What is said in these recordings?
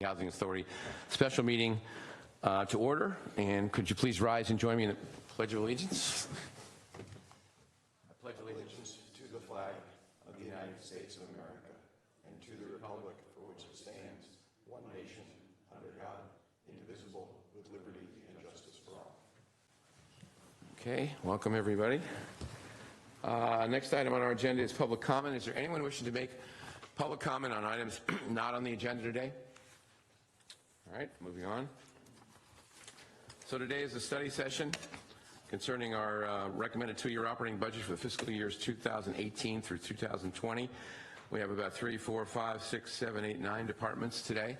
Housing Authority special meeting to order. And could you please rise and join me in the Pledge of Allegiance? I pledge allegiance to the flag of the United States of America and to the republic for which it stands, one nation, under God, indivisible, with liberty and justice for all. Okay, welcome everybody. Next item on our agenda is public comment. Is there anyone wishing to make public comment on items not on the agenda today? All right, moving on. So today is a study session concerning our recommended two-year operating budget for the fiscal years 2018 through 2020. We have about 3, 4, 5, 6, 7, 8, 9 departments today.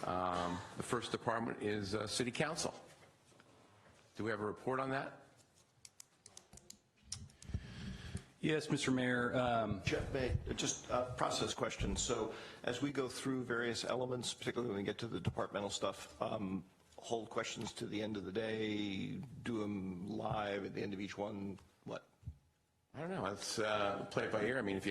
The first department is City Council. Do we have a report on that? Yes, Mr. Mayor. Jeff, just a process question. So as we go through various elements, particularly when we get to the departmental stuff, hold questions to the end of the day, do them live at the end of each one, what? I don't know. Let's play it by ear. I mean, if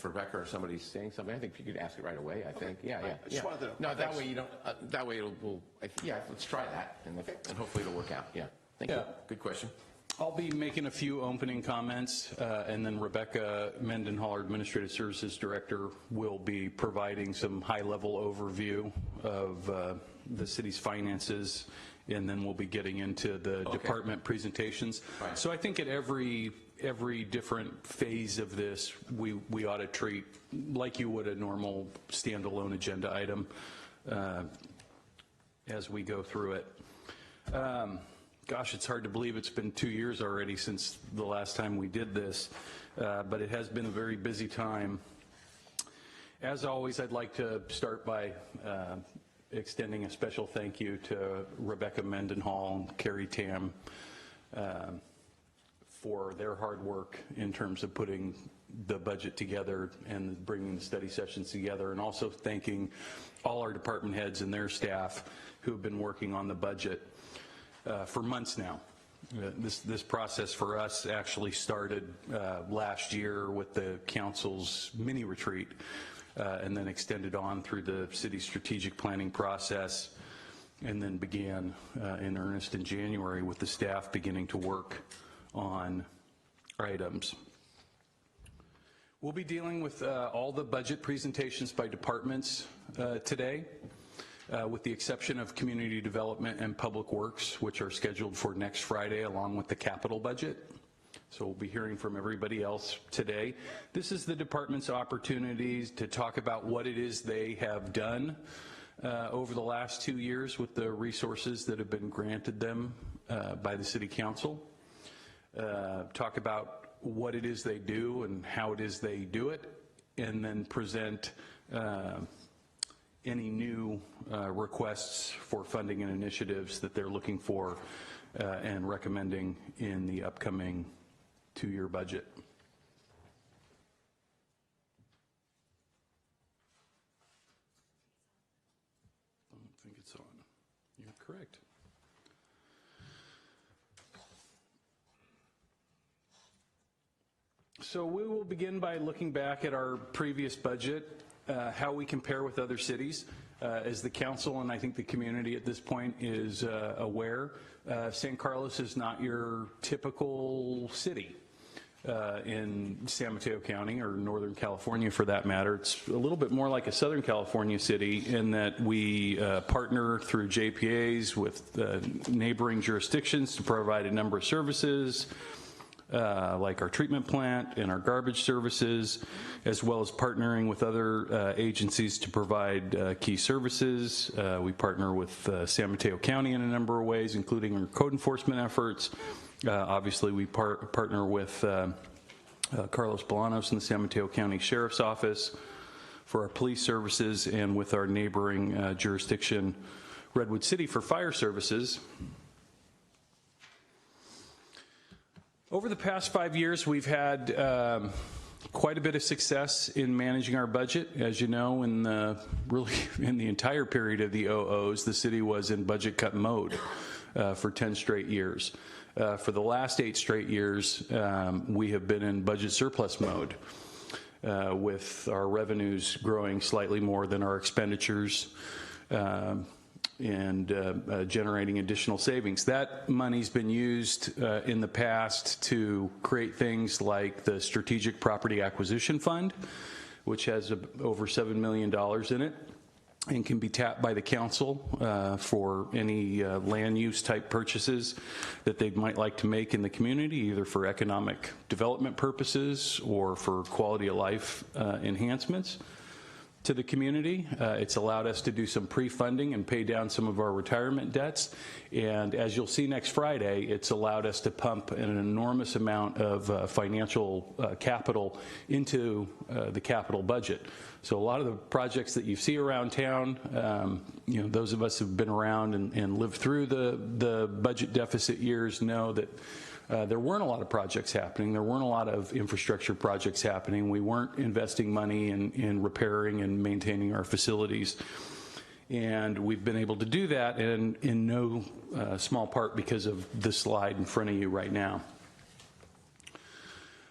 Rebecca or somebody's saying something, I think you could ask it right away. I think, yeah. I just wanted to know. No, that way you don't. That way let's try that, and hopefully it'll work out. Yeah. Thank you. Good question. I'll be making a few opening comments, and then Rebecca Mendenhall, our Administrative Services Director, will be providing some high-level overview of the city's finances, and then we'll be getting into the department presentations. Right. So I think at every different phase of this, we ought to treat like you would a normal standalone agenda item as we go through it. Gosh, it's hard to believe it's been 2 years already since the last time we did this, but it has been a very busy time. As always, I'd like to start by extending a special thank you to Rebecca Mendenhall and Carrie Tam for their hard work in terms of putting the budget together and bringing the study sessions together, and also thanking all our department heads and their staff who have been working on the budget for months now. This process for us actually started last year with the council's mini retreat, and then extended on through the city's strategic planning process, and then began in earnest in January with the staff beginning to work on items. We'll be dealing with all the budget presentations by departments today. With the exception of community development and public works, which are scheduled for next Friday along with the capital budget. So we'll be hearing from everybody else today. This is the department's opportunities to talk about what it is they have done over the last 2 years with the resources that have been granted them by the City Council. Talk about what it is they do and how it is they do it, and then present any new requests for funding and initiatives that they're looking for and recommending in the upcoming 2-year budget. I don't think it's on. You're correct. So we will begin by looking back at our previous budget, how we compare with other cities. As the council and I think the community at this point is aware, San Carlos is not your typical city in San Mateo County or Northern California for that matter. It's a little bit more like a Southern California city in that we partner through JPAs with neighboring jurisdictions to provide a number of services, like our treatment plant and our garbage services, as well as partnering with other agencies to provide key services. We partner with San Mateo County in a number of ways, including our code enforcement efforts. Obviously, we partner with Carlos Bolanos in the San Mateo County Sheriff's Office for our police services, and with our neighboring jurisdiction, Redwood City, for fire services. Over the past 5 years, we've had quite a bit of success in managing our budget. As you know, in the entire period of the OOs, the city was in budget cut mode for 10 straight years. For the last 8 straight years, we have been in budget surplus mode, with our revenues growing slightly more than our expenditures, and generating additional savings. That money's been used in the past to create things like the Strategic Property Acquisition Fund, which has over $7 million in it and can be tapped by the council for any land use type purchases that they might like to make in the community, either for economic development purposes or for quality of life enhancements to the community. It's allowed us to do some pre-funding and pay down some of our retirement debts. And as you'll see next Friday, it's allowed us to pump an enormous amount of financial capital into the capital budget. So a lot of the projects that you see around town, those of us who've been around and lived through the budget deficit years know that there weren't a lot of projects happening. There weren't a lot of infrastructure projects happening. We weren't investing money in repairing and maintaining our facilities. And we've been able to do that in no small part because of the slide in front of you right now.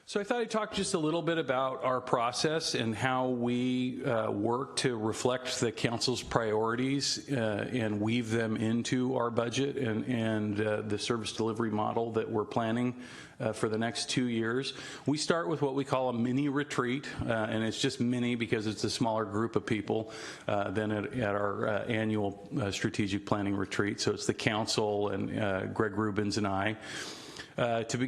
So I thought I'd talk just a little bit about our process and how we work to reflect the council's priorities and weave them into our budget and the service delivery model that we're planning for the next 2 years. We start with what we call a mini retreat, and it's just mini because it's a smaller group of people than at our annual strategic planning retreat. So it's the council and Greg Rubens and I.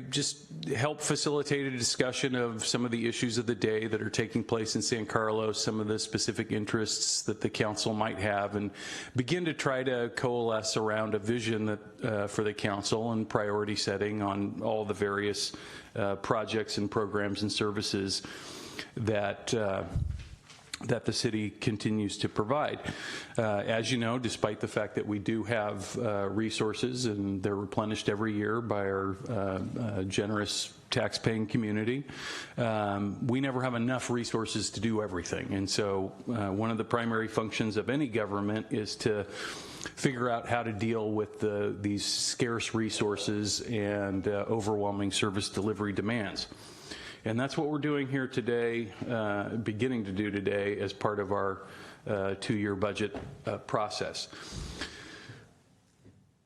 Just help facilitate a discussion of some of the issues of the day that are taking place in San Carlos, some of the specific interests that the council might have, and begin to try to coalesce around a vision that for the council and priority setting on all the various projects and programs and services that the city continues to provide. As you know, despite the fact that we do have resources and they're replenished every year by our generous tax-paying community, we never have enough resources to do everything. And so one of the primary functions of any government is to figure out how to deal with these scarce resources and overwhelming service delivery demands. And that's what we're doing here today, beginning to do today as part of our 2-year budget process.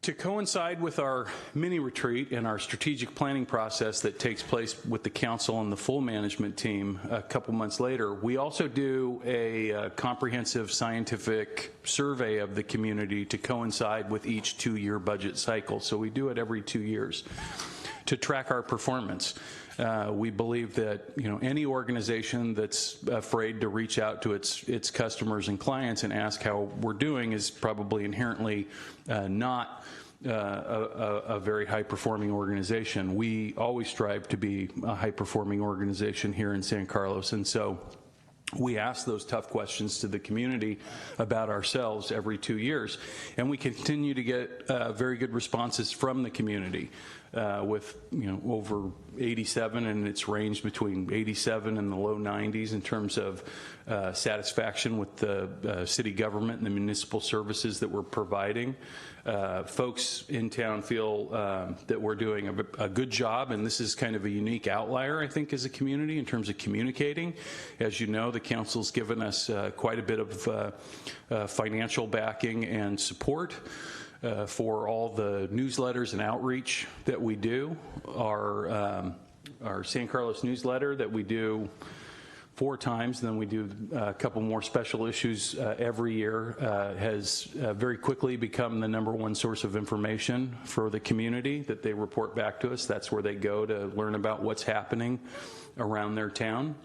To coincide with our mini retreat and our strategic planning process that takes place with the council and the full management team a couple months later, we also do a comprehensive scientific survey of the community to coincide with each 2-year budget cycle. So we do it every 2 years to track our performance. We believe that any organization that's afraid to reach out to its customers and clients and ask how we're doing is probably inherently not a very high-performing organization. We always strive to be a high-performing organization here in San Carlos, and so we ask those tough questions to the community about ourselves every 2 years, and we continue to get very good responses from the community. With over 87, and it's ranged between 87 and the low 90s in terms of satisfaction with the city government and the municipal services that we're providing. Folks in town feel that we're doing a good job, and this is kind of a unique outlier, I think, as a community in terms of communicating. As you know, the council's given us quite a bit of financial backing and support for all the newsletters and outreach that we do. Our San Carlos newsletter that we do 4 times, then we do a couple more special issues every year, has very quickly become the #1 source of information for the community that they report back to us. That's where they go to learn about what's happening around their town.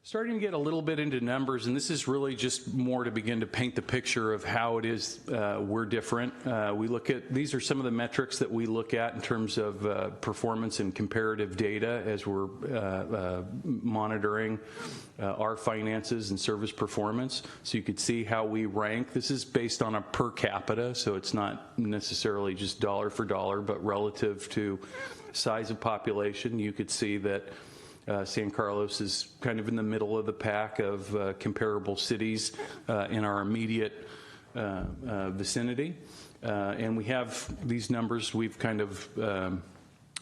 Starting to get a little bit into numbers, and this is really just more to begin to paint the picture of how it is we're different. These are some of the metrics that we look at in terms of performance and comparative data as we're monitoring our finances and service performance. So you could see how we rank. This is based on a per capita, so it's not necessarily just dollar for dollar, but relative to size of population. You could see that San Carlos is kind of in the middle of the pack of comparable cities in our immediate vicinity. And we have these numbers we've kind of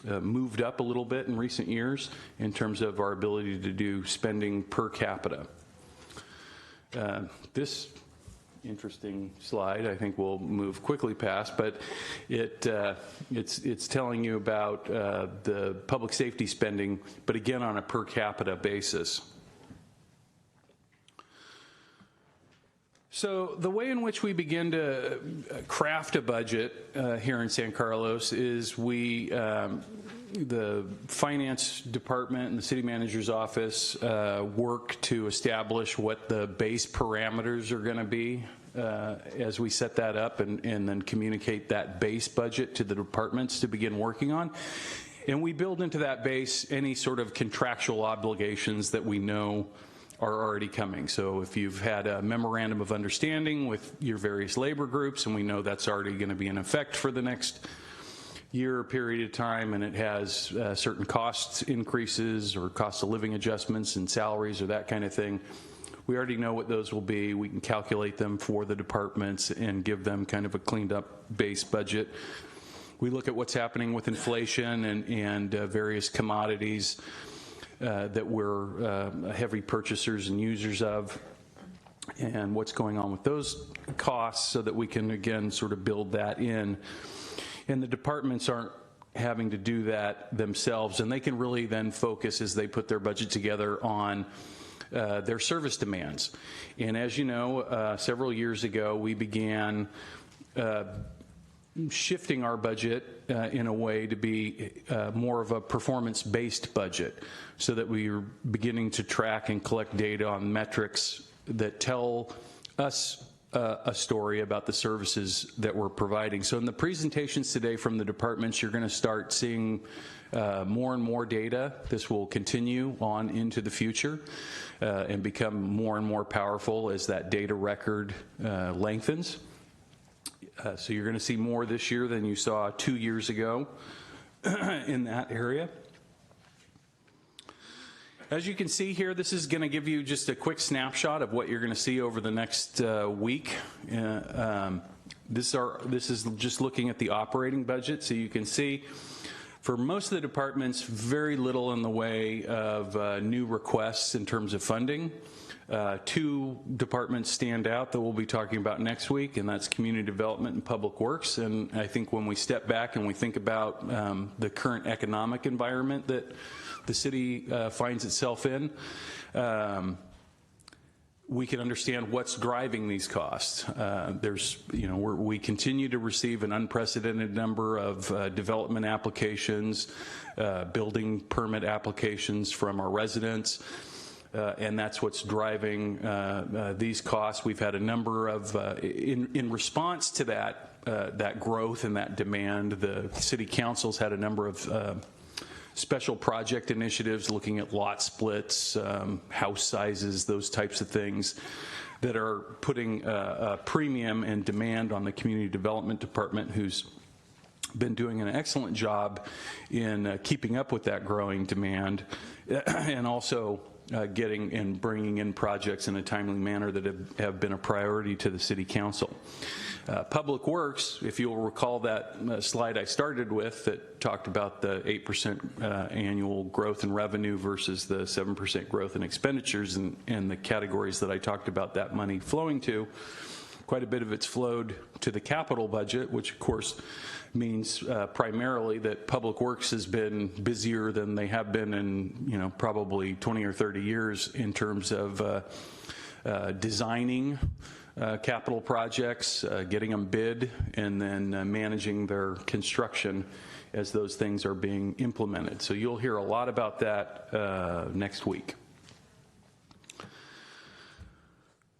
moved up a little bit in recent years in terms of our ability to do spending per capita. This interesting slide, I think we'll move quickly past, but it's telling you about the public safety spending, but again on a per capita basis. So the way in which we begin to craft a budget here in San Carlos is the finance department and the city manager's office work to establish what the base parameters are going to be as we set that up and then communicate that base budget to the departments to begin working on. And we build into that base any sort of contractual obligations that we know are already coming. So if you've had a memorandum of understanding with your various labor groups, and we know that's already going to be in effect for the next year period of time, and it has certain cost increases or cost of living adjustments and salaries or that kind of thing, we already know what those will be. We can calculate them for the departments and give them kind of a cleaned up base budget. We look at what's happening with inflation and various commodities that we're heavy purchasers and users of, and what's going on with those costs so that we can, again, sort of build that in. And the departments aren't having to do that themselves, and they can really then focus as they put their budget together on their service demands. And as you know, several years ago, we began shifting our budget in a way to be more of a performance-based budget, so that we are beginning to track and collect data on metrics that tell us a story about the services that we're providing. So in the presentations today from the departments, you're going to start seeing more and more data. This will continue on into the future and become more and more powerful as that data record lengthens. So you're going to see more this year than you saw 2 years ago in that area. As you can see here, this is going to give you just a quick snapshot of what you're going to see over the next week. This is just looking at the operating budget, so you can see for most of the departments, very little in the way of new requests in terms of funding. 2 departments stand out that we'll be talking about next week, and that's Community Development and Public Works. And I think when we step back and we think about the current economic environment that the city finds itself in, we can understand what's driving these costs. We continue to receive an unprecedented number of development applications, building permit applications from our residents, and that's what's driving these costs. We've had a number of, in response to that growth and that demand, the city council's had a number of special project initiatives looking at lot splits, house sizes, those types of things that are putting a premium and demand on the Community Development Department, who's been doing an excellent job in keeping up with that growing demand and also getting and bringing in projects in a timely manner that have been a priority to the City Council. Public Works, if you'll recall that slide I started with that talked about the 8% annual growth in revenue versus the 7% growth in expenditures, and the categories that I talked about that money flowing to, quite a bit of it's flowed to the capital budget, which of course means primarily that Public Works has been busier than they have been in probably 20 or 30 years in terms of designing capital projects, getting them bid, and then managing their construction as those things are being implemented. So you'll hear a lot about that next week.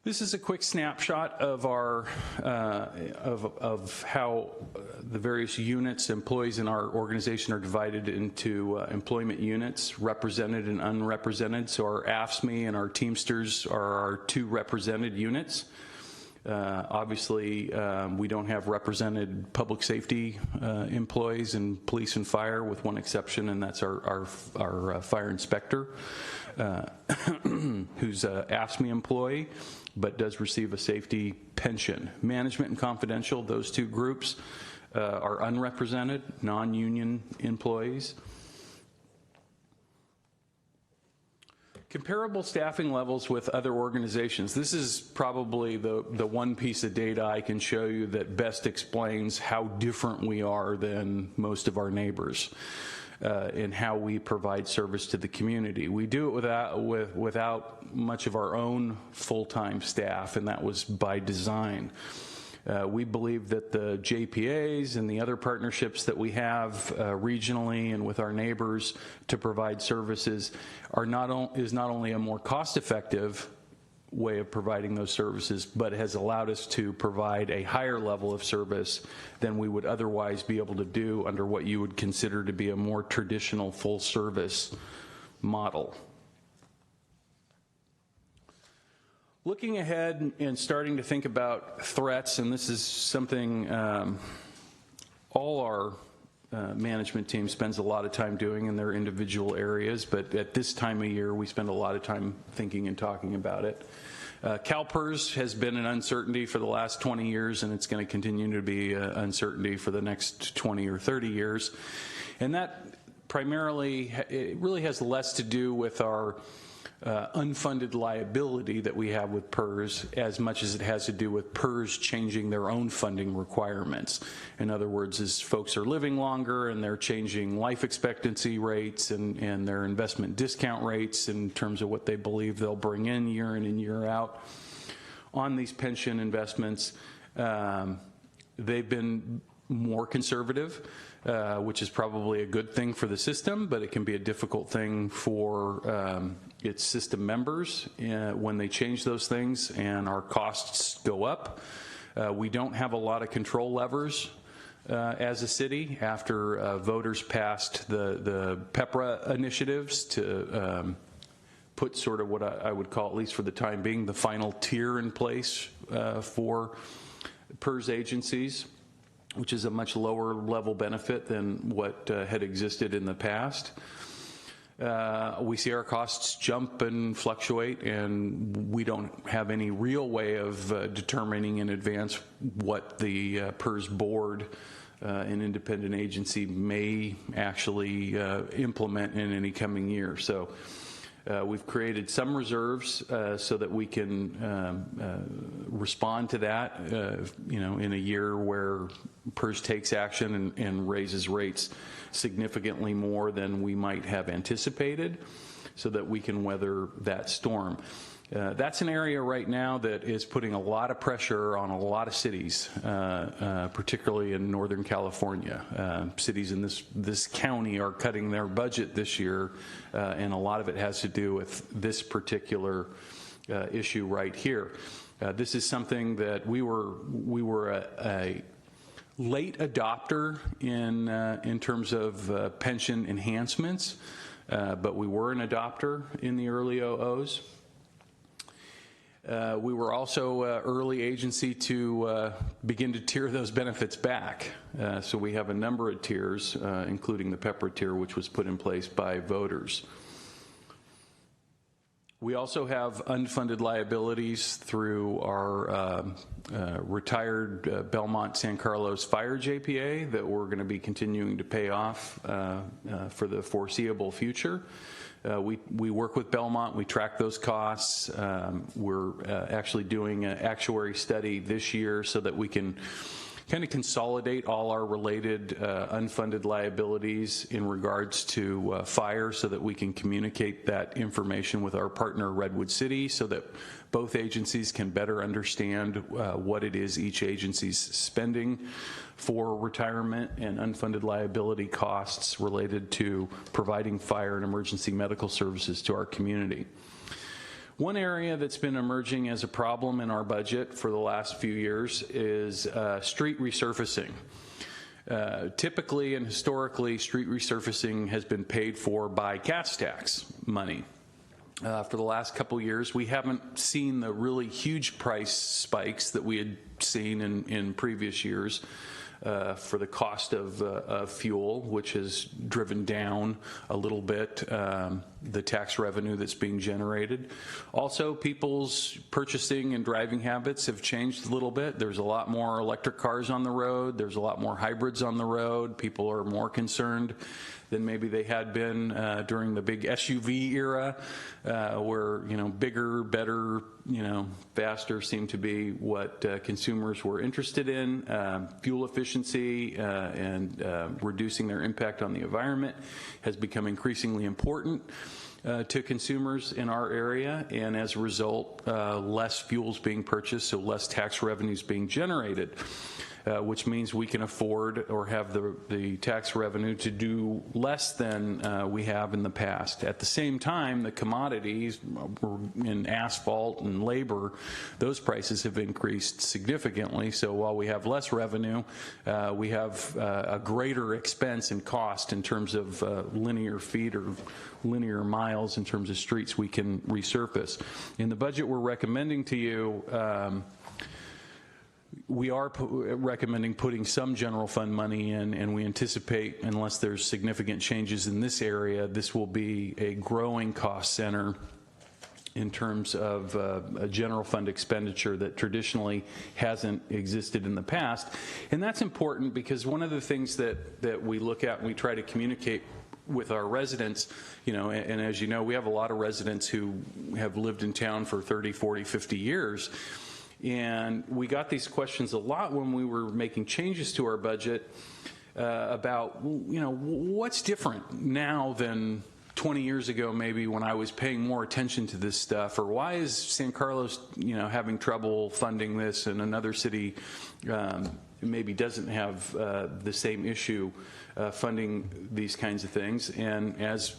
This is a quick snapshot of our of how the various units, employees in our organization are divided into employment units, represented and unrepresented. So our AFSCME and our Teamsters are our 2 represented units. Obviously, we don't have represented public safety employees in police and fire, with one exception, and that's our fire inspector, who's a AFSCME employee, but does receive a safety pension. Management and confidential, those 2 groups are unrepresented, non-union employees. Comparable staffing levels with other organizations. This is probably the one piece of data I can show you that best explains how different we are than most of our neighbors in how we provide service to the community. We do it without much of our own full-time staff, and that was by design. We believe that the JPAs and the other partnerships that we have regionally and with our neighbors to provide services is not only a more cost-effective way of providing those services, but has allowed us to provide a higher level of service than we would otherwise be able to do under what you would consider to be a more traditional full-service model. Looking ahead and starting to think about threats, and this is something all our management team spends a lot of time doing in their individual areas, but at this time of year, we spend a lot of time thinking and talking about it. CalPERS has been an uncertainty for the last 20 years, and it's going to continue to be uncertainty for the next 20 or 30 years. And that primarily, it really has less to do with our unfunded liability that we have with PERS as much as it has to do with PERS changing their own funding requirements. In other words, as folks are living longer and they're changing life expectancy rates and their investment discount rates in terms of what they believe they'll bring in and year out on these pension investments, they've been more conservative, which is probably a good thing for the system, but it can be a difficult thing for its system members when they change those things and our costs go up. We don't have a lot of control levers as a city after voters passed the PEPRA initiatives to put sort of what I would call, at least for the time being, the final tier in place for PERS agencies, which is a much lower level benefit than what had existed in the past. We see our costs jump and fluctuate, and we don't have any real way of determining in advance what the PERS board, an independent agency, may actually implement in any coming year. So we've created some reserves so that we can respond to that, in a year where PERS takes action and raises rates significantly more than we might have anticipated, so that we can weather that storm. That's an area right now that is putting a lot of pressure on a lot of cities, particularly in Northern California. Cities in this county are cutting their budget this year, and a lot of it has to do with this particular issue right here. This is something that we were a late adopter in terms of pension enhancements, but we were an adopter in the early 00s. We were also early agency to begin to tier those benefits back. So we have a number of tiers, including the PEPRA tier, which was put in place by voters. We also have unfunded liabilities through our retired Belmont San Carlos Fire JPA that we're going to be continuing to pay off for the foreseeable future. We work with Belmont, we track those costs. We're actually doing an actuary study this year so that we can kind of consolidate all our related unfunded liabilities in regards to fire, so that we can communicate that information with our partner Redwood City, so that both agencies can better understand what it is each agency's spending for retirement and unfunded liability costs related to providing fire and emergency medical services to our community. One area that's been emerging as a problem in our budget for the last few years is street resurfacing. Typically and historically, street resurfacing has been paid for by gas tax money. For the last couple years, we haven't seen the really huge price spikes that we had seen in previous years for the cost of fuel, which has driven down a little bit the tax revenue that's being generated. Also, people's purchasing and driving habits have changed a little bit. There's a lot more electric cars on the road. There's a lot more hybrids on the road. People are more concerned than maybe they had been during the big SUV era, where bigger, better, faster seemed to be what consumers were interested in. Fuel efficiency and reducing their impact on the environment has become increasingly important to consumers in our area, and as a result, less fuels being purchased, so less tax revenues being generated. Which means we can afford or have the tax revenue to do less than we have in the past. At the same time, the commodities in asphalt and labor, those prices have increased significantly. So while we have less revenue, we have a greater expense and cost in terms of linear feet or linear miles in terms of streets we can resurface. In the budget we're recommending to you, We are recommending putting some general fund money in, and we anticipate, unless there's significant changes in this area, this will be a growing cost center in terms of a general fund expenditure that traditionally hasn't existed in the past. And that's important because one of the things that we look at and we try to communicate with our residents, you know, and as you know, we have a lot of residents who have lived in town for 30, 40, 50 years. And we got these questions a lot when we were making changes to our budget about, you know, what's different now than 20 years ago, maybe, when I was paying more attention to this stuff, or why is San Carlos, you know, having trouble funding this, and another city maybe doesn't have the same issue funding these kinds of things. And as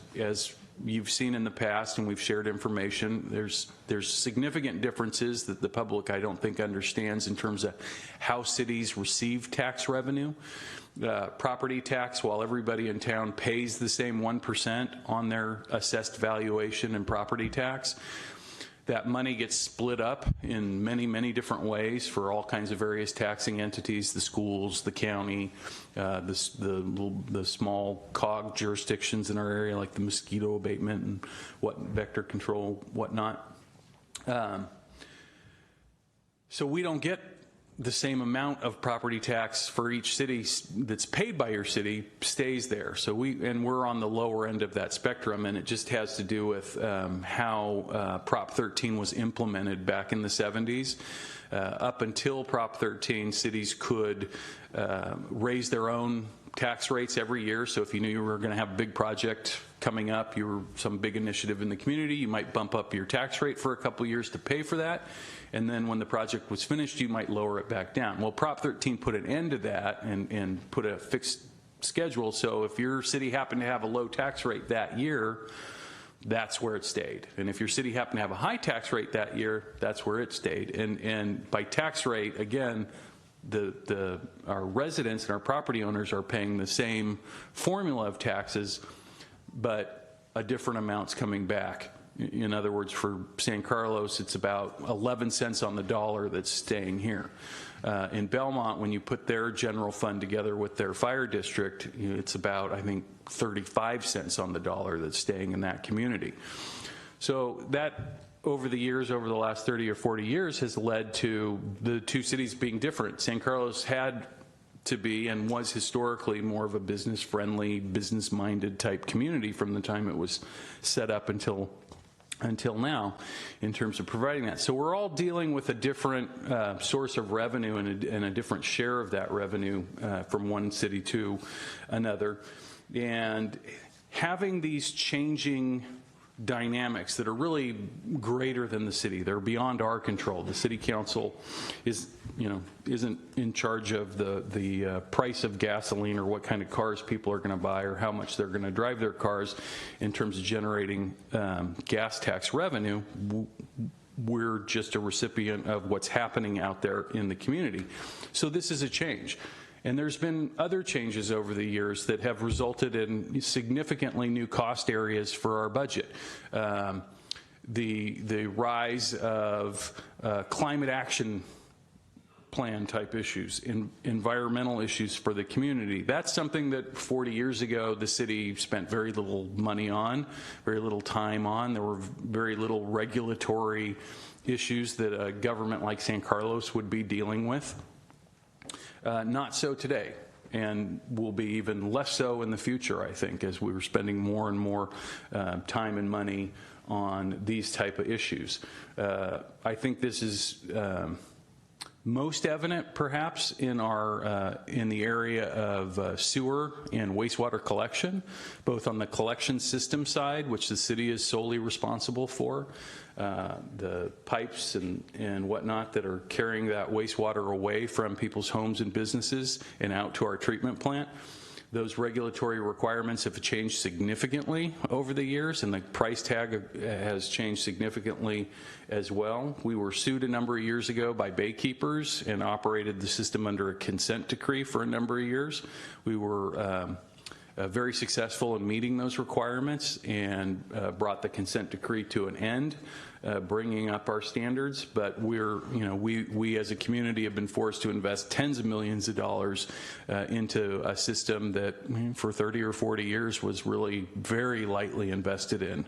you've seen in the past, and we've shared information, there's significant differences that the public, I don't think, understands in terms of how cities receive tax revenue. Property tax, while everybody in town pays the same 1% on their assessed valuation and property tax, that money gets split up in many, many different ways for all kinds of various taxing entities, the schools, the county, the small COG jurisdictions in our area, like the mosquito abatement and vector control, whatnot. So we don't get the same amount of property tax for each city that's paid by your city stays there. So we're on the lower end of that spectrum, and it just has to do with how Prop 13 was implemented back in the 70s. Up until Prop 13, cities could raise their own tax rates every year. So if you knew you were going to have a big project coming up, you were some big initiative in the community, you might bump up your tax rate for a couple of years to pay for that. And then when the project was finished, you might lower it back down. Well, Prop 13 put an end to that and put a fixed schedule. So if your city happened to have a low tax rate that year, that's where it stayed. And if your city happened to have a high tax rate that year, that's where it stayed. And by tax rate, again, our residents and our property owners are paying the same formula of taxes, but a different amount's coming back. In other words, for San Carlos, it's about 11 cents on the dollar that's staying here. In Belmont, when you put their general fund together with their fire district, it's about, I think, 35 cents on the dollar that's staying in that community. So that, over the years, over the last 30 or 40 years, has led to the two cities being different. San Carlos had to be and was historically more of a business-friendly, business-minded type community from the time it was set up until now, in terms of providing that. So we're all dealing with a different source of revenue and a different share of that revenue from one city to another. And having these changing dynamics that are really greater than the city, they're beyond our control. The city council isn't in charge of the price of gasoline or what kind of cars people are going to buy or how much they're going to drive their cars in terms of generating gas tax revenue. We're just a recipient of what's happening out there in the community. So this is a change. And there's been other changes over the years that have resulted in significantly new cost areas for our budget. The rise of climate action plan type issues, environmental issues for the community. That's something that 40 years ago the city spent very little money on, very little time on. There were very little regulatory issues that a government like San Carlos would be dealing with. Not so today, and will be even less so in the future, I think, as we were spending more and more time and money on these type of issues. I think this is most evident, perhaps, in the area of sewer and wastewater collection, both on the collection system side, which the city is solely responsible for, the pipes and whatnot that are carrying that wastewater away from people's homes and businesses and out to our treatment plant. Those regulatory requirements have changed significantly over the years, and the price tag has changed significantly as well. We were sued a number of years ago by baykeepers and operated the system under a consent decree for a number of years. We were very successful in meeting those requirements and brought the consent decree to an end, bringing up our standards. But we as a community have been forced to invest tens of millions of dollars into a system that for 30 or 40 years was really very lightly invested in.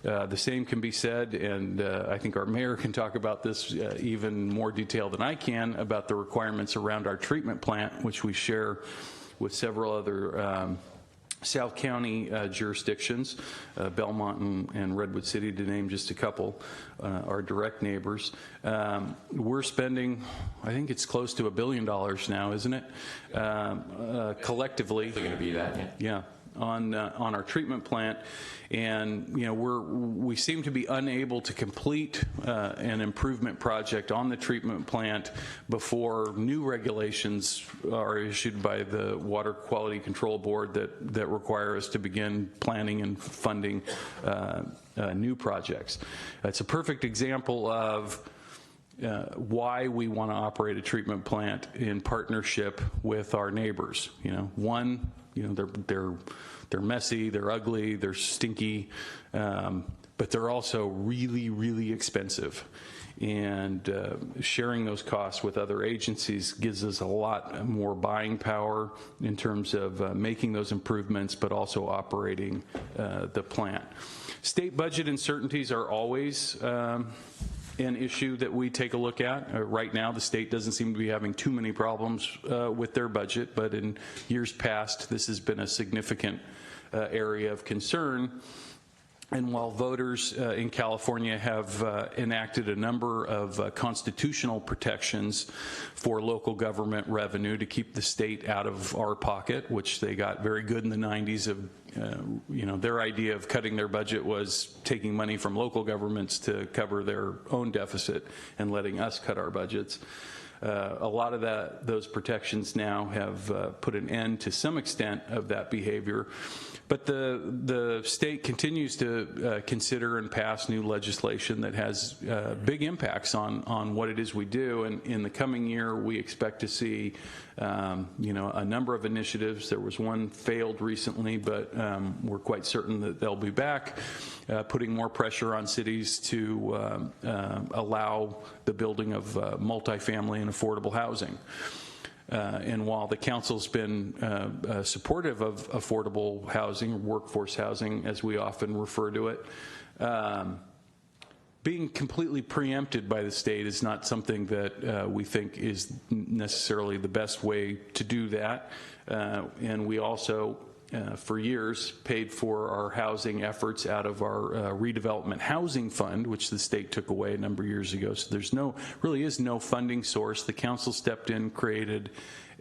The same can be said, and I think our mayor can talk about this even more detail than I can, about the requirements around our treatment plant, which we share with several other South County jurisdictions, Belmont and Redwood City, to name just a couple, our direct neighbors. We're spending, I think it's close to $1 billion now, isn't it? Collectively. It's going to be that, yeah. On our treatment plant, and we seem to be unable to complete an improvement project on the treatment plant before new regulations are issued by the Water Quality Control Board that require us to begin planning and funding new projects. It's a perfect example of why we want to operate a treatment plant in partnership with our neighbors. One, they're messy, they're ugly, they're stinky, but they're also really, really expensive. And sharing those costs with other agencies gives us a lot more buying power in terms of making those improvements, but also operating the plant. State budget uncertainties are always an issue that we take a look at. Right now, the state doesn't seem to be having too many problems with their budget, but in years past, this has been a significant area of concern. And while voters in California have enacted a number of constitutional protections for local government revenue to keep the state out of our pocket, which they got very good in the 90s of, their idea of cutting their budget was taking money from local governments to cover their own deficit and letting us cut our budgets. A lot of those protections now have put an end to some extent of that behavior. But the state continues to consider and pass new legislation that has big impacts on what it is we do. And in the coming year, we expect to see a number of initiatives. There was one failed recently, but we're quite certain that they'll be back, putting more pressure on cities to allow the building of multifamily and affordable housing. And while the council's been supportive of affordable housing, workforce housing, as we often refer to it, being completely preempted by the state is not something that we think is necessarily the best way to do that. And we also, for years, paid for our housing efforts out of our redevelopment housing fund, which the state took away a number of years ago. So there's really is no funding source. The council stepped in, created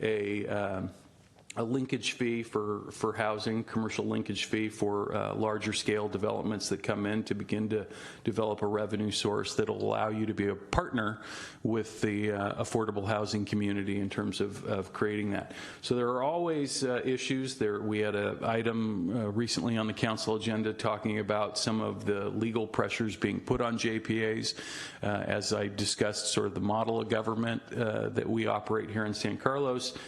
a linkage fee for housing, commercial linkage fee for larger scale developments that come in to begin to develop a revenue source that'll allow you to be a partner with the affordable housing community in terms of creating that. So there are always issues. We had an item recently on the council agenda talking about some of the legal pressures being put on JPAs. As I discussed sort of the model of government that we operate here in San Carlos,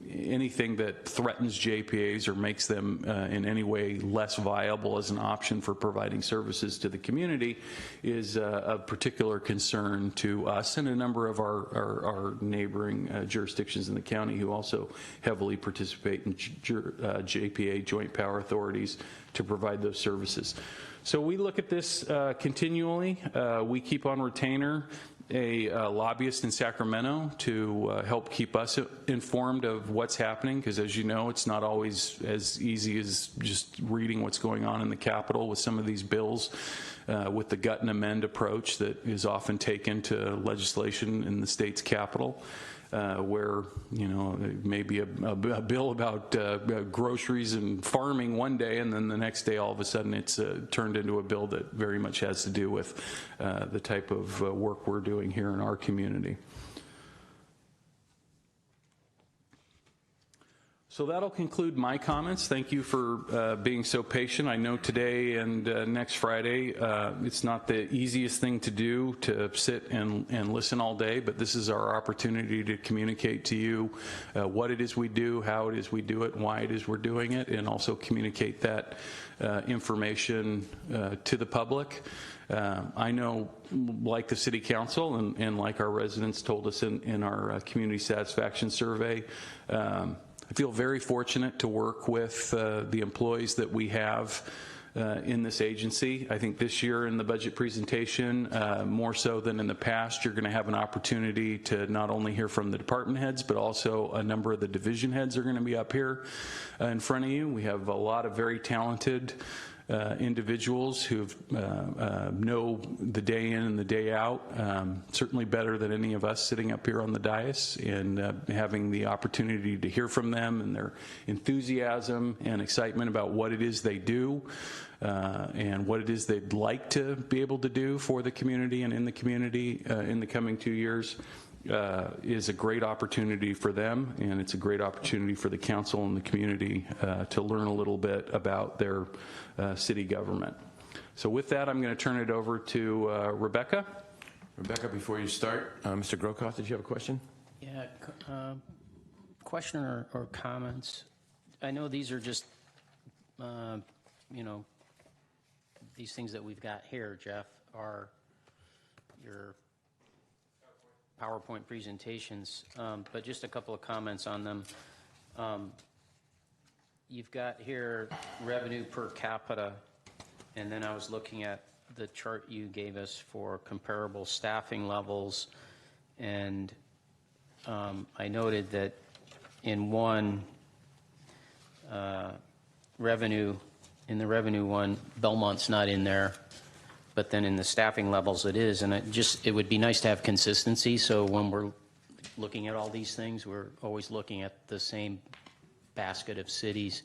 anything that threatens JPAs or makes them in any way less viable as an option for providing services to the community is of particular concern to us and a number of our neighboring jurisdictions in the county who also heavily participate in JPA, Joint Power Authorities, to provide those services. So we look at this continually. We keep on retainer a lobbyist in Sacramento to help keep us informed of what's happening, because as you know, it's not always as easy as just reading what's going on in the Capitol with some of these bills, with the gut and amend approach that is often taken to legislation in the state's capital. Where it may be a bill about groceries and farming one day, and then the next day all of a sudden it's turned into a bill that very much has to do with the type of work we're doing here in our community. So that'll conclude my comments. Thank you for being so patient. I know today and next Friday, it's not the easiest thing to do to sit and listen all day, but this is our opportunity to communicate to you what it is we do, how it is we do it, why it is we're doing it, and also communicate that information to the public. I know, like the City Council and like our residents told us in our community satisfaction survey, I feel very fortunate to work with the employees that we have in this agency. I think this year in the budget presentation, more so than in the past, you're going to have an opportunity to not only hear from the department heads, but also a number of the division heads are going to be up here in front of you. We have a lot of very talented individuals who know the day in and the day out, certainly better than any of us sitting up here on the dais, and having the opportunity to hear from them and their enthusiasm and excitement about what it is they do and what it is they'd like to be able to do for the community and in the community in the coming 2 years is a great opportunity for them, and it's a great opportunity for the council and the community to learn a little bit about their city government. So with that, I'm going to turn it over to Rebecca. Rebecca, before you start, Mr. Grokoff, did you have a question? Yeah, question or comments. I know these are just, you know, these things that we've got here, Jeff, are your PowerPoint presentations, but just a couple of comments on them. You've got here revenue per capita, and then I was looking at the chart you gave us for comparable staffing levels, and I noted that in one revenue, in the revenue one, Belmont's not in there, but then in the staffing levels it is, and it would be nice to have consistency, so when we're looking at all these things, we're always looking at the same basket of cities,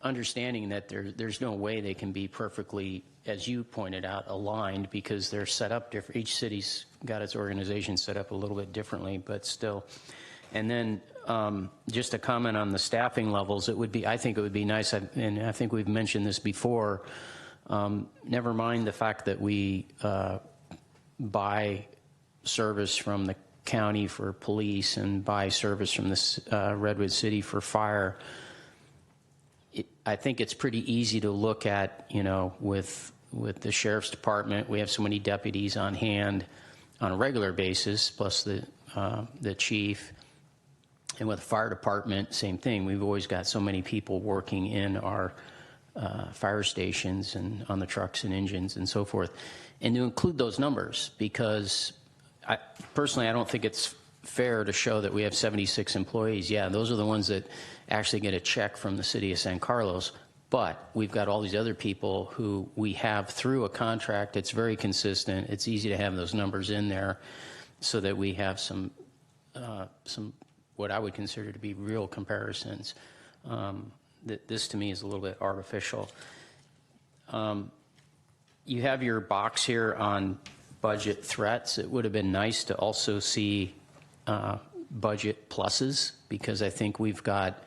understanding that there's no way they can be perfectly, as you pointed out, aligned, because they're set up different. Each city's got its organization set up a little bit differently, but still. And then just a comment on the staffing levels, I think it would be nice, and I think we've mentioned this before, never mind the fact that we buy service from the county for police and buy service from the Redwood City for fire. I think it's pretty easy to look at, you know, with the sheriff's department, we have so many deputies on hand on a regular basis, plus the chief. And with the fire department, same thing. We've always got so many people working in our fire stations and on the trucks and engines and so forth. And to include those numbers, because personally, I don't think it's fair to show that we have 76 employees. Yeah, those are the ones that actually get a check from the city of San Carlos, but we've got all these other people who we have through a contract. It's very consistent. It's easy to have those numbers in there so that we have some what I would consider to be real comparisons. This to me is a little bit artificial. You have your box here on budget threats. It would have been nice to also see budget pluses, because I think we've got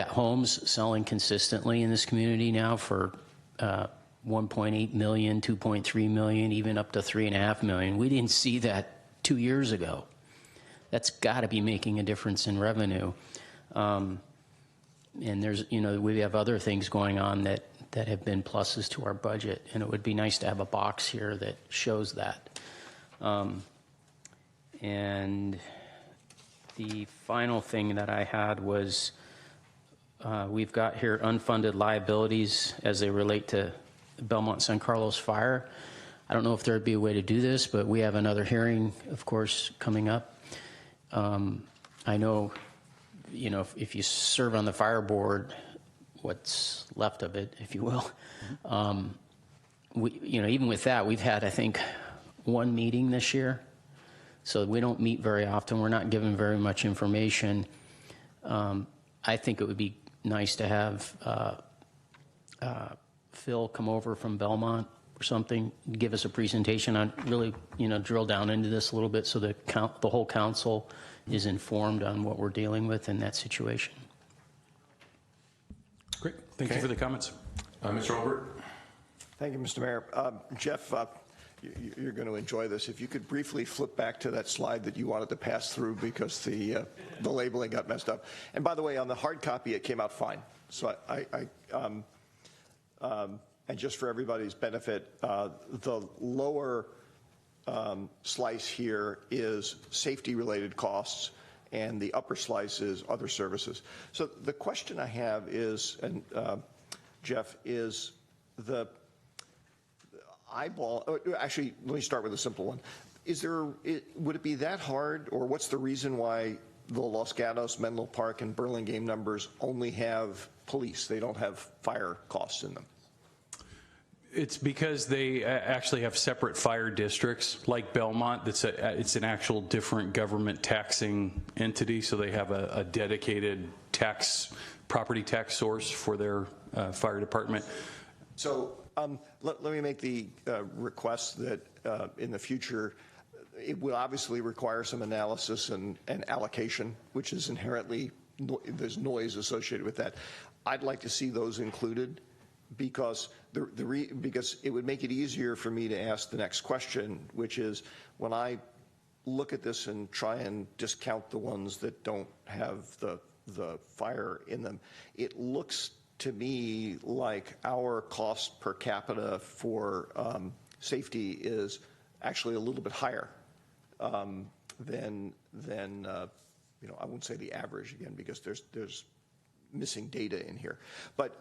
homes selling consistently in this community now for 1.8 million, 2.3 million, even up to 3.5 million. We didn't see that 2 years ago. That's got to be making a difference in revenue. And there's, we have other things going on that have been pluses to our budget, and it would be nice to have a box here that shows that. And the final thing that I had was we've got here unfunded liabilities as they relate to Belmont San Carlos fire. I don't know if there'd be a way to do this, but we have another hearing, of course, coming up. I know, if you serve on the fire board, what's left of it, if you will, even with that, we've had, I think, one meeting this year. So we don't meet very often. We're not given very much information. I think it would be nice to have Phil come over from Belmont or something, give us a presentation on really, drill down into this a little bit so that the whole council is informed on what we're dealing with in that situation. Great. Thank you for the comments. Mr. Olbert? Thank you, Mr. Mayor. Jeff, you're going to enjoy this. If you could briefly flip back to that slide that you wanted to pass through because the labeling got messed up. And by the way, on the hard copy, it came out fine. So and just for everybody's benefit, the lower slice here is safety-related costs, and the upper slice is other services. So the question I have is, and Jeff, is the eyeball, actually, let me start with a simple one. Would it be that hard, or what's the reason why the Los Gatos, Menlo Park, and Burlingame numbers only have police? They don't have fire costs in them. It's because they actually have separate fire districts, like Belmont. It's an actual different government taxing entity, so they have a dedicated property tax source for their fire department. So let me make the request that in the future, it will obviously require some analysis and allocation, which is inherently, there's noise associated with that. I'd like to see those included, because because it would make it easier for me to ask the next question, which is, when I look at this and try and discount the ones that don't have the fire in them, it looks to me like our cost per capita for safety is actually a little bit higher than I won't say the average again, because there's missing data in here, but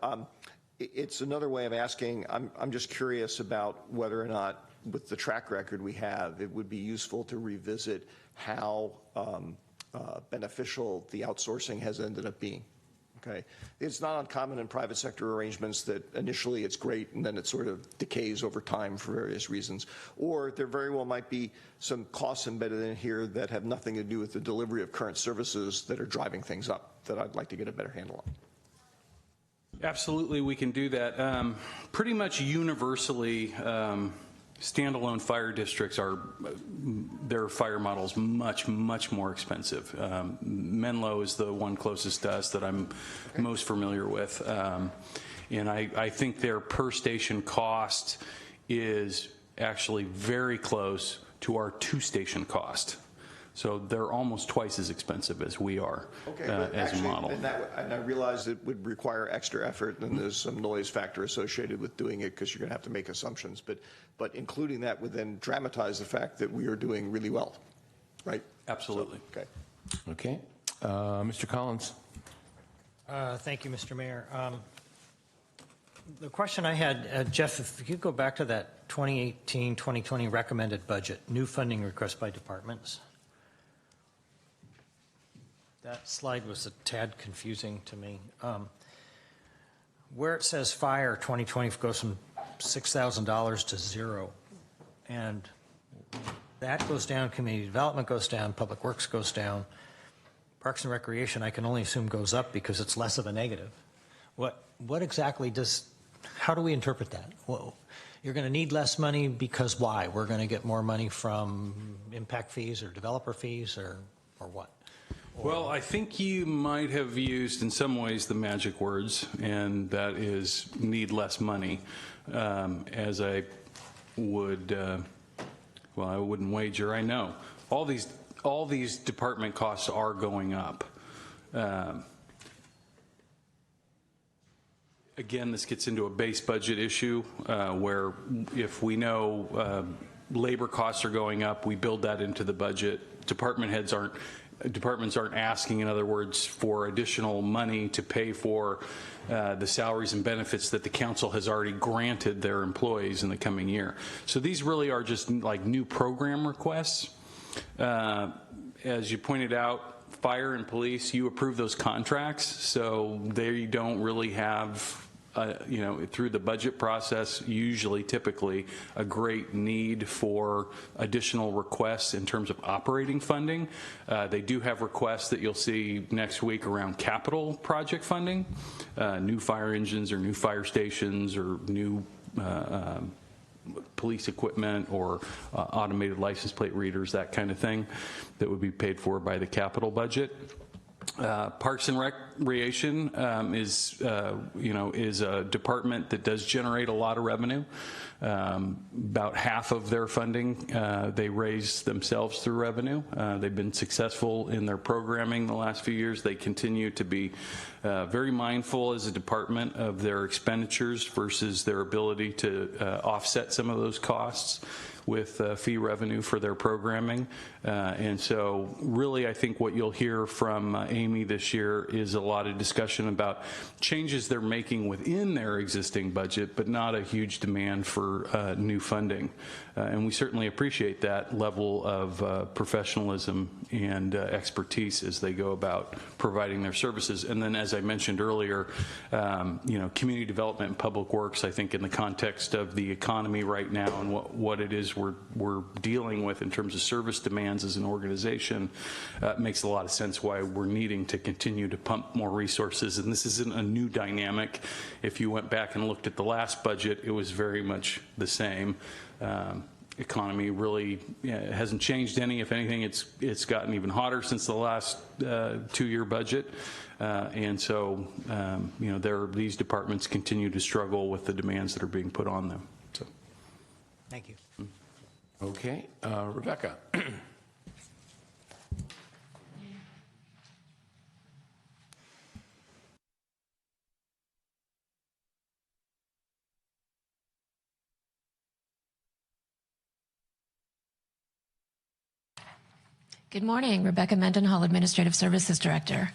it's another way of asking. I'm just curious about whether or not, with the track record we have, it would be useful to revisit how beneficial the outsourcing has ended up being. Okay, it's not uncommon in private sector arrangements that initially it's great and then it sort of decays over time for various reasons. Or there very well might be some costs embedded in here that have nothing to do with the delivery of current services that are driving things up, that I'd like to get a better handle on. Absolutely, we can do that. Pretty much universally, standalone fire districts their fire models much more expensive. Menlo is the one closest to us that I'm most familiar with, and I think their per station cost is actually very close to our 2-station cost. So they're almost twice as expensive as we are as a model. And I realize it would require extra effort, and there's some noise factor associated with doing it because you're going to have to make assumptions. But including that would then dramatize the fact that we are doing really well, right? Absolutely. So, Okay. Mr. Collins. Thank you, Mr. Mayor. The question I had, Jeff, if you go back to that 2018-2020 recommended budget, new funding request by departments. That slide was a tad confusing to me. Where it says fire 2020 goes from $6,000 to zero, and that goes down, community development goes down, public works goes down, parks and recreation I can only assume goes up because it's less of a negative. What exactly how do we interpret that? Well, you're going to need less money because why? We're going to get more money from impact fees or developer fees or what? Well, I think you might have used in some ways the magic words, and that is need less money, as I would, well, I wouldn't wager, I know. All these department costs are going up. Again, this gets into a base budget issue where if we know labor costs are going up, we build that into the budget. Departments aren't asking, in other words, for additional money to pay for the salaries and benefits that the council has already granted their employees in the coming year. So these really are just like new program requests. As you pointed out, fire and police, you approve those contracts, so they don't really have through the budget process, typically, a great need for additional requests in terms of operating funding. They do have requests that you'll see next week around capital project funding, new fire engines or new fire stations or new police equipment or automated license plate readers, that kind of thing, that would be paid for by the capital budget. Parks and Recreation is a department that does generate a lot of revenue. About half of their funding they raise themselves through revenue. They've been successful in their programming the last few years. They continue to be very mindful as a department of their expenditures versus their ability to offset some of those costs with fee revenue for their programming. And so really, I think what you'll hear from Amy this year is a lot of discussion about changes they're making within their existing budget, but not a huge demand for new funding. And we certainly appreciate that level of professionalism and expertise as they go about providing their services. And then, as I mentioned earlier, community development and public works, I think in the context of the economy right now and what it is we're dealing with in terms of service demands as an organization, makes a lot of sense why we're needing to continue to pump more resources. And this isn't a new dynamic. If you went back and looked at the last budget, it was very much the same. Economy really hasn't changed any. If anything, it's gotten even hotter since the last 2-year budget. And so, these departments continue to struggle with the demands that are being put on them. So, Thank you. Okay, Rebecca. Good morning, Rebecca Mendenhall, Administrative Services Director.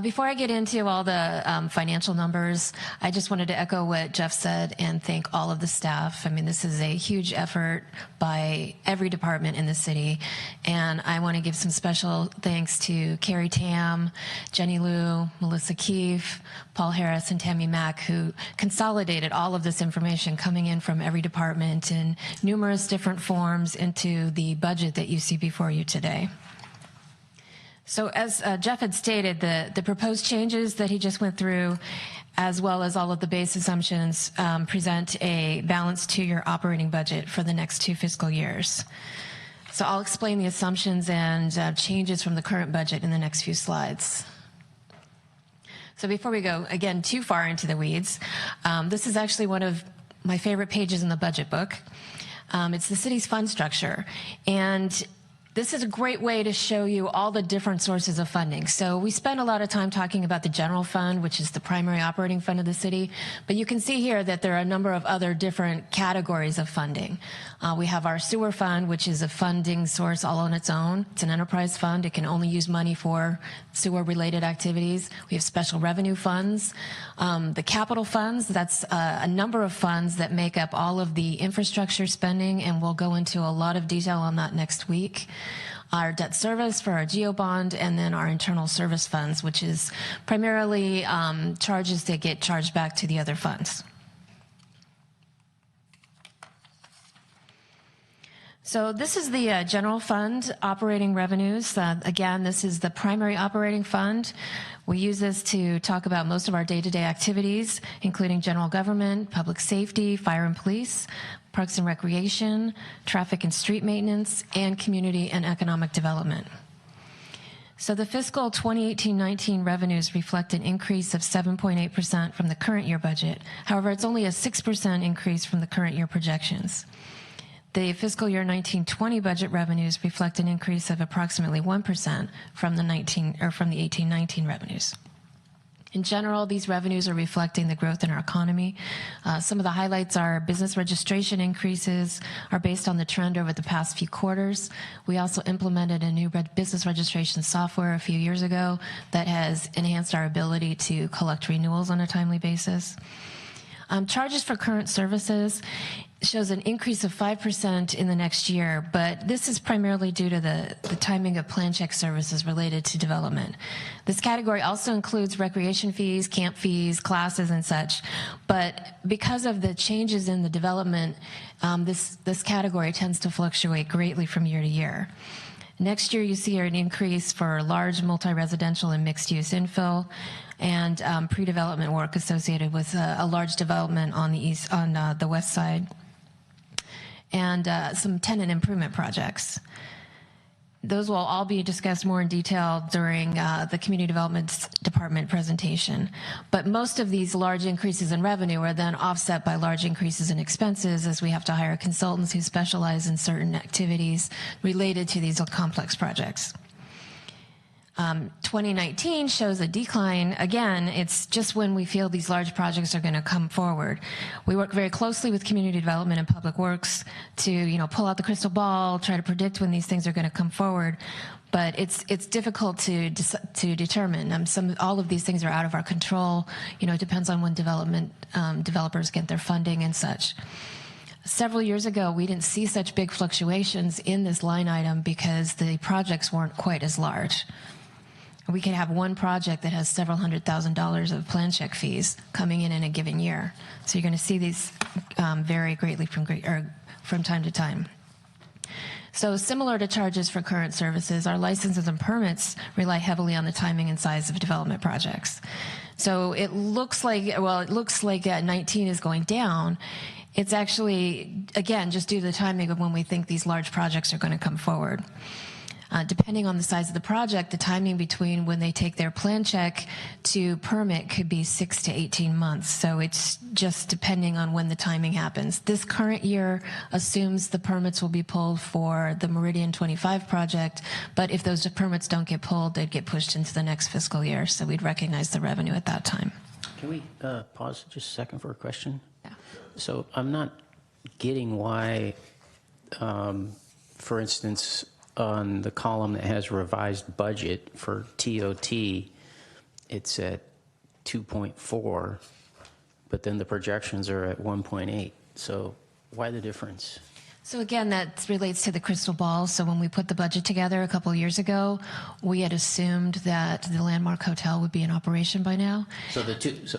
Before I get into all the financial numbers, I just wanted to echo what Jeff said and thank all of the staff. I mean, this is a huge effort by every department in the city, and I want to give some special thanks to Carrie Tam, Jenny Liu, Melissa Keefe, Paul Harris, and Tammy Mack, who consolidated all of this information coming in from every department in numerous different forms into the budget that you see before you today. So as Jeff had stated, the proposed changes that he just went through, as well as all of the base assumptions, present a balanced 2-year operating budget for the next 2 fiscal years. So I'll explain the assumptions and changes from the current budget in the next few slides. So before we go, again, too far into the weeds, this is actually one of my favorite pages in the budget book. It's the city's fund structure. And this is a great way to show you all the different sources of funding. So we spend a lot of time talking about the general fund, which is the primary operating fund of the city. But you can see here that there are a number of other different categories of funding. We have our sewer fund, which is a funding source all on its own. It's an enterprise fund. It can only use money for sewer-related activities. We have special revenue funds. The capital funds, that's a number of funds that make up all of the infrastructure spending, and we'll go into a lot of detail on that next week. Our debt service for our GEO bond, and then our internal service funds, which is primarily charges that get charged back to the other funds. So this is the general fund operating revenues. Again, this is the primary operating fund. We use this to talk about most of our day-to-day activities, including general government, public safety, fire and police, parks and recreation, traffic and street maintenance, and community and economic development. So the fiscal 2018-19 revenues reflect an increase of 7.8% from the current year budget. However, it's only a 6% increase from the current year projections. The fiscal year 19-20 budget revenues reflect an increase of approximately 1% from the 18-19 revenues. In general, these revenues are reflecting the growth in our economy. Some of the highlights are business registration increases are based on the trend over the past few quarters. We also implemented a new business registration software a few years ago that has enhanced our ability to collect renewals on a timely basis. Charges for current services shows an increase of 5% in the next year, but this is primarily due to the timing of plan check services related to development. This category also includes recreation fees, camp fees, classes, and such, but because of the changes in the development, this category tends to fluctuate greatly from year to year. Next year, you see an increase for large multi-residential and mixed-use infill, and pre-development work associated with a large development on the west side, and some tenant improvement projects. those will all be discussed more in detail during the Community Development Department presentation. But most of these large increases in revenue are then offset by large increases in expenses, as we have to hire consultants who specialize in certain activities related to these complex projects. 2019 shows a decline. Again, it's just when we feel these large projects are going to come forward. We work very closely with community development and public works to, pull out the crystal ball, try to predict when these things are going to come forward. But it's difficult to determine. All of these things are out of our control. It depends on when developers get their funding and such. Several years ago, we didn't see such big fluctuations in this line item because the projects weren't quite as large. We can have one project that has several $100,000 of plan check fees coming in a given year. So you're going to see these vary greatly from time to time. So similar to charges for current services, our licenses and permits rely heavily on the timing and size of development projects. So it looks like 19 is going down. It's actually, again, just due to the timing of when we think these large projects are going to come forward. Depending on the size of the project, the timing between when they take their plan check to permit could be 6 to 18 months. So it's just depending on when the timing happens. This current year assumes the permits will be pulled for the Meridian 25 project, but if those permits don't get pulled, they'd get pushed into the next fiscal year. So we'd recognize the revenue at that time. Can we pause just a second for a question? Yeah. So I'm not getting why, for instance, on the column that has revised budget for TOT, it's at 2.4, but then the projections are at 1.8. So why the difference? So again, that relates to the crystal ball. So when we put the budget together a couple of years ago, we had assumed that the Landmark Hotel would be in operation by now. So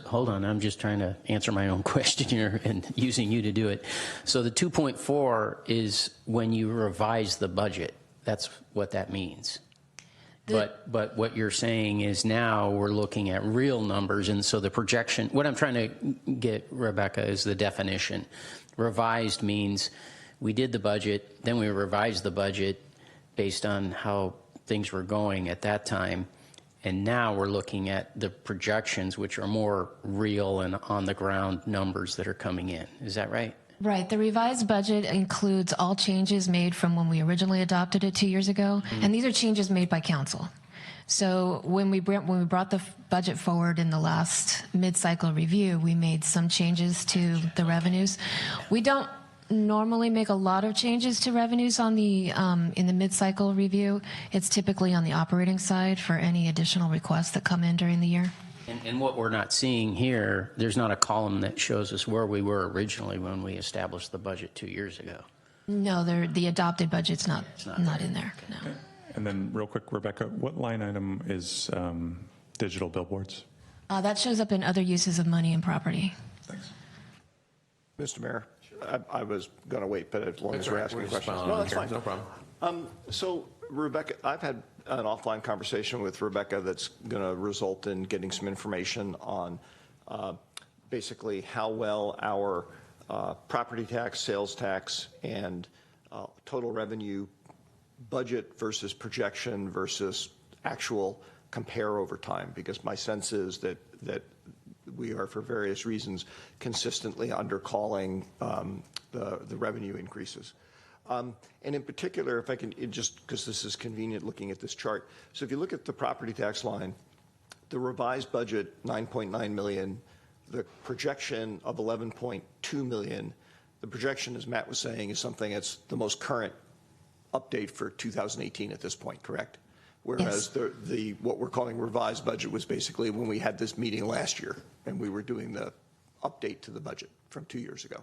hold on, I'm just trying to answer my own question here and using you to do it. So the 2.4 is when you revise the budget. That's what that means. But what you're saying is now we're looking at real numbers, and so the projection, what I'm trying to get, Rebecca, is the definition. Revised means we did the budget, then we revised the budget based on how things were going at that time, and now we're looking at the projections, which are more real and on-the-ground numbers that are coming in. Is that right? Right. The revised budget includes all changes made from when we originally adopted it 2 years ago, and these are changes made by council. So when we brought the budget forward in the last mid-cycle review, we made some changes to the revenues. We don't normally make a lot of changes to revenues on the in the mid-cycle review. It's typically on the operating side for any additional requests that come in during the year. And what we're not seeing here, there's not a column that shows us where we were originally when we established the budget 2 years ago. No, the adopted budget's not in there. No. Okay. And then real quick, Rebecca, what line item is digital billboards? That shows up in other uses of money and property. Thanks. Mr. Mayor, I was going to wait, but as long as we're asking We're just questions. following No, that's here. fine. No problem. So, Rebecca, I've had an offline conversation with Rebecca that's going to result in getting some information on basically how well our property tax, sales tax, and total revenue budget versus projection versus actual compare over time, because my sense is that we are, for various reasons, consistently undercalling the revenue increases. And in particular, if I can, just because this is convenient looking at this chart. So if you look at the property tax line, the revised budget, 9.9 million, the projection of 11.2 million, the projection, as Matt was saying, is something that's the most current update for 2018 at this point, correct? Whereas the what we're calling revised budget was basically when we had this meeting last year and we were doing the update to the budget from 2 years ago.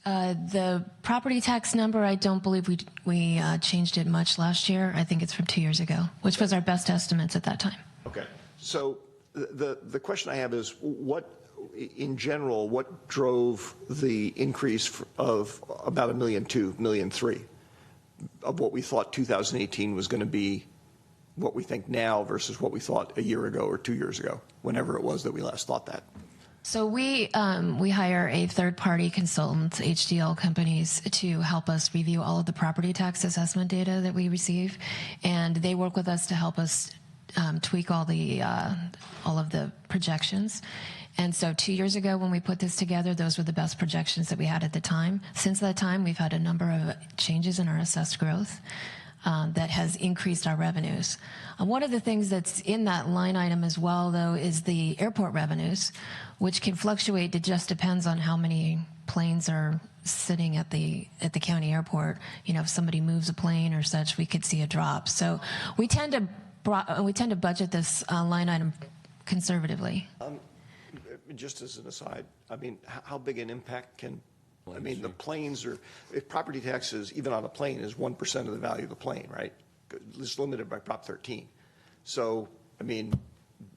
The property tax number, I don't believe we changed it much last year. I think it's from 2 years ago, which was our best estimates at that time. Okay. So the question I have is in general, what drove the increase of about $1.2 million, $1.3 million of what we thought 2018 was going to be, what we think now versus what we thought a year ago or 2 years ago, whenever it was that we last thought that? So we hire a third-party consultant, HDL companies, to help us review all of the property tax assessment data that we receive, and they work with us to help us tweak all of the projections. And so 2 years ago, when we put this together, those were the best projections that we had at the time. Since that time, we've had a number of changes in our assessed growth that has increased our revenues. One of the things that's in that line item as well, though, is the airport revenues, which can fluctuate. It just depends on how many planes are sitting at the county airport. You know, if somebody moves a plane or such, we could see a drop. So we tend to budget this line item conservatively. Just as an aside, I mean, how big an impact can, I mean, the planes are, if property taxes, even on a plane, is 1% of the value of the plane, right? It's limited by Prop 13. So, I mean,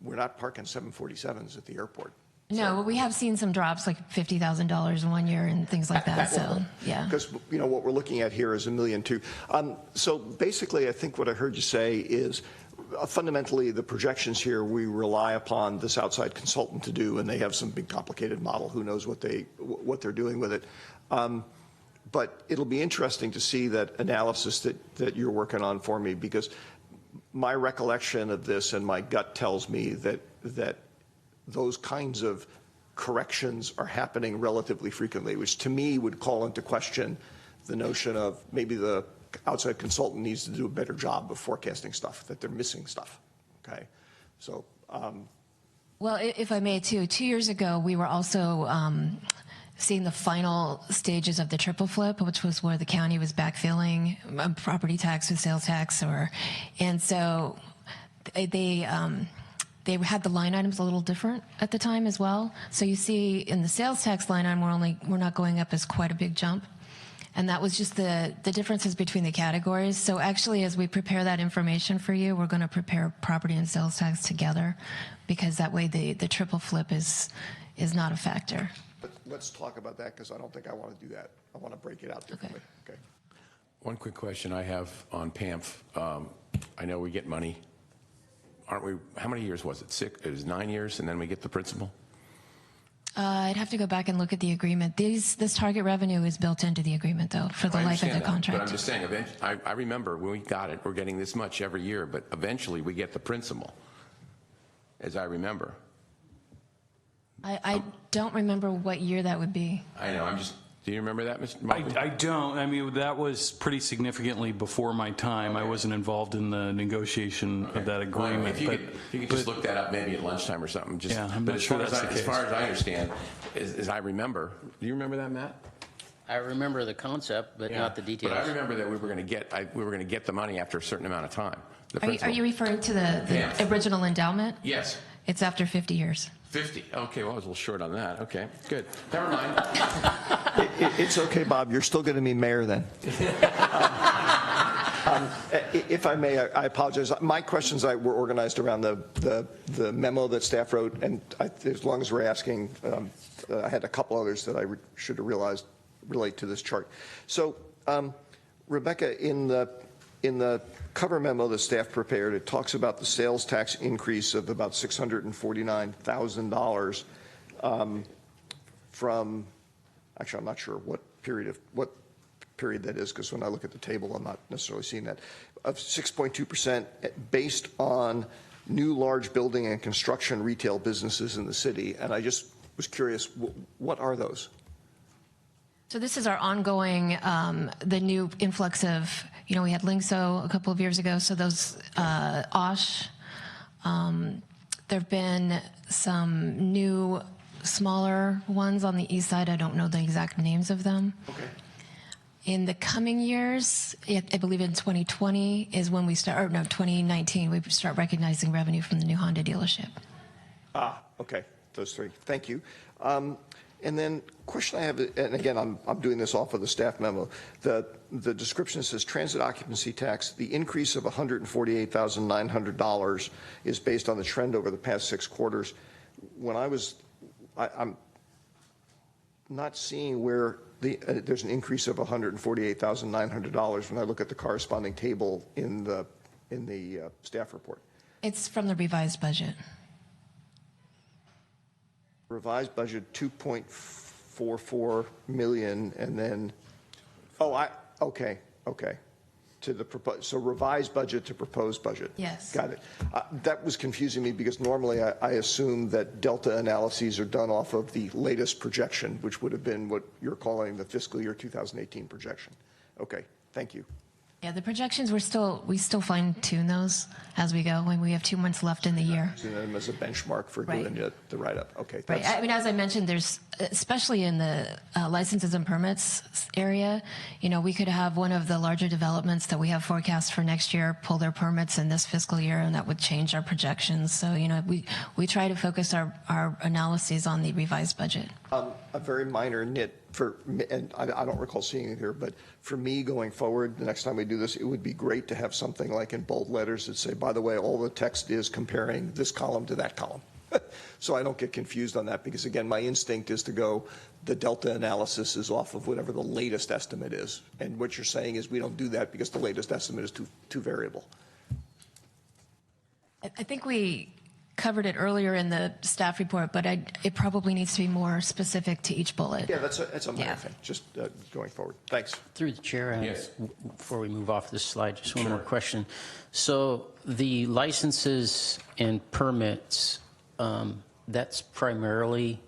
we're not parking 747s at the airport. No, we have seen some drops, like $50,000 in 1 year and things like that. So, yeah. Because, you know, what we're looking at here is $1 million too. So basically, I think what I heard you say is fundamentally the projections here, we rely upon this outside consultant to do, and they have some big complicated model. Who knows what they're doing with it. But it'll be interesting to see that analysis that you're working on for me, because my recollection of this and my gut tells me that those kinds of corrections are happening relatively frequently, which to me would call into question the notion of maybe the outside consultant needs to do a better job of forecasting stuff, that they're missing stuff, okay? So. Well, if I may too, 2 years ago, we were also seeing the final stages of the triple flip, which was where the county was backfilling property tax with sales tax, and so they had the line items a little different at the time as well. So you see in the sales tax line item, we're not going up as quite a big jump. And that was just the differences between the categories. So actually, as we prepare that information for you, we're going to prepare property and sales tax together, because that way the triple flip is not a factor. But let's talk about that, because I don't think I want to do that. I want to break it out differently. Okay. One quick question I have on PAMF. I know we get money. Aren't we, how many years was it? 6? It was 9 years, and then we get the principal? I'd have to go back and look at the agreement. This target revenue is built into the agreement, though, for the life of the contract. But I'm just saying, I remember when we got it, we're getting this much every year, but eventually we get the principal, as I remember. I don't remember what year that would be. I know, do you remember that, Mr. Motley? I don't. I mean, that was pretty significantly before my time. Okay. I wasn't involved in the negotiation of that agreement. Well, if you could just look that up maybe at lunchtime or something. Just, yeah, I'm not sure that's the case. As far as I understand, as I remember, do you remember that, Matt? I remember the concept, but not the details. But I remember that we were going to get the money after a certain amount of time. Are you referring to the original endowment? Yes. It's after 50 years. 50. Okay, well, I was a little short on that. Okay, good. Never mind. It's okay, Bob. You're still going to be mayor then. If I may, I apologize. My questions were organized around the memo that staff wrote, and as long as we're asking, I had a couple others that I should have realized relate to this chart. So, Rebecca, in the cover memo that staff prepared, it talks about the sales tax increase of about $649,000 from, actually, I'm not sure what period that is, because when I look at the table, I'm not necessarily seeing that, of 6.2% based on new large building and construction retail businesses in the city. And I just was curious, what are those? So this is our ongoing, the new influx of, we had Lingso a couple of years ago, so those OSH. There have been some new smaller ones on the east side. I don't know the exact names of them. Okay. In the coming years, I believe in 2020 is when we start, or no, 2019, we start recognizing revenue from the new Honda dealership. Okay, those three. Thank you. And then question I have, and again, I'm doing this off of the staff memo. The description says transit occupancy tax, the increase of $148,900 is based on the trend over the past 6 quarters. When I'm not seeing where there's an increase of $148,900 when I look at the corresponding table in the staff report. It's from the revised budget. Revised budget, 2.44 million, and then, okay. To the proposed, so revised budget to proposed budget. Yes. Got it. That was confusing me because normally I assume that delta analyses are done off of the latest projection, which would have been what you're calling the fiscal year 2018 projection. Okay, thank you. Yeah, the projections, we still fine tune those as we go when we have 2 months left in the year. Using them as a benchmark for Right. doing the write-up. Okay. Right. I mean, as I mentioned, there's, especially in the licenses and permits area, we could have one of the larger developments that we have forecast for next year pull their permits in this fiscal year, and that would change our projections. So, we try to focus our analyses on the revised budget. A very minor nit and I don't recall seeing it here, but for me going forward, the next time we do this, it would be great to have something like in bold letters that say, by the way, all the text is comparing this column to that column. So I don't get confused on that, because again, my instinct is to go, the delta analysis is off of whatever the latest estimate is. And what you're saying is we don't do that because the latest estimate is too variable. I think we covered it earlier in the staff report, but it probably needs to be more specific to each bullet. Yeah, that's a minor Yeah. thing, just going forward. Thanks. Through the chair, Yes. before we move off this slide, just one more question. So the licenses and permits, that's primarily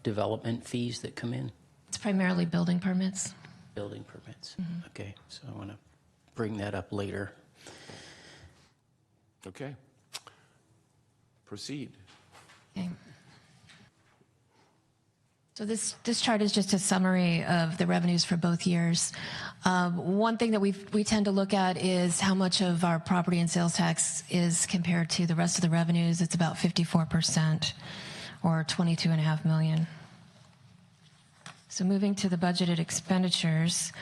development fees that come in? It's primarily building permits. Building permits? Okay, so I want to bring that up later. Okay. Proceed. Okay. So this chart is just a summary of the revenues for both years. One thing that we tend to look at is how much of our property and sales tax is compared to the rest of the revenues. It's about 54%, or 22.5 million. So moving to the budgeted expenditures,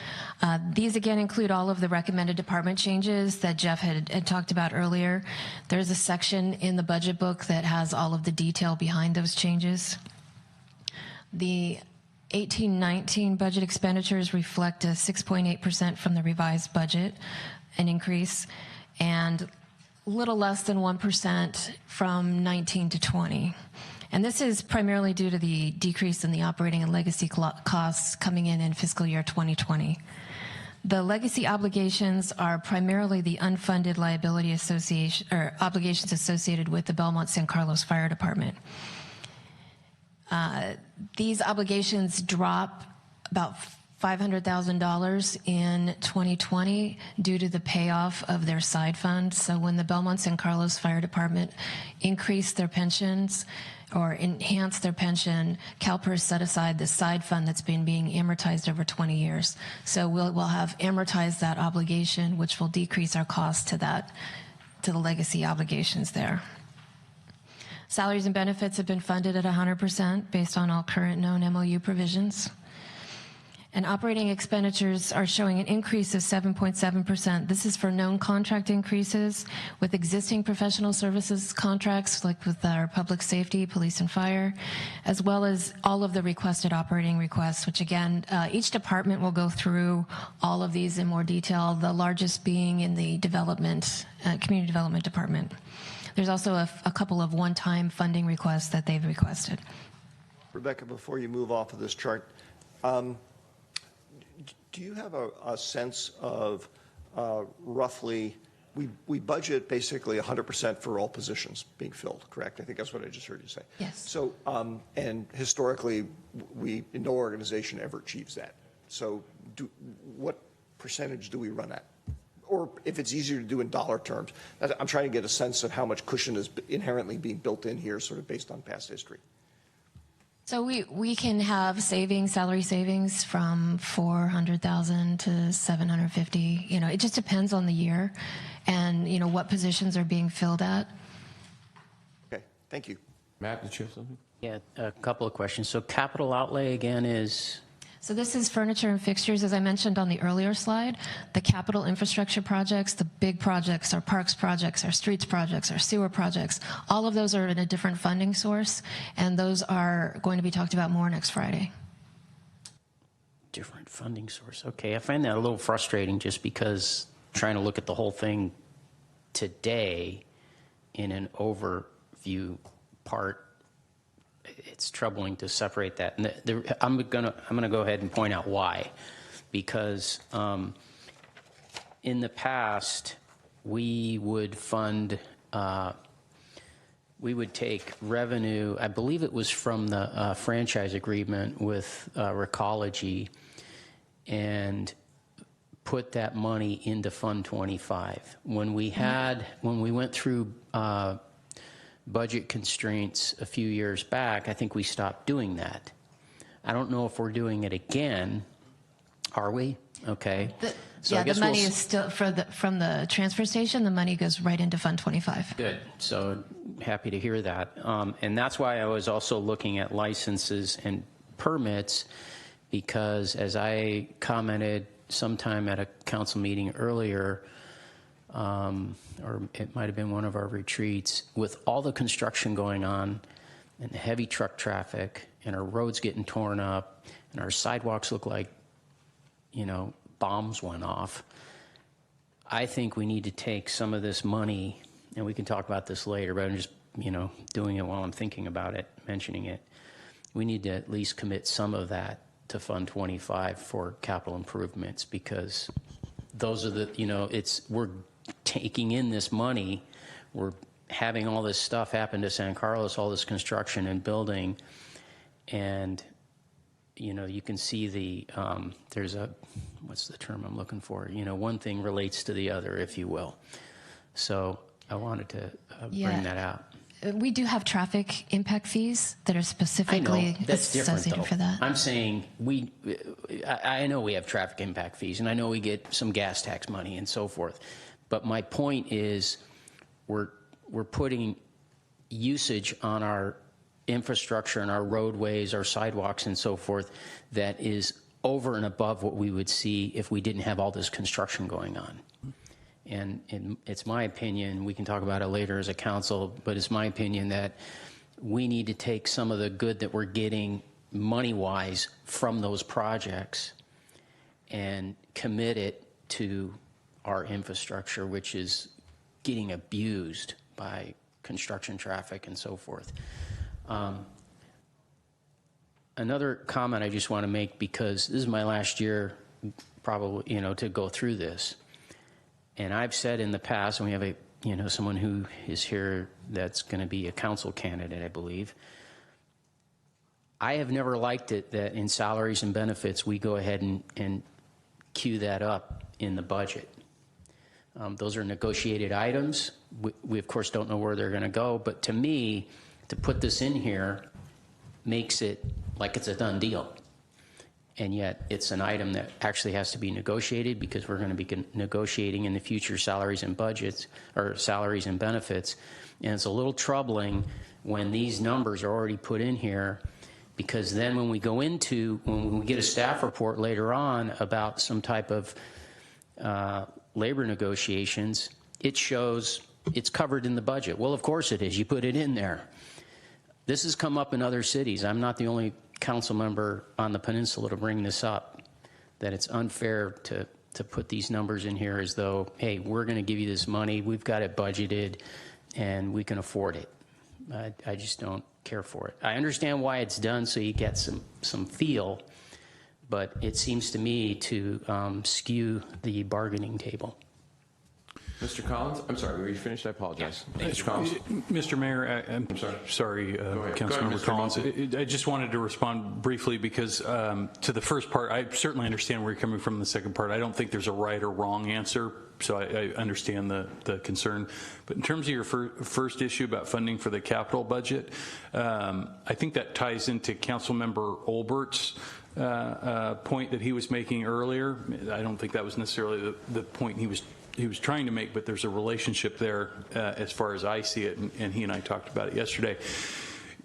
these again include all of the recommended department changes that Jeff had talked about earlier. There's a section in the budget book that has all of the detail behind those changes. The 18-19 budget expenditures reflect a 6.8% from the revised budget, an increase, and little less than 1% from 19 to 20. And this is primarily due to the decrease in the operating and legacy costs coming in fiscal year 2020. The legacy obligations are primarily the unfunded liability association or obligations associated with the Belmont San Carlos Fire Department. These obligations drop about $500,000 in 2020 due to the payoff of their side fund. So when the Belmont San Carlos Fire Department increased their pensions or enhanced their pension, CalPERS set aside the side fund that's been being amortized over 20 years. So we'll have amortized that obligation, which will decrease our cost to the legacy obligations there. Salaries and benefits have been funded at 100% based on all current known MOU provisions. And operating expenditures are showing an increase of 7.7%. This is for known contract increases with existing professional services contracts, like with our public safety, police and fire, as well as all of the requested operating requests, which again, each department will go through all of these in more detail, the largest being in the development, community development department. There's also a couple of one-time funding requests that they've requested. Rebecca, before you move off of this chart, do you have a sense of roughly, we budget basically 100% for all positions being filled, correct? I think that's what I just heard you say. Yes. So, and historically, no organization ever achieves that. So what percentage do we run at? Or if it's easier to do in dollar terms, I'm trying to get a sense of how much cushion is inherently being built in here, sort of based on past history. So we can have salary savings from $400,000 to $750,000. It just depends on the year, and what positions are being filled at. Okay, thank you. Matt, did you have something? Yeah, a couple of questions. So capital outlay again is? So this is furniture and fixtures, as I mentioned on the earlier slide. The capital infrastructure projects, the big projects, our parks projects, our streets projects, our sewer projects, all of those are in a different funding source, and those are going to be talked about more next Friday. Different funding source. Okay, I find that a little frustrating just because trying to look at the whole thing today in an overview part, it's troubling to separate that. And I'm gonna go ahead and point out why, because in the past we would fund. We would take revenue, I believe it was from the franchise agreement with Recology, and put that money into Fund 25. When we went through budget constraints a few years back, I think we stopped doing that. I don't know if we're doing it again. Are we? Okay. So I Yeah, guess the money we'll is still, from the transfer station, the money goes right into Fund 25. Good. So happy to hear that. And that's why I was also looking at licenses and permits, because as I commented sometime at a council meeting earlier, or it might have been one of our retreats, with all the construction going on and the heavy truck traffic and our roads getting torn up and our sidewalks look like, bombs went off, I think we need to take some of this money, and we can talk about this later, but I'm just, doing it while I'm thinking about it, mentioning it. We need to at least commit some of that to Fund 25 for capital improvements, because those are the, we're taking in this money, we're having all this stuff happen to San Carlos, all this construction and building, and you can see there's what's the term I'm looking for? One thing relates to the other, if you will. So I wanted to bring that out. We do have traffic impact fees that are specifically that's different, associated though. for that. I'm saying I know we have traffic impact fees, and I know we get some gas tax money and so forth. But my point is, we're putting usage on our infrastructure and our roadways, our sidewalks and so forth, that is over and above what we would see if we didn't have all this construction going on. And it's my opinion, we can talk about it later as a council, but it's my opinion that we need to take some of the good that we're getting money-wise from those projects and commit it to our infrastructure, which is getting abused by construction traffic and so forth. Another comment I just want to make, because this is my last year probably, to go through this. And I've said in the past, and we have someone who is here that's going to be a council candidate, I believe. I have never liked it that in salaries and benefits, we go ahead and queue that up in the budget. Those are negotiated items. We of course don't know where they're going to go, but to me, to put this in here makes it like it's a done deal. And yet it's an item that actually has to be negotiated, because we're going to be negotiating in the future salaries and budgets, or salaries and benefits. And it's a little troubling when these numbers are already put in here, because then when we get a staff report later on about some type of labor negotiations, it shows it's covered in the budget. Well, of course it is. You put it in there. This has come up in other cities. I'm not the only council member on the peninsula to bring this up, that it's unfair to put these numbers in here as though, hey, we're going to give you this money, we've got it budgeted, and we can afford it. I just don't care for it. I understand why it's done, so you get some feel, but it seems to me to skew the bargaining table. Mr. Collins, I'm sorry, were you finished? I apologize. Mr. Collins? Mr. Mayor, I'm sorry, Councilmember Mr. Collins. I just wanted to respond briefly, because to the first part, I certainly understand where you're coming from in the second part. I don't think there's a right or wrong answer, so I understand the concern. But in terms of your first issue about funding for the capital budget, I think that ties into Councilmember Olbert's point that he was making earlier. I don't think that was necessarily the point he was trying to make, but there's a relationship there as far as I see it, and he and I talked about it yesterday.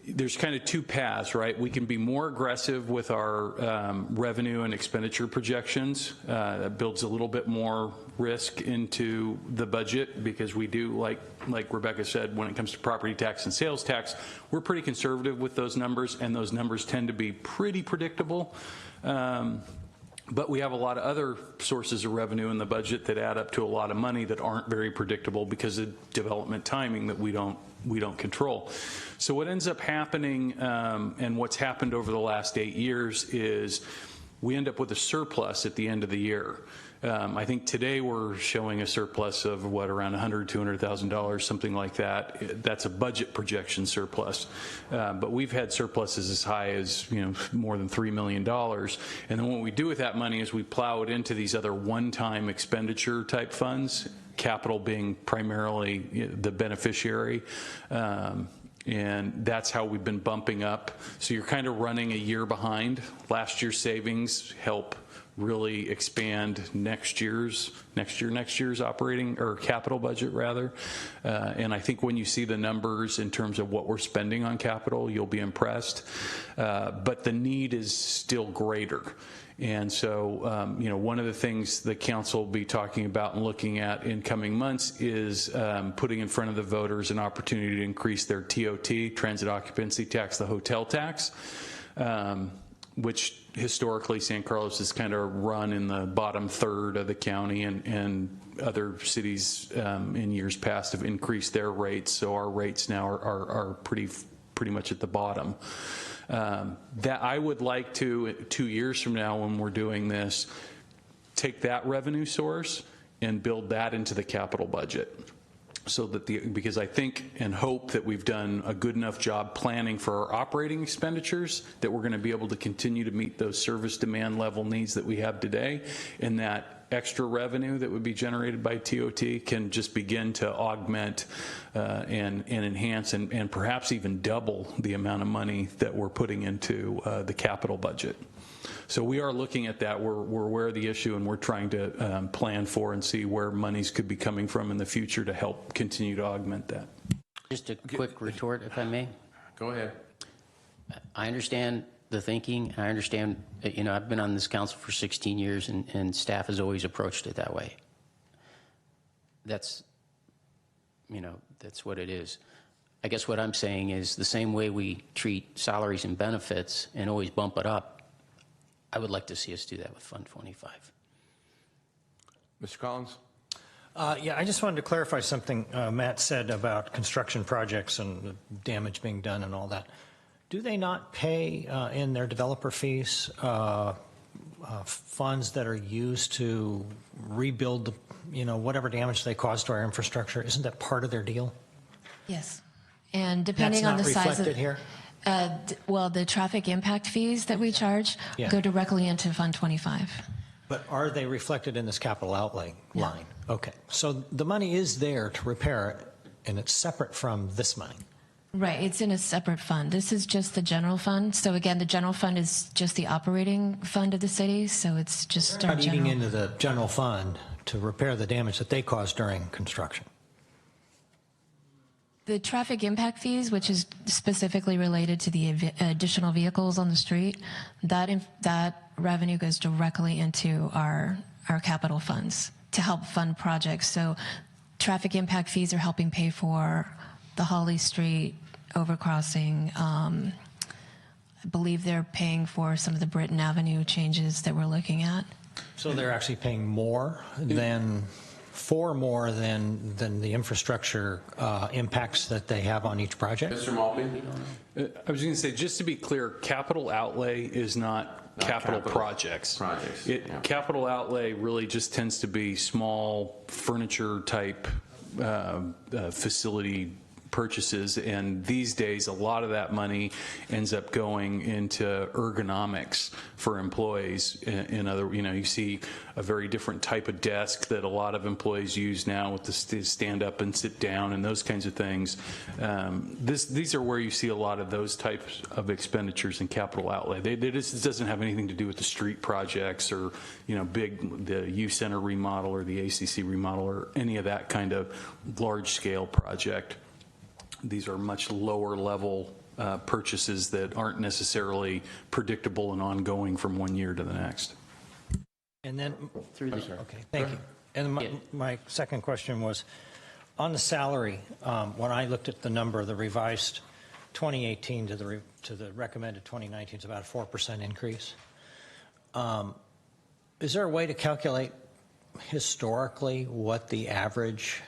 There's kind of two paths, right? We can be more aggressive with our revenue and expenditure projections. That builds a little bit more risk into the budget, because we do, like Rebecca said, when it comes to property tax and sales tax, we're pretty conservative with those numbers, and those numbers tend to be pretty predictable. But we have a lot of other sources of revenue in the budget that add up to a lot of money that aren't very predictable because of development timing that we don't control. So what ends up happening, and what's happened over the last 8 years, is we end up with a surplus at the end of the year. I think today we're showing a surplus of around $100,000, $200,000, something like that. That's a budget projection surplus. But we've had surpluses as high as more than $3 million. And then what we do with that money is we plow it into these other one-time expenditure type funds, capital being primarily the beneficiary. And that's how we've been bumping up. So you're kind of running a year behind. Last year's savings help really expand next year's operating or capital budget rather. And I think when you see the numbers in terms of what we're spending on capital, you'll be impressed. But the need is still greater. And so, one of the things the council will be talking about and looking at in coming months is putting in front of the voters an opportunity to increase their TOT, transit occupancy tax, the hotel tax, which historically San Carlos has kind of run in the bottom third of the county, and other cities in years past have increased their rates. So our rates now are pretty much at the bottom. That I would like to, 2 years from now when we're doing this, take that revenue source and build that into the capital budget. So that because I think and hope that we've done a good enough job planning for our operating expenditures that we're going to be able to continue to meet those service demand level needs that we have today, and that extra revenue that would be generated by TOT can just begin to augment and enhance and perhaps even double the amount of money that we're putting into the capital budget. So we are looking at that. We're aware of the issue, and we're trying to plan for and see where monies could be coming from in the future to help continue to augment that. Just a quick retort, if I may. Go ahead. I understand the thinking. I understand, I've been on this council for 16 years, and staff has always approached it that way. That's what it is. I guess what I'm saying is the same way we treat salaries and benefits and always bump it up, I would like to see us do that with Fund 25. Mr. Collins? Yeah, I just wanted to clarify something Matt said about construction projects and the damage being done and all that. Do they not pay in their developer fees funds that are used to rebuild, whatever damage they caused to our infrastructure? Isn't that part of their deal? Yes. And depending on the size That's not reflected of here? well, the traffic impact fees that we charge go directly into Fund 25. But are they reflected in this capital outlay line? Okay. So the money is there to repair it, and it's separate from this money. Right, it's in a separate fund. This is just the general fund. So again, the general fund is just the operating fund of the city, so it's just They're our not eating general. into the general fund to repair the damage that they caused during construction. The traffic impact fees, which is specifically related to the additional vehicles on the street, that revenue goes directly into our capital funds to help fund projects. So traffic impact fees are helping pay for the Holly Street overcrossing. I believe they're paying for some of the Britton Avenue changes that we're looking at. So they're actually paying more than the infrastructure impacts that they have on each project? Mr. Maltby? I was going to say, just to be clear, capital outlay is not capital projects. Capital outlay really just tends to be small furniture type facility purchases, and these days a lot of that money ends up going into ergonomics for employees. In other, you see a very different type of desk that a lot of employees use now with the stand up and sit down and those kinds of things. These are where you see a lot of those types of expenditures in capital outlay. This doesn't have anything to do with the street projects or the U Center remodel or the ACC remodel or any of that kind of large scale project. These are much lower level purchases that aren't necessarily predictable and ongoing from one year to the next. And then, okay, thank you. And my second question was, on the salary, when I looked at the number, the revised 2018 to the recommended 2019 is about a 4% increase. Is there a way to calculate historically what the average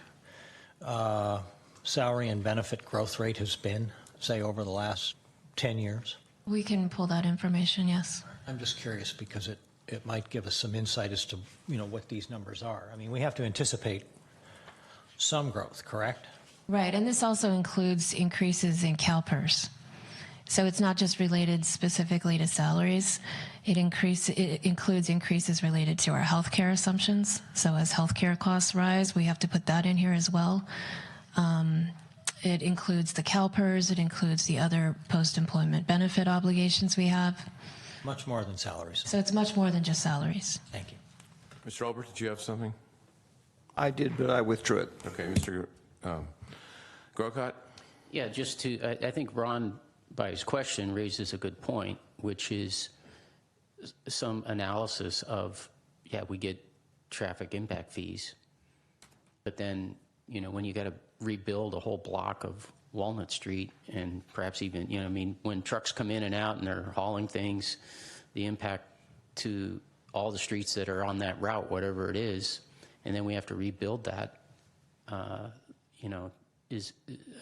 salary and benefit growth rate has been, say, over the last 10 years? We can pull that information, yes. I'm just curious because it might give us some insight as to, what these numbers are. I mean, we have to anticipate some growth, correct? Right, and this also includes increases in CalPERS. So it's not just related specifically to salaries. It includes increases related to our healthcare assumptions. So as healthcare costs rise, we have to put that in here as well. It includes the CalPERS. It includes the other post-employment benefit obligations we have. Much more than salaries. So it's much more than just salaries. Thank you. Mr. Olbert, did you have something? I did, but I withdrew it. Okay, Mr. Grocott? Yeah, I think Ron, by his question, raises a good point, which is some analysis of, we get traffic impact fees, but then, when you got to rebuild a whole block of Walnut Street and perhaps even, when trucks come in and out and they're hauling things, the impact to all the streets that are on that route, whatever it is, and then we have to rebuild that, is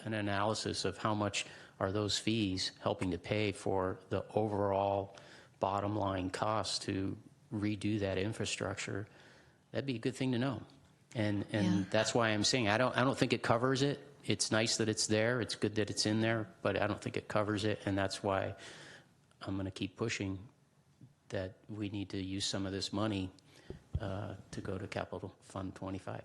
an analysis of how much are those fees helping to pay for the overall bottom line cost to redo that infrastructure. That'd be a good thing to know. And that's why I'm saying I don't think it covers it. It's nice that it's there. It's good that it's in there, but I don't think it covers it. And that's why I'm going to keep pushing that we need to use some of this money to go to Capital Fund 25.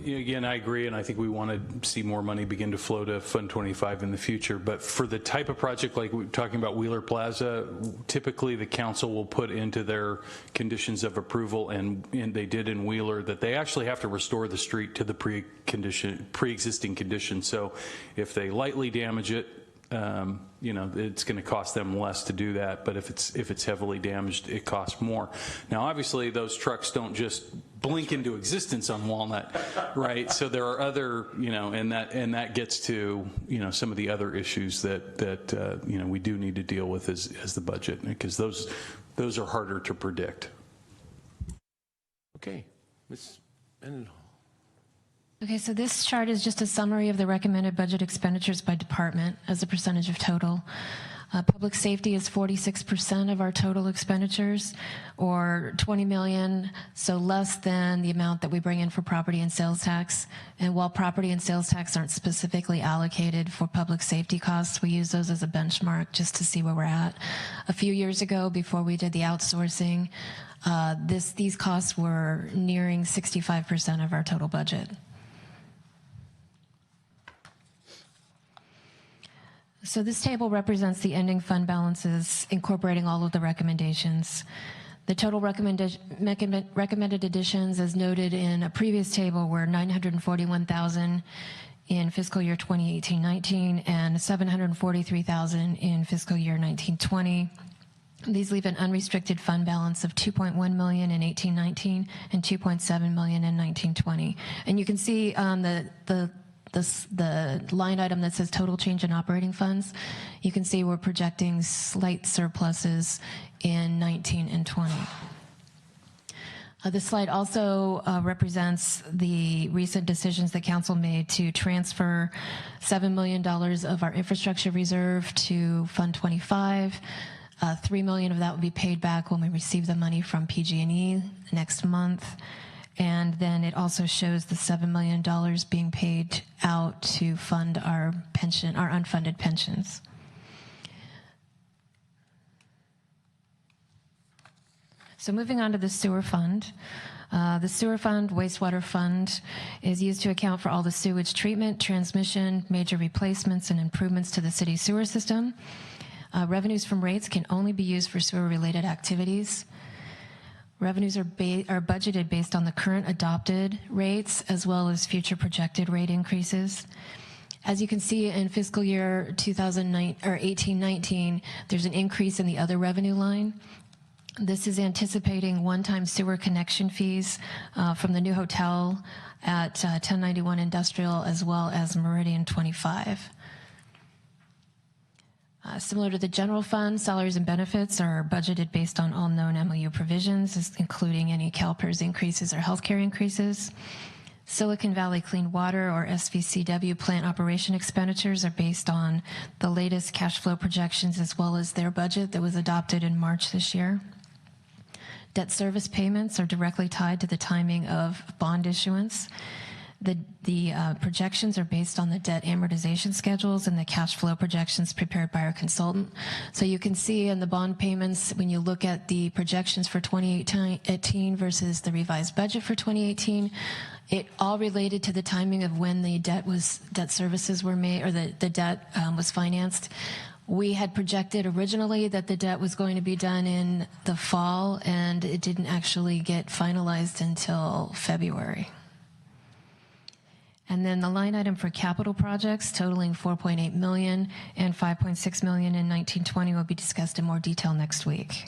Again, I agree, and I think we want to see more money begin to flow to Fund 25 in the future. But for the type of project like we're talking about Wheeler Plaza, typically the council will put into their conditions of approval, and they did in Wheeler, that they actually have to restore the street to the pre-existing condition. So if they lightly damage it, it's going to cost them less to do that. But if it's heavily damaged, it costs more. Now, obviously, those trucks don't just blink into existence on Walnut, right? So there are other, and that gets to, some of the other issues that we do need to deal with as the budget, because those are harder to predict. Okay, Ms. Mendenhall. Okay, so this chart is just a summary of the recommended budget expenditures by department as a percentage of total. Public safety is 46% of our total expenditures, or $20 million, so less than the amount that we bring in for property and sales tax. And while property and sales tax aren't specifically allocated for public safety costs, we use those as a benchmark just to see where we're at. A few years ago, before we did the outsourcing, these costs were nearing 65% of our total budget. So this table represents the ending fund balances, incorporating all of the recommendations. The total recommended additions, as noted in a previous table, were $941,000 in fiscal year 2018-19 and $743,000 in fiscal year 19-20. These leave an unrestricted fund balance of $2.1 million in 18-19 and $2.7 million in 19-20. And you can see on the line item that says total change in operating funds, you can see we're projecting slight surpluses in 19 and 20. This slide also represents the recent decisions that council made to transfer $7 million of our infrastructure reserve to Fund 25. $3 million of that will be paid back when we receive the money from PG&E next month. And then it also shows the $7 million being paid out to fund our unfunded pensions. So moving on to the sewer fund. The sewer fund, wastewater fund, is used to account for all the sewage treatment, transmission, major replacements, and improvements to the city sewer system. Revenues from rates can only be used for sewer-related activities. Revenues are budgeted based on the current adopted rates as well as future projected rate increases. As you can see in fiscal year 18-19, there's an increase in the other revenue line. This is anticipating one-time sewer connection fees from the new hotel at 1091 Industrial as well as Meridian 25. Similar to the general fund, salaries and benefits are budgeted based on all known MOU provisions, including any CalPERS increases or healthcare increases. Silicon Valley Clean Water, or SVCW, plant operation expenditures are based on the latest cash flow projections as well as their budget that was adopted in March this year. Debt service payments are directly tied to the timing of bond issuance. The projections are based on the debt amortization schedules and the cash flow projections prepared by our consultant. So you can see in the bond payments, when you look at the projections for 2018 versus the revised budget for 2018, it all related to the timing of when the debt services were made, or the debt was financed. We had projected originally that the debt was going to be done in the fall, and it didn't actually get finalized until February. And then the line item for capital projects totaling $4.8 million and $5.6 million in 1920 will be discussed in more detail next week.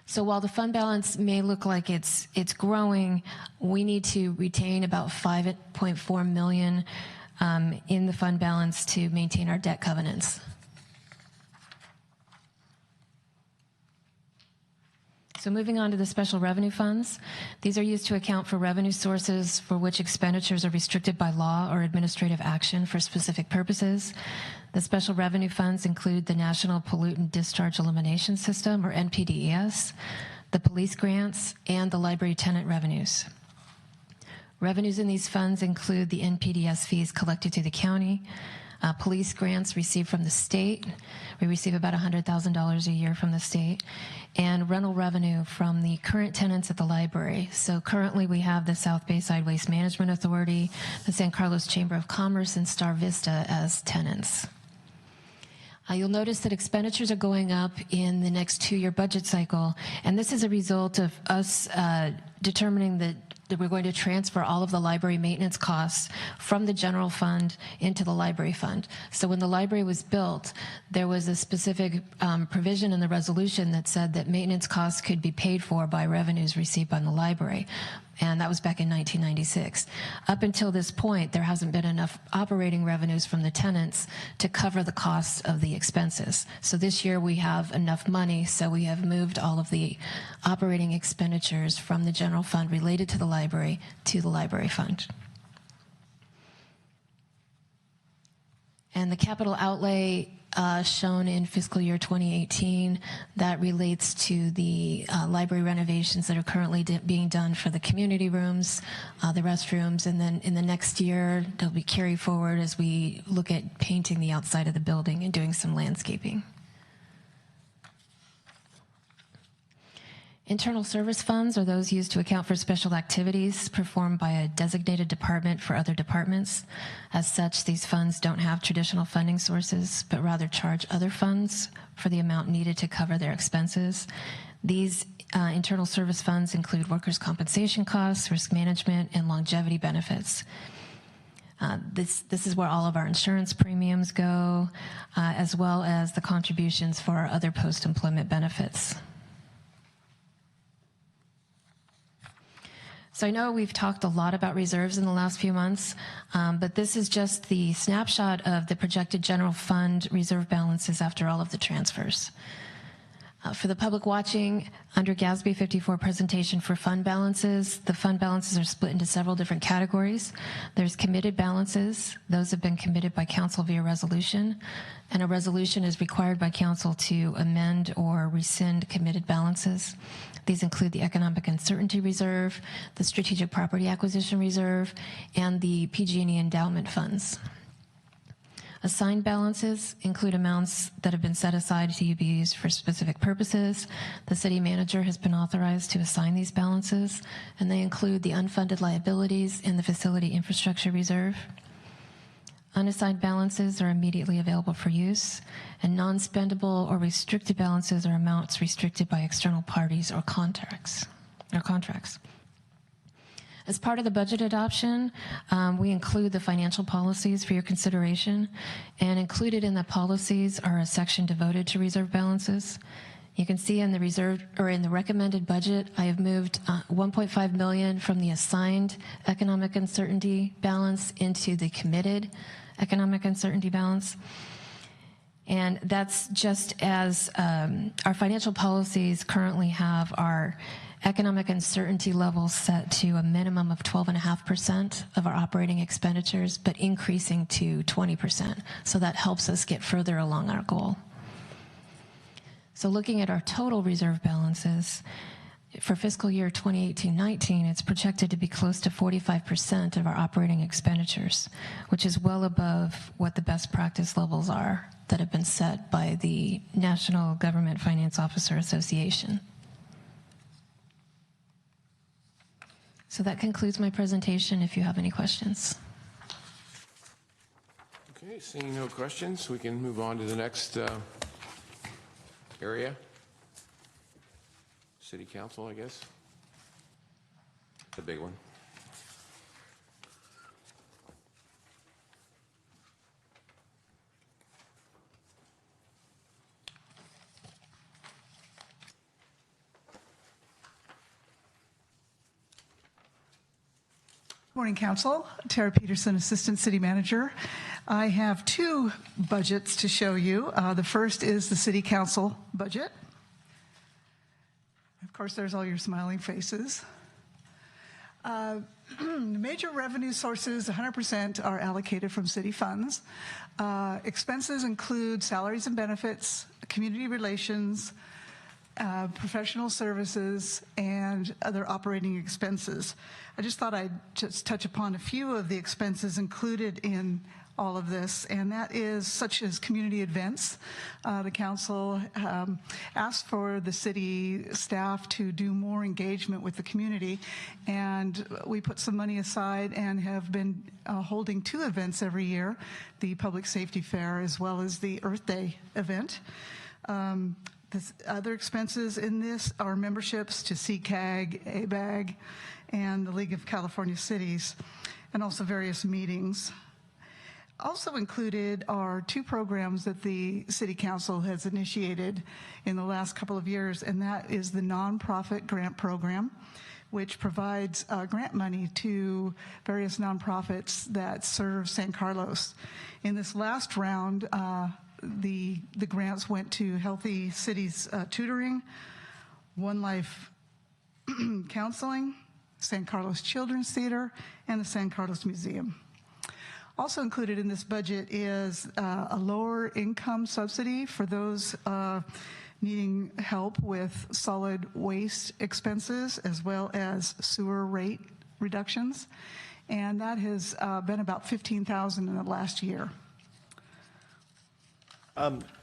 So while the fund balance may look like it's growing, we need to retain about $5.4 million in the fund balance to maintain our debt covenants. So moving on to the special revenue funds, these are used to account for revenue sources for which expenditures are restricted by law or administrative action for specific purposes. The special revenue funds include the National Pollutant Discharge Elimination System, or NPDES, the police grants, and the library tenant revenues. Revenues in these funds include the NPDES fees collected through the county, police grants received from the state. We receive about $100,000 a year from the state, and rental revenue from the current tenants at the library. So currently we have the South Bayside Waste Management Authority, the San Carlos Chamber of Commerce, and Star Vista as tenants. You'll notice that expenditures are going up in the next 2-year budget cycle, and this is a result of us determining that we're going to transfer all of the library maintenance costs from the general fund into the library fund. So when the library was built, there was a specific provision in the resolution that said that maintenance costs could be paid for by revenues received by the library. And that was back in 1996. Up until this point, there hasn't been enough operating revenues from the tenants to cover the costs of the expenses. So this year we have enough money, so we have moved all of the operating expenditures from the general fund related to the library to the library fund. And the capital outlay shown in fiscal year 2018, that relates to the library renovations that are currently being done for the community rooms, the restrooms, and then in the next year, they'll be carried forward as we look at painting the outside of the building and doing some landscaping. Internal service funds are those used to account for special activities performed by a designated department for other departments. As such, these funds don't have traditional funding sources, but rather charge other funds for the amount needed to cover their expenses. These internal service funds include workers' compensation costs, risk management, and longevity benefits. This is where all of our insurance premiums go, as well as the contributions for our other post-employment benefits. So I know we've talked a lot about reserves in the last few months, but this is just the snapshot of the projected general fund reserve balances after all of the transfers. For the public watching, under GASB 54 presentation for fund balances, the fund balances are split into several different categories. There's committed balances. Those have been committed by council via resolution, and a resolution is required by council to amend or rescind committed balances. These include the Economic Uncertainty Reserve, the Strategic Property Acquisition Reserve, and the PG&E endowment funds. Assigned balances include amounts that have been set aside to be used for specific purposes. The city manager has been authorized to assign these balances, and they include the unfunded liabilities in the Facility Infrastructure Reserve. Unassigned balances are immediately available for use, and non-spendable or restricted balances are amounts restricted by external parties or contracts. As part of the budget adoption, we include the financial policies for your consideration, and included in the policies are a section devoted to reserve balances. You can see in the reserve, or in the recommended budget, I have moved $1.5 million from the assigned economic uncertainty balance into the committed economic uncertainty balance. And that's just as our financial policies currently have our economic uncertainty level set to a minimum of 12.5% of our operating expenditures, but increasing to 20%. So that helps us get further along our goal. So looking at our total reserve balances, for fiscal year 2018-19, it's projected to be close to 45% of our operating expenditures, which is well above what the best practice levels are that have been set by the National Government Finance Officer Association. So that concludes my presentation if you have any questions. Okay, seeing no questions, we can move on to the next area. City Council, I guess. The big one. Morning, Council. Tara Peterson, Assistant City Manager. I have two budgets to show you. The first is the City Council budget. Of course, there's all your smiling faces. Major revenue sources, 100% are allocated from city funds. Expenses include salaries and benefits, community relations, professional services, and other operating expenses. I just thought I'd just touch upon a few of the expenses included in all of this, and that is such as community events. The council asked for the city staff to do more engagement with the community, and we put some money aside and have been holding two events every year, the Public Safety Fair as well as the Earth Day event. Other expenses in this are memberships to CCAG, ABAG, and the League of California Cities, and also various meetings. Also included are two programs that the City Council has initiated in the last couple of years, and that is the nonprofit grant program, which provides grant money to various nonprofits that serve San Carlos. In this last round, the grants went to Healthy Cities Tutoring, One Life Counseling, San Carlos Children's Theater, and the San Carlos Museum. Also included in this budget is a lower income subsidy for those needing help with solid waste expenses as well as sewer rate reductions. And that has been about $15,000 in the last year.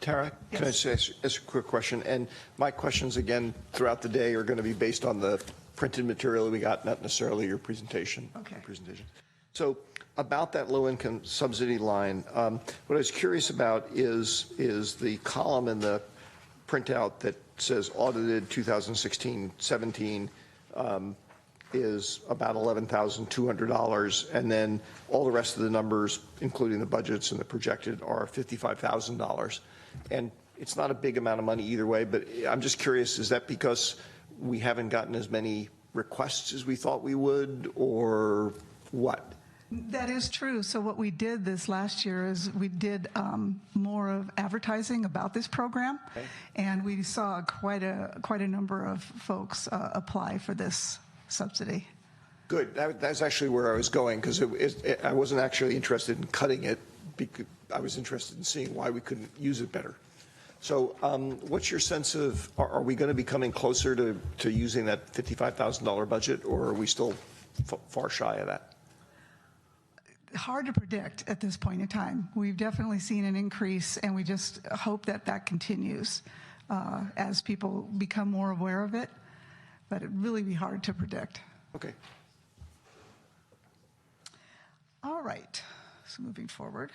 Tara, can I ask a quick question? And my questions, again, throughout the day are going to be based on the printed material we got, not necessarily your presentation. Okay. So about that low-income subsidy line, what I was curious about is the column in the printout that says audited 2016-17 is about $11,200, and then all the rest of the numbers, including the budgets and the projected, are $55,000. And it's not a big amount of money either way, but I'm just curious, is that because we haven't gotten as many requests as we thought we would, or what? That is true. So what we did this last year is we did more of advertising about this program, okay, and we saw quite a number of folks apply for this subsidy. Good. That's actually where I was going, because I wasn't actually interested in cutting it, because I was interested in seeing why we couldn't use it better. So what's your sense of, are we going to be coming closer to using that $55,000 budget, or are we still far shy of that? Hard to predict at this point in time. We've definitely seen an increase, and we just hope that that continues as people become more aware of it, but it'd really be hard to predict. Okay. All right, so moving forward.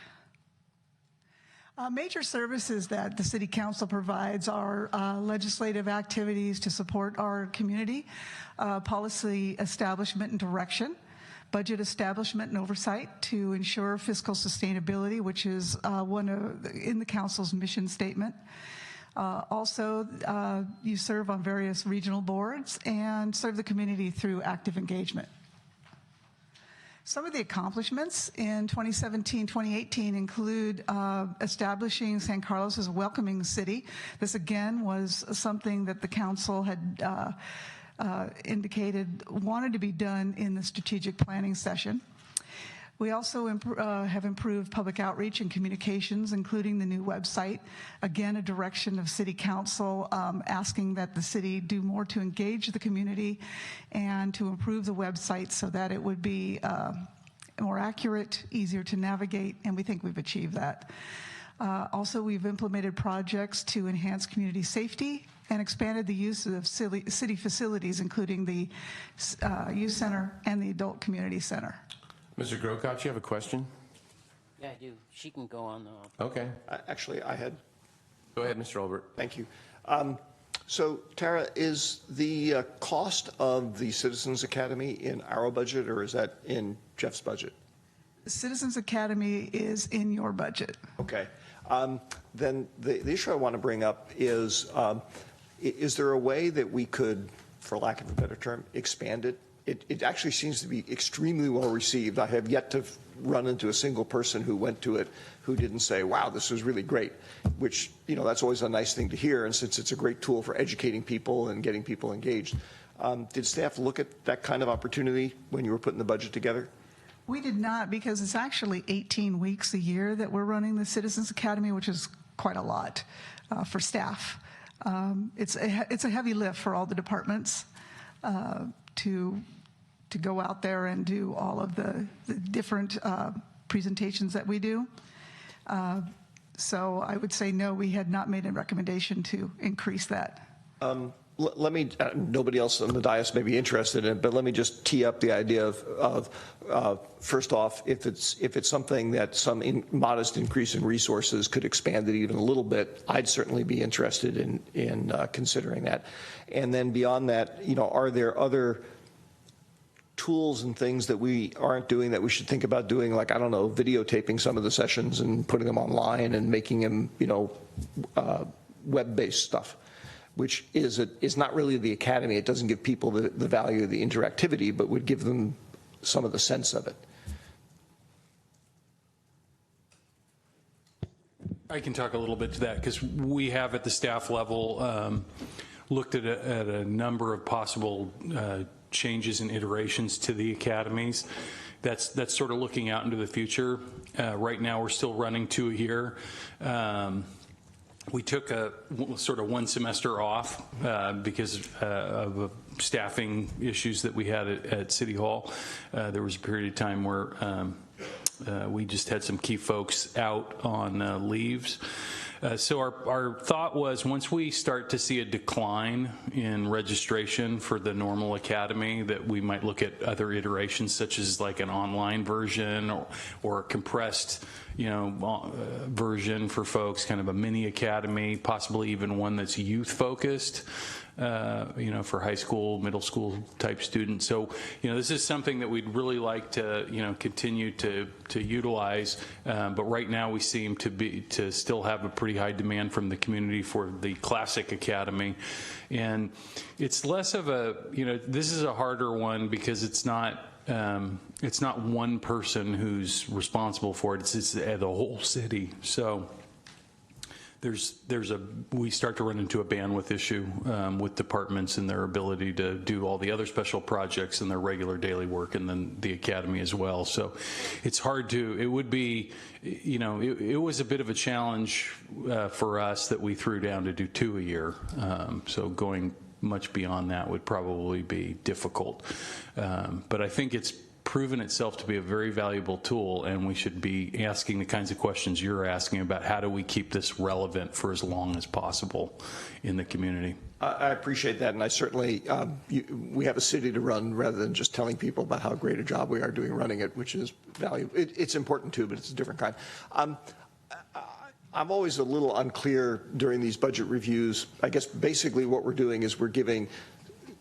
Major services that the City Council provides are legislative activities to support our community, policy establishment and direction, budget establishment and oversight to ensure fiscal sustainability, which is in the Council's mission statement. Also, you serve on various regional boards and serve the community through active engagement. Some of the accomplishments in 2017-2018 include establishing San Carlos as a welcoming city. This again was something that the council had indicated wanted to be done in the strategic planning session. We also have improved public outreach and communications, including the new website. Again, a direction of City Council asking that the city do more to engage the community and to improve the website so that it would be more accurate, easier to navigate, and we think we've achieved that. Also, we've implemented projects to enhance community safety and expanded the use of city facilities, including the youth center and the adult community center. Mr. Grocott, you have a question? Yeah, I do. She can go on the... Okay. Actually, I had. Go ahead, Mr. Olbert. Thank you. So, Tara, is the cost of the Citizens Academy in our budget, or is that in Jeff's budget? The Citizens Academy is in your budget. Okay. Then the issue I want to bring up is there a way that we could, for lack of a better term, expand it? It actually seems to be extremely well received. I have yet to run into a single person who went to it who didn't say, wow, this was really great, which, you know, that's always a nice thing to hear. And since it's a great tool for educating people and getting people engaged, did staff look at that kind of opportunity when you were putting the budget together? We did not, because it's actually 18 weeks a year that we're running the Citizens Academy, which is quite a lot for staff. It's a heavy lift for all the departments to go out there and do all of the different presentations that we do. So I would say no, we had not made a recommendation to increase that. Let me, nobody else on the dais may be interested in it, but let me just tee up the idea of first off, if it's something that some modest increase in resources could expand it even a little bit, I'd certainly be interested in considering that. And then beyond that, you know, are there other tools and things that we aren't doing that we should think about doing, like, I don't know, videotaping some of the sessions and putting them online and making them, you know, web-based stuff, which is not really the academy. It doesn't give people the value of the interactivity, but would give them some of the sense of it. I can talk a little bit to that, because we have at the staff level looked at a number of possible changes and iterations to the academies. That's sort of looking out into the future. Right now we're still running 2 a year. We took a sort of 1 semester off because of staffing issues that we had at City Hall. There was a period of time where we just had some key folks out on leaves. So our thought was, once we start to see a decline in registration for the normal academy, that we might look at other iterations, such as like an online version or a compressed, you know, version for folks, kind of a mini academy, possibly even one that's youth focused. You know, for high school, middle school type students. So, you know, this is something that we'd really like to, you know, continue to utilize. But right now we seem to still have a pretty high demand from the community for the classic academy. And it's less of a, you know, this is a harder one because it's not one person who's responsible for it. It's the whole city. So we start to run into a bandwidth issue with departments and their ability to do all the other special projects and their regular daily work, and then the academy as well. So it's hard to, it would be, you know, it was a bit of a challenge for us that we threw down to do 2 a year. So going much beyond that would probably be difficult. But I think it's proven itself to be a very valuable tool, and we should be asking the kinds of questions you're asking about how do we keep this relevant for as long as possible in the community. I appreciate that, and I certainly, we have a city to run rather than just telling people about how great a job we are doing running it, which is valuable. It's important too, but it's a different kind. I'm always a little unclear during these budget reviews. I guess basically what we're doing is we're giving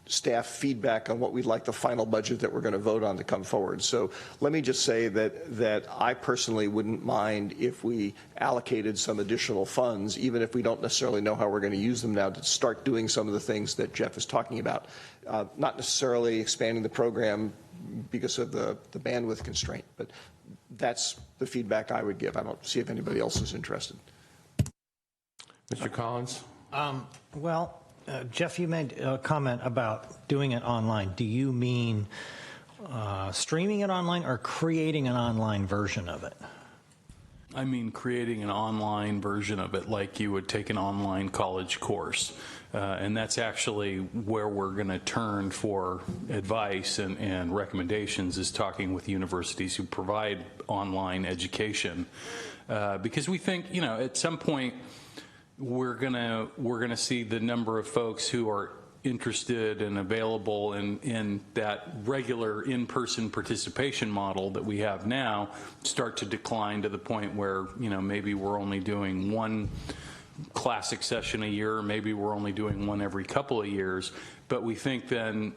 staff feedback on what we'd like the final budget that we're going to vote on to come forward. So let me just say that I personally wouldn't mind if we allocated some additional funds, even if we don't necessarily know how we're going to use them now, to start doing some of the things that Jeff is talking about. Not necessarily expanding the program because of the bandwidth constraint. But that's the feedback I would give. I don't see if anybody else is interested. Mr. Collins? Jeff, you made a comment about doing it online. Do you mean streaming it online or creating an online version of it? I mean, creating an online version of it like you would take an online college course. And that's actually where we're going to turn for advice and recommendations, is talking with universities who provide online education. Because we think, you know, at some point we're gonna see the number of folks who are interested and available in that regular in-person participation model that we have now start to decline to the point where, you know, maybe we're only doing one classic session a year, or maybe we're only doing one every couple of years. But we think then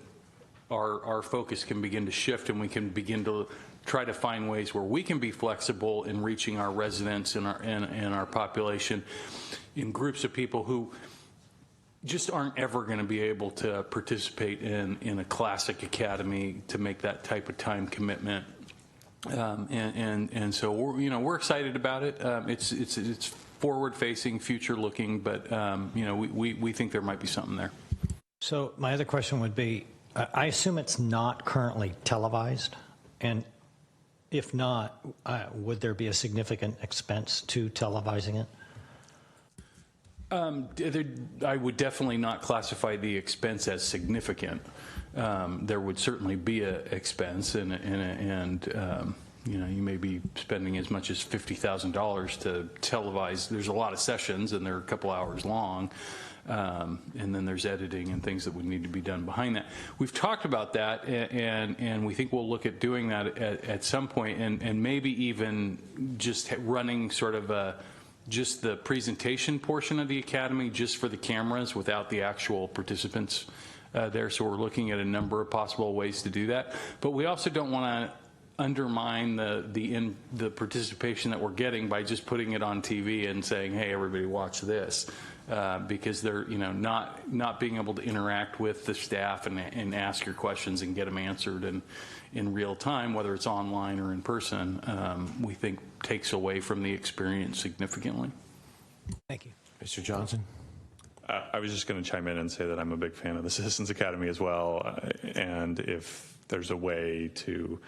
our focus can begin to shift, and we can begin to try to find ways where we can be flexible in reaching our residents and our population in groups of people who just aren't ever going to be able to participate in a classic academy to make that type of time commitment. And so we're excited about it. It's forward-facing, future-looking, but we think there might be something there. So my other question would be, I assume it's not currently televised, and if not, would there be a significant expense to televising it? I would definitely not classify the expense as significant. There would certainly be an expense, and you may be spending as much as $50,000 to televise. There's a lot of sessions, and they're a couple hours long, and then there's editing and things that would need to be done behind that. We've talked about that, and we think we'll look at doing that at some point, and maybe even just running sort of just the presentation portion of the academy just for the cameras without the actual participants there. So we're looking at a number of possible ways to do that. But we also don't want to undermine the participation that we're getting by just putting it on TV and saying, hey, everybody watch this. Because they're not being able to interact with the staff and ask your questions and get them answered in real time, whether it's online or in person, we think takes away from the experience significantly. Thank you. Mr. Johnson? I was just going to chime in and say that I'm a big fan of the Citizens Academy as well, and if there's a way to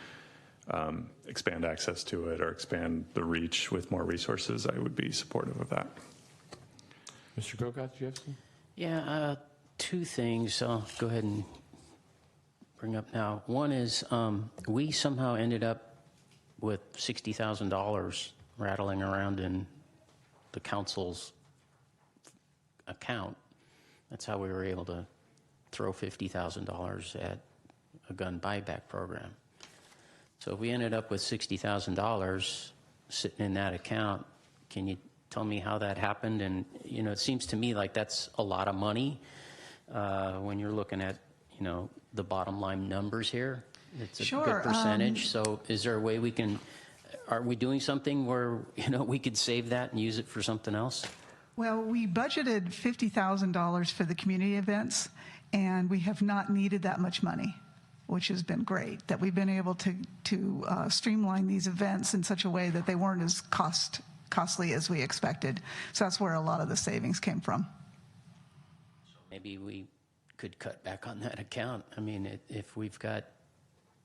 expand access to it or expand the reach with more resources, I would be supportive of that. Mr. Grocott, do you have some? Yeah, two things I'll go ahead and bring up now. One is we somehow ended up with $60,000 rattling around in the council's account. That's how we were able to throw $50,000 at a gun buyback program. So if we ended up with $60,000 sitting in that account, can you tell me how that happened? And it seems to me like that's a lot of money when you're looking at the bottom line numbers here. It's a good percentage. So is there a way are we doing something where we could save that and use it for something else? Well, we budgeted $50,000 for the community events, and we have not needed that much money, which has been great, that we've been able to streamline these events in such a way that they weren't as costly as we expected. So that's where a lot of the savings came from. Maybe we could cut back on that account. I mean, if we've got...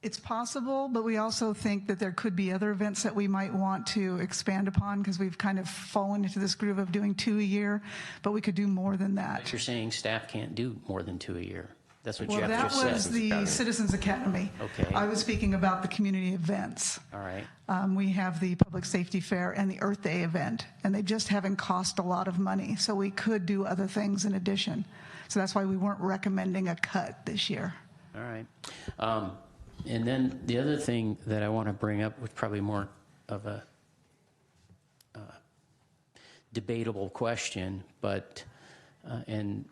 It's possible, but we also think that there could be other events that we might want to expand upon, because we've kind of fallen into this groove of doing 2 a year, but we could do more than that. But you're saying staff can't do more than 2 a year. That's what Well, Jeff that just was said. the Citizens Academy. Okay. I was speaking about the community events. All right. We have the Public Safety Fair and the Earth Day event, and they just haven't cost a lot of money, so we could do other things in addition. So that's why we weren't recommending a cut this year. All right. And then the other thing that I want to bring up, which probably more of a debatable question, but and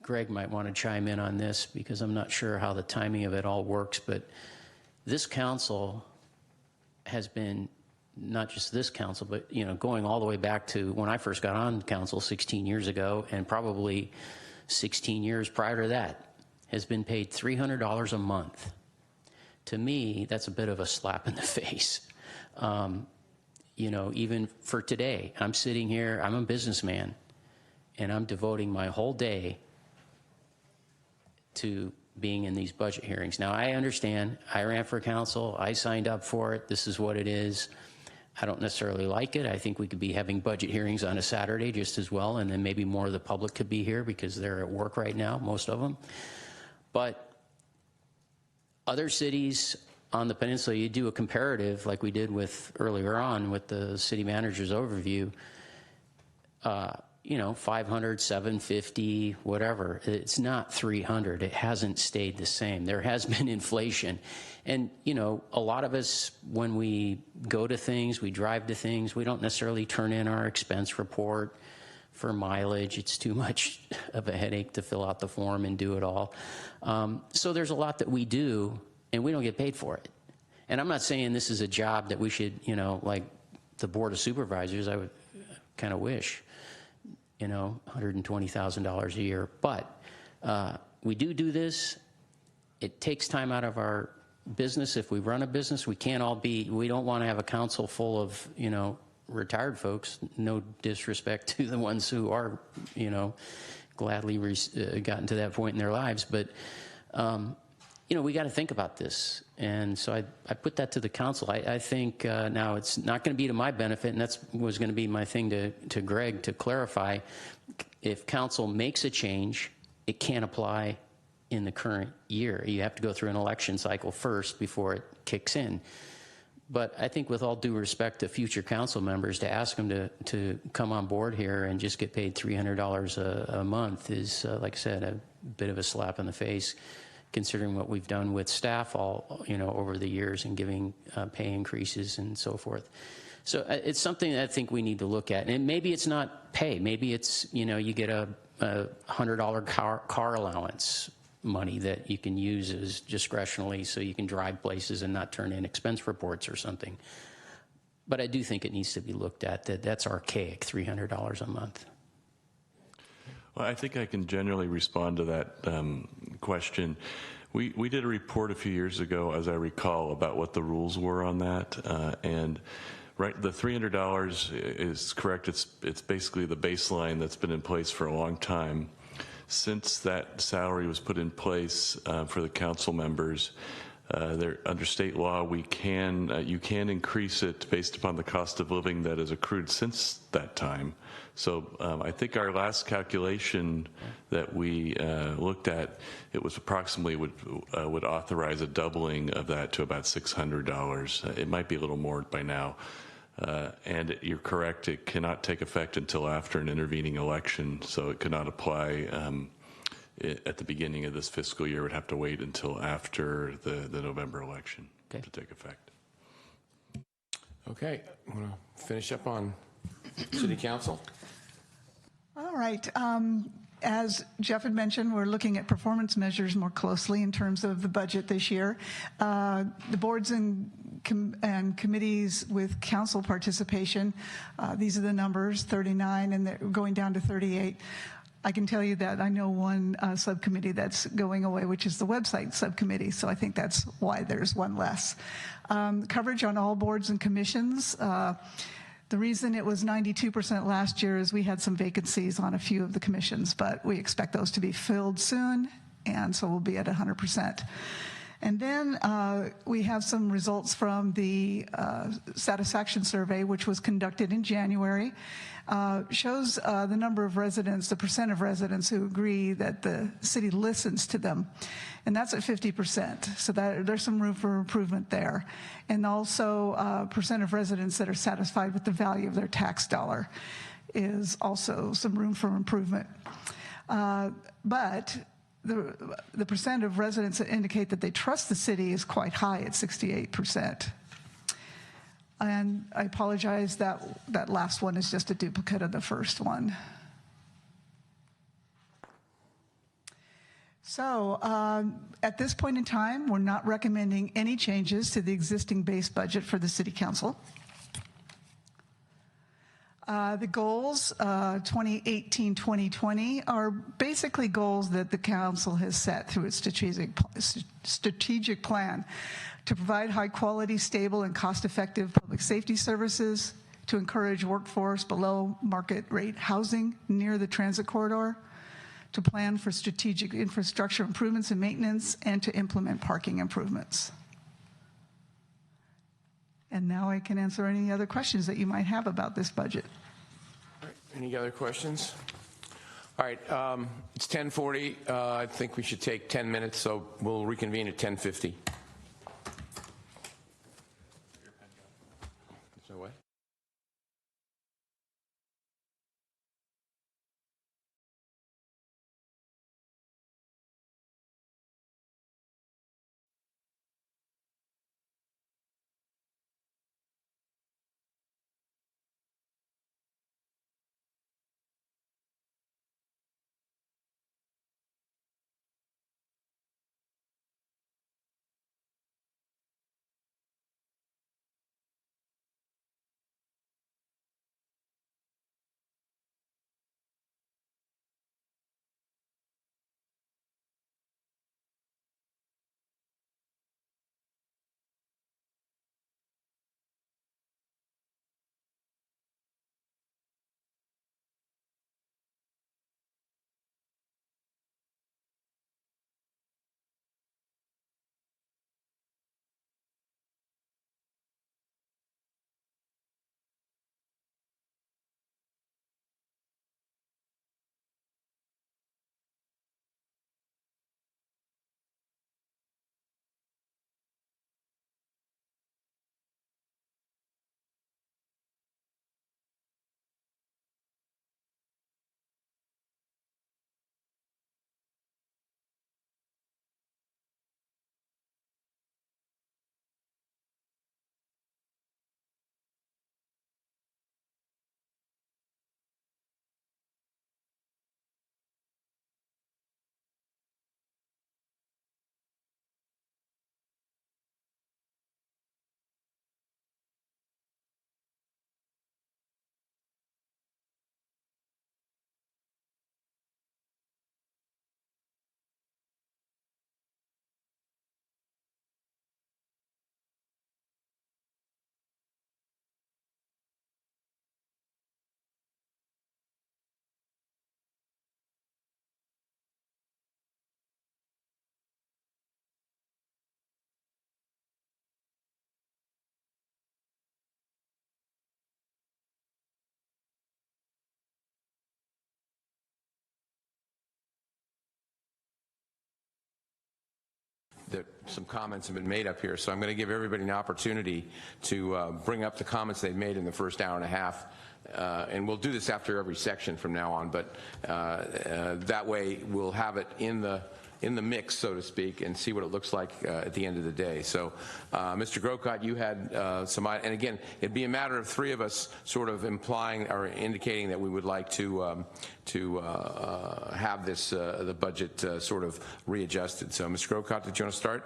Greg might want to chime in on this because I'm not sure how the timing of it all works, but this council has been, not just this council, but going all the way back to when I first got on council 16 years ago, and probably 16 years prior to that, has been paid $300 a month. to me, that's a bit of a slap in the face. You know, even for today, I'm sitting here, I'm a businessman, and I'm devoting my whole day to being in these budget hearings. Now, I understand, I ran for council, I signed up for it, this is what it is. I don't necessarily like it. I think we could be having budget hearings on a Saturday just as well, and then maybe more of the public could be here because they're at work right now, most of them. But other cities on the peninsula, you do a comparative like we did with earlier on with the city manager's overview, you know, 500, 750, whatever. It's not 300. It hasn't stayed the same. There has been inflation. And, you know, a lot of us, when we go to things, we drive to things, we don't necessarily turn in our expense report for mileage. It's too much of a headache to fill out the form and do it all. So there's a lot that we do, and we don't get paid for it. And I'm not saying this is a job that we should, you know, like the Board of Supervisors, I would kind of wish, you know, $120,000 a year. But we do this. It takes time out of our business. If we run a business, we can't all be, we don't want to have a council full of, you know, retired folks. No disrespect to the ones who are, you know, gladly gotten to that point in their lives. But, you know, we got to think about this. And so I put that to the council. I think now it's not going to be to my benefit, and that was going to be my thing to Greg to clarify. If council makes a change, it can't apply in the current year. You have to go through an election cycle first before it kicks in. But I think with all due respect to future council members, to ask them to come on board here and just get paid $300 a month is, like I said, a bit of a slap in the face, considering what we've done with staff all, you know, over the years and giving pay increases and so forth. So it's something that I think we need to look at. And maybe it's not pay. Maybe it's, you know, you get a $100 car allowance money that you can use as discretionally so you can drive places and not turn in expense reports or something. But I do think it needs to be looked at. That's archaic, $300 a month. Well, I think I can generally respond to that question. We did a report a few years ago, as I recall, about what the rules were on that. And right, the $300 is correct. It's basically the baseline that's been in place for a long time. Since that salary was put in place for the council members, under state law, you can increase it based upon the cost of living that has accrued since that time. So I think our last calculation that we looked at, it was approximately would authorize a doubling of that to about $600. It might be a little more by now. And you're correct, it cannot take effect until after an intervening election, so it could not apply at the beginning of this fiscal year. It would have to wait until after the November election to take effect. Okay, I'm going to finish up on City Council. All right. As Jeff had mentioned, we're looking at performance measures more closely in terms of the budget this year. The boards and committees with council participation, these are the numbers, 39, and they're going down to 38. I can tell you that I know one subcommittee that's going away, which is the website subcommittee, so I think that's why there's one less. Coverage on all boards and commissions. The reason it was 92% last year is we had some vacancies on a few of the commissions, but we expect those to be filled soon, and so we'll be at 100%. And then we have some results from the satisfaction survey, which was conducted in January. Shows the number of residents, the percent of residents who agree that the city listens to them. And that's at 50%. So there's some room for improvement there. And also percent of residents that are satisfied with the value of their tax dollar is also some room for improvement. But the percent of residents that indicate that they trust the city is quite high at 68%. And I apologize, that last one is just a duplicate of the first one. So at this point in time, we're not recommending any changes to the existing base budget for the City Council. The goals, 2018-2020, are basically goals that the council has set through its strategic plan to provide high-quality, stable, and cost-effective public safety services, to encourage workforce below market rate housing near the transit corridor, to plan for strategic infrastructure improvements and maintenance, and to implement parking improvements. And now I can answer any other questions that you might have about this budget. All right, any other questions? All right, it's 10:40. I think we should take 10 minutes, so we'll reconvene at 10:50. There's no way. That some comments have been made up here, so I'm going to give everybody an opportunity to bring up the comments they've made in the first hour and a half, and we'll do this after every section from now on, but that way we'll have it in the mix, so to speak, and see what it looks like at the end of the day. So, Mr. Grocott, you had some, and again, it'd be a matter of three of us sort of implying or indicating that we would like to have this the budget sort of readjusted. So, Mr. Grocott, did you want to start?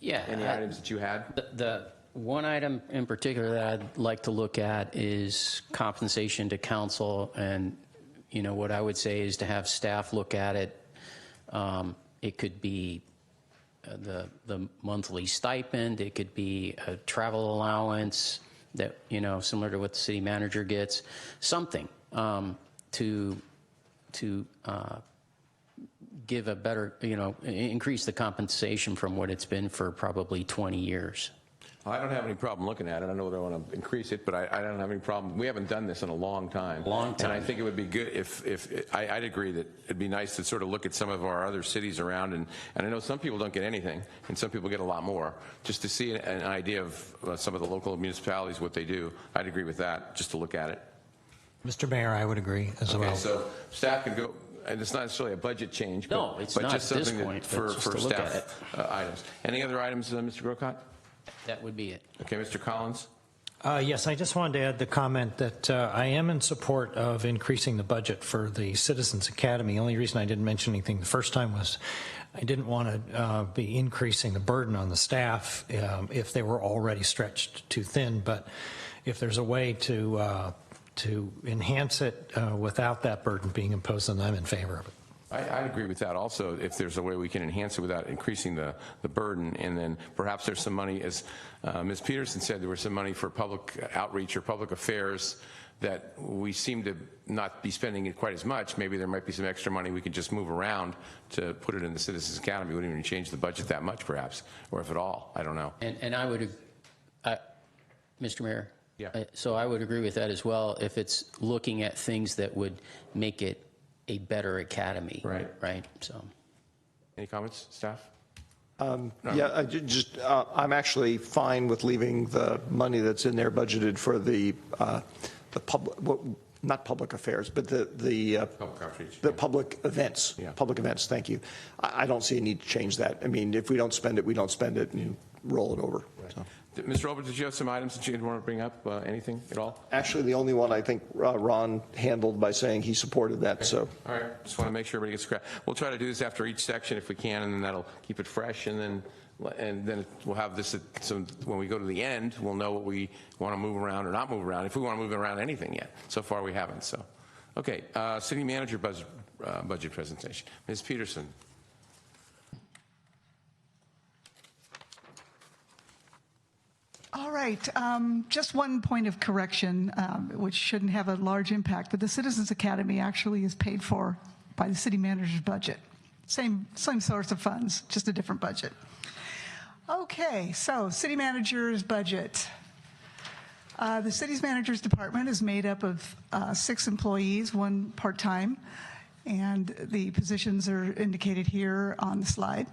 Yeah. Any items that you had? The one item in particular that I'd like to look at is compensation to council, and what I would say is to have staff look at it. It could be the monthly stipend. It could be a travel allowance that, similar to what the city manager gets, something to give a better, increase the compensation from what it's been for probably 20 years. I don't have any problem looking at it. I don't know whether I want to increase it, but I don't have any problem. We haven't done this in a long time. And I think it would be good if I'd agree that it'd be nice to sort of look at some of our other cities around, and I know some people don't get anything, and some people get a lot more, just to see an idea of some of the local municipalities, what they do. I'd agree with that, just to look at it. Mr. Mayor, I would agree as well. Okay, so staff can go, and it's not necessarily a budget change, No, it's but not just at this something point, for but just to look at staff items. Any other items, Mr. Grocott? That would be it. Okay, Mr. Collins? Yes, I just wanted to add the comment that I am in support of increasing the budget for the Citizens Academy. The only reason I didn't mention anything the first time was I didn't want to be increasing the burden on the staff if they were already stretched too thin. But if there's a way to to enhance it without that burden being imposed on them, in favor of it. I agree with that also, if there's a way we can enhance it without increasing the burden. And then perhaps there's some money, as Ms. Peterson said, there was some money for public outreach or public affairs that we seem to not be spending it quite as much. Maybe there might be some extra money we could just move around to put it in the Citizens Academy. We wouldn't even change the budget that much, perhaps, or if at all. I don't know. And I would, Mr. Mayor? Yeah. So I would agree with that as well, if it's looking at things that would make it a better academy. Right. Right, so. Any comments, staff? Yeah, I'm actually fine with leaving the money that's in there budgeted for the public, not public affairs, but the Public outreach. the public events. Yeah. Public events, thank you. I don't see a need to change that. I mean, if we don't spend it, we don't spend it, and you roll it over. So. Mr. Roberts, did you have some items that you want to bring up? Anything at all? Actually, the only one I think Ron handled by saying he supported that, so. All right, just want to make sure everybody gets credit. We'll try to do this after each section if we can, and then that'll keep it fresh, and then we'll have this, so when we go to the end, we'll know what we want to move around or not move around, if we want to move around anything yet. So far, we haven't, so. Okay, city manager budget presentation. Ms. Peterson. All right, just one point of correction, which shouldn't have a large impact, but the Citizens Academy actually is paid for by the city manager's budget. Same source of funds, just a different budget. Okay, so city manager's budget. The city's manager's department is made up of 6 employees, 1 part-time, and the positions are indicated here on the slide.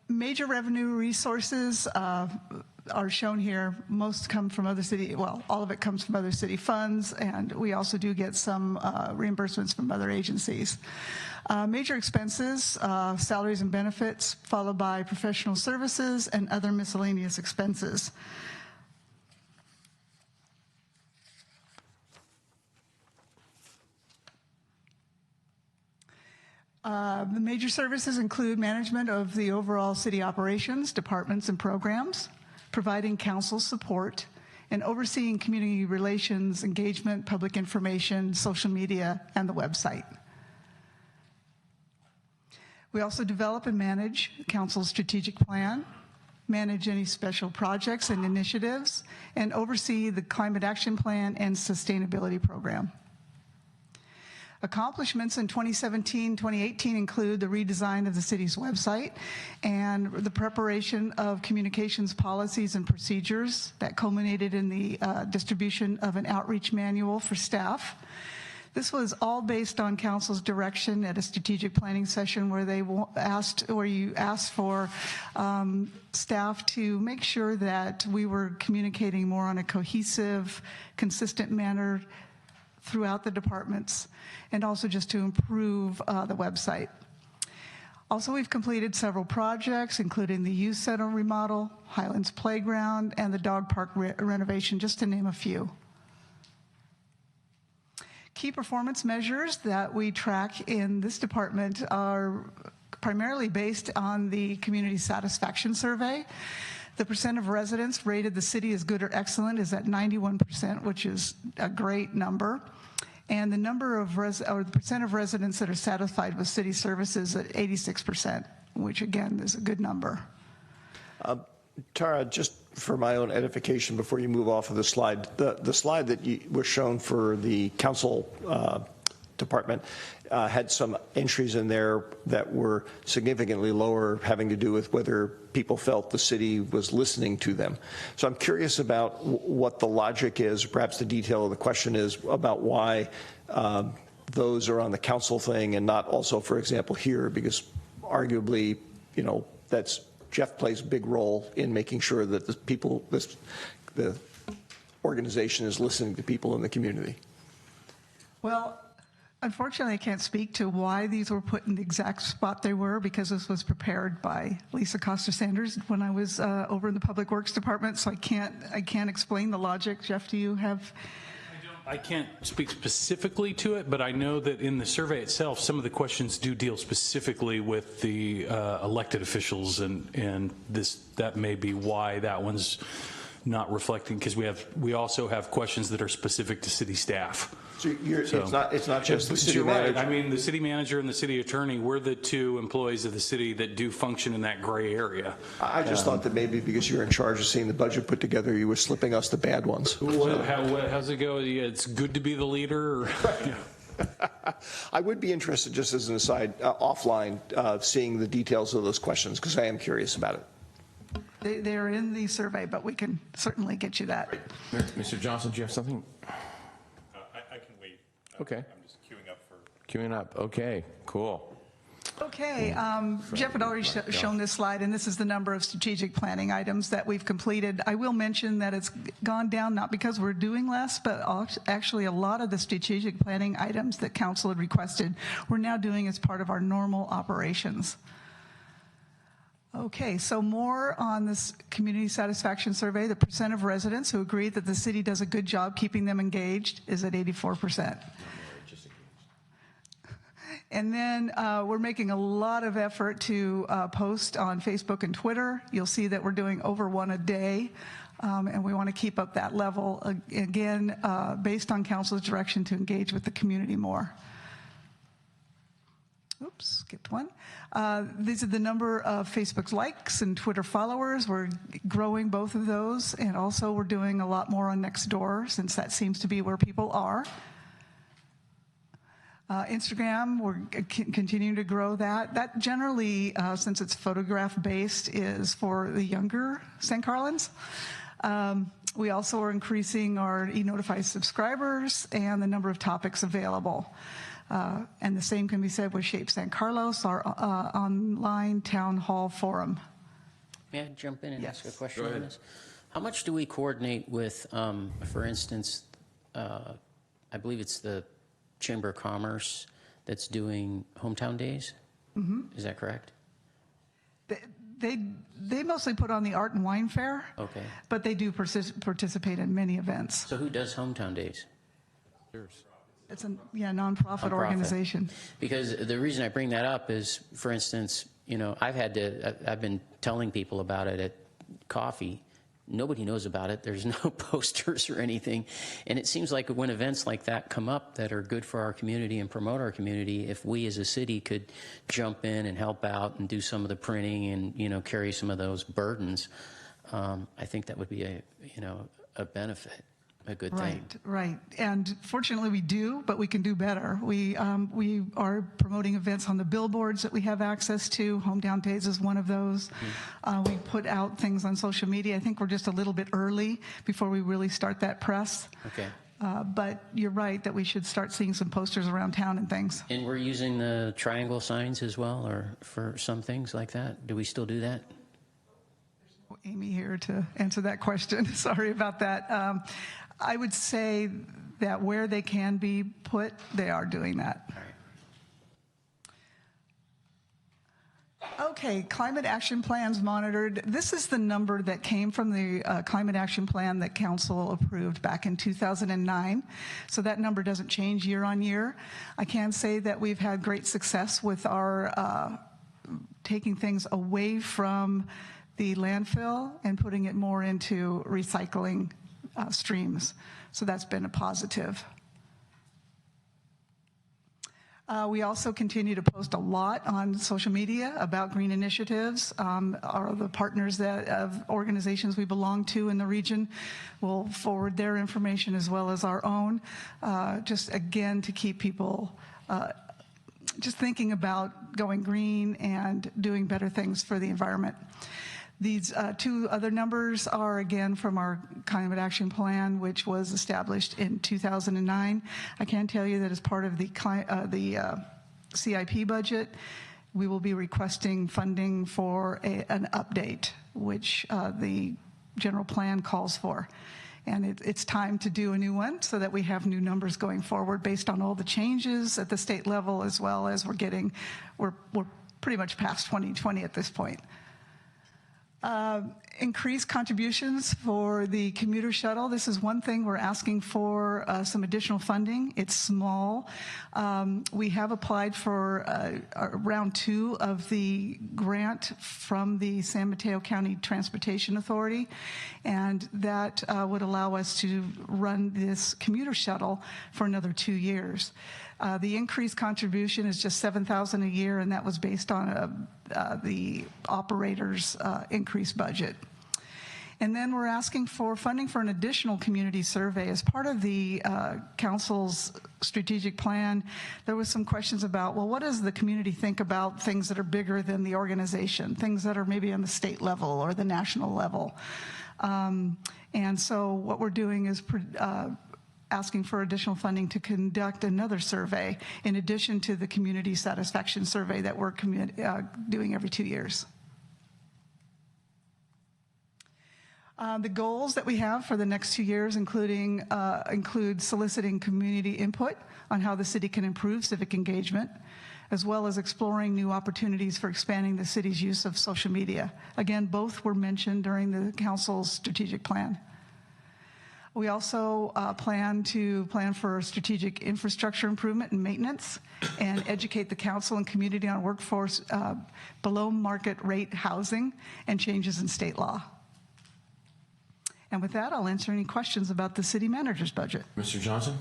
Major revenue resources are shown here. Most come from other city, well, all of it comes from other city funds, and we also do get some reimbursements from other agencies. Major expenses, salaries and benefits, followed by professional services and other miscellaneous expenses. The major services include management of the overall city operations, departments, and programs, providing council support, and overseeing community relations, engagement, public information, social media, and the website. We also develop and manage council's strategic plan, manage any special projects and initiatives, and oversee the climate action plan and sustainability program. Accomplishments in 2017-2018 include the redesign of the city's website and the preparation of communications policies and procedures that culminated in the distribution of an outreach manual for staff. This was all based on council's direction at a strategic planning session where you asked for staff to make sure that we were communicating more on a cohesive, consistent manner throughout the departments, and also just to improve the website. Also, we've completed several projects, including the youth center remodel, Highlands Playground, and the dog park renovation, just to name a few. Key performance measures that we track in this department are primarily based on the community satisfaction survey. The percent of residents rated the city as good or excellent is at 91%, which is a great number. And the number of the percent of residents that are satisfied with city services at 86%, which again is a good number. Tara, just for my own edification before you move off of the slide, the slide that was shown for the council department had some entries in there that were significantly lower, having to do with whether people felt the city was listening to them. So I'm curious about what the logic is, perhaps the detail of the question is about why those are on the council thing and not also, for example, here, because arguably, you know, that's Jeff plays a big role in making sure that the organization is listening to people in the community. Well, unfortunately, I can't speak to why these were put in the exact spot they were, because this was prepared by Lisa Coster-Sanders when I was over in the Public Works Department, so I can't explain the logic. Jeff, do you have? I can't speak specifically to it, but I know that in the survey itself, some of the questions do deal specifically with the elected officials, and that may be why that one's not reflecting, because we also have questions that are specific to city staff. So it's not just the city You're right. manager. I mean, the city manager and the city attorney, we're the two employees of the city that do function in that gray area. I just thought that maybe because you're in charge of seeing the budget put together, you were slipping us the bad ones. How's it go? Yeah, it's good to be the leader? Or, I would be interested, just as an aside, offline, seeing the details of those questions, because I am curious about it. They're in the survey, but we can certainly get you that. Mr. Johnson, do you have something? I can wait. Okay. I'm just queuing up for. Queuing up. Okay, cool. Okay, Jeff had already shown this slide, and this is the number of strategic planning items that we've completed. I will mention that it's gone down not because we're doing less, but actually a lot of the strategic planning items that council had requested, we're now doing as part of our normal operations. Okay, so more on this community satisfaction survey. The percent of residents who agree that the city does a good job keeping them engaged is at 84%. And then we're making a lot of effort to post on Facebook and Twitter. You'll see that we're doing over one a day, and we want to keep up that level, again, based on council's direction to engage with the community more. Oops, skipped one. These are the number of Facebook likes and Twitter followers. We're growing both of those, and also we're doing a lot more on Nextdoor, since that seems to be where people are. Instagram, we're continuing to grow that. That generally, since it's photograph-based, is for the younger St. Carlins. We also are increasing our e-Notify subscribers and the number of topics available. And the same can be said with Shape San Carlos, our online town hall forum. May I jump in and ask a question Go on ahead. this? How much do we coordinate with, for instance, I believe it's the Chamber of Commerce that's doing Hometown Days? Mm-hmm. Is that correct? They mostly put on the Art and Wine Fair. Okay. But they do participate in many events. So who does Hometown Days? It's a nonprofit organization. Because the reason I bring that up is, for instance, I've been telling people about it at coffee. Nobody knows about it. There's no posters or anything. And it seems like when events like that come up that are good for our community and promote our community, if we as a city could jump in and help out and do some of the printing and, carry some of those burdens, I think that would be a benefit. A good thing. Right. And fortunately we do, but we can do better. We are promoting events on the billboards that we have access to. Hometown Days is one of those. We put out things on social media. I think we're just a little bit early before we really start that press. Okay. But you're right that we should start seeing some posters around town and things. And we're using the triangle signs as well, or for some things like that? Do we still do that? Amy here to answer that question. Sorry about that. I would say that where they can be put, they are doing that. All right. Okay, climate action plans monitored. This is the number that came from the climate action plan that council approved back in 2009. So that number doesn't change year on year. I can say that we've had great success with our taking things away from the landfill and putting it more into recycling streams. So that's been a positive. We also continue to post a lot on social media about green initiatives. Are the partners of organizations we belong to in the region will forward their information as well as our own, just again to keep people just thinking about going green and doing better things for the environment. These two other numbers are, again, from our climate action plan, which was established in 2009. I can tell you that as part of the CIP budget, we will be requesting funding for an update, which the general plan calls for. And it's time to do a new one so that we have new numbers going forward based on all the changes at the state level, as well as we're Increased contributions for the commuter shuttle. This is one thing we're asking for some additional funding. It's small. We have applied for round 2 of the grant from the San Mateo County Transportation Authority, and that would allow us to run this commuter shuttle for another 2 years. The increased contribution is just $7,000 a year, and that was based on the operator's increased budget. And then we're asking for funding for an additional community survey. As part of the council's strategic plan, there was some questions about, well, what does the community think about things that are bigger than the organization, things that are maybe on the state level or the national level? And so what we're doing is asking for additional funding to conduct another survey in addition to the community satisfaction survey that we're doing every 2 years. The goals that we have for the next 2 years include soliciting community input on how the city can improve civic engagement, as well as exploring new opportunities for expanding the city's use of social media. Again, both were mentioned during the council's strategic plan. We also plan for strategic infrastructure improvement and maintenance, and educate the council and community on workforce below market rate housing and changes in state law. And with that, I'll answer any questions about the city manager's budget. Mr. Johnson?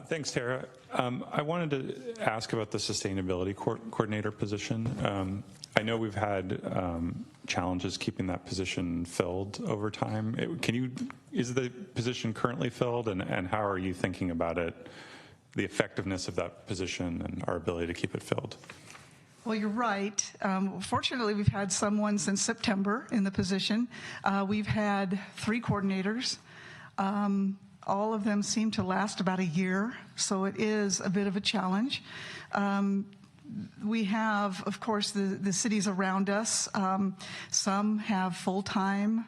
Thanks, Tara. I wanted to ask about the sustainability coordinator position. I know we've had challenges keeping that position filled over time. Is the position currently filled, and how are you thinking about it, the effectiveness of that position and our ability to keep it filled? Well, you're right. Fortunately, we've had someone since September in the position. We've had 3 coordinators. All of them seem to last about a year, so it is a bit of a challenge. We have, of course, the cities around us. Some have full-time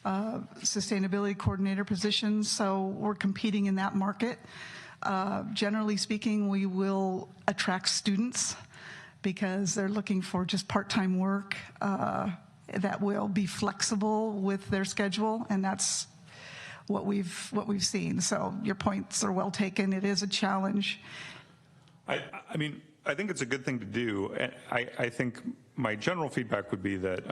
sustainability coordinator positions, so we're competing in that market. Generally speaking, we will attract students because they're looking for just part-time work that will be flexible with their schedule, and that's what we've seen. So your points are well taken. It is a challenge. I mean, I think it's a good thing to do. I think my general feedback would be that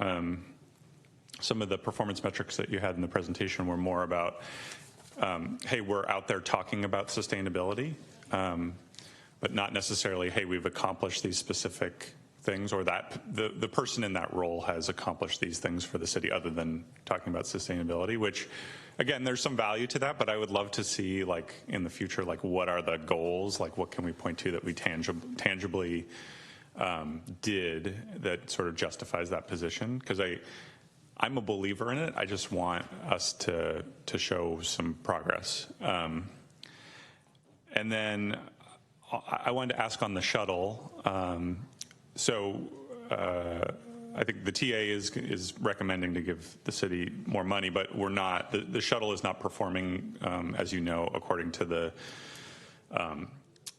some of the performance metrics that you had in the presentation were more about, hey, we're out there talking about sustainability, but not necessarily, hey, we've accomplished these specific things, or that the person in that role has accomplished these things for the city other than talking about sustainability, which, again, there's some value to that, but I would love to see, like, in the future, like, what are the goals? Like, what can we point to that we tangibly did that sort of justifies that position? Because I'm a believer in it. I just want us to show some progress. And then I wanted to ask on the shuttle. I think the TA is recommending to give the city more money, but we're not. The shuttle is not performing, as you know, according to the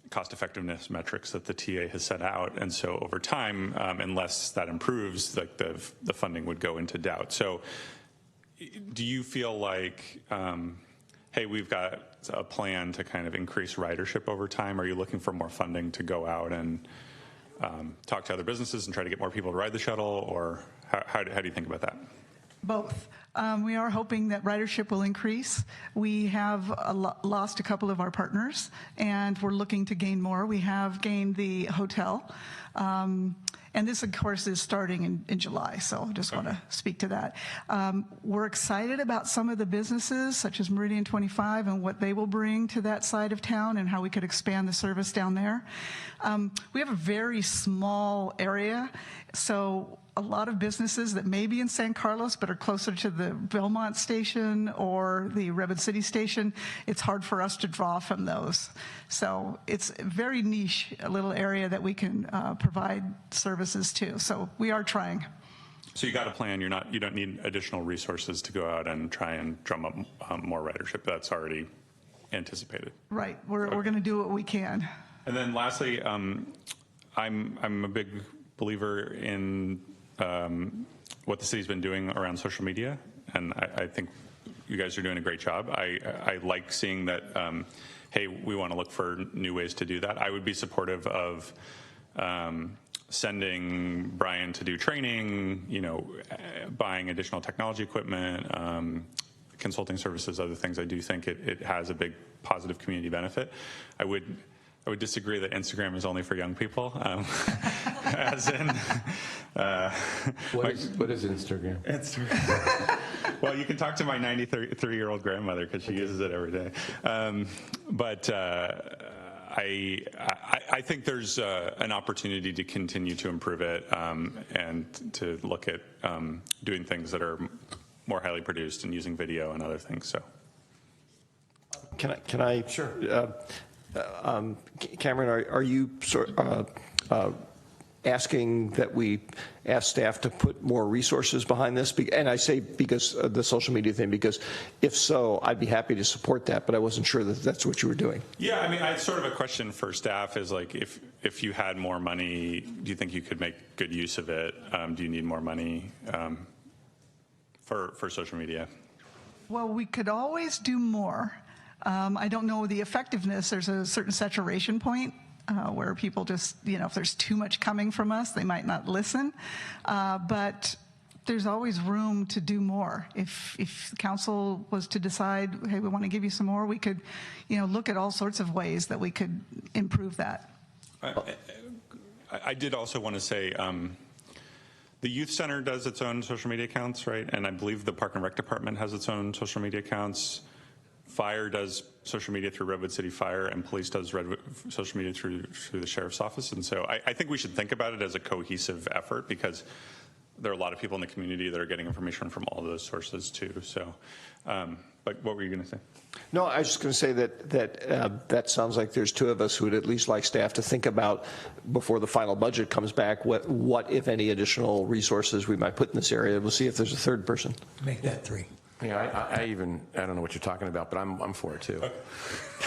cost effectiveness metrics that the TA has set out. And so over time, unless that improves, like the funding would go into doubt. So do you feel like, hey, we've got a plan to kind of increase ridership over time? Are you looking for more funding to go out and talk to other businesses and try to get more people to ride the shuttle, or how do you think about that? Both. We are hoping that ridership will increase. We have lost a couple of our partners, and we're looking to gain more. We have gained the hotel. And this, of course, is starting in July, so I just want to speak to that. We're excited about some of the businesses, such as Meridian 25, and what they will bring to that side of town and how we could expand the service down there. We have a very small area, so a lot of businesses that may be in San Carlos but are closer to the Belmont station or the Redwood City station, it's hard for us to draw from those. So it's a very niche little area that we can provide services to. So we are trying. So you got a plan. You don't need additional resources to go out and try and drum up more ridership. That's already anticipated. Right. We're going to do what we can. And then lastly, I'm a big believer in what the city's been doing around social media, and I think you guys are doing a great job. I like seeing that, hey, we want to look for new ways to do that. I would be supportive of sending Brian to do training, buying additional technology equipment, consulting services, other things. I do think it has a big positive community benefit. I would disagree that Instagram is only for young people, as in... What is Instagram? Well, you can talk to my 93-year-old grandmother because she uses it every day. But I think there's an opportunity to continue to improve it and to look at doing things that are more highly produced and using video and other things. So, Can I? Sure. Cameron, are you asking that we ask staff to put more resources behind this? And I say because of the social media thing, because if so, I'd be happy to support that, but I wasn't sure that that's what you were doing. Yeah, I mean, I sort of a question for staff is like, if you had more money, do you think you could make good use of it? Do you need more money for social media? Well, we could always do more. I don't know the effectiveness. There's a certain saturation point where people just, if there's too much coming from us, they might not listen. But there's always room to do more. If the council was to decide, hey, we want to give you some more, we could, look at all sorts of ways that we could improve that. I did also want to say, the youth center does its own social media accounts, right? And I believe the Park and Rec department has its own social media accounts. Fire does social media through Redwood City Fire, and police does social media through the sheriff's office. And so I think we should think about it as a cohesive effort, because there are a lot of people in the community that are getting information from all those sources too. So, but what were you going to say? No, I was just going to say that sounds like there's two of us who would at least like staff to think about before the final budget comes back, what if any additional resources we might put in this area. We'll see if there's a third person. Make that 3. Yeah, I don't know what you're talking about, but I'm for it too.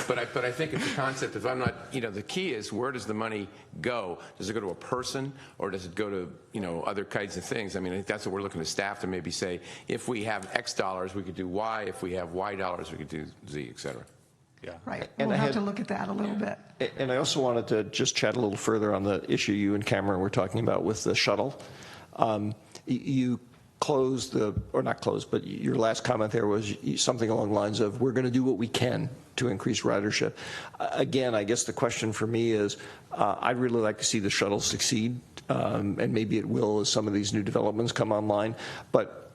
But I think it's a concept. If I'm not, the key is, where does the money go? Does it go to a person, or does it go to other kinds of things? I mean, I think that's what we're looking at staff to maybe say. If we have X dollars, we could do Y. If we have Y dollars, we could do Z, et cetera. Yeah. Right. And We'll have to look at that a little bit. And I also wanted to just chat a little further on the issue you and Cameron were talking about with the shuttle. You closed but your last comment there was something along the lines of, we're going to do what we can to increase ridership. Again, I guess the question for me is, I'd really like to see the shuttle succeed, and maybe it will as some of these new developments come online. But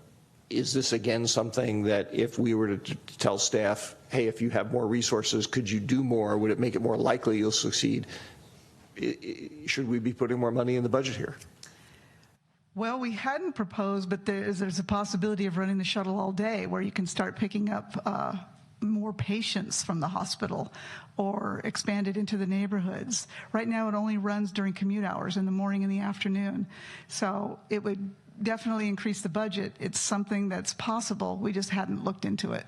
is this again something that if we were to tell staff, hey, if you have more resources, could you do more? Would it make it more likely you'll succeed? Should we be putting more money in the budget here? Well, we hadn't proposed, but there's a possibility of running the shuttle all day, where you can start picking up more patients from the hospital or expand it into the neighborhoods. Right now, it only runs during commute hours in the morning and the afternoon. So it would definitely increase the budget. It's something that's possible. We just hadn't looked into it.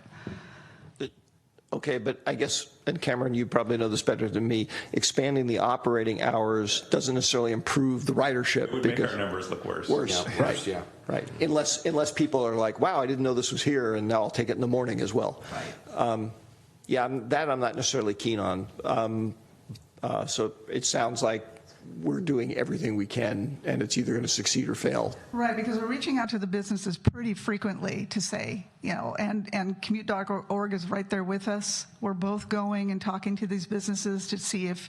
Okay, but I guess, and Cameron, you probably know this better than me, expanding the operating hours doesn't necessarily improve the ridership. It would make our numbers look worse. Worse, Yeah, right. yeah. Right. Unless people are like, wow, I didn't know this was here, and now I'll take it in the morning as well. Right. That I'm not necessarily keen on. So it sounds like we're doing everything we can, and it's either going to succeed or fail. Right, because we're reaching out to the businesses pretty frequently to say, and Commute.org is right there with us. We're both going and talking to these businesses to see if,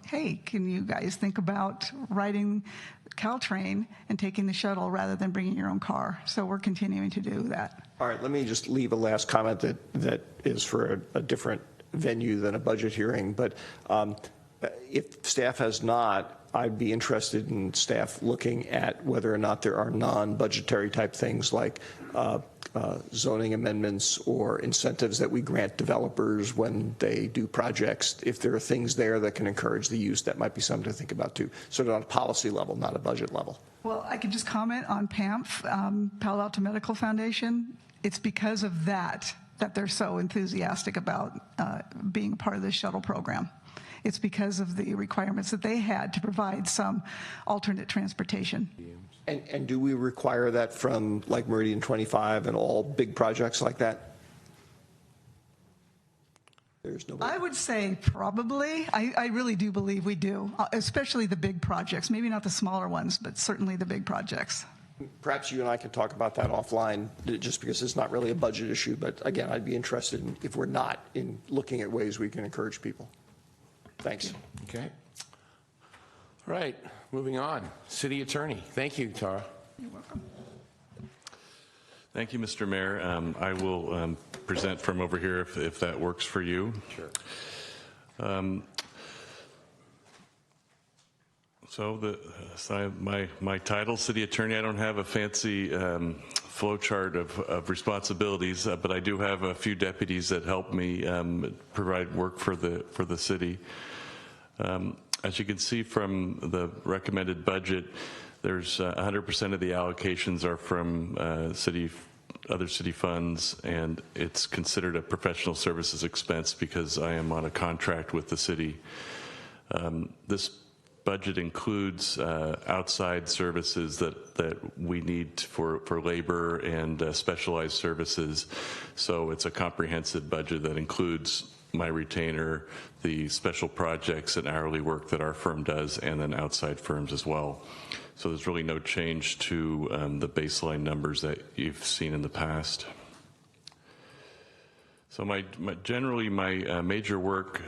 hey, can you guys think about riding Caltrain and taking the shuttle rather than bringing your own car? So we're continuing to do that. All right, let me just leave a last comment that is for a different venue than a budget hearing, but if staff has not, I'd be interested in staff looking at whether or not there are non-budgetary type things like zoning amendments or incentives that we grant developers when they do projects. If there are things there that can encourage the use, that might be something to think about too, sort of on a policy level, not a budget level. Well, I could just comment on PAMF, Palo Alto Medical Foundation. It's because of that they're so enthusiastic about being part of this shuttle program. it's because of the requirements that they had to provide some alternate transportation. And do we require that from like Meridian 25 and all big projects like that? There's no way. I would say probably. I really do believe we do, especially the big projects. Maybe not the smaller ones, but certainly the big projects. Perhaps you and I can talk about that offline, just because it's not really a budget issue. But again, I'd be interested in, if we're not, in looking at ways we can encourage people. Thanks. Okay. All right, moving on. City Attorney. Thank you, Tara. You're welcome. Thank you, Mr. Mayor. I will present from over here if that works for you. Sure. So my title, City Attorney, I don't have a fancy flow chart of responsibilities, but I do have a few deputies that help me provide work for the city. As you can see from the recommended budget, there's 100% of the allocations are from other city funds, and it's considered a professional services expense because I am on a contract with the city. This budget includes outside services that we need for labor and specialized services. So it's a comprehensive budget that includes my retainer, the special projects and hourly work that our firm does, and then outside firms as well. So there's really no change to the baseline numbers that you've seen in the past. So generally my major work,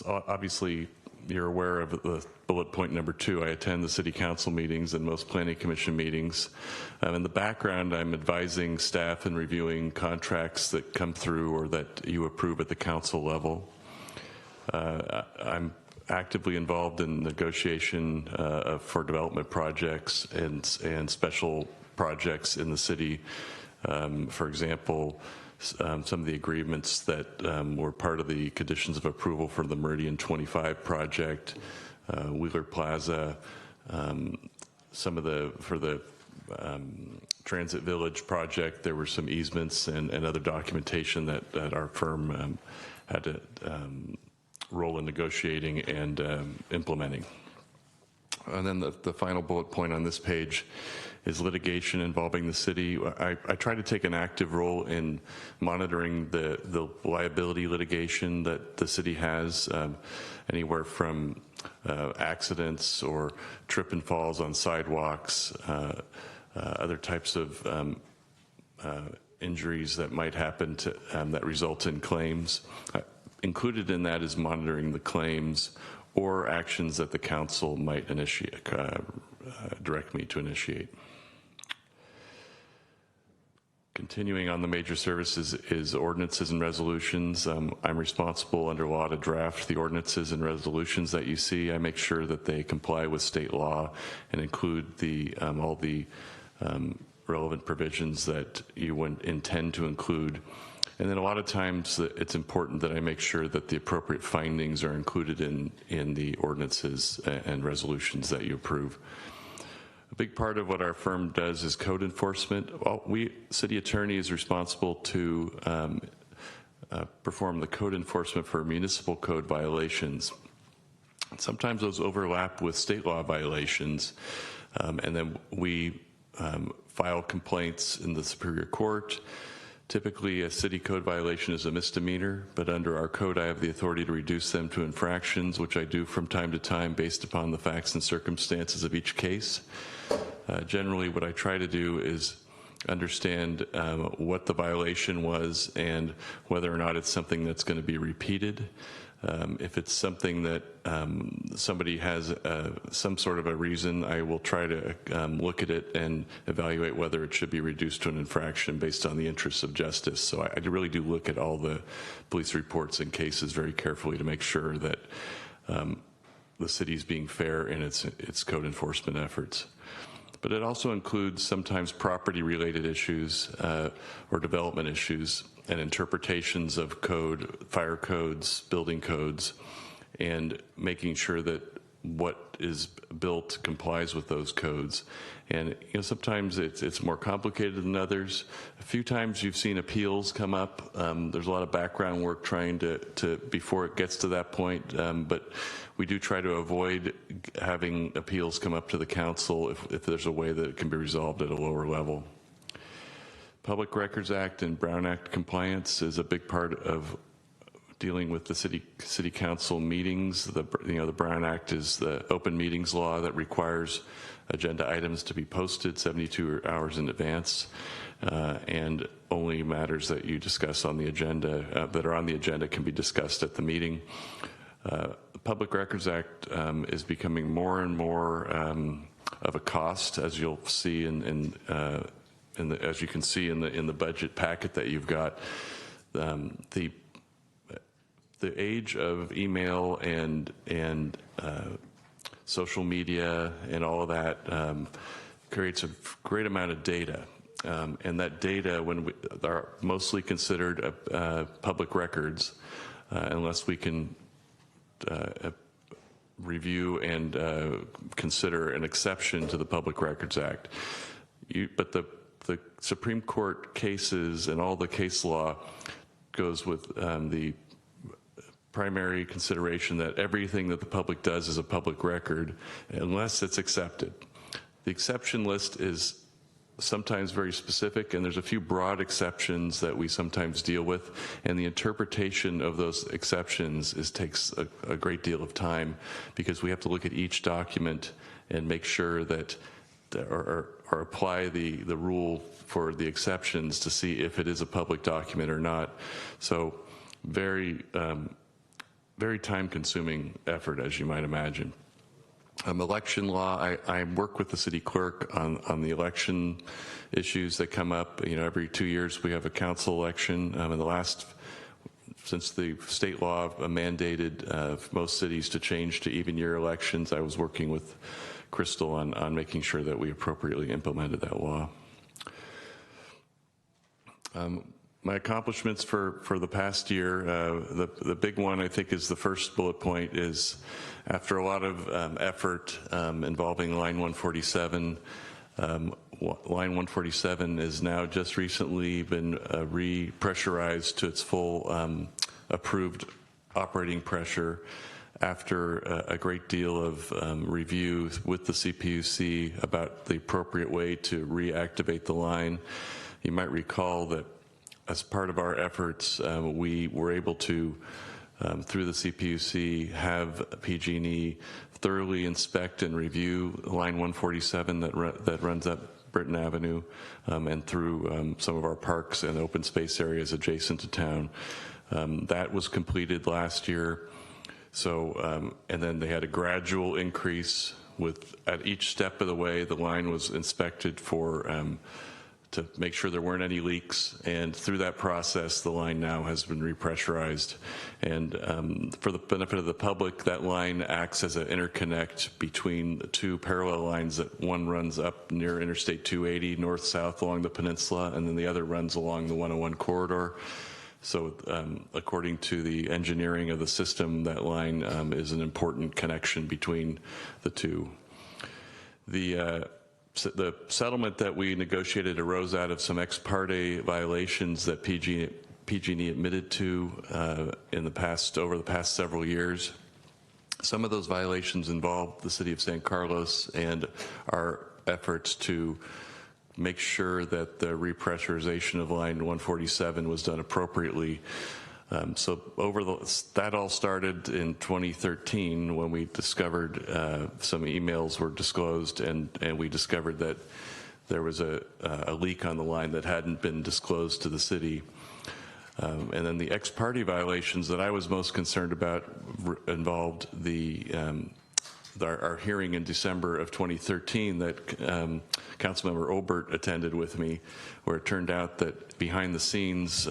obviously you're aware of the bullet point number 2. I attend the city council meetings and most planning commission meetings. In the background, I'm advising staff and reviewing contracts that come through or that you approve at the council level. I'm actively involved in negotiation for development projects and special projects in the city. For example, some of the agreements that were part of the conditions of approval for the Meridian 25 project, Wheeler Plaza, for the Transit Village project, there were some easements and other documentation that our firm had to role in negotiating and implementing. And then the final bullet point on this page is litigation involving the city. I try to take an active role in monitoring the liability litigation that the city has, anywhere from accidents or trip and falls on sidewalks, other types of injuries that might happen that result in claims. Included in that is monitoring the claims or actions that the council might initiate, direct me to initiate. Continuing on the major services is ordinances and resolutions. I'm responsible under law to draft the ordinances and resolutions that you see. I make sure that they comply with state law and include all the relevant provisions that you would intend to include. And then a lot of times it's important that I make sure that the appropriate findings are included in the ordinances and resolutions that you approve. A big part of what our firm does is code enforcement. City attorney is responsible to perform the code enforcement for municipal code violations. Sometimes those overlap with state law violations, and then we file complaints in the Superior Court. Typically, a city code violation is a misdemeanor, but under our code, I have the authority to reduce them to infractions, which I do from time to time based upon the facts and circumstances of each case. Generally, what I try to do is understand what the violation was and whether or not it's something that's going to be repeated. If it's something that somebody has some sort of a reason, I will try to look at it and evaluate whether it should be reduced to an infraction based on the interests of justice. So I really do look at all the police reports and cases very carefully to make sure that the city is being fair in its code enforcement efforts. But it also includes sometimes property-related issues or development issues and interpretations of code, fire codes, building codes, and making sure that what is built complies with those codes. And sometimes it's more complicated than others. A few times you've seen appeals come up. There's a lot of background work trying to before it gets to that point, but we do try to avoid having appeals come up to the council if there's a way that it can be resolved at a lower level. Public Records Act and Brown Act compliance is a big part of dealing with the city council meetings. The Brown Act is the open meetings law that requires agenda items to be posted 72 hours in advance, and only matters that you discuss on the agenda that are on the agenda can be discussed at the meeting. The Public Records Act is becoming more and more of a cost, as you'll see as you can see in the budget packet that you've got. The age of email and social media and all of that creates a great amount of data. And that data, are mostly considered public records, unless we can review and consider an exception to the Public Records Act. But the Supreme Court cases and all the case law goes with the primary consideration that everything that the public does is a public record unless it's accepted. The exception list is sometimes very specific, and there's a few broad exceptions that we sometimes deal with, and the interpretation of those exceptions takes a great deal of time, because we have to look at each document and make sure that or apply the rule for the exceptions to see if it is a public document or not. So very time-consuming effort, as you might imagine. Election law, I work with the city clerk on the election issues that come up. Every 2 years we have a council election. Since the state law mandated most cities to change to even year elections, I was working with Crystal on making sure that we appropriately implemented that law. My accomplishments for the past year, the big one I think is the first bullet point is, after a lot of effort involving Line 147, Line 147 is now just recently been re-pressurized to its full approved operating pressure after a great deal of review with the CPUC about the appropriate way to reactivate the line. You might recall that as part of our efforts, we were able to, through the CPUC, have PG&E thoroughly inspect and review Line 147 that runs up Britton Avenue and through some of our parks and open space areas adjacent to town. That was completed last year. So, and then they had a gradual increase at each step of the way. The line was inspected to make sure there weren't any leaks, and through that process the line now has been repressurized. And for the benefit of the public, that line acts as an interconnect between the two parallel lines. That one runs up near Interstate 280 north-south along the peninsula, and then the other runs along the 101 corridor. So according to the engineering of the system, that line is an important connection between the two. The settlement that we negotiated arose out of some ex parte violations that PG&E admitted to over the past several years. Some of those violations involved the city of San Carlos and our efforts to make sure that the repressurization of Line 147 was done appropriately. So that all started in 2013 when we discovered some emails were disclosed, and we discovered that there was a leak on the line that hadn't been disclosed to the city. And then the ex parte violations that I was most concerned about involved our hearing in December of 2013 that Councilmember Obert attended with me, where it turned out that behind the scenes,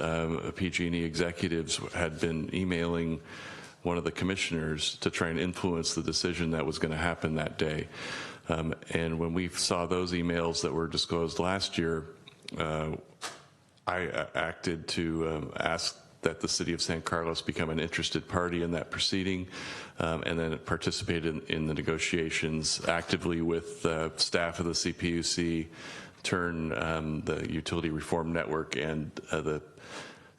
PG&E executives had been emailing one of the commissioners to try and influence the decision that was going to happen that day. And when we saw those emails that were disclosed last year, I acted to ask that the city of San Carlos become an interested party in that proceeding, and then it participated in the negotiations actively with staff of the CPUC, TURN, the Utility Reform Network, and the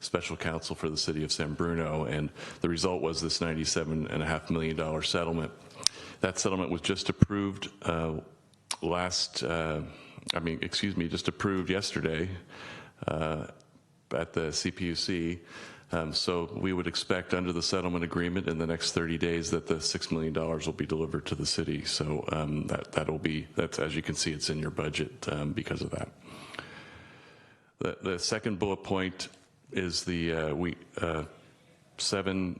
special counsel for the city of San Bruno, and the result was this $97.5 million settlement. That settlement was just approved just approved yesterday at the CPUC. So we would expect under the settlement agreement in the next 30 days that the $6 million will be delivered to the city. So that's, as you can see, it's in your budget because of that. The second bullet point is 7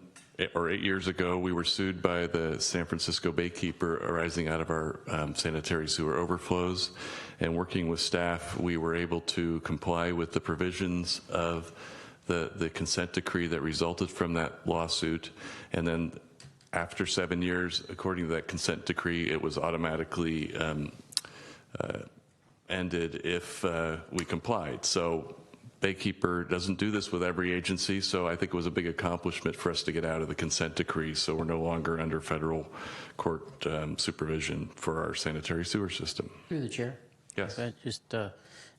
or 8 years ago, we were sued by the San Francisco Baykeeper arising out of our sanitary sewer overflows. And working with staff, we were able to comply with the provisions of the consent decree that resulted from that lawsuit. And then after 7 years, according to that consent decree, it was automatically ended if we complied. So Baykeeper doesn't do this with every agency, so I think it was a big accomplishment for us to get out of the consent decree, so we're no longer under federal court supervision for our sanitary sewer system. Through the chair. Yes. Just, do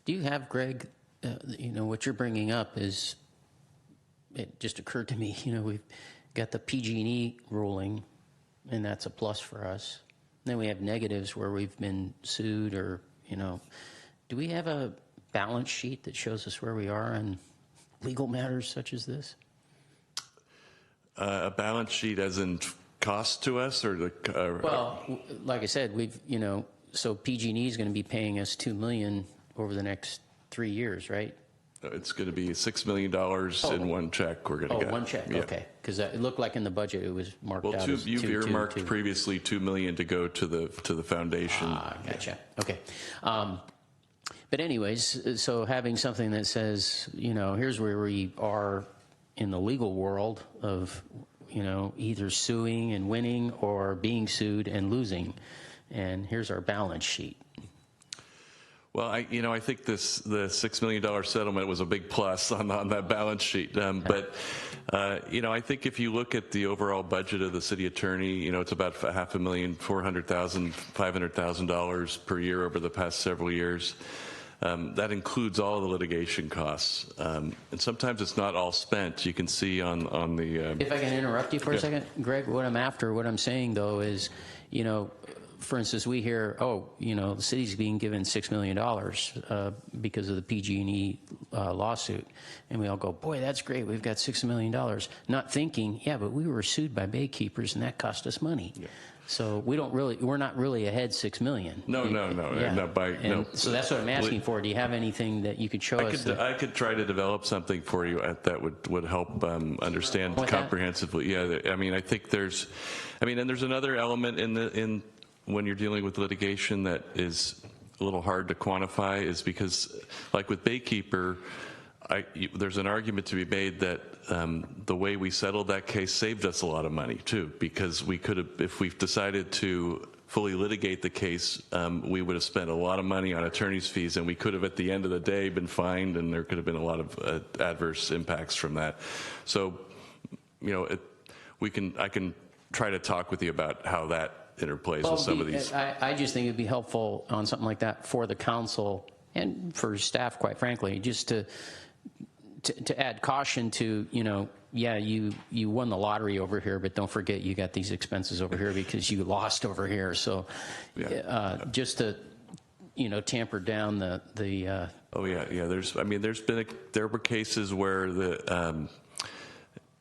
you have, Greg, what you're bringing up is, it just occurred to me, we've got the PG&E ruling, and that's a plus for us. Then we have negatives where we've been sued or, do we have a balance sheet that shows us where we are on legal matters such as this? A balance sheet as in cost to us, or the? Well, like I said, we've, so PG&E is going to be paying us $2 million over the next 3 years, right? It's going to be $6 million in one check we're going to get. Oh, one check, yeah. Okay. Because it looked like in the budget it was marked out as You've earmarked 2. previously $2 million to go to the foundation. Gotcha. Okay. But anyways, so having something that says, here's where we are in the legal world of, either suing and winning or being sued and losing, and here's our balance sheet. Well, I think the $6 million settlement was a big plus on that balance sheet. But I think if you look at the overall budget of the city attorney, it's about $500,000, $400,000, $500,000 per year over the past several years. That includes all the litigation costs, and sometimes it's not all spent. You can see on the. If I can interrupt you for a second, Greg, what I'm saying though is, for instance, we hear, the city's being given $6 million because of the PG&E lawsuit, and we all go, boy, that's great. We've got $6 million. Not thinking, but we were sued by Baykeepers, and that cost us money. Yeah. So we're not really ahead $6 million. No. So that's what I'm asking for. Do you have anything that you could show us? I could try to develop something for you that would help understand comprehensively. Yeah, I think there's another element in when you're dealing with litigation that is a little hard to quantify, is because, like with Baykeeper, there's an argument to be made that the way we settled that case saved us a lot of money too, because we could have, if we've decided to fully litigate the case, we would have spent a lot of money on attorney's fees, and we could have at the end of the day been fined, and there could have been a lot of adverse impacts from that. So, I can try to talk with you about how that interplays with some of these. I just think it'd be helpful on something like that for the council and for staff, quite frankly, just to add caution to, you won the lottery over here, but don't forget you got these expenses over here because you lost over here. So just to, tamper down the Oh yeah. There were cases where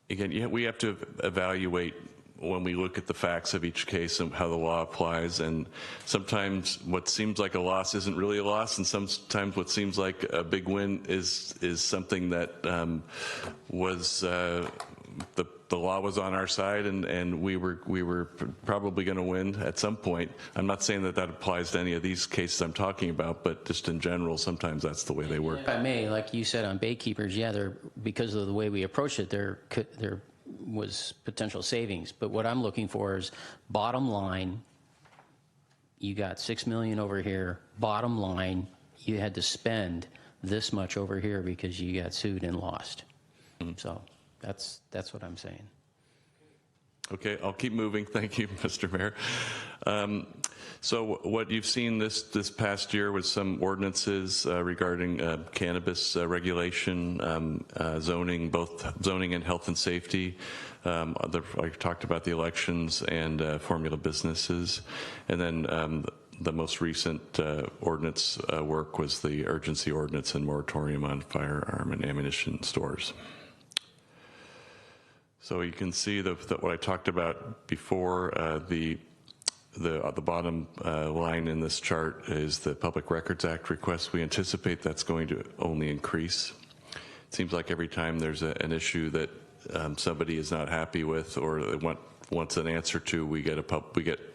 we have to evaluate when we look at the facts of each case and how the law applies, and sometimes what seems like a loss isn't really a loss, and sometimes what seems like a big win is something that was the law was on our side, and we were probably going to win at some point. I'm not saying that applies to any of these cases I'm talking about, but just in general, sometimes that's the way they work. If I may, like you said on Baykeepers, because of the way we approach it, there was potential savings, but what I'm looking for is bottom line. You got $6 million over here. Bottom line, you had to spend this much over here because you got sued and lost. So That's what I'm saying. Okay, I'll keep moving. Thank you, Mr. Mayor. So what you've seen this past year was some ordinances regarding cannabis regulation, zoning, both zoning and health and safety. I talked about the elections and formula businesses. And then the most recent ordinance work was the urgency ordinance and moratorium on firearm and ammunition stores. So you can see that what I talked about before, the bottom line in this chart is the Public Records Act request. We anticipate that's going to only increase. It seems like every time there's an issue that somebody is not happy with or wants an answer to, we get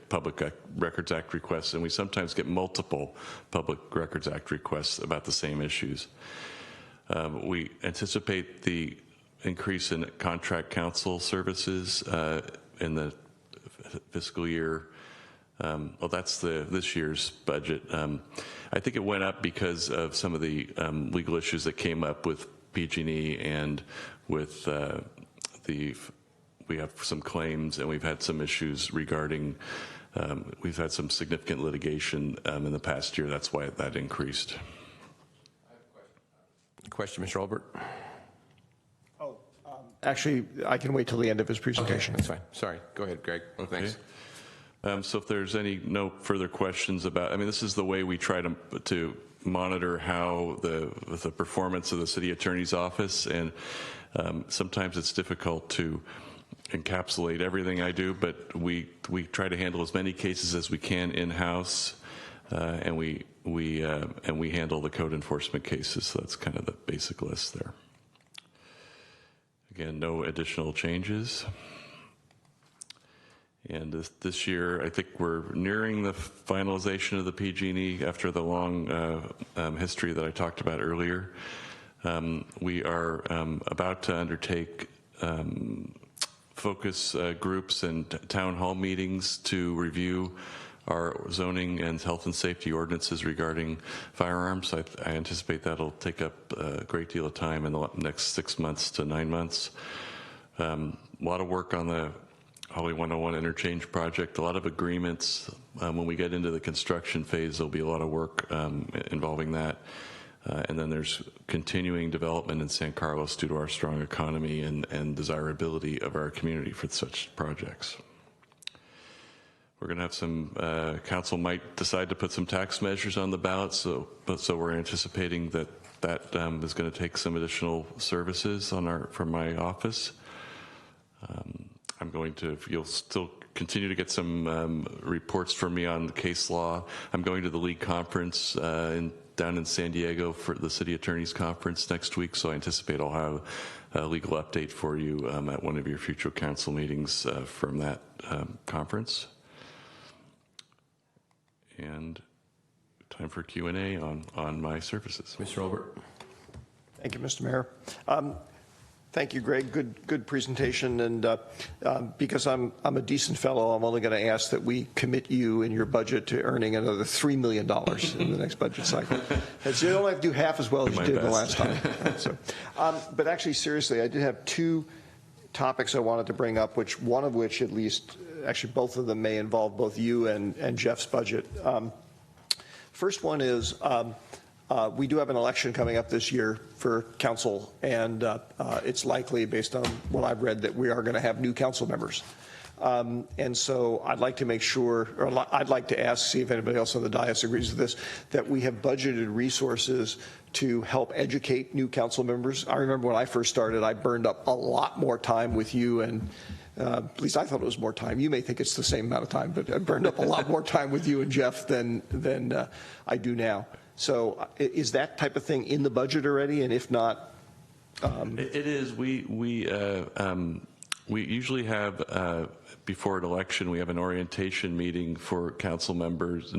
Public Records Act requests, and we sometimes get multiple Public Records Act requests about the same issues. We anticipate the increase in contract counsel services in the fiscal year. Well, that's this year's budget. I think it went up because of some of the legal issues that came up with PG&E and with we have some claims, and we've had some issues regarding, we've had some significant litigation in the past year. That's why that increased. Question, Mr. Olbert? Actually, I can wait till the end of his Okay, presentation. that's fine. Sorry. Go ahead, Greg. Okay. Thanks. So if there's no further questions about, I mean, this is the way we try to monitor how the performance of the city attorney's office, and sometimes it's difficult to encapsulate everything I do, but we try to handle as many cases as we can in-house, and we handle the code enforcement cases. So that's kind of the basic list there. Again, no additional changes. And this year, I think we're nearing the finalization of the PG&E after the long history that I talked about earlier. We are about to undertake focus groups and town hall meetings to review our zoning and health and safety ordinances regarding firearms. I anticipate that'll take up a great deal of time in the next 6 months to 9 months. A lot of work on the Highway 101 interchange project, a lot of agreements. When we get into the construction phase, there'll be a lot of work involving that. And then there's continuing development in San Carlos due to our strong economy and desirability of our community for such projects. We're going to have some, council might decide to put some tax measures on the ballot, so we're anticipating that is going to take some additional services from my office. You'll still continue to get some reports from me on the case law. I'm going to the league conference down in San Diego for the city attorneys conference next week, so I anticipate I'll have a legal update for you at one of your future council meetings from that conference. And time for Q&A on my services. Mr. Olbert? Thank you, Mr. Mayor. Thank you, Greg. Good presentation. And because I'm a decent fellow, I'm only going to ask that we commit you in your budget to earning another $3 million in the next budget cycle. And so you don't have to do half as well as you did the last time. So, but actually, seriously, I did have two topics I wanted to bring up, one of which at least, actually both of them may involve both you and Jeff's budget. First one is, we do have an election coming up this year for council, and it's likely, based on what I've read, that we are going to have new council members. And so I'd like to make sure, or I'd like to ask, see if anybody else on the dais agrees with this, that we have budgeted resources to help educate new council members. I remember when I first started, I burned up a lot more time with you, and at least I thought it was more time. You may think it's the same amount of time, but I burned up a lot more time with you and Jeff than I do now. So is that type of thing in the budget already? And if not, it is. We usually have before an election, we have an orientation meeting for council members,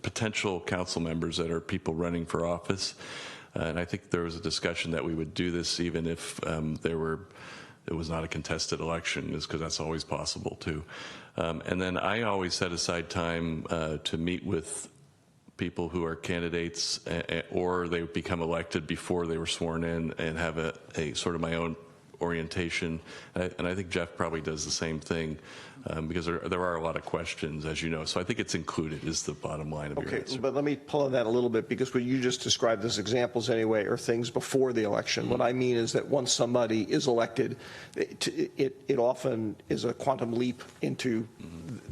potential council members that are people running for office. And I think there was a discussion that we would do this even if it was not a contested election, is because that's always possible too. And then I always set aside time to meet with people who are candidates or they become elected before they were sworn in, and have a sort of my own orientation. And I think Jeff probably does the same thing because there are a lot of questions, as you know. So I think it's included is the bottom line of your Okay, answer. but let me pull on that a little bit, because what you just described as examples anyway are things before the election. What I mean is that once somebody is elected, it often is a quantum leap into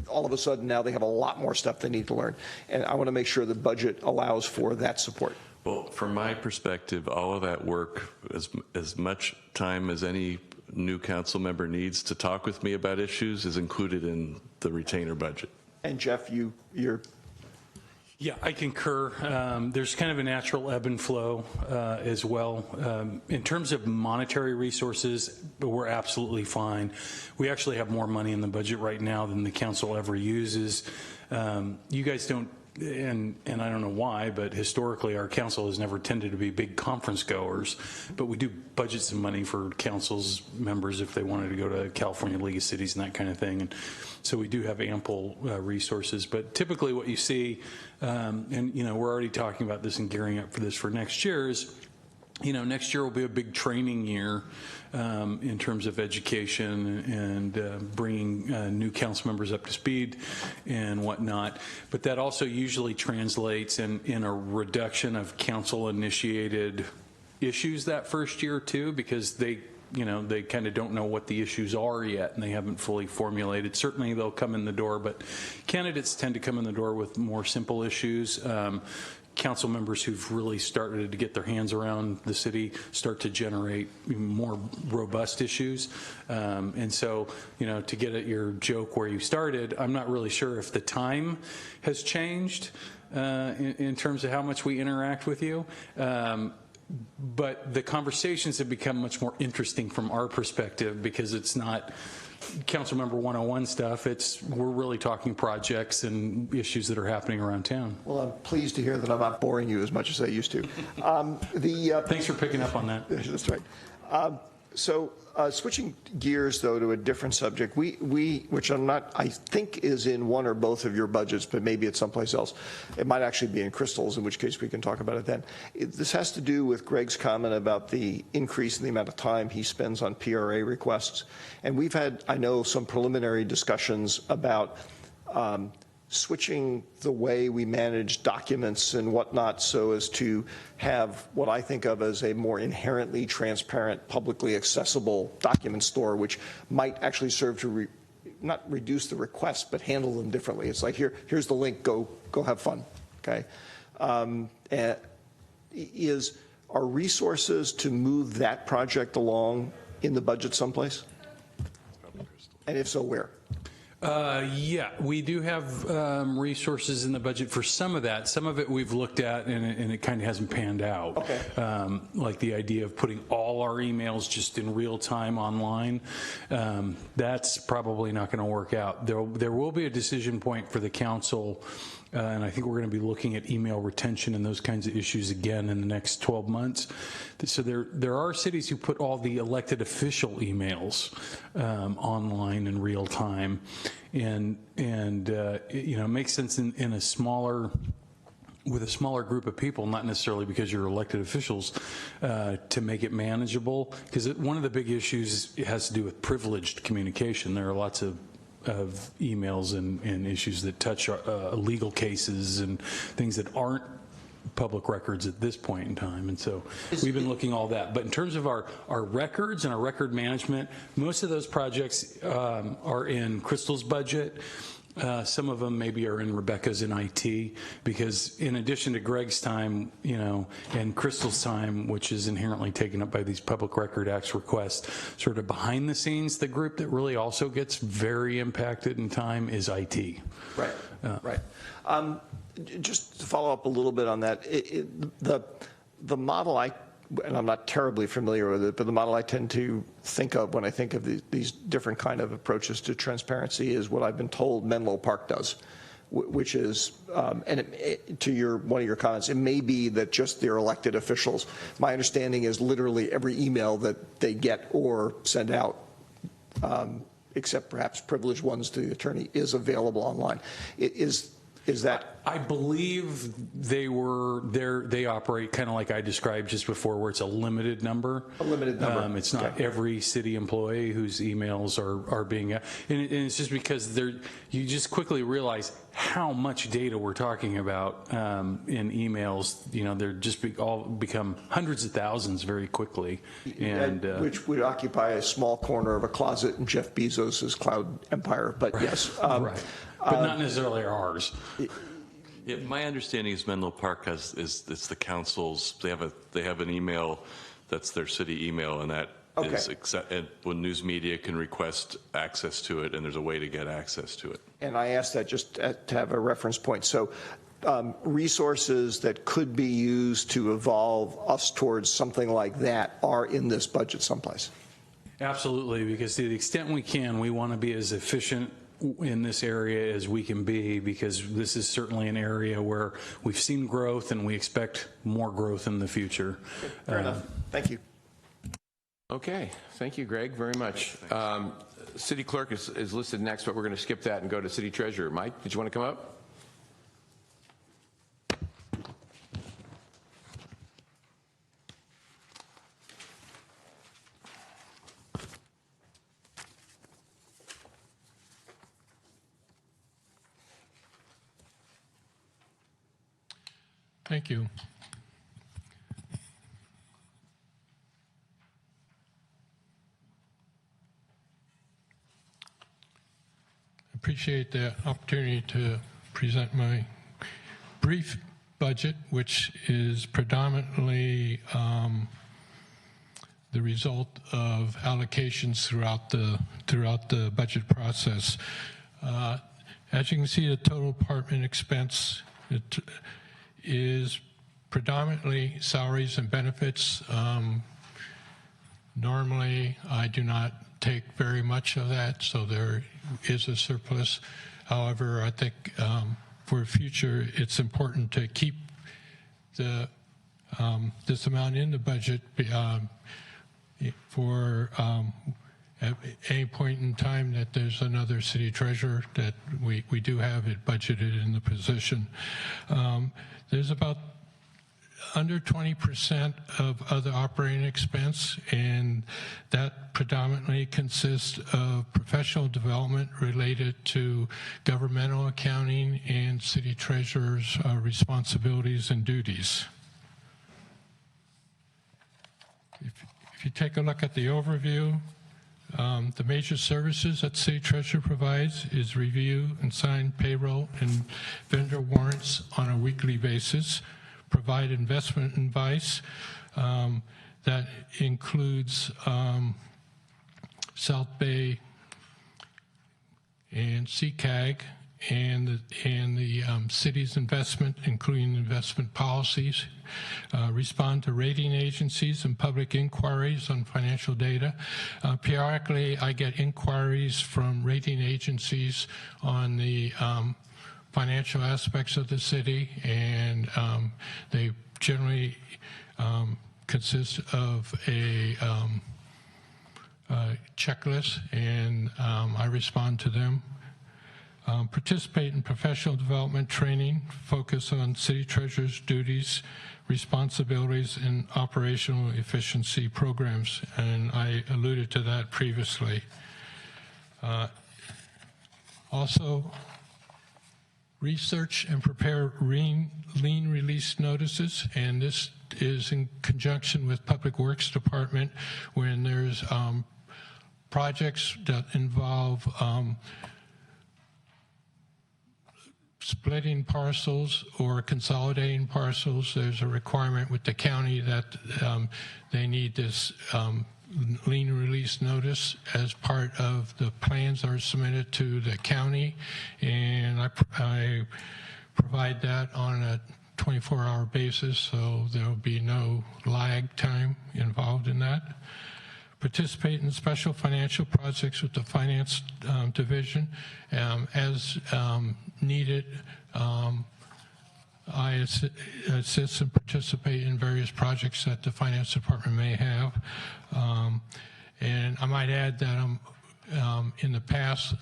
all of a sudden now they have a lot more stuff they need to learn. And I want to make sure the budget allows for that support. Well, from my perspective, all of that work, as much time as any new council member needs to talk with me about issues, is included in the retainer budget. And Jeff, you're Yeah, I concur. There's kind of a natural ebb and flow as well. In terms of monetary resources, we're absolutely fine. We actually have more money in the budget right now than the council ever uses. You guys don't, and I don't know why, but historically our council has never tended to be big conference goers, but we do budget some money for council's members if they wanted to go to California League of Cities and that kind of thing. And so we do have ample resources, but typically what you see, and you know, we're already talking about this and gearing up for this for next year, is next year will be a big training year in terms of education and bringing new council members up to speed and whatnot. But that also usually translates in a reduction of council-initiated issues that first year too, because they kind of don't know what the issues are yet and they haven't fully formulated. Certainly they'll come in the door, but candidates tend to come in the door with more simple issues. Council members who've really started to get their hands around the city start to generate more robust issues. And so, to get at your joke where you started, I'm not really sure if the time has changed in terms of how much we interact with you. But the conversations have become much more interesting from our perspective because it's not Councilmember 101 stuff. We're really talking projects and issues that are happening around town. Well, I'm pleased to hear that I'm not boring you as much as I used to. Thanks for picking up on that. That's right. So switching gears, though, to a different subject, which I think is in one or both of your budgets, but maybe it's someplace else. It might actually be in Crystal's, in which case we can talk about it then. This has to do with Greg's comment about the increase in the amount of time he spends on PRA requests. And we've had, I know, some preliminary discussions about switching the way we manage documents and whatnot so as to have what I think of as a more inherently transparent, publicly accessible document store, which might actually serve to not reduce the requests, but handle them differently. It's like, here's the link, go have fun, okay? Are resources to move that project along in the budget someplace? And if so, where? Yeah, we do have resources in the budget for some of that. Some of it we've looked at and it kind of hasn't panned out. Okay. Like the idea of putting all our emails just in real time online. That's probably not going to work out. There will be a decision point for the council, and I think we're going to be looking at email retention and those kinds of issues again in the next 12 months. So there are cities who put all the elected official emails online in real time, and it makes sense in a smaller. With a smaller group of people, not necessarily because you're elected officials, to make it manageable. Because one of the big issues has to do with privileged communication. There are lots of emails and issues that touch legal cases and things that aren't public records at this point in time. And so we've been looking at all that. But in terms of our records and our record management, most of those projects are in Crystal's budget. Some of them maybe are in Rebecca's in IT, because in addition to Greg's time, and Crystal's time, which is inherently taken up by these Public Record Acts requests, sort of behind the scenes, the group that really also gets very impacted in time is IT. Right, right. Just to follow up a little bit on that, the model and I'm not terribly familiar with it, but the model I tend to think of when I think of these different kind of approaches to transparency is what I've been told Menlo Park does, which is, and to one of your comments, it may be that just their elected officials, my understanding is literally every email that they get or send out, except perhaps privileged ones to the attorney, is available online. Is that, I believe they operate kind of like I described just before, where it's a limited number. A limited number. It's not Okay. every city employee whose emails are being, and it's just because you just quickly realize how much data we're talking about in emails. You know, they're just all become hundreds of thousands very quickly. And which would occupy a small corner of a closet in Jeff Bezos's cloud empire, but yes. right. But not necessarily ours. Yeah, my understanding is Menlo Park it's the council's, they have an email that's their city email, and that Okay. is and when news media can request access to it, and there's a way to get access to it. And I asked that just to have a reference point. So resources that could be used to evolve us towards something like that are in this budget someplace. Absolutely, because to the extent we can, we want to be as efficient in this area as we can be, because this is certainly an area where we've seen growth and we expect more growth in the future. Fair enough. Thank you. Okay, thank you, Greg, very much. City Clerk is listed next, but we're going to skip that and go to City Treasurer. Mike, did you want to come up? Thank you. Appreciate the opportunity to present my brief budget, which is predominantly the result of allocations throughout the budget process. As you can see, the total department expense is predominantly salaries and benefits. Normally, I do not take very much of that, so there is a surplus. However, I think for the future, it's important to keep this amount in the budget for at any point in time that there's another city treasurer, that we do have it budgeted in the position. There's about under 20% of other operating expense, and that predominantly consists of professional development related to governmental accounting and city treasurer's responsibilities and duties. If you take a look at the overview, the major services that city treasurer provides is review and sign payroll and vendor warrants on a weekly basis, provide investment advice that includes South Bay and CCAG and the city's investment, including investment policies, respond to rating agencies and public inquiries on financial data. Periodically, I get inquiries from rating agencies on the financial aspects of the city, and they generally consist of a checklist, and I respond to them. Participate in professional development training, focus on city treasurer's duties, responsibilities, and operational efficiency programs, and I alluded to that previously. Also, research and prepare lien release notices, and this is in conjunction with Public Works Department when there's projects that involve splitting parcels or consolidating parcels. There's a requirement with the county that they need this lien release notice as part of the plans that are submitted to the county, and I provide that on a 24-hour basis, so there will be no lag time involved in that. Participate in special financial projects with the finance division as needed. I assist and participate in various projects that the finance department may have. And I might add that I'm In the past,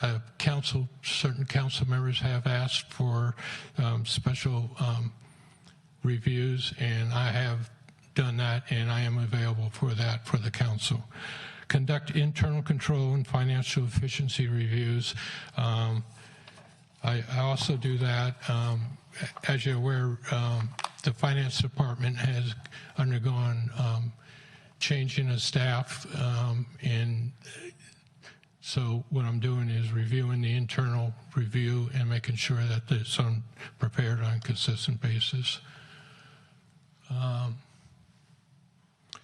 certain council members have asked for special reviews, and I have done that, and I am available for that for the council. Conduct internal control and financial efficiency reviews. I also do that. As you're aware, the finance department has undergone changing of staff, and so what I'm doing is reviewing the internal review and making sure that it's prepared on a consistent basis.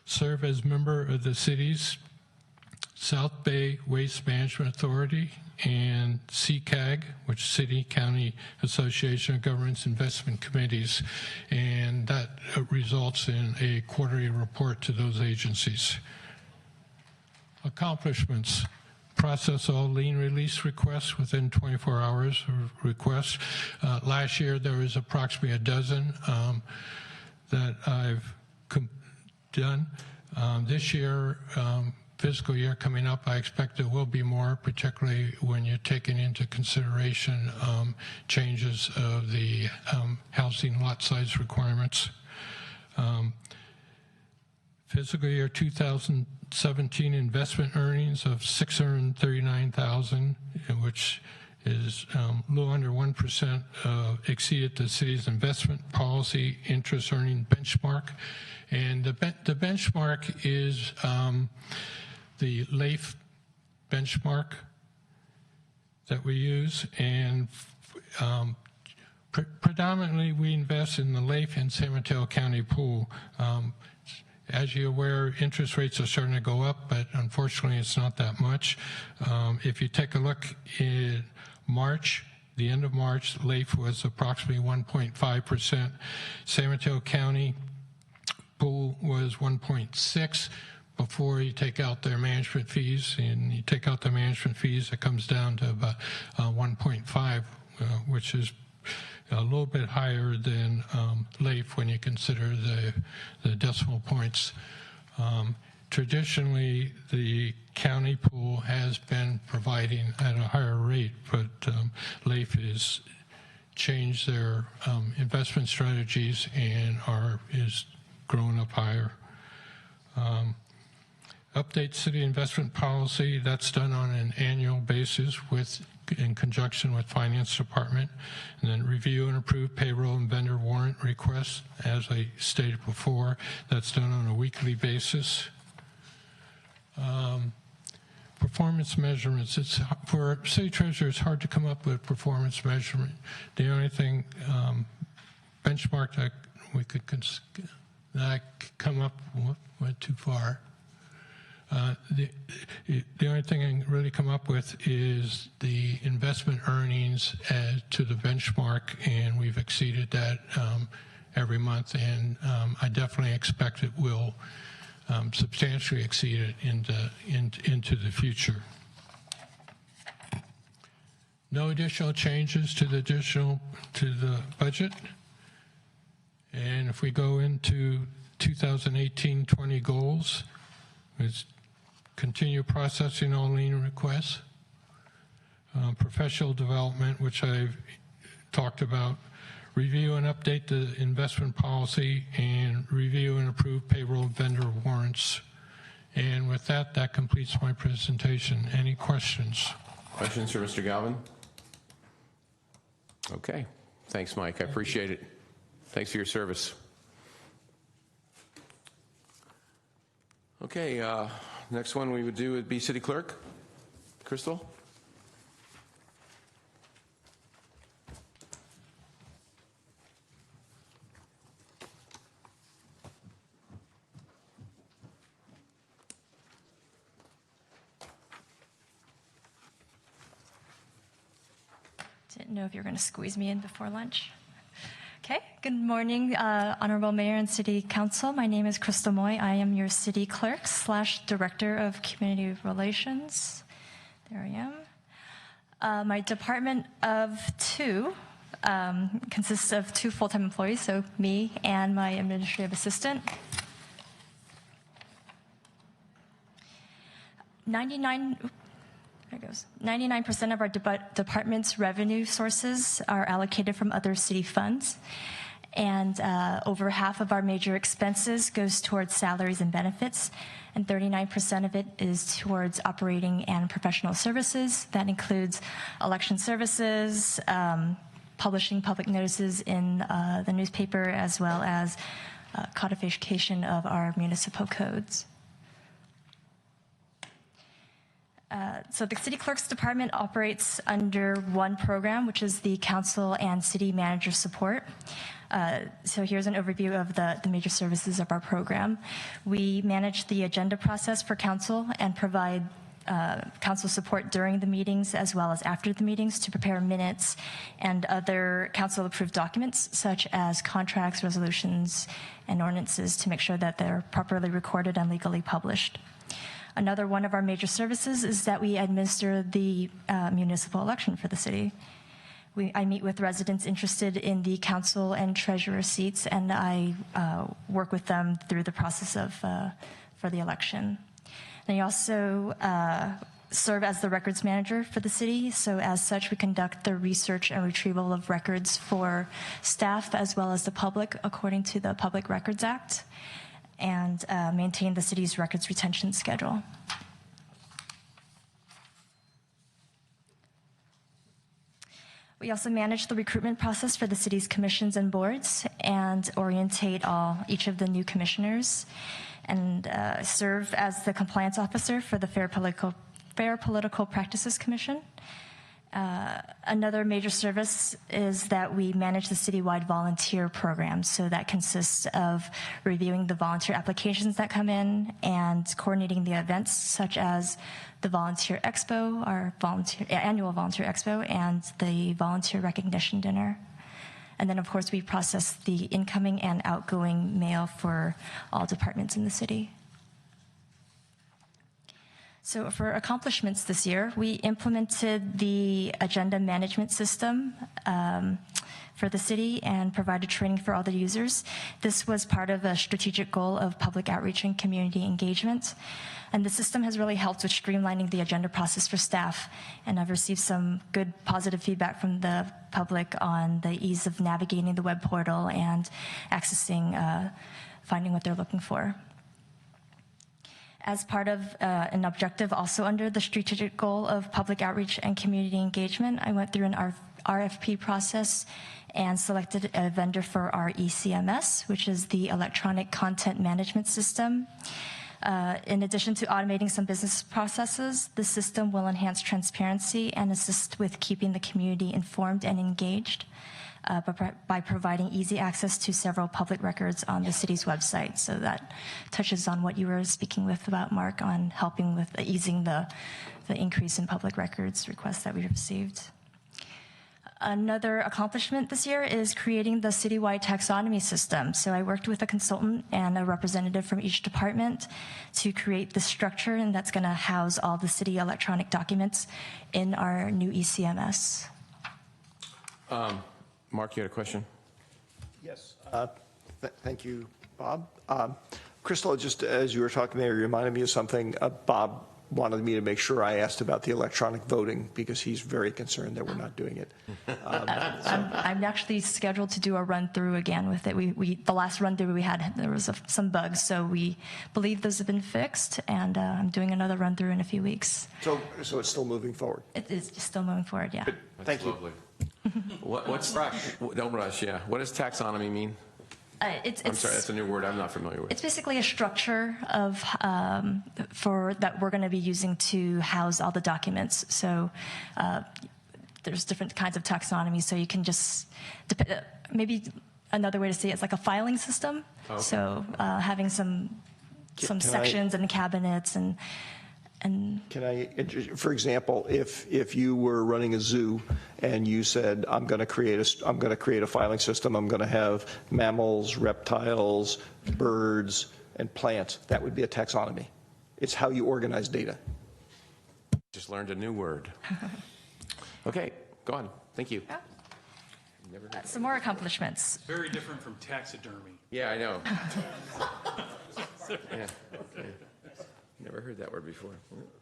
Serve as member of the city's South Bay Waste Management Authority and CCAG, which City County Association of Governments Investment Committees, and that results in a quarterly report to those agencies. Accomplishments. Process all lien release requests within 24 hours of request. Last year there was approximately a dozen that I've done. This year, fiscal year coming up, I expect there will be more, particularly when you're taking into consideration changes of the housing lot size requirements. Fiscal year 2017 investment earnings of $639,000, which is a little under 1% exceeded the city's investment policy interest earning benchmark. And the benchmark is the LAIF benchmark that we use, and predominantly we invest in the LAIF and San Mateo County pool. As you're aware, interest rates are starting to go up, but unfortunately it's not that much. If you take a look in March, the end of March, LAIF was approximately 1.5%. San Mateo County pool was 1.6 before you take out their management fees, and you take out the management fees, it comes down to about 1.5, which is a little bit higher than LAIF when you consider the decimal points. Traditionally, the county pool has been providing at a higher rate, but LAIF has changed their investment strategies and is growing up higher. Update city investment policy, that's done on an annual basis in conjunction with finance department. And then review and approve payroll and vendor warrant requests. As I stated before, that's done on a weekly basis. Performance measurements. It's for city treasurer, it's hard to come up with performance measurement. The only thing benchmark that we could come up went too far. The only thing I can really come up with is the investment earnings to the benchmark, and we've exceeded that every month, and I definitely expect it will substantially exceed it into the future. No additional changes to the budget. And if we go into 2018-20 goals, it's continue processing all lien requests, professional development, which I've talked about, review and update the investment policy, and review and approve payroll vendor warrants. And with that, that completes my presentation. Any questions? Questions for Mr. Galvin? Okay. Thanks, Mike. I appreciate it. Thanks for your service. Okay, next one we would do would be City Clerk. Crystal? Didn't know if you were going to squeeze me in before lunch. Okay, good morning, Honorable Mayor and City Council. My name is Crystal Moy. I am your City Clerk / Director of Community Relations. There I am. My department of two consists of 2 full-time employees, so me and my administrative assistant. 99 There it goes. 99% of our department's revenue sources are allocated from other city funds. And over half of our major expenses goes towards salaries and benefits, and 39% of it is towards operating and professional services. That includes election services, publishing public notices in the newspaper, as well as codification of our municipal codes. So the City Clerk's Department operates under one program, which is the Council and City Manager Support. So here's an overview of the major services of our program. We manage the agenda process for council and provide council support during the meetings as well as after the meetings to prepare minutes and other council-approved documents such as contracts, resolutions, and ordinances to make sure that they're properly recorded and legally published. Another one of our major services is that we administer the municipal election for the city. I meet with residents interested in the council and treasurer seats, and I work with them through the process of for the election. And I also serve as the records manager for the city. So as such, we conduct the research and retrieval of records for staff as well as the public according to the Public Records Act, and maintain the city's records retention schedule. We also manage the recruitment process for the city's commissions and boards and orientate each of the new commissioners, and serve as the compliance officer for the Fair Political Practices Commission. Another major service is that we manage the citywide volunteer program. So that consists of reviewing the volunteer applications that come in and coordinating the events such as the Volunteer Expo, our annual Volunteer Expo, and the Volunteer Recognition Dinner. And then, of course, we process the incoming and outgoing mail for all departments in the city. So for accomplishments this year, we implemented the agenda management system for the city and provided training for all the users. This was part of a strategic goal of public outreach and community engagement. And the system has really helped with streamlining the agenda process for staff. And I've received some good positive feedback from the public on the ease of navigating the web portal and accessing, finding what they're looking for. As part of an objective also under the strategic goal of public outreach and community engagement, I went through an RFP process and selected a vendor for our ECMS, which is the Electronic Content Management System. In addition to automating some business processes, the system will enhance transparency and assist with keeping the community informed and engaged by providing easy access to several public records on the city's website. So that touches on what you were speaking with about, Mark, on helping with easing the increase in public records requests that we've received. Another accomplishment this year is creating the citywide taxonomy system. So I worked with a consultant and a representative from each department to create the structure, and that's going to house all the city electronic documents in our new ECMS. Mark, you had a question? Yes. Thank you, Bob. Crystal, just as you were talking there, you reminded me of something. Bob wanted me to make sure I asked about the electronic voting because he's very concerned that we're not doing it. I'm actually scheduled to do a run-through again with it. The last run-through we had, there was some bugs, so we believe those have been fixed, and I'm doing another run-through in a few weeks. So it's still moving forward? It is still moving forward, yeah. Thank you. Lovely. What's don't rush, yeah. What does taxonomy mean? I'm sorry, that's a new word I'm not familiar with. It's basically a structure of that we're going to be using to house all the documents. So there's different kinds of taxonomy. So you can just maybe another way to say it's like a filing system. Okay. So having some sections and cabinets and. Can I, for example, if you were running a zoo and you said, I'm going to create a filing system, I'm going to have mammals, reptiles, birds, and plants, that would be a taxonomy. It's how you organize data. Just learned a new word. Okay, go on. Thank you. Yeah. Some more accomplishments. Very different from taxidermy. Yeah, I know. Yeah. Okay. Never heard that word before.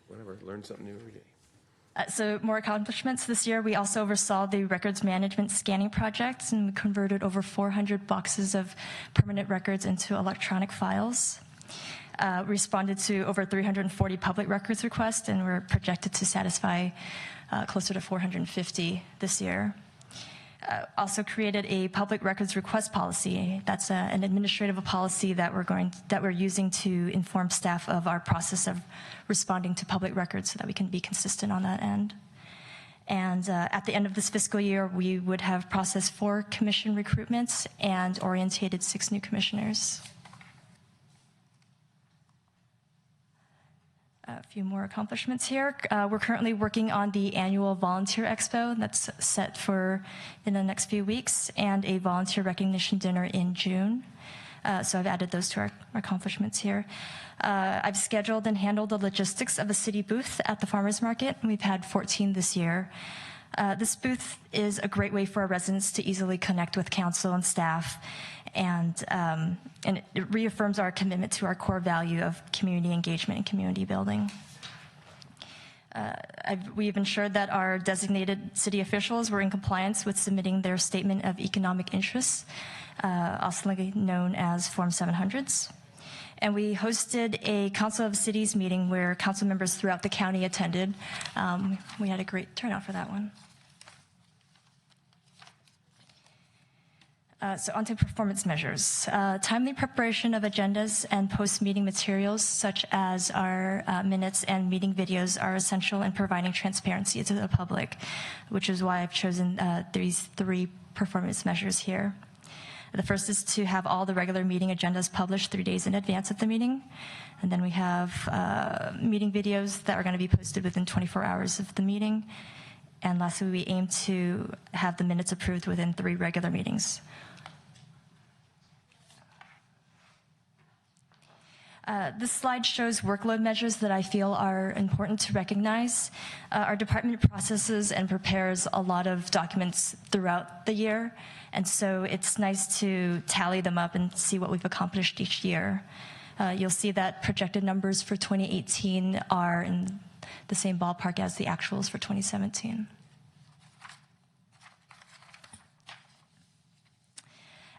Whatever, learn something new every day. So more accomplishments this year. We also oversaw the records management scanning project, and we converted over 400 boxes of permanent records into electronic files. Responded to over 340 public records requests, and we're projected to satisfy closer to 450 this year. Also created a public records request policy. That's an administrative policy that we're using to inform staff of our process of responding to public records, so that we can be consistent on that end. And at the end of this fiscal year, we would have processed 4 commission recruitments and orientated 6 new commissioners. A few more accomplishments here. We're currently working on the annual Volunteer Expo that's set for in the next few weeks, and a volunteer recognition dinner in June. So I've added those to our accomplishments here. I've scheduled and handled the logistics of a city booth at the farmers market. We've had 14 this year. This booth is a great way for our residents to easily connect with council and staff, and it reaffirms our commitment to our core value of community engagement and community building. We've ensured that our designated city officials were in compliance with submitting their statement of economic interests, also known as Form 700s. And we hosted a Council of Cities meeting where council members throughout the county attended. We had a great turnout for that one. So onto performance measures. Timely preparation of agendas and post-meeting materials, such as our minutes and meeting videos, are essential in providing transparency to the public, which is why I've chosen these 3 performance measures here. The first is to have all the regular meeting agendas published 3 days in advance of the meeting. And then we have meeting videos that are going to be posted within 24 hours of the meeting. And lastly, we aim to have the minutes approved within 3 regular meetings. This slide shows workload measures that I feel are important to recognize. Our department processes and prepares a lot of documents throughout the year, and so it's nice to tally them up and see what we've accomplished each year. You'll see that projected numbers for 2018 are in the same ballpark as the actuals for 2017.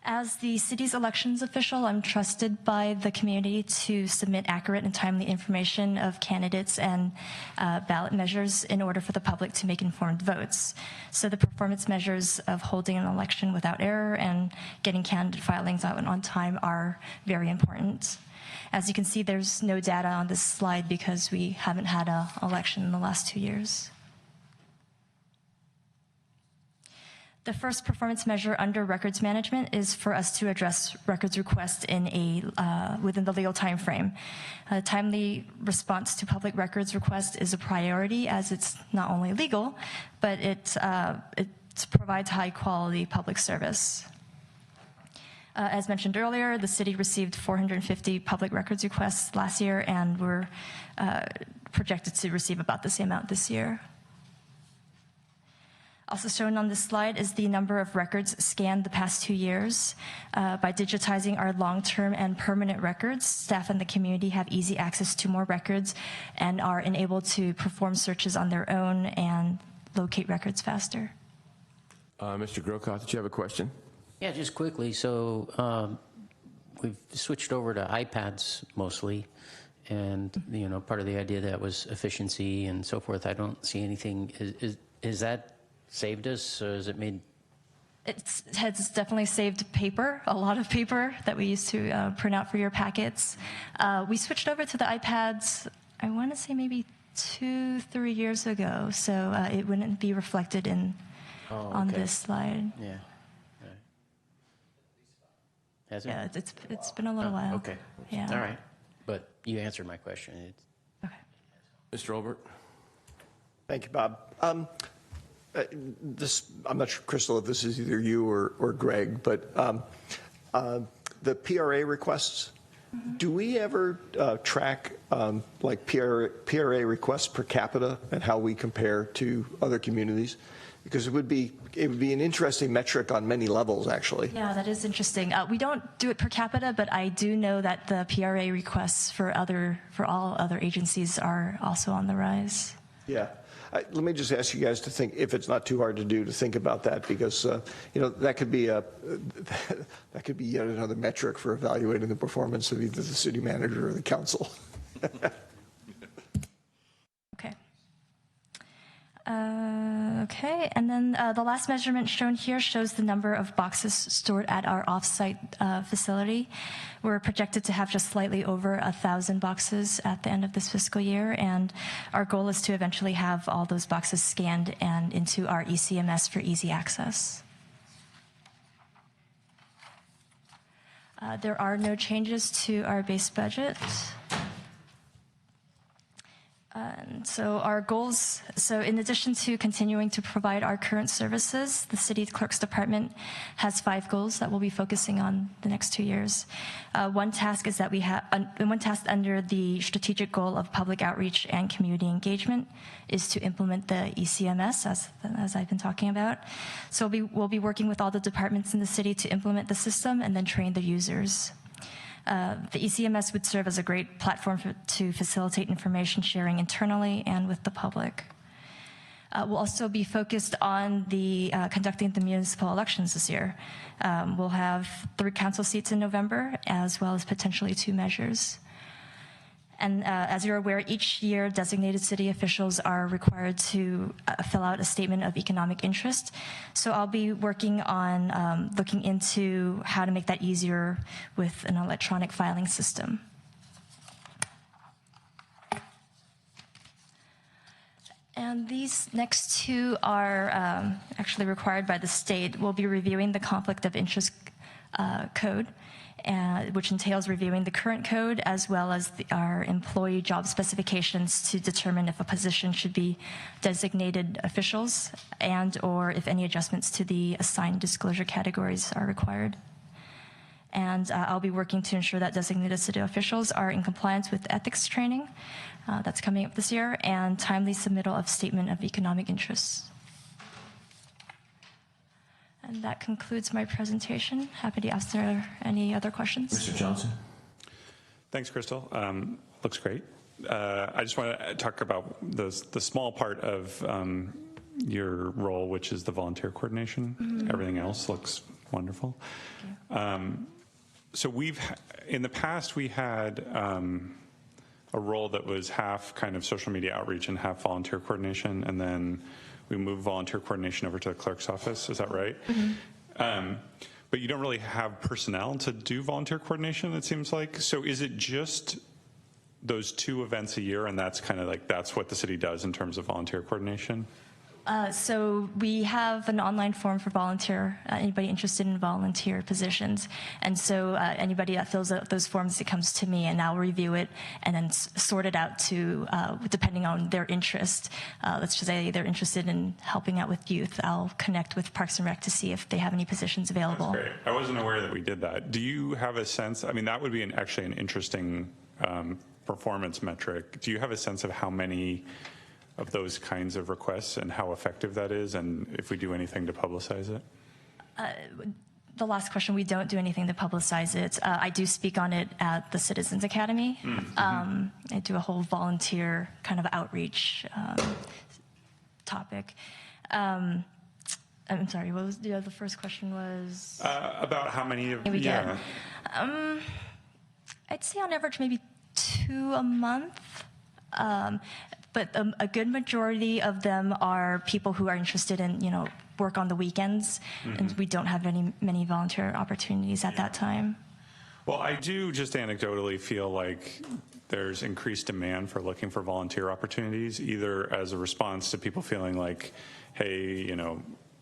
As the city's elections official, I'm trusted by the community to submit accurate and timely information of candidates and ballot measures in order for the public to make informed votes. So the performance measures of holding an election without error and getting candidate filings out on time are very important. As you can see, there's no data on this slide because we haven't had an election in the last 2 years. The first performance measure under records management is for us to address records requests in within the legal time frame. Timely response to public records requests is a priority, as it's not only legal, but it provides high quality public service. As mentioned earlier, the city received 450 public records requests last year, and we're projected to receive about the same amount this year. Also shown on this slide is the number of records scanned the past 2 years. By digitizing our long-term and permanent records, staff and the community have easy access to more records and are enabled to perform searches on their own and locate records faster. Mr. Grocott, did you have a question? Yeah, just quickly. So we've switched over to iPads mostly, and part of the idea that was efficiency and so forth. I don't see anything. Is that saved us, or has it made? It has definitely saved paper, a lot of paper that we used to print out for your packets. We switched over to the iPads, I want to say maybe 2-3 years ago, so it wouldn't be reflected on this slide. Yeah. Right. Has it? Yeah, it's been a little while. Okay. Yeah. All right. But you answered my question. Okay. Mr. Olbert? Thank you, Bob. I'm not sure, Crystal, if this is either you or Greg, but the PRA requests, do we ever track like PRA requests per capita and how we compare to other communities? Because it would be an interesting metric on many levels, actually. Yeah, that is interesting. We don't do it per capita, but I do know that the PRA requests for all other agencies are also on the rise. Yeah. Let me just ask you guys to think, if it's not too hard to do, to think about that, because that could be yet another metric for evaluating the performance of either the city manager or the council. Okay. Okay, and then the last measurement shown here shows the number of boxes stored at our offsite facility. We're projected to have just slightly over 1,000 boxes at the end of this fiscal year, and our goal is to eventually have all those boxes scanned and into our ECMS for easy access. There are no changes to our base budget. So our goals, so in addition to continuing to provide our current services, the City Clerk's Department has 5 goals that we'll be focusing on the next 2 years. One task is that one task under the strategic goal of public outreach and community engagement is to implement the ECMS, as I've been talking about. So we'll be working with all the departments in the city to implement the system and then train the users. The ECMS would serve as a great platform to facilitate information sharing internally and with the public. We'll also be focused on conducting the municipal elections this year. We'll have 3 council seats in November, as well as potentially 2 measures. And as you're aware, each year designated city officials are required to fill out a statement of economic interest. So I'll be working on looking into how to make that easier with an electronic filing system. And these next 2 are actually required by the state. We'll be reviewing the conflict of interest code, which entails reviewing the current code as well as our employee job specifications to determine if a position should be designated officials and or if any adjustments to the assigned disclosure categories are required. And I'll be working to ensure that designated city officials are in compliance with ethics training that's coming up this year and timely submittal of statement of economic interests. And that concludes my presentation. Happy to answer any other questions. Mr. Johnson? Thanks, Crystal. Looks great. I just want to talk about the small part of your role, which is the volunteer coordination. Mm-hmm. Everything else looks wonderful. So in the past, we had a role that was half kind of social media outreach and half volunteer coordination, and then we moved volunteer coordination over to the clerk's office. Is that right? Mm-hmm. But you don't really have personnel to do volunteer coordination, it seems like. So is it just those 2 events a year, and that's kind of like, that's what the city does in terms of volunteer coordination? So we have an online form for volunteer, anybody interested in volunteer positions. And so anybody that fills out those forms, it comes to me and I'll review it and then sort it out to, depending on their interest. Let's just say they're interested in helping out with youth. I'll connect with Parks and Rec to see if they have any positions available. That's great. I wasn't aware that we did that. Do you have a sense, I mean, that would be actually an interesting performance metric. Do you have a sense of how many of those kinds of requests and how effective that is, and if we do anything to publicize it? The last question, we don't do anything to publicize it. I do speak on it at the Citizens Academy. Mm-hmm. I do a whole volunteer kind of outreach topic. I'm sorry, what was the first question was? About how many of, we get. I'd say on average maybe 2 a month. But a good majority of them are people who are interested in, work on the weekends, mm-hmm. and we don't have many volunteer opportunities at that time. Well, I do just anecdotally feel like there's increased demand for looking for volunteer opportunities, either as a response to people feeling like, hey,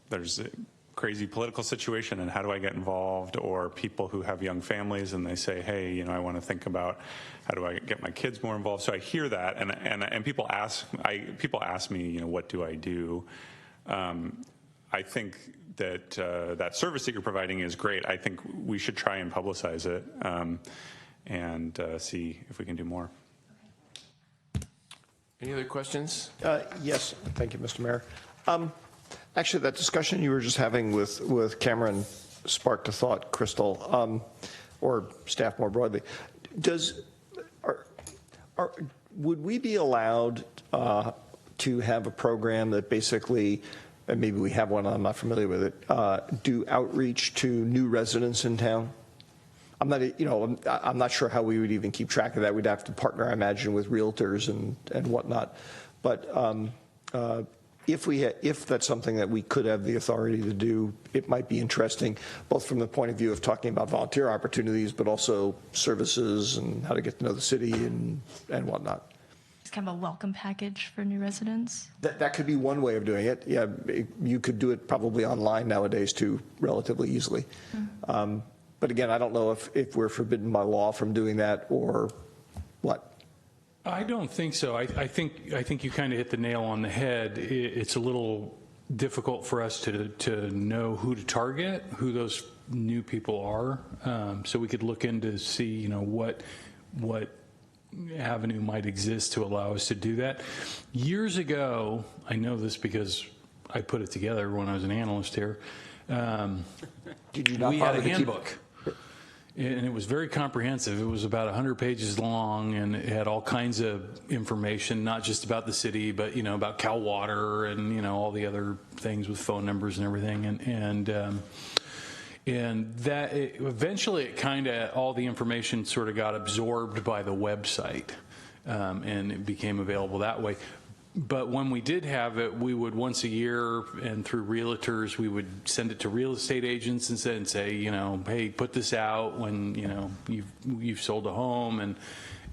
there's a crazy political situation and how do I get involved, or people who have young families and they say, hey, I want to think about how do I get my kids more involved. So I hear that, and people ask me, what do I do? I think that that service that you're providing is great. I think we should try and publicize it and see if we can do more. Any other questions? Yes, thank you, Mr. Mayor. Actually, that discussion you were just having with Cameron sparked a thought, Crystal, or staff more broadly. Would we be allowed to have a program that basically, and maybe we have one, I'm not familiar with it, do outreach to new residents in town? I'm not, I'm not sure how we would even keep track of that. We'd have to partner, I imagine, with realtors and whatnot. But if that's something that we could have the authority to do, it might be interesting, both from the point of view of talking about volunteer opportunities, but also services and how to get to know the city and whatnot. It's kind of a welcome package for new residents. That could be one way of doing it. Yeah, you could do it probably online nowadays too, relatively easily. But again, I don't know if we're forbidden by law from doing that or what. I don't think so. I think you kind of hit the nail on the head. It's a little difficult for us to know who to target, who those new people are. So we could look into see, what avenue might exist to allow us to do that. Years ago, I know this because I put it together when I was an analyst here. Did you not we had bother a to keep- handbook. And it was very comprehensive. It was about 100 pages long, and it had all kinds of information, not just about the city, but about Cal Water and all the other things with phone numbers and everything. And that eventually, it kind of all the information sort of got absorbed by the website, and it became available that way. But when we did have it, we would once a year and through realtors, we would send it to real estate agents and say, hey, put this out when, you've sold a home,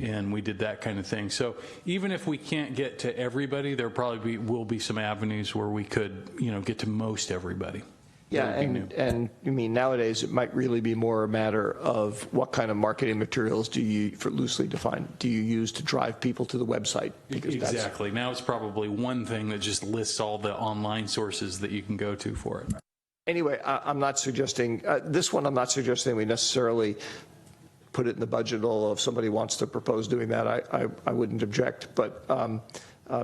and we did that kind of thing. So even if we can't get to everybody, there probably will be some avenues where we could, get to most everybody. Yeah, and I mean, nowadays it might really be more a matter of what kind of marketing materials do you, for loosely defined, do you use to drive people to the website? Because exactly. Now it's probably one thing that just lists all the online sources that you can go to for it. Anyway, I'm not suggesting, this one I'm not suggesting we necessarily put it in the budget, although if somebody wants to propose doing that, I wouldn't object. But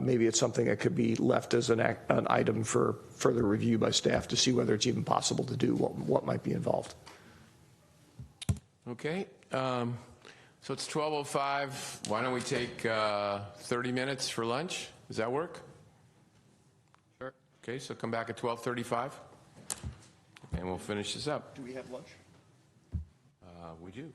maybe it's something that could be left as an item for further review by staff to see whether it's even possible to do, what might be involved. Okay, so it's 12:05. Why don't we take 30 minutes for lunch? Does that work? Sure. Okay, so come back at 12:35, and we'll finish this up. Do we have lunch? We do.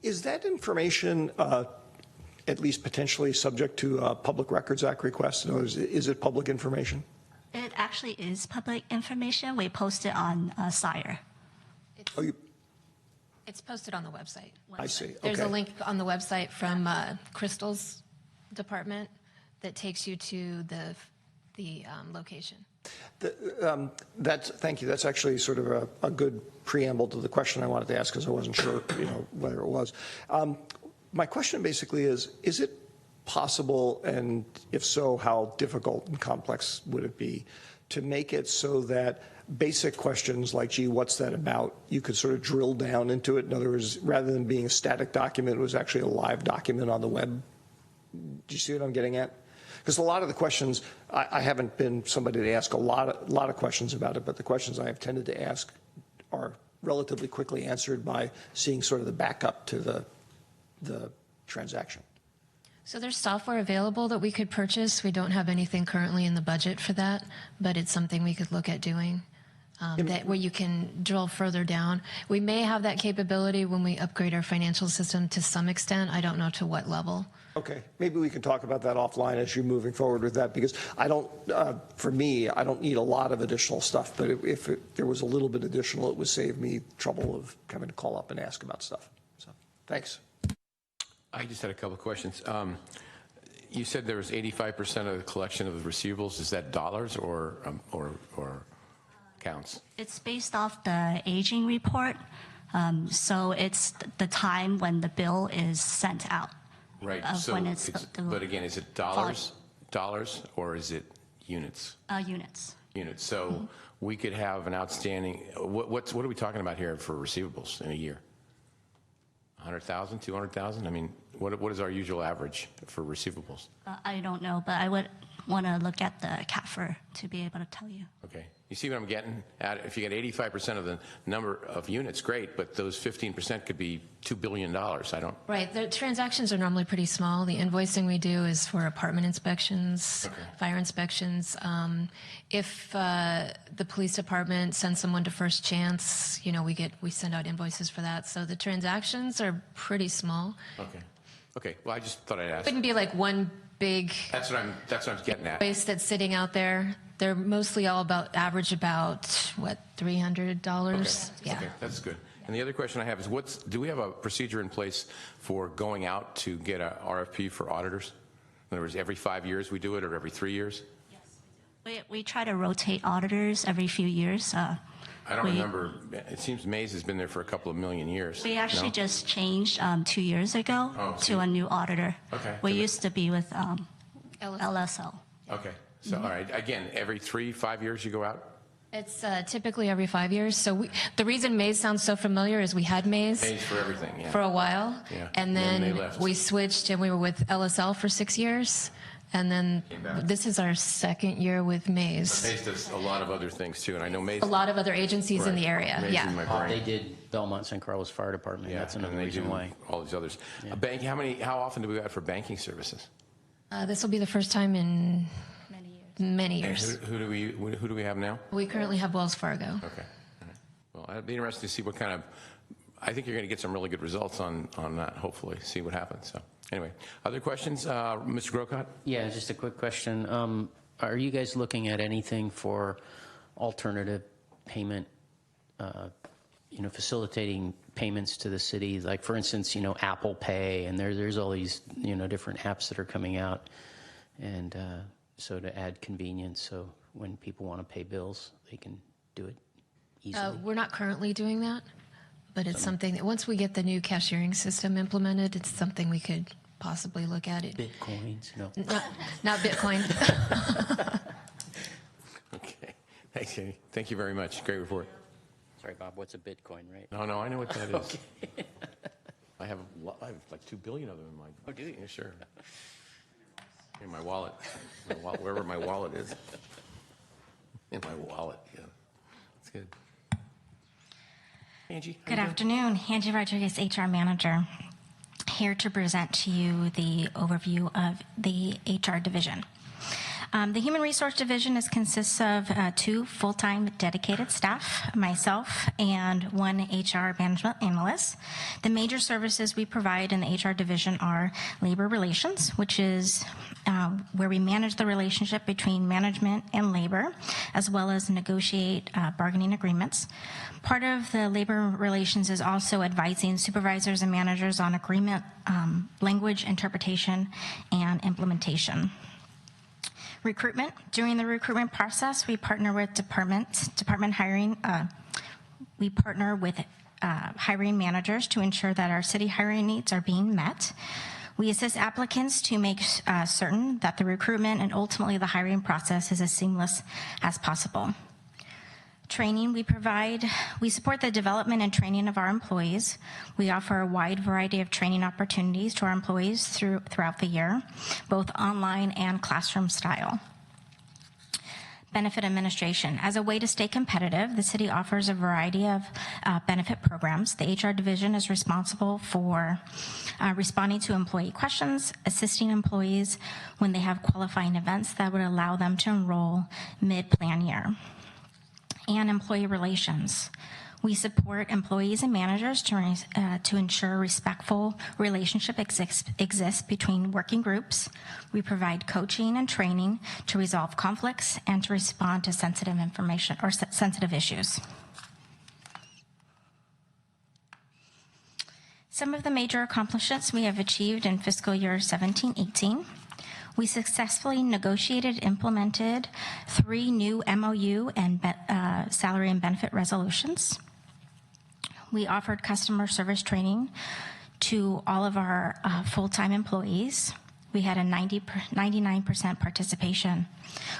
Is that information at least potentially subject to a Public Records Act request? In other words, is it public information? It actually is public information. We post it on SIRE. Oh, It's posted on the website. I see. There's a Okay. link on the website from Crystal's department that takes you to the location. Thank you. That's actually sort of a good preamble to the question I wanted to ask because I wasn't sure, whether it was. My question basically is it possible, and if so, how difficult and complex would it be to make it so that basic questions like, gee, what's that about? You could sort of drill down into it. In other words, rather than being a static document, it was actually a live document on the web. Do you see what I'm getting at? Because a lot of the questions, I haven't been somebody to ask a lot of questions about it, but the questions I have tended to ask are relatively quickly answered by seeing sort of the backup to the transaction. So there's software available that we could purchase. We don't have anything currently in the budget for that, but it's something we could look at doing. Where you can drill further down. We may have that capability when we upgrade our financial system to some extent. I don't know to what level. Okay, maybe we can talk about that offline as you're moving forward with that, because I don't, for me, I don't need a lot of additional stuff, but if there was a little bit additional, it would save me trouble of having to call up and ask about stuff. So, thanks. I just had a couple of questions. You said there was 85% of the collection of the receivables. Is that dollars or counts? It's based off the aging report. So it's the time when the bill is sent out. Right. So but again, is it dollars, or is it units? Units. Units. So we could have an outstanding. What are we talking about here for receivables in a year? 100,000, 200,000? I mean, what is our usual average for receivables? I don't know, but I would want to look at the CAFR to be able to tell you. Okay. You see what I'm getting at? If you get 85% of the number of units, great, but those 15% could be $2 billion. I don't. Right. The transactions are normally pretty small. The invoicing we do is for apartment inspections, fire inspections. If the police department sends someone to First Chance, we send out invoices for that. So the transactions are pretty small. Okay. Okay. Well, I just thought I'd ask. It wouldn't be like one big That's what I'm getting at. invoice that's sitting out there. They're mostly all average about $300? Okay. Yeah. Okay, that's good. And the other question I have is, do we have a procedure in place for going out to get a RFP for auditors? In other words, every 5 years we do it, or every 3 years? Yes, we try to rotate auditors every few years. I don't remember. It seems Mays has been there for a couple of million years. We actually just changed 2 years ago to a new auditor. Okay. We used to be with LSL. Okay. So, all right. Again, every 3-5 years you go out? It's typically every 5 years. So the reason Mays sounds so familiar is we had Mays for everything, yeah. for a while. Yeah. And Then they then left. we switched and we were with LSL for 6 years. And then this is our second year with Mays. Mays does a lot of other things too, and I know Mays. A lot of other agencies in the Right. area. Mays Yeah. in my brain. They did Belmont St. Carlos Fire Department. Yeah, That's another and they reason do why. all these others. Bank. How often do we go out for banking services? This will be the first time in many years. And who do we have now? We currently have Wells Fargo. Okay. All right. Well, it'd be interesting to see what kind of. I think you're going to get some really good results on that. Hopefully, see what happens. So, anyway, other questions, Mr. Grocott? Yeah, just a quick question. Are you guys looking at anything for alternative payment, facilitating payments to the city? Like, for instance, Apple Pay, and there's all these, different apps that are coming out. And so to add convenience, so when people want to pay bills, they can do it easily. We're not currently doing that, but it's something that once we get the new cashiering system implemented, it's something we could possibly look at it. Bitcoins, no. Not Bitcoin. Okay. Thanks, Katie. Thank you very much. Great report. Sorry, Bob, what's a Bitcoin, right? No, I know what that is. Okay. I have like 2 billion of them in my. Oh, do you? Yeah, sure. In my wallet. Wherever my wallet is. In my wallet, yeah. That's good. Angie. Good afternoon. Angie Rodriguez, HR Manager, here to present to you the overview of the HR division. The Human Resource Division consists of 2 full-time dedicated staff, myself, and 1 HR management analyst. The major services we provide in the HR division are labor relations, which is where we manage the relationship between management and labor, as well as negotiate bargaining agreements. Part of the labor relations is also advising supervisors and managers on agreement, language interpretation, and implementation. Recruitment. During the recruitment process, we partner with department hiring. We partner with hiring managers to ensure that our city hiring needs are being met. We assist applicants to make certain that the recruitment and ultimately the hiring process is as seamless as possible. Training we support the development and training of our employees. We offer a wide variety of training opportunities to our employees throughout the year, both online and classroom style. Benefit administration. As a way to stay competitive, the city offers a variety of benefit programs. The HR division is responsible for responding to employee questions, assisting employees when they have qualifying events that would allow them to enroll mid-plan year. And employee relations. We support employees and managers to ensure respectful relationship exists between working groups. We provide coaching and training to resolve conflicts and to respond to sensitive information or sensitive issues. Some of the major accomplishments we have achieved in fiscal year 17-18. We successfully negotiated and implemented 3 new MOU and salary and benefit resolutions. We offered customer service training to all of our full-time employees. We had a 99% participation.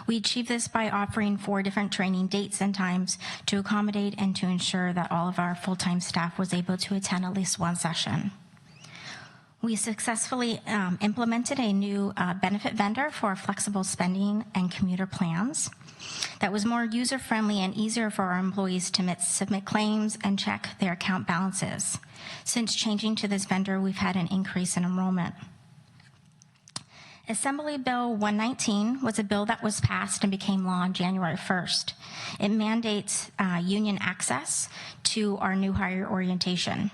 We achieved this by offering 4 different training dates and times to accommodate and to ensure that all of our full-time staff was able to attend at least 1 session. We successfully implemented a new benefit vendor for flexible spending and commuter plans that was more user-friendly and easier for our employees to submit claims and check their account balances. Since changing to this vendor, we've had an increase in enrollment. Assembly Bill 119 was a bill that was passed and became law on January 1st. It mandates union access to our new hire orientation.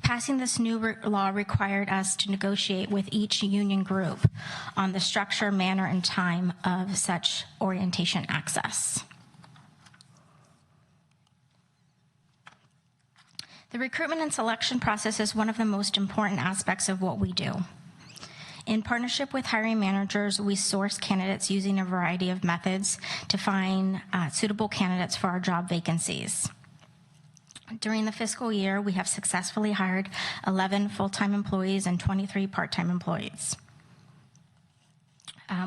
Passing this new law required us to negotiate with each union group on the structure, manner, and time of such orientation access. The recruitment and selection process is one of the most important aspects of what we do. In partnership with hiring managers, we source candidates using a variety of methods to find suitable candidates for our job vacancies. During the fiscal year, we have successfully hired 11 full-time employees and 23 part-time employees.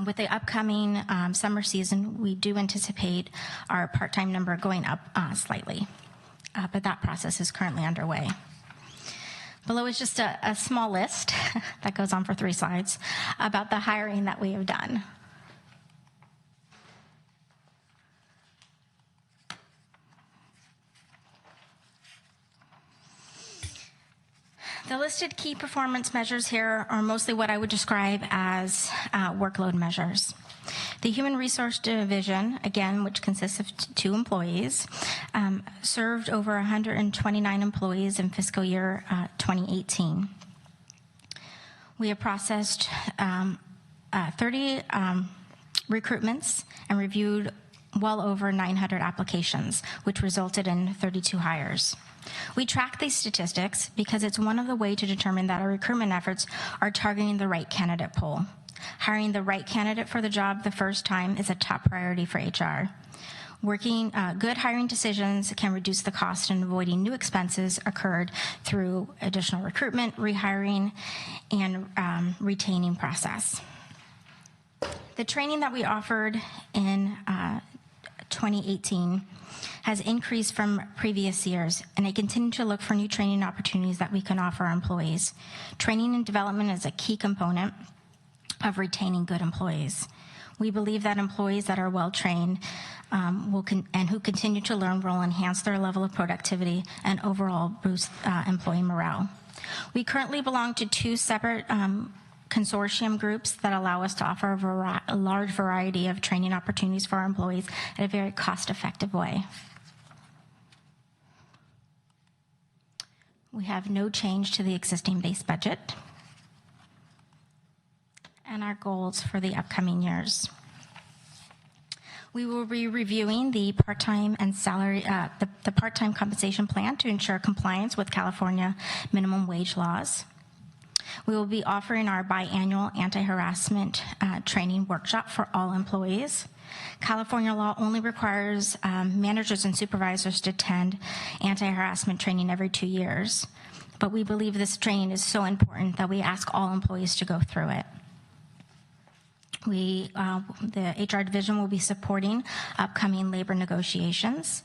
With the upcoming summer season, we do anticipate our part-time number going up slightly, but that process is currently underway. Below is just a small list that goes on for 3 slides about the hiring that we have done. The listed key performance measures here are mostly what I would describe as workload measures. The Human Resource Division, again, which consists of 2 employees, served over 129 employees in fiscal year 2018. We have processed 30 recruitments and reviewed well over 900 applications, which resulted in 32 hires. We track these statistics because it's one of the ways to determine that our recruitment efforts are targeting the right candidate pool. Hiring the right candidate for the job the first time is a top priority for HR. Good hiring decisions can reduce the cost and avoiding new expenses occurred through additional recruitment, rehiring, and retaining process. The training that we offered in 2018 has increased from previous years, and I continue to look for new training opportunities that we can offer our employees. Training and development is a key component of retaining good employees. We believe that employees that are well-trained and who continue to learn will enhance their level of productivity and overall boost employee morale. We currently belong to 2 separate consortium groups that allow us to offer a large variety of training opportunities for our employees in a very cost-effective way. We have no change to the existing base budget and our goals for the upcoming years. We will be reviewing the part-time and salary, the part-time compensation plan to ensure compliance with California minimum wage laws. We will be offering our biannual anti-harassment training workshop for all employees. California law only requires managers and supervisors to attend anti-harassment training every 2 years, but we believe this training is so important that we ask all employees to go through it. The HR division will be supporting upcoming labor negotiations.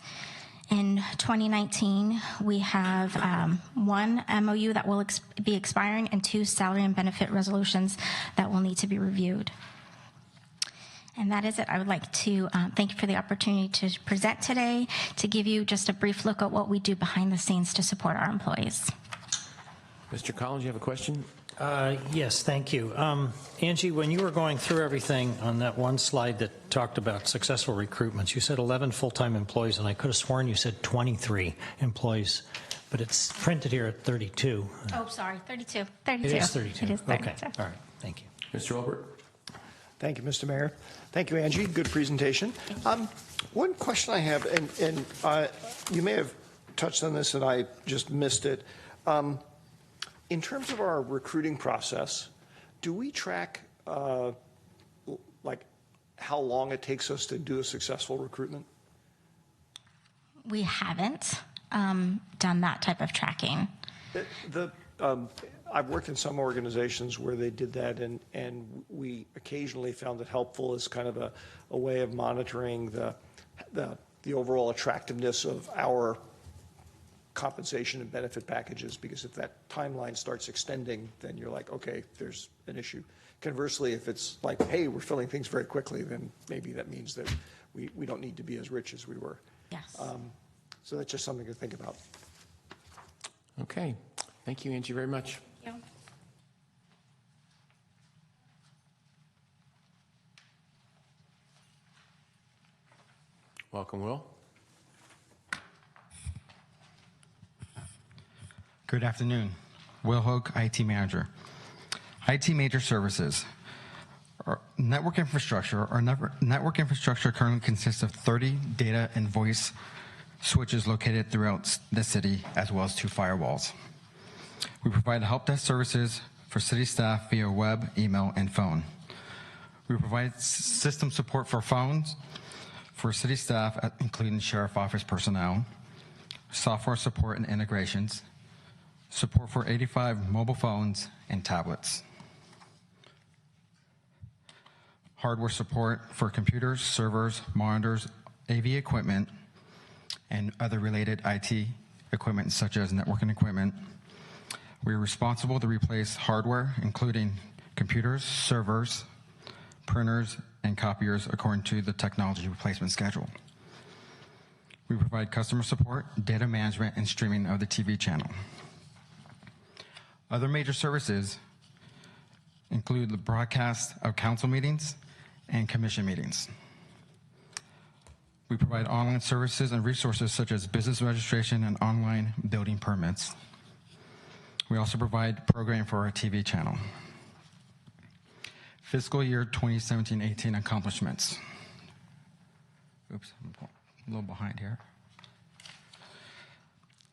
In 2019, we have one MOU that will be expiring and 2 salary and benefit resolutions that will need to be reviewed. And that is it. I would like to thank you for the opportunity to present today, to give you just a brief look at what we do behind the scenes to support our employees. Mr. Collins, you have a question? Yes, thank you. Angie, when you were going through everything on that one slide that talked about successful recruitments, you said 11 full-time employees, and I could have sworn you said 23 employees, but it's printed here at 32. Oh, sorry, 32. It is 32. It is 32. Okay, all right, thank you. Mr. Olbert? Thank you, Mr. Mayor. Thank you, Angie. Good presentation. One question I have, and you may have touched on this and I just missed it. In terms of our recruiting process, do we track like how long it takes us to do a successful recruitment? We haven't done that type of tracking. I've worked in some organizations where they did that, and we occasionally found it helpful as kind of a way of monitoring the overall attractiveness of our compensation and benefit packages, because if that timeline starts extending, then you're like, okay, there's an issue. Conversely, if it's like, hey, we're filling things very quickly, then maybe that means that we don't need to be as rich as we were. Yes. So that's just something to think about. Okay. Thank you, Angie, very much. Thank you. Welcome, Will. Good afternoon. Will Hogue, IT Manager. IT Major Services. Our network infrastructure currently consists of 30 data and voice switches located throughout the city, as well as 2 firewalls. We provide help desk services for city staff via web, email, and phone. We provide system support for phones for city staff, including sheriff office personnel, software support and integrations, support for 85 mobile phones and tablets, hardware support for computers, servers, monitors, AV equipment, and other related IT equipment such as networking equipment. We are responsible to replace hardware, including computers, servers, printers, and copiers according to the technology replacement schedule. We provide customer support, data management, and streaming of the TV channel. Other major services include the broadcast of council meetings and commission meetings. We provide online services and resources such as business registration and online building permits. We also provide programming for our TV channel. Fiscal year 2017-18 accomplishments. Oops, I'm a little behind here.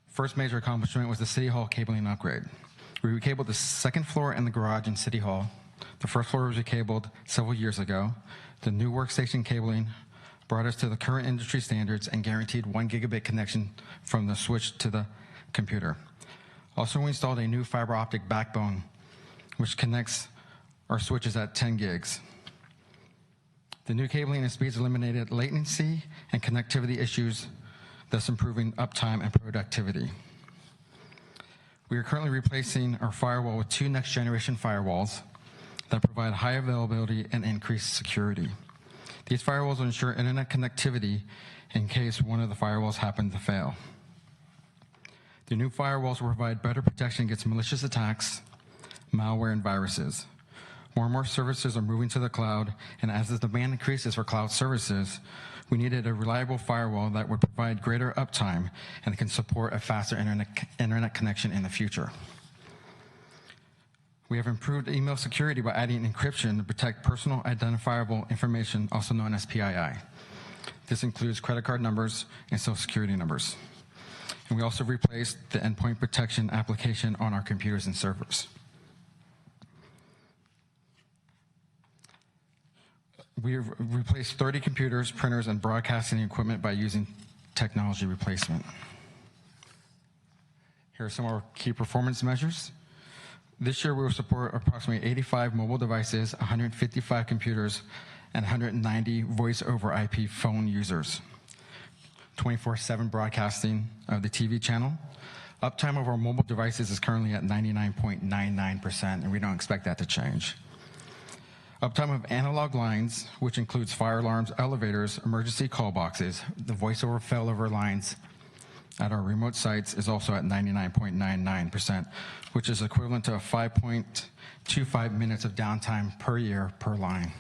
First major accomplishment was the City Hall cabling upgrade. We recabled the second floor and the garage in City Hall. The first floor was recabled several years ago. The new workstation cabling brought us to the current industry standards and guaranteed 1 gigabit connection from the switch to the computer. Also, we installed a new fiber optic backbone, which connects our switches at 10 gigs. The new cabling and speeds eliminated latency and connectivity issues, thus improving uptime and productivity. We are currently replacing our firewall with 2 next-generation firewalls that provide high availability and increased security. These firewalls will ensure internet connectivity in case one of the firewalls happens to fail. The new firewalls will provide better protection against malicious attacks, malware, and viruses. More and more services are moving to the cloud, and as the demand increases for cloud services, we needed a reliable firewall that would provide greater uptime and can support a faster internet connection in the future. We have improved email security by adding encryption to protect personal identifiable information, also known as PII. This includes credit card numbers and social security numbers. And we also replaced the endpoint protection application on our computers and servers. We've replaced 30 computers, printers, and broadcasting equipment by using technology replacement. Here are some of our key performance measures. This year, we will support approximately 85 mobile devices, 155 computers, and 190 voice over IP phone users. 24/7 broadcasting of the TV channel. Uptime of our mobile devices is currently at 99.99%, and we don't expect that to change. Uptime of analog lines, which includes fire alarms, elevators, emergency call boxes, the voice over failover lines at our remote sites is also at 99.99%, which is equivalent to 5.25 minutes of downtime per year per line.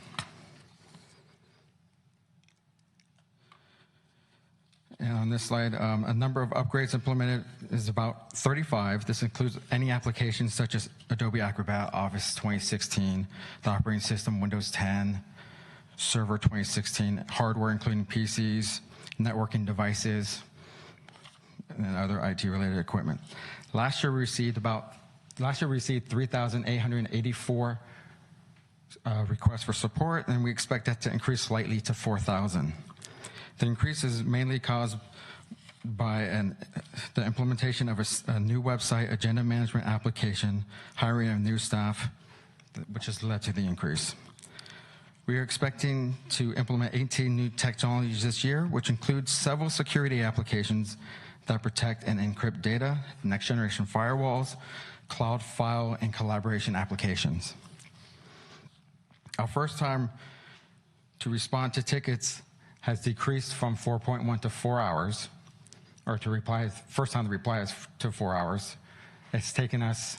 And on this slide, a number of upgrades implemented is about 35. This includes any applications such as Adobe Acrobat, Office 2016, the operating system Windows 10, Server 2016, hardware including PCs, networking devices, and other IT-related equipment. Last year we received 3,884 requests for support, and we expect that to increase slightly to 4,000. The increase is mainly caused by the implementation of a new website, agenda management application, hiring of new staff, which has led to the increase. We are expecting to implement 18 new technologies this year, which includes several security applications that protect and encrypt data, next-generation firewalls, cloud file and collaboration applications. Our first time to respond to tickets has decreased from 4.1 to 4 hours, or to reply, first time to reply is to 4 hours. It's taken us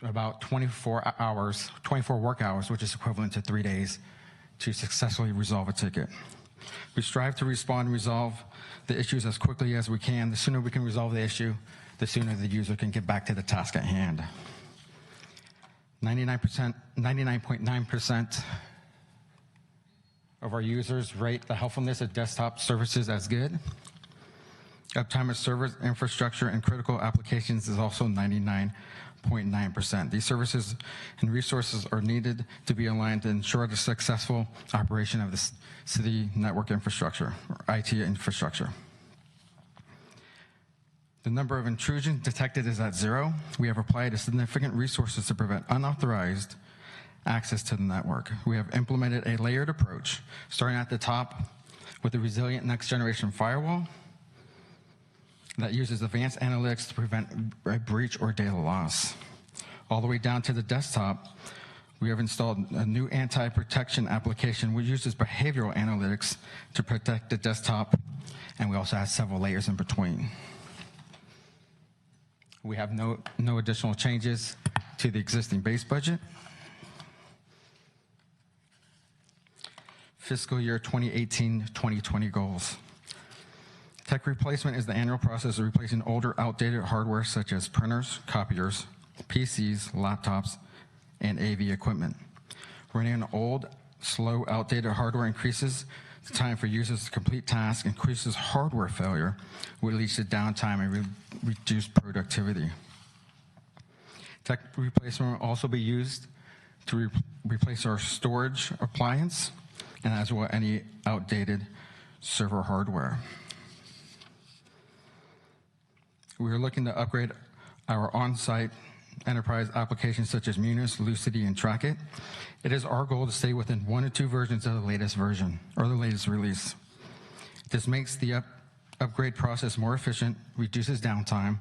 about 24 work hours, which is equivalent to 3 days, to successfully resolve a ticket. We strive to respond and resolve the issues as quickly as we can. The sooner we can resolve the issue, the sooner the user can get back to the task at hand. 99.9% of our users rate the helpfulness of desktop services as good. Uptime of servers, infrastructure, and critical applications is also 99.9%. These services and resources are needed to be aligned to ensure the successful operation of the city network infrastructure, or IT infrastructure. The number of intrusions detected is at 0. We have applied significant resources to prevent unauthorized access to the network. We have implemented a layered approach, starting at the top with a resilient next-generation firewall that uses advanced analytics to prevent a breach or data loss. All the way down to the desktop, we have installed a new anti-protection application which uses behavioral analytics to protect the desktop, and we also have several layers in between. We have no additional changes to the existing base budget. Fiscal year 2018-2020 goals. Tech replacement is the annual process of replacing older, outdated hardware such as printers, copiers, PCs, laptops, and AV equipment. Running on old, slow, outdated hardware increases the time for users to complete tasks, increases hardware failure, which leads to downtime and reduced productivity. Tech replacement will also be used to replace our storage appliance, and as well any outdated server hardware. We are looking to upgrade our on-site enterprise applications such as Munis, Lucity, and Trackit. It is our goal to stay within 1 or 2 versions of the latest version, or the latest release. This makes the upgrade process more efficient, reduces downtime,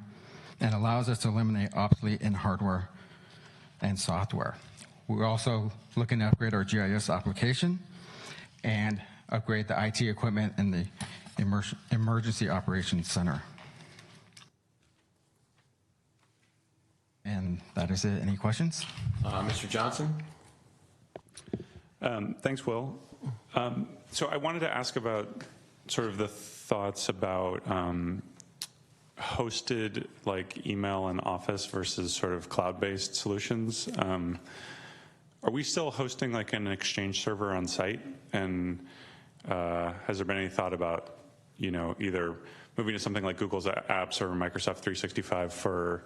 and allows us to eliminate obsolete in hardware and software. We're also looking to upgrade our GIS application and upgrade the IT equipment in the Emergency Operations Center. And And that is it. Any questions? Mr. Johnson? Thanks, Will. So I wanted to ask about sort of the thoughts about hosted like email and Office versus sort of cloud-based solutions. Are we still hosting like an Exchange server on site? And has there been any thought about, either moving to something like Google's Apps or Microsoft 365 for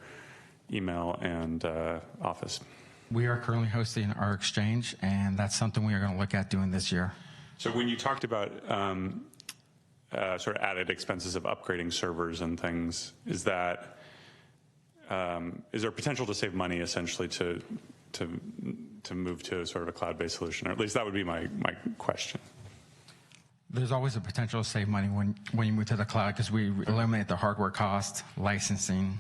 email and Office? We are currently hosting our Exchange, and that's something we are going to look at doing this year. So when you talked about sort of added expenses of upgrading servers and things, is there potential to save money essentially to move to sort of a cloud-based solution? Or at least that would be my question. There's always a potential to save money when you move to the cloud because we eliminate the hardware cost, licensing,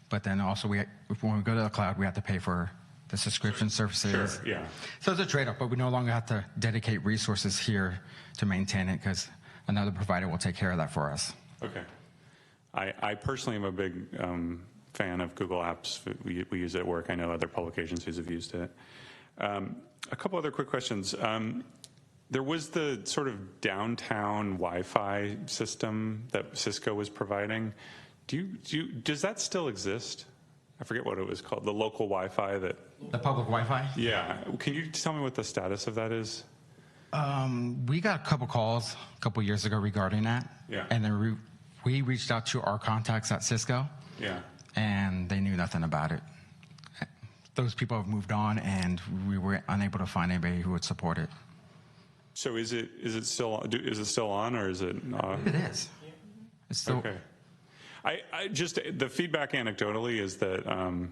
but then also when we go to the cloud, we have to pay for the subscription services. Sure, yeah. So it's a trade-off, but we no longer have to dedicate resources here to maintain it because another provider will take care of that for us. Okay. I personally am a big fan of Google Apps. We use it at work. I know other public agencies have used it. A couple other quick questions. There was the sort of downtown Wi-Fi system that Cisco was providing. Does that still exist? I forget what it was called, the local Wi-Fi that... The public Wi-Fi? Yeah. Can you tell me what the status of that is? We got a couple calls a couple years ago regarding that. Yeah. And then we reached out to our contacts at Cisco. Yeah. And they knew nothing about it. Those people have moved on, and we were unable to find anybody who would support it. So is it still on, or is it? It is. It's still. Okay. I just, the feedback anecdotally is that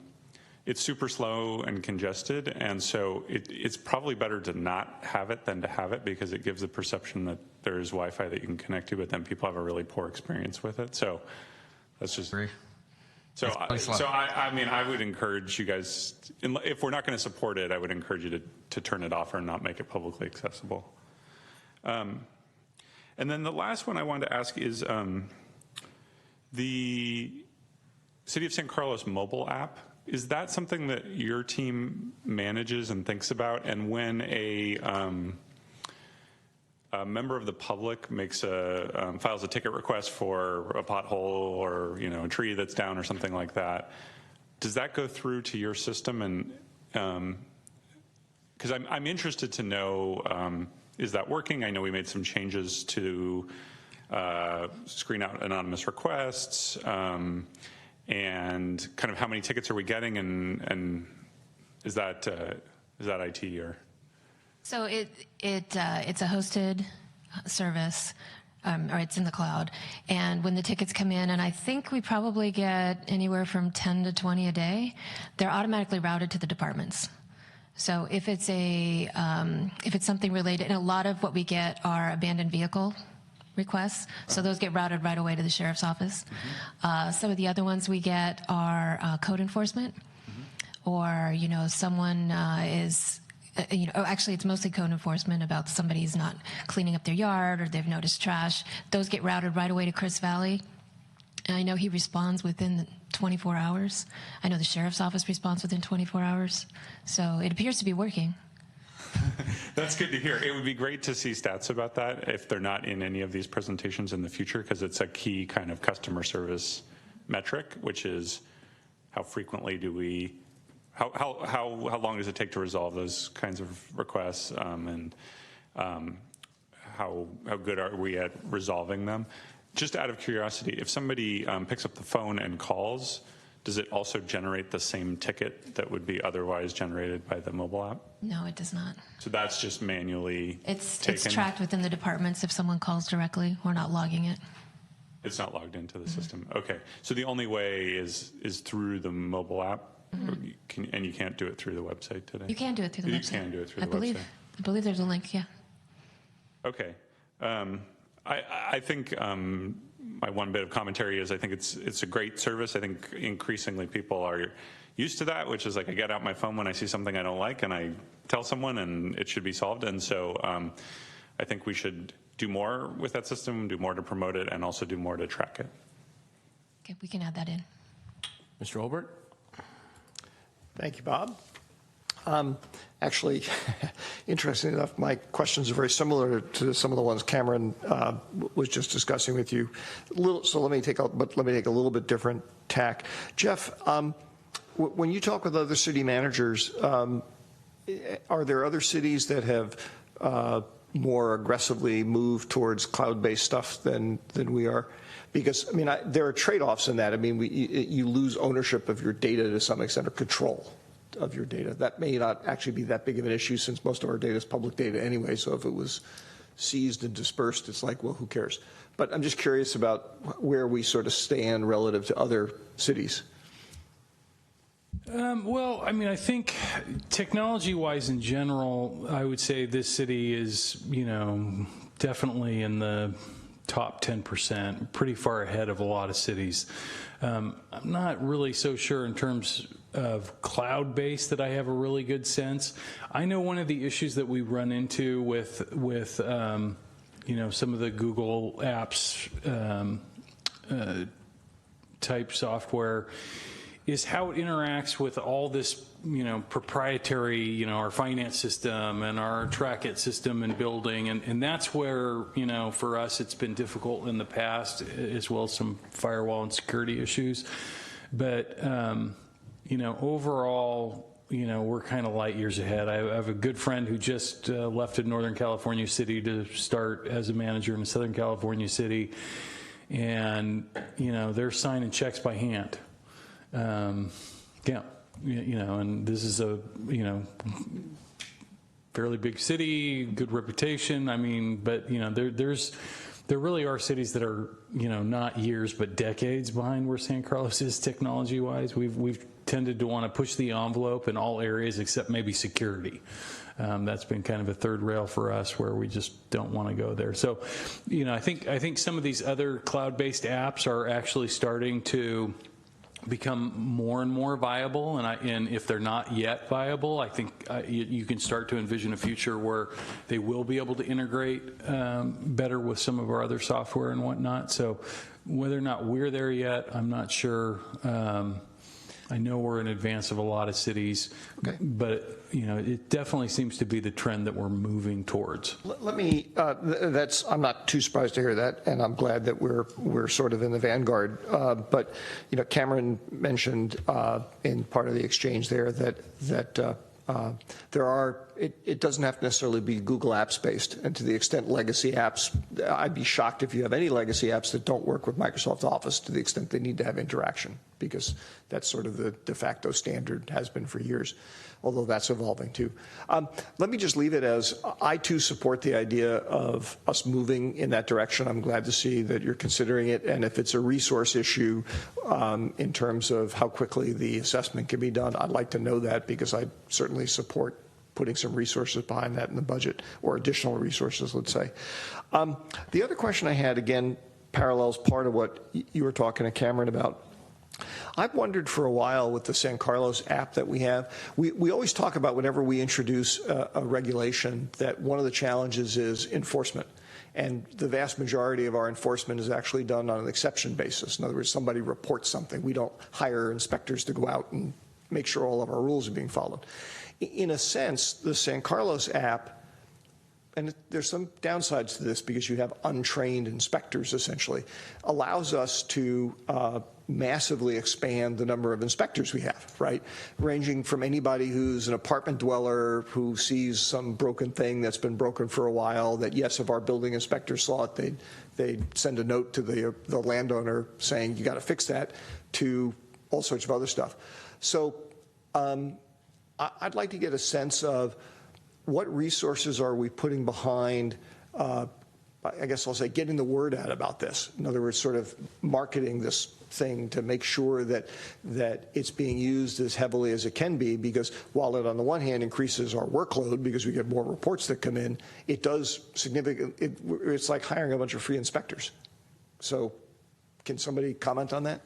it's super slow and congested, and so it's probably better to not have it than to have it because it gives the perception that there's Wi-Fi that you can connect to, but then people have a really poor experience with it. So that's just. So I mean, I would encourage you guys, if we're not going to support it, I would encourage you to turn it off or not make it publicly accessible. And then the last one I wanted to ask is the City of San Carlos mobile app. Is that something that your team manages and thinks about? And when a member of the public makes files a ticket request for a pothole or a tree that's down or something like that, does that go through to your system? And because I'm interested to know, is that working? I know we made some changes to screen out anonymous requests, and kind of how many tickets are we getting, and is that IT or? So it's a hosted service, or it's in the cloud. And when the tickets come in, and I think we probably get anywhere from 10 to 20 a day, they're automatically routed to the departments. So if it's something related, and a lot of what we get are abandoned vehicle requests, so those get routed right away to the sheriff's office. Some of the other ones we get are code enforcement, or someone is. Actually, it's mostly code enforcement about somebody's not cleaning up their yard or they've noticed trash. Those get routed right away to Chris Valley. And I know he responds within 24 hours. I know the sheriff's office responds within 24 hours. So it appears to be working. That's good to hear. It would be great to see stats about that if they're not in any of these presentations in the future, because it's a key kind of customer service metric, which is how frequently do we, how long does it take to resolve those kinds of requests, and how good are we at resolving them? Just out of curiosity, if somebody picks up the phone and calls, does it also generate the same ticket that would be otherwise generated by the mobile app? No, it does not. So that's just manually taken? It's tracked within the departments if someone calls directly. We're not logging it. It's not logged into the system. Okay. So the only way is through the mobile app? And you can't do it through the website today? You can do it through the website. You can do it through the website? I believe there's a link, yeah. Okay. I think my one bit of commentary is I think it's a great service. I think increasingly people are used to that, which is like I get out my phone when I see something I don't like and I tell someone and it should be solved. And so I think we should do more with that system, do more to promote it, and also do more to track it. Okay, we can add that in. Mr. Olbert? Thank you, Bob. Actually, interestingly enough, my questions are very similar to some of the ones Cameron was just discussing with you. So let me take a little bit different tack. Jeff, when you talk with other city managers, are there other cities that have more aggressively moved towards cloud-based stuff than we are? Because, I mean, there are trade-offs in that. I mean, you lose ownership of your data to some extent, or control of your data. That may not actually be that big of an issue, since most of our data is public data anyway. So if it was seized and dispersed, it's like, well, who cares? But I'm just curious about where we sort of stand relative to other cities. Well, I mean, I think technology-wise in general, I would say this city is, you know, definitely in the top 10%, pretty far ahead of a lot of cities. I'm not really so sure in terms of cloud-based that I have a really good sense. I know one of the issues that we run into with you know, some of the Google Apps type software is how it interacts with all this, you know, proprietary, you know, our finance system and our Trackit system and building. And that's where, you know, for us, it's been difficult in the past, as well as some firewall and security issues. But, you know, overall, you know, we're kind of light years ahead. I have a good friend who just left a Northern California city to start as a manager in a Southern California city. And, you know, they're signing checks by hand. Yeah, you know, and this is a, you know, fairly big city, good reputation. I mean, but, you know, there really are cities that are, you know, not years but decades behind where San Carlos is technology-wise. We've tended to want to push the envelope in all areas except maybe security. That's been kind of a third rail for us, where we just don't want to go there. So, you know, I think some of these other cloud-based apps are actually starting to become more and more viable, and if they're not yet viable, I think you can start to envision a future where they will be able to integrate better with some of our other software and whatnot. So whether or not we're there yet, I'm not sure. I know we're in advance of a lot of cities, okay, but you know, it definitely seems to be the trend that we're moving towards. Let me. I'm not too surprised to hear that, and I'm glad that we're sort of in the vanguard. But you know, Cameron mentioned in part of the exchange there that there are. It doesn't have to necessarily be Google Apps based, and to the extent legacy apps, I'd be shocked if you have any legacy apps that don't work with Microsoft Office to the extent they need to have interaction, because that's sort of the de facto standard, has been for years, although that's evolving too. Let me just leave it as I too support the idea of us moving in that direction. I'm glad to see that you're considering it, and if it's a resource issue in terms of how quickly the assessment can be done, I'd like to know that, because I certainly support putting some resources behind that in the budget, or additional resources, let's say. The other question I had, again, parallels part of what you were talking to Cameron about. I've wondered for a while with the San Carlos app that we have, we always talk about whenever we introduce a regulation that one of the challenges is enforcement. And the vast majority of our enforcement is actually done on an exception basis. In other words, somebody reports something. We don't hire inspectors to go out and make sure all of our rules are being followed. In a sense, the San Carlos app, and there's some downsides to this because you have untrained inspectors essentially, allows us to massively expand the number of inspectors we have, right? Ranging from anybody who's an apartment dweller who sees some broken thing that's been broken for a while, that yes, if our building inspectors saw it, they'd send a note to the landowner saying, you got to fix that, to all sorts of other stuff. So I'd like to get a sense of what resources are we putting behind, I guess I'll say, getting the word out about this. In other words, sort of marketing this thing to make sure that it's being used as heavily as it can be, because while it on the one hand increases our workload because we get more reports that come in, it does it's like hiring a bunch of free inspectors. So can somebody comment on that?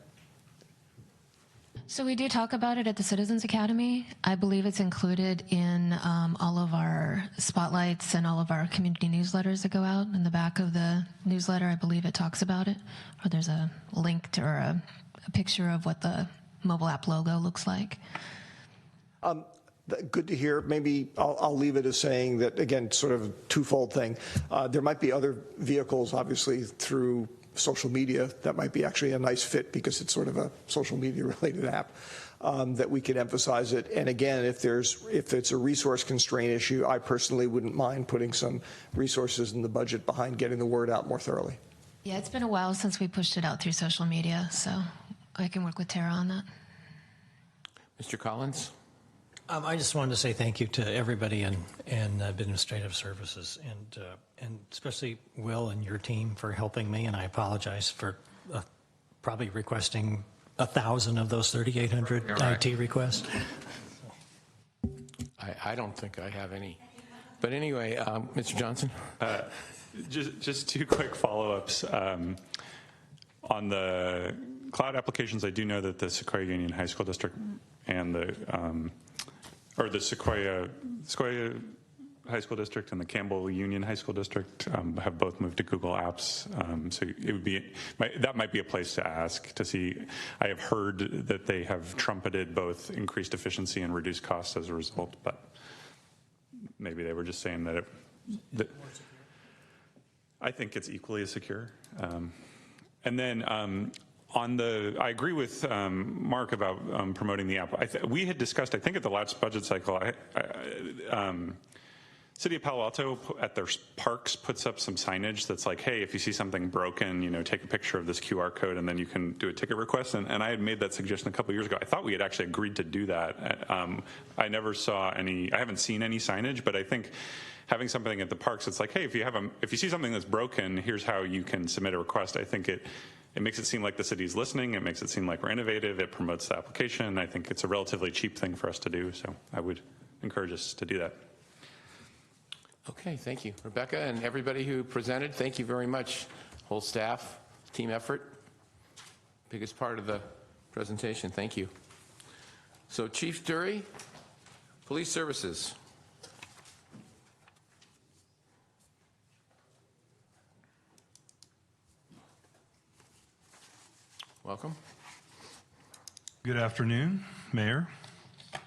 So we do talk about it at the Citizens Academy. I believe it's included in all of our spotlights and all of our community newsletters that go out. In the back of the newsletter, I believe it talks about it, or there's a link to, or a picture of what the mobile app logo looks like. Good to hear. Maybe I'll leave it as saying that, again, sort of a twofold thing. There might be other vehicles, obviously, through social media that might be actually a nice fit because it's sort of a social media related app that we could emphasize it. And again, if it's a resource constraint issue, I personally wouldn't mind putting some resources in the budget behind getting the word out more thoroughly. Yeah, it's been a while since we pushed it out through social media, so I can work with Tara on that. Mr. Collins? I just wanted to say thank you to everybody in administrative services, and especially Will and your team for helping me. And I apologize for probably requesting 1,000 of those 3,800 right. IT requests. I don't think I have any. But anyway, Mr. Johnson? Just two quick follow-ups. On the cloud applications, I do know that the Sequoia Union High School District and the Sequoia High School District and the Campbell Union High School District have both moved to Google Apps. So it would be that might be a place to ask to see. I have heard that they have trumpeted both increased efficiency and reduced costs as a result, but maybe they were just saying that I think it's equally as secure. And then I agree with Mark about promoting the app. We had discussed, I think at the last budget cycle, City of Palo Alto at their parks puts up some signage that's like, hey, if you see something broken, take a picture of this QR code and then you can do a ticket request. And I had made that suggestion a couple years ago. I thought we had actually agreed to do that. I never saw I haven't seen any signage, but I think having something at the parks, it's like, hey, if you see something that's broken, here's how you can submit a request. I think it makes it seem like the city's listening. It makes it seem like we're innovative. It promotes the application. I think it's a relatively cheap thing for us to do. So I would encourage us to do that. Okay, thank you. Rebecca and everybody who presented, thank you very much. Whole staff, team effort, biggest part of the presentation. Thank you. So Chief Dury, Police Services. Welcome. Good afternoon, Mayor,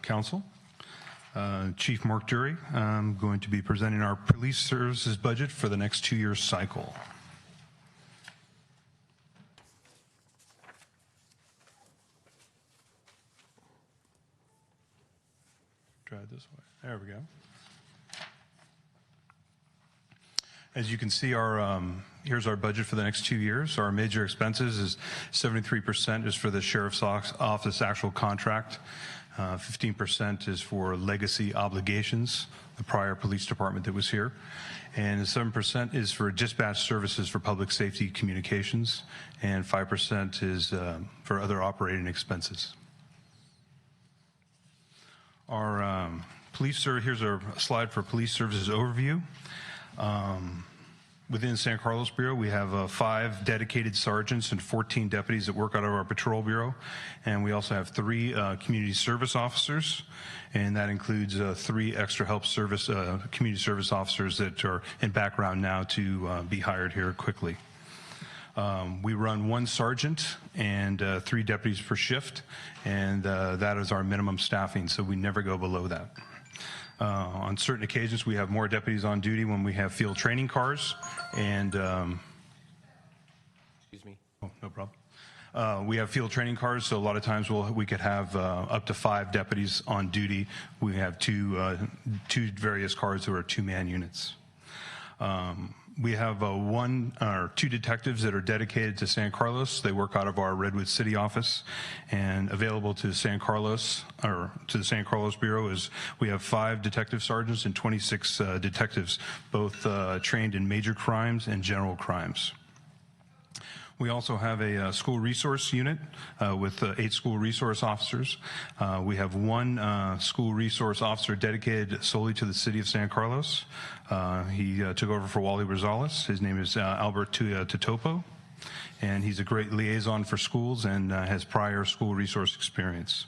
Council. Chief Mark Dury. I'm going to be presenting our police services budget for the next 2-year cycle. Try it this way. There we go. As you can see, here's our budget for the next 2 years. Our major expenses is 73% is for the Sheriff's Office actual contract. 15% is for legacy obligations, the prior police department that was here. And 7% is for dispatch services for public safety communications. And 5% is for other operating expenses. Our here's our slide for police services overview. Within San Carlos Bureau, we have 5 dedicated sergeants and 14 deputies that work out of our patrol bureau. And we also have 3 community service officers. And that includes 3 extra help service community service officers that are in background now to be hired here quickly. We run 1 sergeant and 3 deputies per shift. And that is our minimum staffing, so we never go below that. On certain occasions, we have more deputies on duty when we have field training cars, and excuse me. Oh, no problem. We have field training cars, so a lot of times we could have up to 5 deputies on duty. We have two various cars that are 2-man units. We have 1 or 2 detectives that are dedicated to San Carlos. They work out of our Redwood City office, and available to San Carlos or to the San Carlos Bureau is we have 5 detective sergeants and 26 detectives, both trained in major crimes and general crimes. We also have a school resource unit with 8 school resource officers. We have 1 school resource officer dedicated solely to the city of San Carlos. He took over for Wally Rosales. His name is Albert Totopo, and he's a great liaison for schools and has prior school resource experience.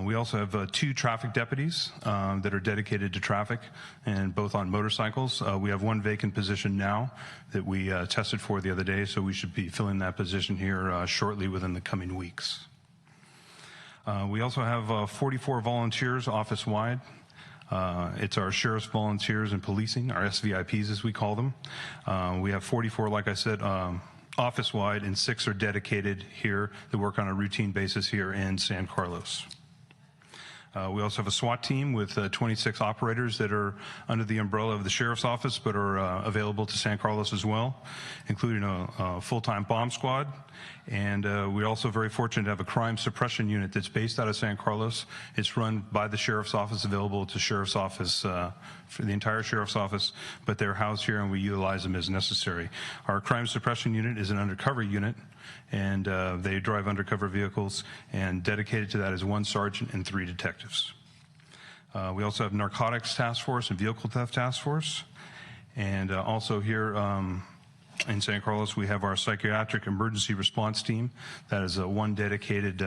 We also have 2 traffic deputies that are dedicated to traffic, and both on motorcycles. We have 1 vacant position now that we tested for the other day, so we should be filling that position here shortly within the coming weeks. We also have 44 volunteers office-wide. It's our sheriff's volunteers in policing, our SVIPs as we call them. We have 44, like I said, office-wide, and 6 are dedicated here that work on a routine basis here in San Carlos. We also have a SWAT team with 26 operators that are under the umbrella of the sheriff's office but are available to San Carlos as well, including a full-time bomb squad. And we're also very fortunate to have a crime suppression unit that's based out of San Carlos. It's run by the sheriff's office, available to sheriff's office, for the entire sheriff's office, but they're housed here and we utilize them as necessary. Our crime suppression unit is an undercover unit, and they drive undercover vehicles, and dedicated to that is 1 sergeant and 3 detectives. We also have narcotics task force and vehicle theft task force. And also here in San Carlos, we have our psychiatric emergency response team. That is 1 dedicated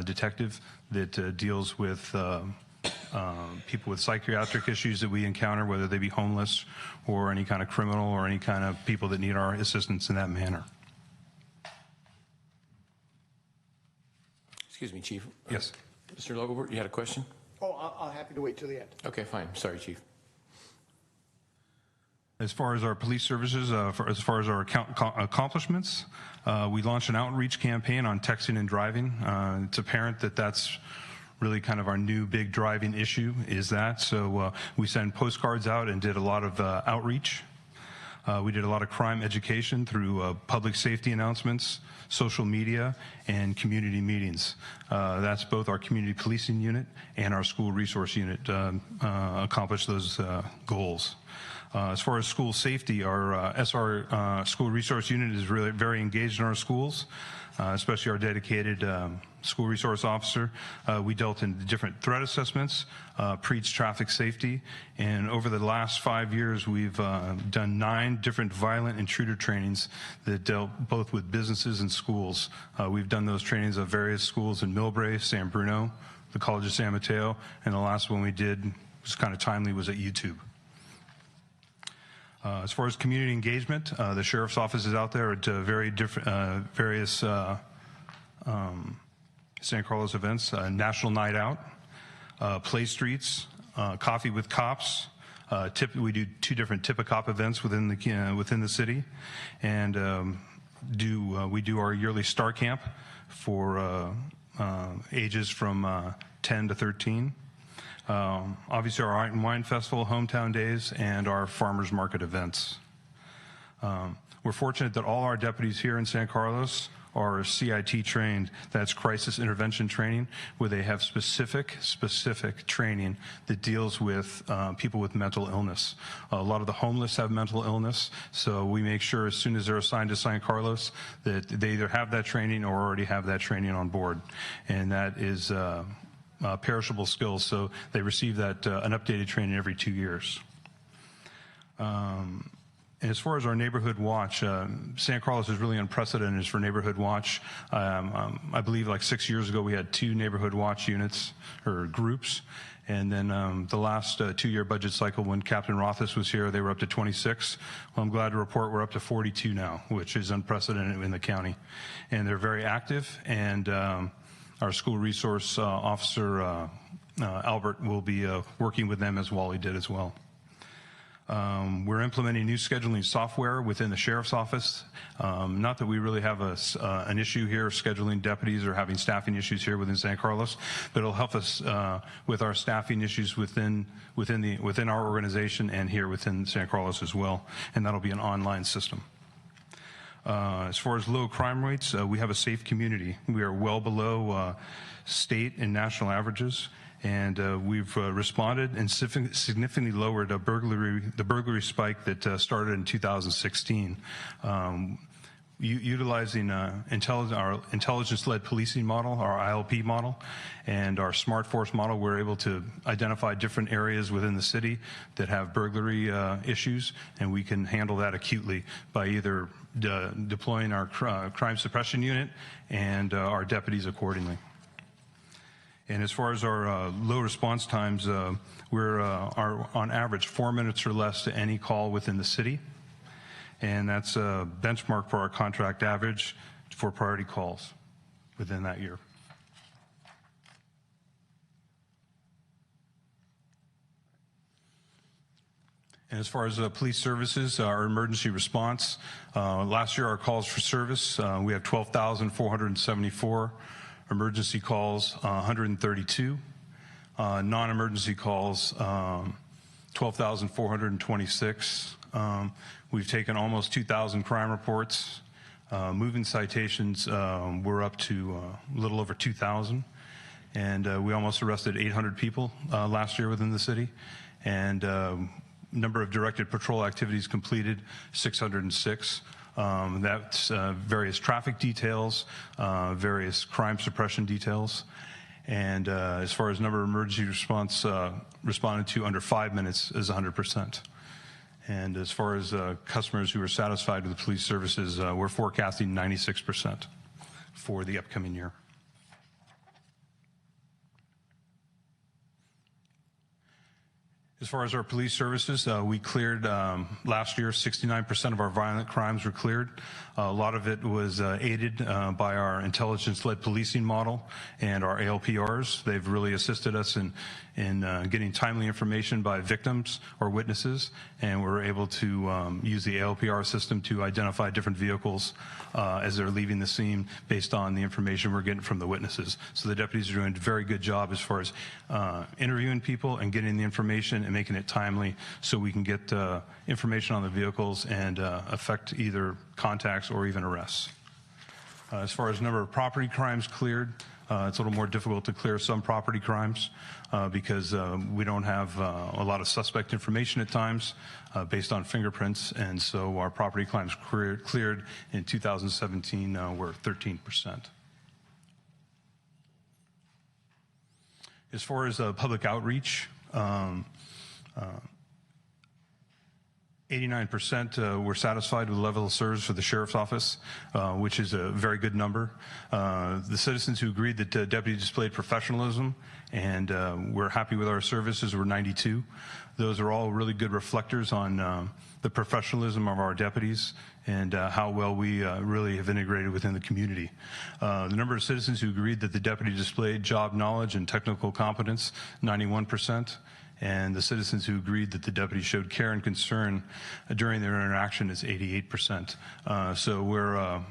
detective that deals with people with psychiatric issues that we encounter, whether they be homeless or any kind of criminal or any kind of people that need our assistance in that manner. Excuse me, Chief. Yes. Mr. Logobert, you had a question? Oh, I'm happy to wait till the end. Okay, fine. Sorry, Chief. As far as our police services, as far as our accomplishments, we launched an outreach campaign on texting and driving. It's apparent that that's really kind of our new big driving issue, is that. So we send postcards out and did a lot of outreach. We did a lot of crime education through public safety announcements, social media, and community meetings. That's both our community policing unit and our school resource unit accomplished those goals. As far as school safety, our SR school resource unit is really very engaged in our schools, especially our dedicated school resource officer. We dealt in different threat assessments, preached traffic safety, and over the last 5 years, we've done 9 different violent intruder trainings that dealt both with businesses and schools. We've done those trainings at various schools in Millbrae, San Bruno, the College of San Mateo, and the last one we did was kind of timely, was at YouTube. As far as community engagement, the sheriff's office is out there at various San Carlos events, National Night Out, Play Streets, Coffee with Cops. We do 2 different Tip a Cop events within the city, and we do our yearly Star Camp for ages from 10 to 13. Obviously, our Art and Wine Festival, Hometown Days, and our Farmers Market events. We're fortunate that all our deputies here in San Carlos are CIT trained. That's crisis intervention training, where they have specific training that deals with people with mental illness. A lot of the homeless have mental illness, so we make sure as soon as they're assigned to San Carlos that they either have that training or already have that training on board. And that is perishable skills, so they receive that an updated training every 2 years. As far as our neighborhood watch, San Carlos is really unprecedented for neighborhood watch. I believe like 6 years ago we had 2 neighborhood watch units or groups, and then the last 2-year budget cycle when Captain Rothis was here, they were up to 26. Well, I'm glad to report we're up to 42 now, which is unprecedented in the county, and they're very active. And our school resource officer, Albert, will be working with them as Wally did as well. We're implementing new scheduling software within the sheriff's office. Not that we really have an issue here of scheduling deputies or having staffing issues here within San Carlos, but it'll help us with our staffing issues within our organization and here within San Carlos as well, and that'll be an online system. As far as low crime rates, we have a safe community. We are well below state and national averages, and we've responded and significantly lowered the burglary spike that started in 2016. Utilizing our intelligence-led policing model, our ILP model, and our Smart Force model, we're able to identify different areas within the city that have burglary issues, and we can handle that acutely by either deploying our crime suppression unit and our deputies accordingly. And as far as our low response times, we're on average 4 minutes or less to any call within the city. And that's a benchmark for our contract average for priority calls within that year. And as far as police services, our emergency response, last year our calls for service, we have 12,474 emergency calls, 132. Non-emergency calls, 12,426. We've taken almost 2,000 crime reports. Moving citations, we're up to a little over 2,000. And we almost arrested 800 people last year within the city. And number of directed patrol activities completed, 606. That's various traffic details, various crime suppression details. And as far as number of emergency response responded to under 5 minutes is 100%. And as far as customers who are satisfied with the police services, we're forecasting 96% for the upcoming year. As far as our police services, we cleared last year 69% of our violent crimes were cleared. A lot of it was aided by our intelligence-led policing model and our ALPRs. They've really assisted us in getting timely information by victims or witnesses, and we're able to use the ALPR system to identify different vehicles as they're leaving the scene based on the information we're getting from the witnesses. So the deputies are doing a very good job as far as interviewing people and getting the information and making it timely so we can get information on the vehicles and affect either contacts or even arrests. As far as number of property crimes cleared, it's a little more difficult to clear some property crimes because we don't have a lot of suspect information at times based on fingerprints, and so our property crimes cleared in 2017 were 13%. As far as public outreach, 89% were satisfied with the level of service for the sheriff's office, which is a very good number. The citizens who agreed that deputies displayed professionalism and we're happy with our services were 92. Those are all really good reflectors on the professionalism of our deputies and how well we really have integrated within the community. The number of citizens who agreed that the deputy displayed job knowledge and technical competence, 91%. And the citizens who agreed that the deputy showed care and concern during their interaction is 88%. So we're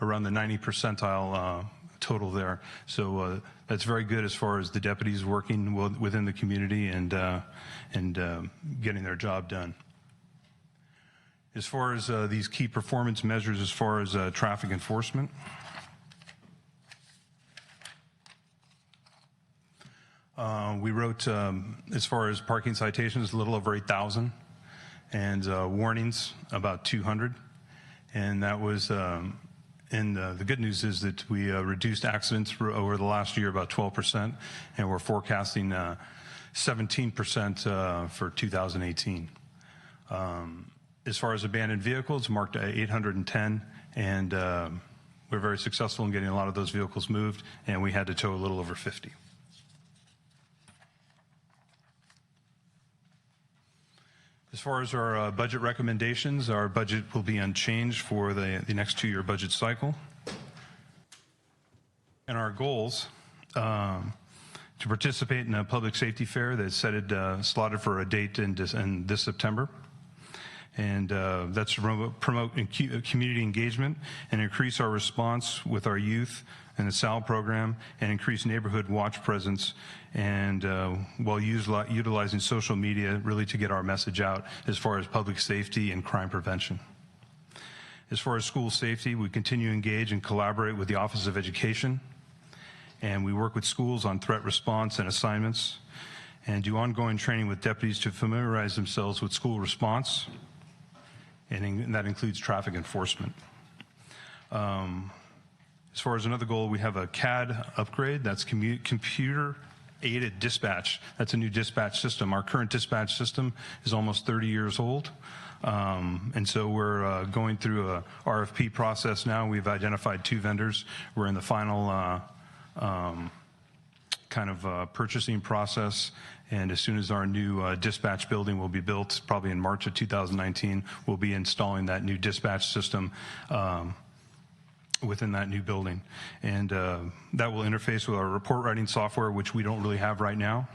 around the 90 percentile total there. So that's very good as far as the deputies working within the community and getting their job done. As far as these key performance measures as far as traffic enforcement, we wrote, as far as parking citations, a little over 8,000, and warnings, about 200. And that was, and the good news is that we reduced accidents over the last year about 12%, and we're forecasting 17% for 2018. As far as abandoned vehicles, marked 810, and we're very successful in getting a lot of those vehicles moved, and we had to tow a little over 50. As far as our budget recommendations, our budget will be unchanged for the next 2-year budget cycle. And our goals, to participate in a public safety fair that's slotted for a date in this September. And that's to promote community engagement and increase our response with our youth and the SAL program and increase neighborhood watch presence and while utilizing social media really to get our message out as far as public safety and crime prevention. As far as school safety, we continue to engage and collaborate with the Office of Education, and we work with schools on threat response and assignments and do ongoing training with deputies to familiarize themselves with school response, and that includes traffic enforcement. As far as another goal, we have a CAD upgrade. That's computer-aided dispatch. That's a new dispatch system. Our current dispatch system is almost 30 years old. And so we're going through a RFP process now. We've identified 2 vendors. We're in the final purchasing process. And as soon as our new dispatch building will be built, probably in March of 2019, we'll be installing that new dispatch system within that new building. And that will interface with our report writing software, which we don't really have right now.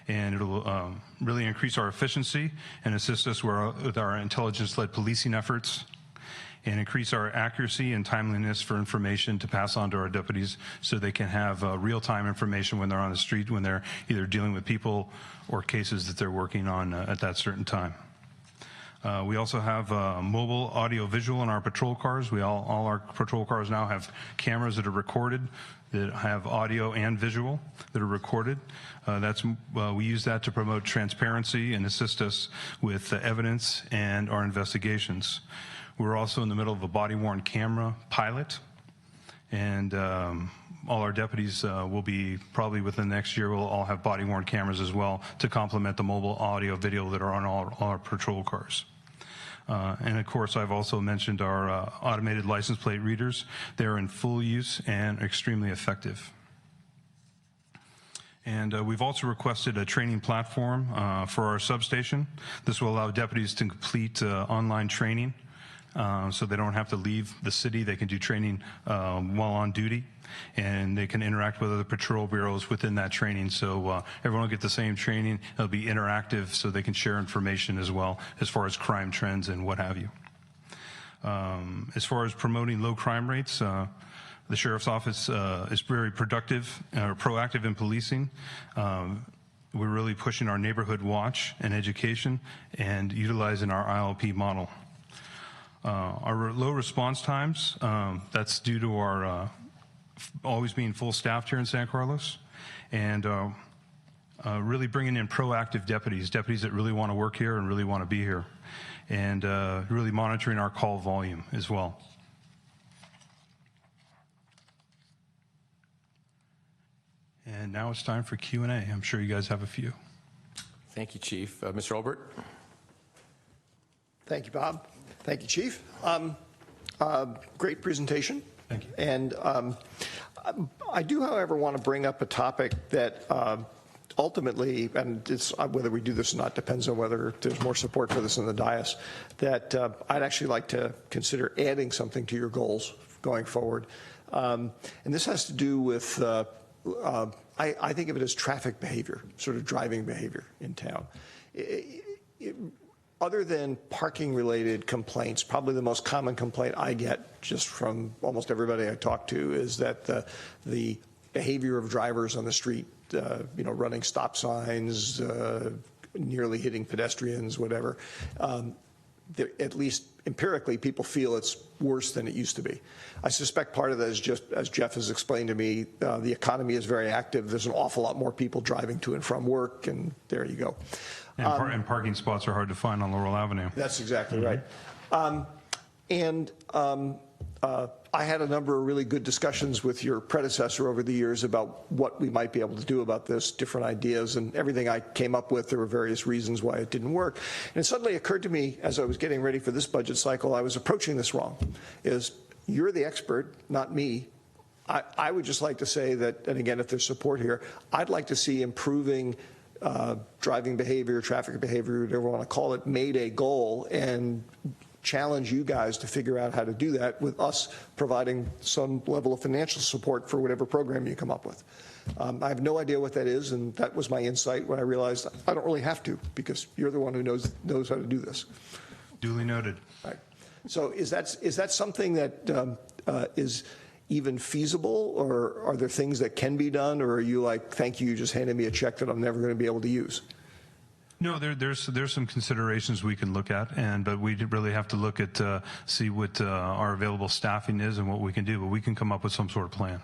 and it'll really increase our efficiency and assist us with our intelligence-led policing efforts, and increase our accuracy and timeliness for information to pass on to our deputies so they can have real-time information when they're on the street, when they're either dealing with people or cases that they're working on at that certain time. We also have mobile audio-visual in our patrol cars. All our patrol cars now have cameras that are recorded, that have audio and visual that are recorded. We use that to promote transparency and assist us with evidence and our investigations. We're also in the middle of a body-worn camera pilot, and all our deputies will be, probably within the next year, will all have body-worn cameras as well to complement the mobile audio-video that are on all our patrol cars. And of course, I've also mentioned our automated license plate readers. They're in full use and extremely effective. And we've also requested a training platform for our substation. This will allow deputies to complete online training, so they don't have to leave the city. They can do training while on duty, and they can interact with other patrol bureaus within that training. So everyone will get the same training. It'll be interactive, so they can share information as well as far as crime trends and what have you. As far as promoting low crime rates, the Sheriff's Office is very proactive in policing. We're really pushing our neighborhood watch and education and utilizing our ILP model. Our low response times, that's due to our always being full staffed here in San Carlos, and really bringing in proactive deputies that really want to work here and really want to be here, and really monitoring our call volume as well. And now it's time for Q&A. I'm sure you guys have a few. Thank you, Chief. Mr. Olbert? Thank you, Bob. Thank you, Chief. Great presentation. Thank you. And I do, however, want to bring up a topic that ultimately, and it's, whether we do this or not depends on whether there's more support for this in the dais, that I'd actually like to consider adding something to your goals going forward. And this has to do with, I think of it as traffic behavior, sort of driving behavior in town. Other than parking-related complaints, probably the most common complaint I get just from almost everybody I talk to is that the behavior of drivers on the street, running stop signs, nearly hitting pedestrians, whatever, at least empirically, people feel it's worse than it used to be. I suspect part of that is just, as Jeff has explained to me, the economy is very active. There's an awful lot more people driving to and from work, and there you go. And parking spots are hard to find on Laurel Avenue. That's exactly right. I had a number of really good discussions with your predecessor over the years about what we might be able to do about this, different ideas, and everything I came up with, there were various reasons why it didn't work. And it suddenly occurred to me as I was getting ready for this budget cycle, I was approaching this wrong, is you're the expert, not me. I would just like to say that, and again, if there's support here, I'd like to see improving driving behavior, traffic behavior, whatever you want to call it, made a goal, and challenge you guys to figure out how to do that with us providing some level of financial support for whatever program you come up with. I have no idea what that is, and that was my insight when I realized I don't really have to, because you're the one who knows how to do this. Duly noted. Right. So is that something that is even feasible, or are there things that can be done, or are you like, thank you, you just handed me a check that I'm never going to be able to use? No, there's some considerations we can look at, but we really have to look at see what our available staffing is and what we can do, but we can come up with some sort of plan.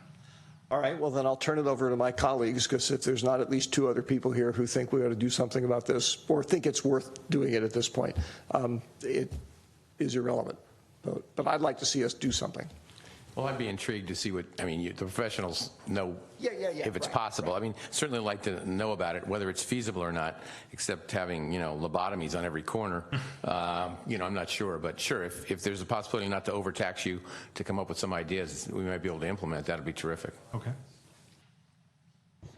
All right, well then I'll turn it over to my colleagues, because if there's not at least two other people here who think we ought to do something about this, or think it's worth doing it at this point, it is irrelevant. But I'd like to see us do something. Well, I'd be intrigued to see what, the professionals know if it's possible. Right. Certainly like to know about it, whether it's feasible or not, except having, lobotomies on every corner. I'm not sure, but sure, if there's a possibility not to overtax you, to come up with some ideas we might be able to implement, that'd be terrific. Okay.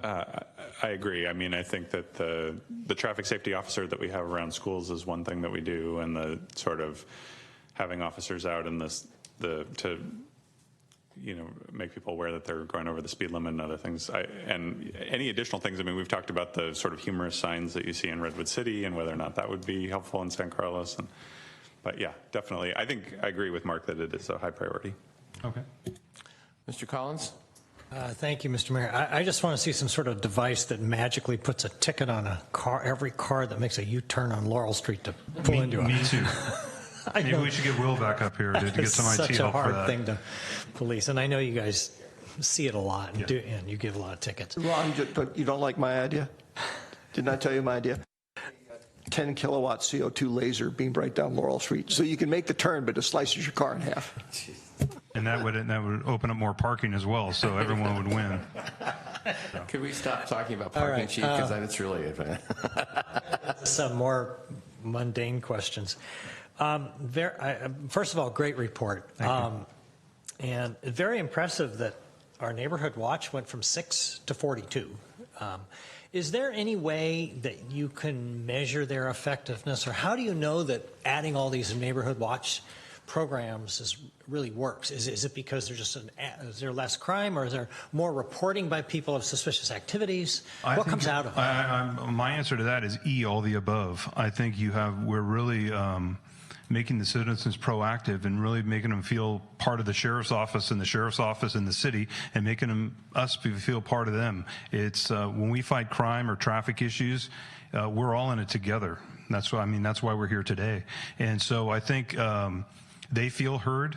I agree. I think that the traffic safety officer that we have around schools is one thing that we do, and the sort of having officers out in to make people aware that they're going over the speed limit and other things. And any additional things, I mean, we've talked about the sort of humorous signs that you see in Redwood City and whether or not that would be helpful in San Carlos. But yeah, definitely. I think I agree with Mark that it is a high priority. Okay. Mr. Collins? Thank you, Mr. Mayor. I just want to see some sort of device that magically puts a ticket on a car, every car that makes a U-turn on Laurel Street to pull into it. Me too. Maybe we should get Will back up here to get some IT help for that. It's such a hard thing to police, and I know you guys see it a lot, and you give a lot of tickets. Ron, but you don't like my idea? Didn't I tell you my idea? 10 kilowatt CO2 laser beamed right down Laurel Street, so you can make the turn, but it slices your car in half. And that would open up more parking as well, so everyone would win. So. Could we stop talking about parking, right, Chief? Because it's really some more mundane questions. First of all, great report. And very impressive that our neighborhood watch went from 6 to 42. Is there any way that you can measure their effectiveness, or how do you know that adding all these neighborhood watch programs really works? Is it because there's is there less crime, or is there more reporting by people of suspicious activities? What comes out of it? My answer to that is all the above. I think we're really making the citizens proactive and really making them feel part of the sheriff's office and the sheriff's office in the city, and making us feel part of them. It's when we fight crime or traffic issues, we're all in it together. That's why we're here today. And so I think they feel heard.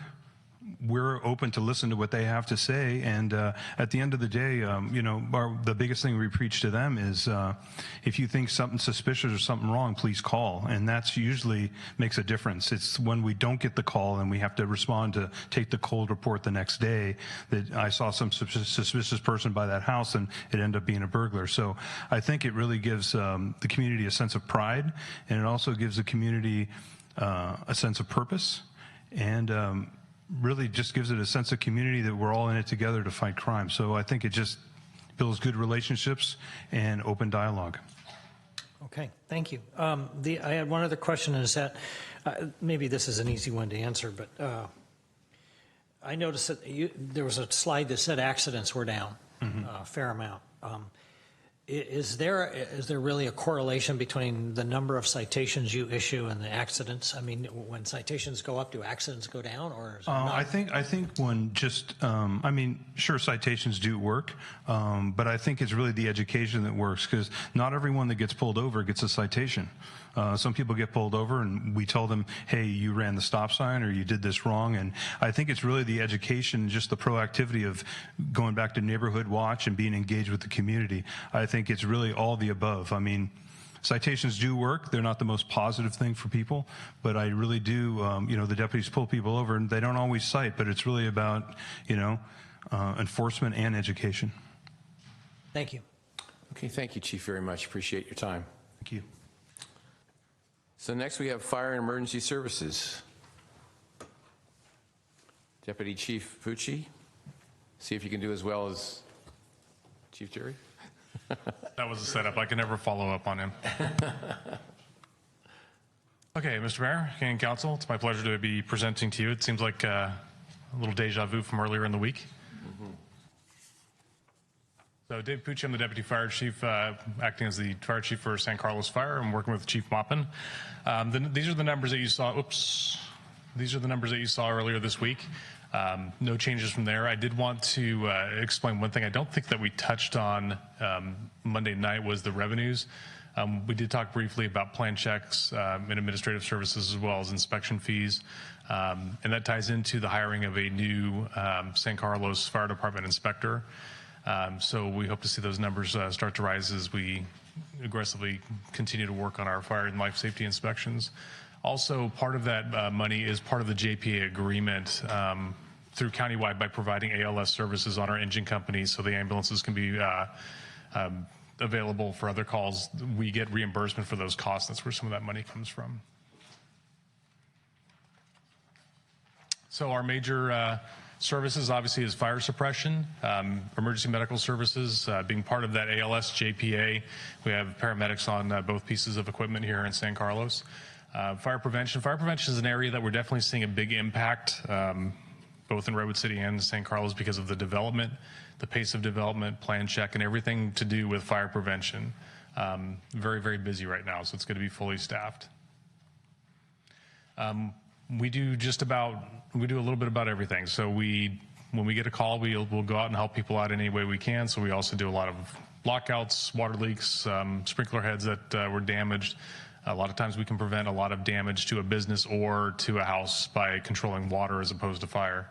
We're open to listen to what they have to say, and at the end of the day, the biggest thing we preach to them is if you think something suspicious or something wrong, please call, and that's usually makes a difference. It's when we don't get the call and we have to respond to take the cold report the next day that I saw some suspicious person by that house and it ended up being a burglar. So I think it really gives the community a sense of pride, and it also gives the community a sense of purpose, and really just gives it a sense of community that we're all in it together to fight crime. So I think it just builds good relationships and open dialogue. Okay, thank you. I had one other question, is that maybe this is an easy one to answer, but I noticed that there was a slide that said accidents were down a fair amount. Is there really a correlation between the number of citations you issue and the accidents? I mean, when citations go up, do accidents go down, or is it not? I think when sure, citations do work, but I think it's really the education that works, because not everyone that gets pulled over gets a citation. Some people get pulled over and we tell them, hey, you ran the stop sign or you did this wrong. And I think it's really the education, just the proactivity of going back to neighborhood watch and being engaged with the community. I think it's really all the above. I mean, citations do work. They're not the most positive thing for people, but I really do, the deputies pull people over and they don't always cite, but it's really about, enforcement and education. Thank you. Okay, thank you, Chief, very much. Appreciate your time. Thank you. So next we have Fire and Emergency Services. Deputy Chief Pucci, see if you can do as well as Chief Jerry. That was a setup. I can never follow up on him. Okay, Mr. Mayor, King Council, it's my pleasure to be presenting to you. It seems like a little deja vu from earlier in the week. So Dave Pucci, I'm the Deputy Fire Chief, acting as the Fire Chief for San Carlos Fire. I'm working with Chief Maupin. These are the numbers that you saw. These are the numbers that you saw earlier this week. No changes from there. I did want to explain one thing I don't think that we touched on Monday night was the revenues. We did talk briefly about plan checks and administrative services as well as inspection fees. And that ties into the hiring of a new San Carlos Fire Department inspector. So we hope to see those numbers start to rise as we aggressively continue to work on our fire and life safety inspections. Also, part of that money is part of the JPA agreement through countywide by providing ALS services on our engine companies so the ambulances can be available for other calls. We get reimbursement for those costs. That's where some of that money comes from. So our major services obviously is fire suppression, emergency medical services, being part of that ALS JPA. We have paramedics on both pieces of equipment here in San Carlos. Fire prevention. Fire prevention is an area that we're definitely seeing a big impact both in Redwood City and San Carlos, because of the development, the pace of development, plan check, and everything to do with fire prevention. Very, very busy right now, so it's going to be fully staffed. We do a little bit about everything. So when we get a call, we'll go out and help people out any way we can. So we also do a lot of lockouts, water leaks, sprinkler heads that were damaged. A lot of times we can prevent a lot of damage to a business or to a house by controlling water as opposed to fire.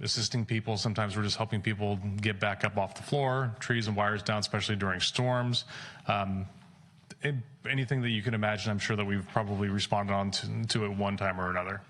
Assisting people, sometimes we're just helping people get back up off the floor, trees and wires down, especially during storms. Anything that you can imagine, I'm sure that we've probably responded on to at one time or another.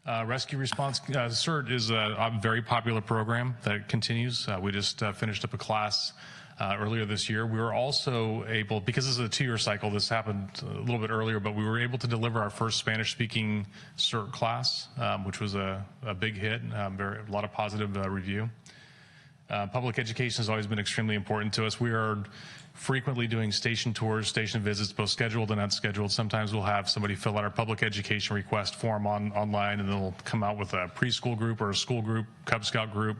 Rescue Response CERT is a very popular program that continues. We just finished up a class earlier this year. We were also able, because this is a 2-year cycle, this happened a little bit earlier, but we were able to deliver our first Spanish-speaking CERT class, which was a big hit, a lot of positive review. Public education has always been extremely important to us. We are frequently doing station tours, station visits, both scheduled and unscheduled. Sometimes we'll have somebody fill out our public education request form online, and then we'll come out with a preschool group or a school group, Cub Scout group,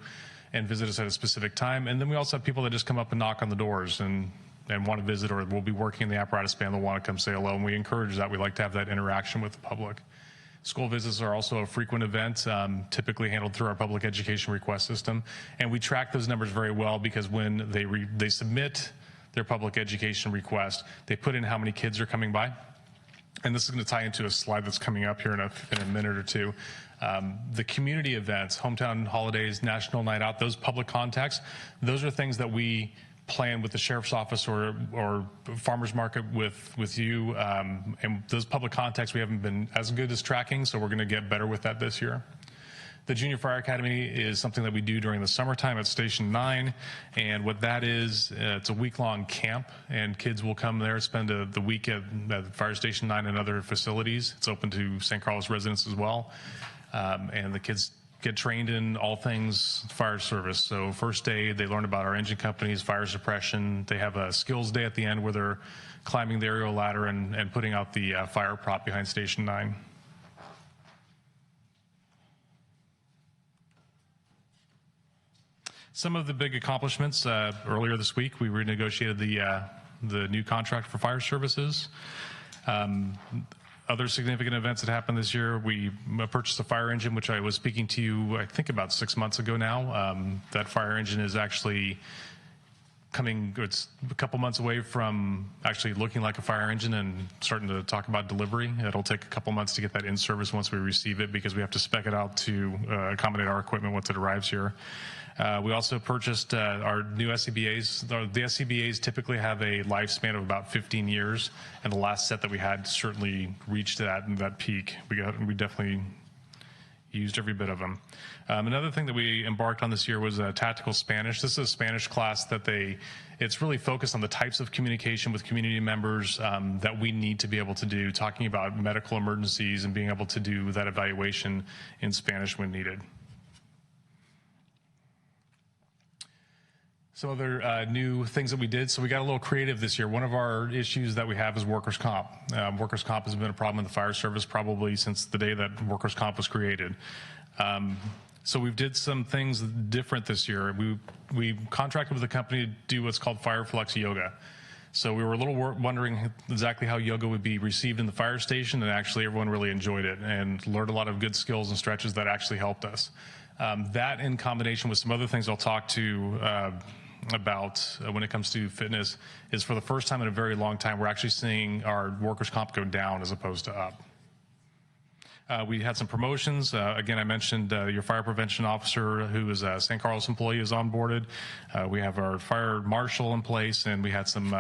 and visit us at a specific time. And then we also have people that just come up and knock on the doors and want to visit, or we'll be working in the apparatus band, they'll want to come say hello, and we encourage that. We like to have that interaction with the public. School visits are also a frequent event, typically handled through our public education request system. And we track those numbers very well, because when they submit their public education request, they put in how many kids are coming by. And this is going to tie into a slide that's coming up here in a minute or two. The community events, hometown holidays, national night out, those public contacts, those are things that we plan with the sheriff's office or farmer's market with you. And those public contacts we haven't been as good as tracking, so we're going to get better with that this year. The Junior Fire Academy is something that we do during the summertime at Station 9, and what that is, it's a week-long camp, and kids will come there, spend the week at Fire Station 9 and other facilities. It's open to San Carlos residents as well, and the kids get trained in all things fire service. So first day, they learn about our engine companies, fire suppression. They have a skills day at the end where they're climbing the aerial ladder and putting out the fire prop behind Station 9. Some of the big accomplishments, earlier this week, we renegotiated the new contract for fire services. Other significant events that happened this year, we purchased a fire engine, which I was speaking to you, I think, about 6 months ago now. That fire engine is actually it's a couple months away from actually looking like a fire engine and starting to talk about delivery. It'll take a couple months to get that in service once we receive it, because we have to spec it out to accommodate our equipment once it arrives here. We also purchased our new SCBAs. The SCBAs typically have a lifespan of about 15 years, and the last set that we had certainly reached that peak. We definitely used every bit of them. Another thing that we embarked on this year was tactical Spanish. This is a Spanish class that it's really focused on the types of communication with community members that we need to be able to do, talking about medical emergencies and being able to do that evaluation in Spanish when needed. Some other new things that we did. So we got a little creative this year. One of our issues that we have is workers' comp. Workers' comp has been a problem in the fire service probably since the day that workers' comp was created. So we did some things different this year. We contracted with a company to do what's called FireFlex Yoga. So we were a little wondering exactly how yoga would be received in the fire station, and actually everyone really enjoyed it and learned a lot of good skills and stretches that actually helped us. That in combination with some other things I'll talk to about when it comes to fitness is, for the first time in a very long time, we're actually seeing our workers' comp go down as opposed to up. We had some promotions. Again, I mentioned your fire prevention officer, who is a San Carlos employee, is onboarded. We have our fire marshal in place, and we had some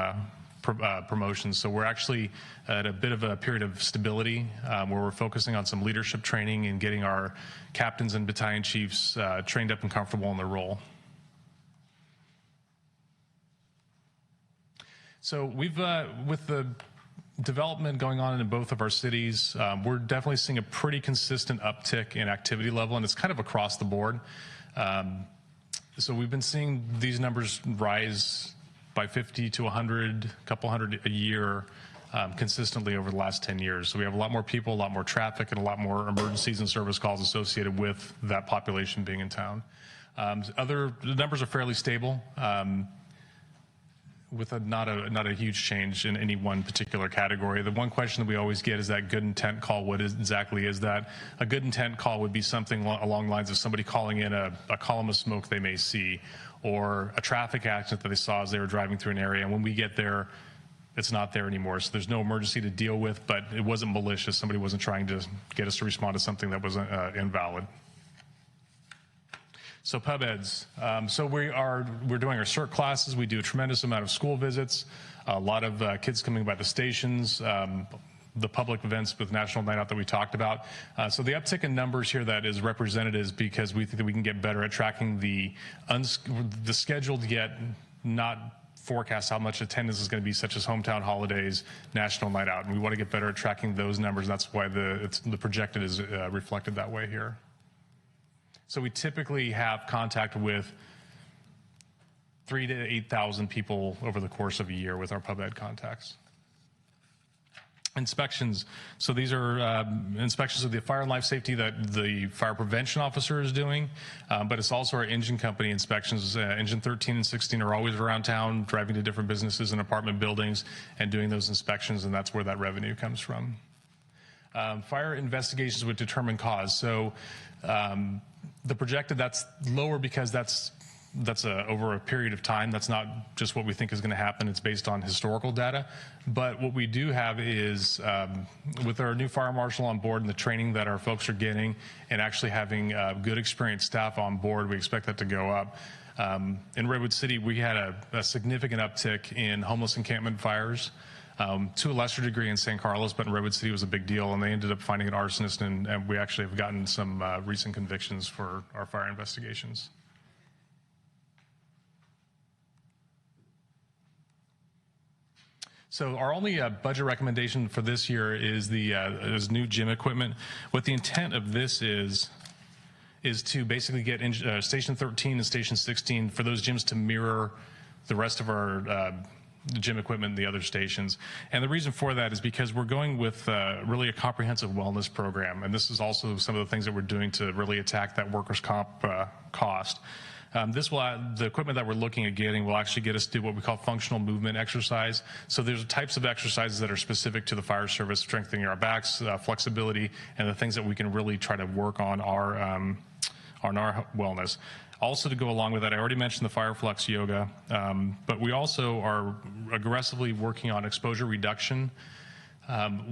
promotions. So we're actually at a bit of a period of stability where we're focusing on some leadership training and getting our captains and battalion chiefs trained up and comfortable in their role. So we've, with the development going on in both of our cities, we're definitely seeing a pretty consistent uptick in activity level, and it's kind of across the board. So we've been seeing these numbers rise by 50 to 100, a couple hundred a year consistently over the last 10 years. So we have a lot more people, a lot more traffic, and a lot more emergencies and service calls associated with that population being in town. The numbers are fairly stable, with not a huge change in any one particular category. The one question that we always get is that good intent call. What exactly is that? A good intent call would be something along the lines of somebody calling in a column of smoke they may see, or a traffic accident that they saw as they were driving through an area. And when we get there, it's not there anymore. So there's no emergency to deal with, but it wasn't malicious. Somebody wasn't trying to get us to respond to something that was invalid. So pub eds. So we're doing our CERT classes. We do a tremendous amount of school visits, a lot of kids coming by the stations, the public events with National Night Out that we talked about. So the uptick in numbers here that is represented is because we think that we can get better at tracking the scheduled yet not forecast how much attendance is going to be, such as hometown holidays, National Night Out. And we want to get better at tracking those numbers. That's why the projected is reflected that way here. So we typically have contact with 3,000 to 8,000 people over the course of a year with our pub ed contacts. Inspections. So these are inspections of the fire and life safety that the fire prevention officer is doing, but it's also our engine company inspections. Engine 13 and 16 are always around town, driving to different businesses and apartment buildings and doing those inspections, and that's where that revenue comes from. Fire investigations would determine cause. So the projected, that's lower because that's over a period of time. That's not just what we think is going to happen. It's based on historical data. But what we do have is, with our new fire marshal on board and the training that our folks are getting and actually having good experienced staff on board, we expect that to go up. In Redwood City, we had a significant uptick in homeless encampment fires. To a lesser degree in San Carlos, but in Redwood City was a big deal, and they ended up finding an arsonist, and we actually have gotten some recent convictions for our fire investigations. So our only budget recommendation for this year is is new gym equipment. What the intent of this is to basically get Station 13 and Station 16 for those gyms to mirror the rest of our gym equipment in the other stations. And the reason for that is because we're going with really a comprehensive wellness program. And this is also some of the things that we're doing to really attack that workers' comp cost. The equipment that we're looking at getting will actually get us to do what we call functional movement exercise. So there's types of exercises that are specific to the fire service, strengthening our backs, flexibility, and the things that we can really try to work on our wellness. Also, to go along with that, I already mentioned the FireFlux yoga, but we also are aggressively working on exposure reduction.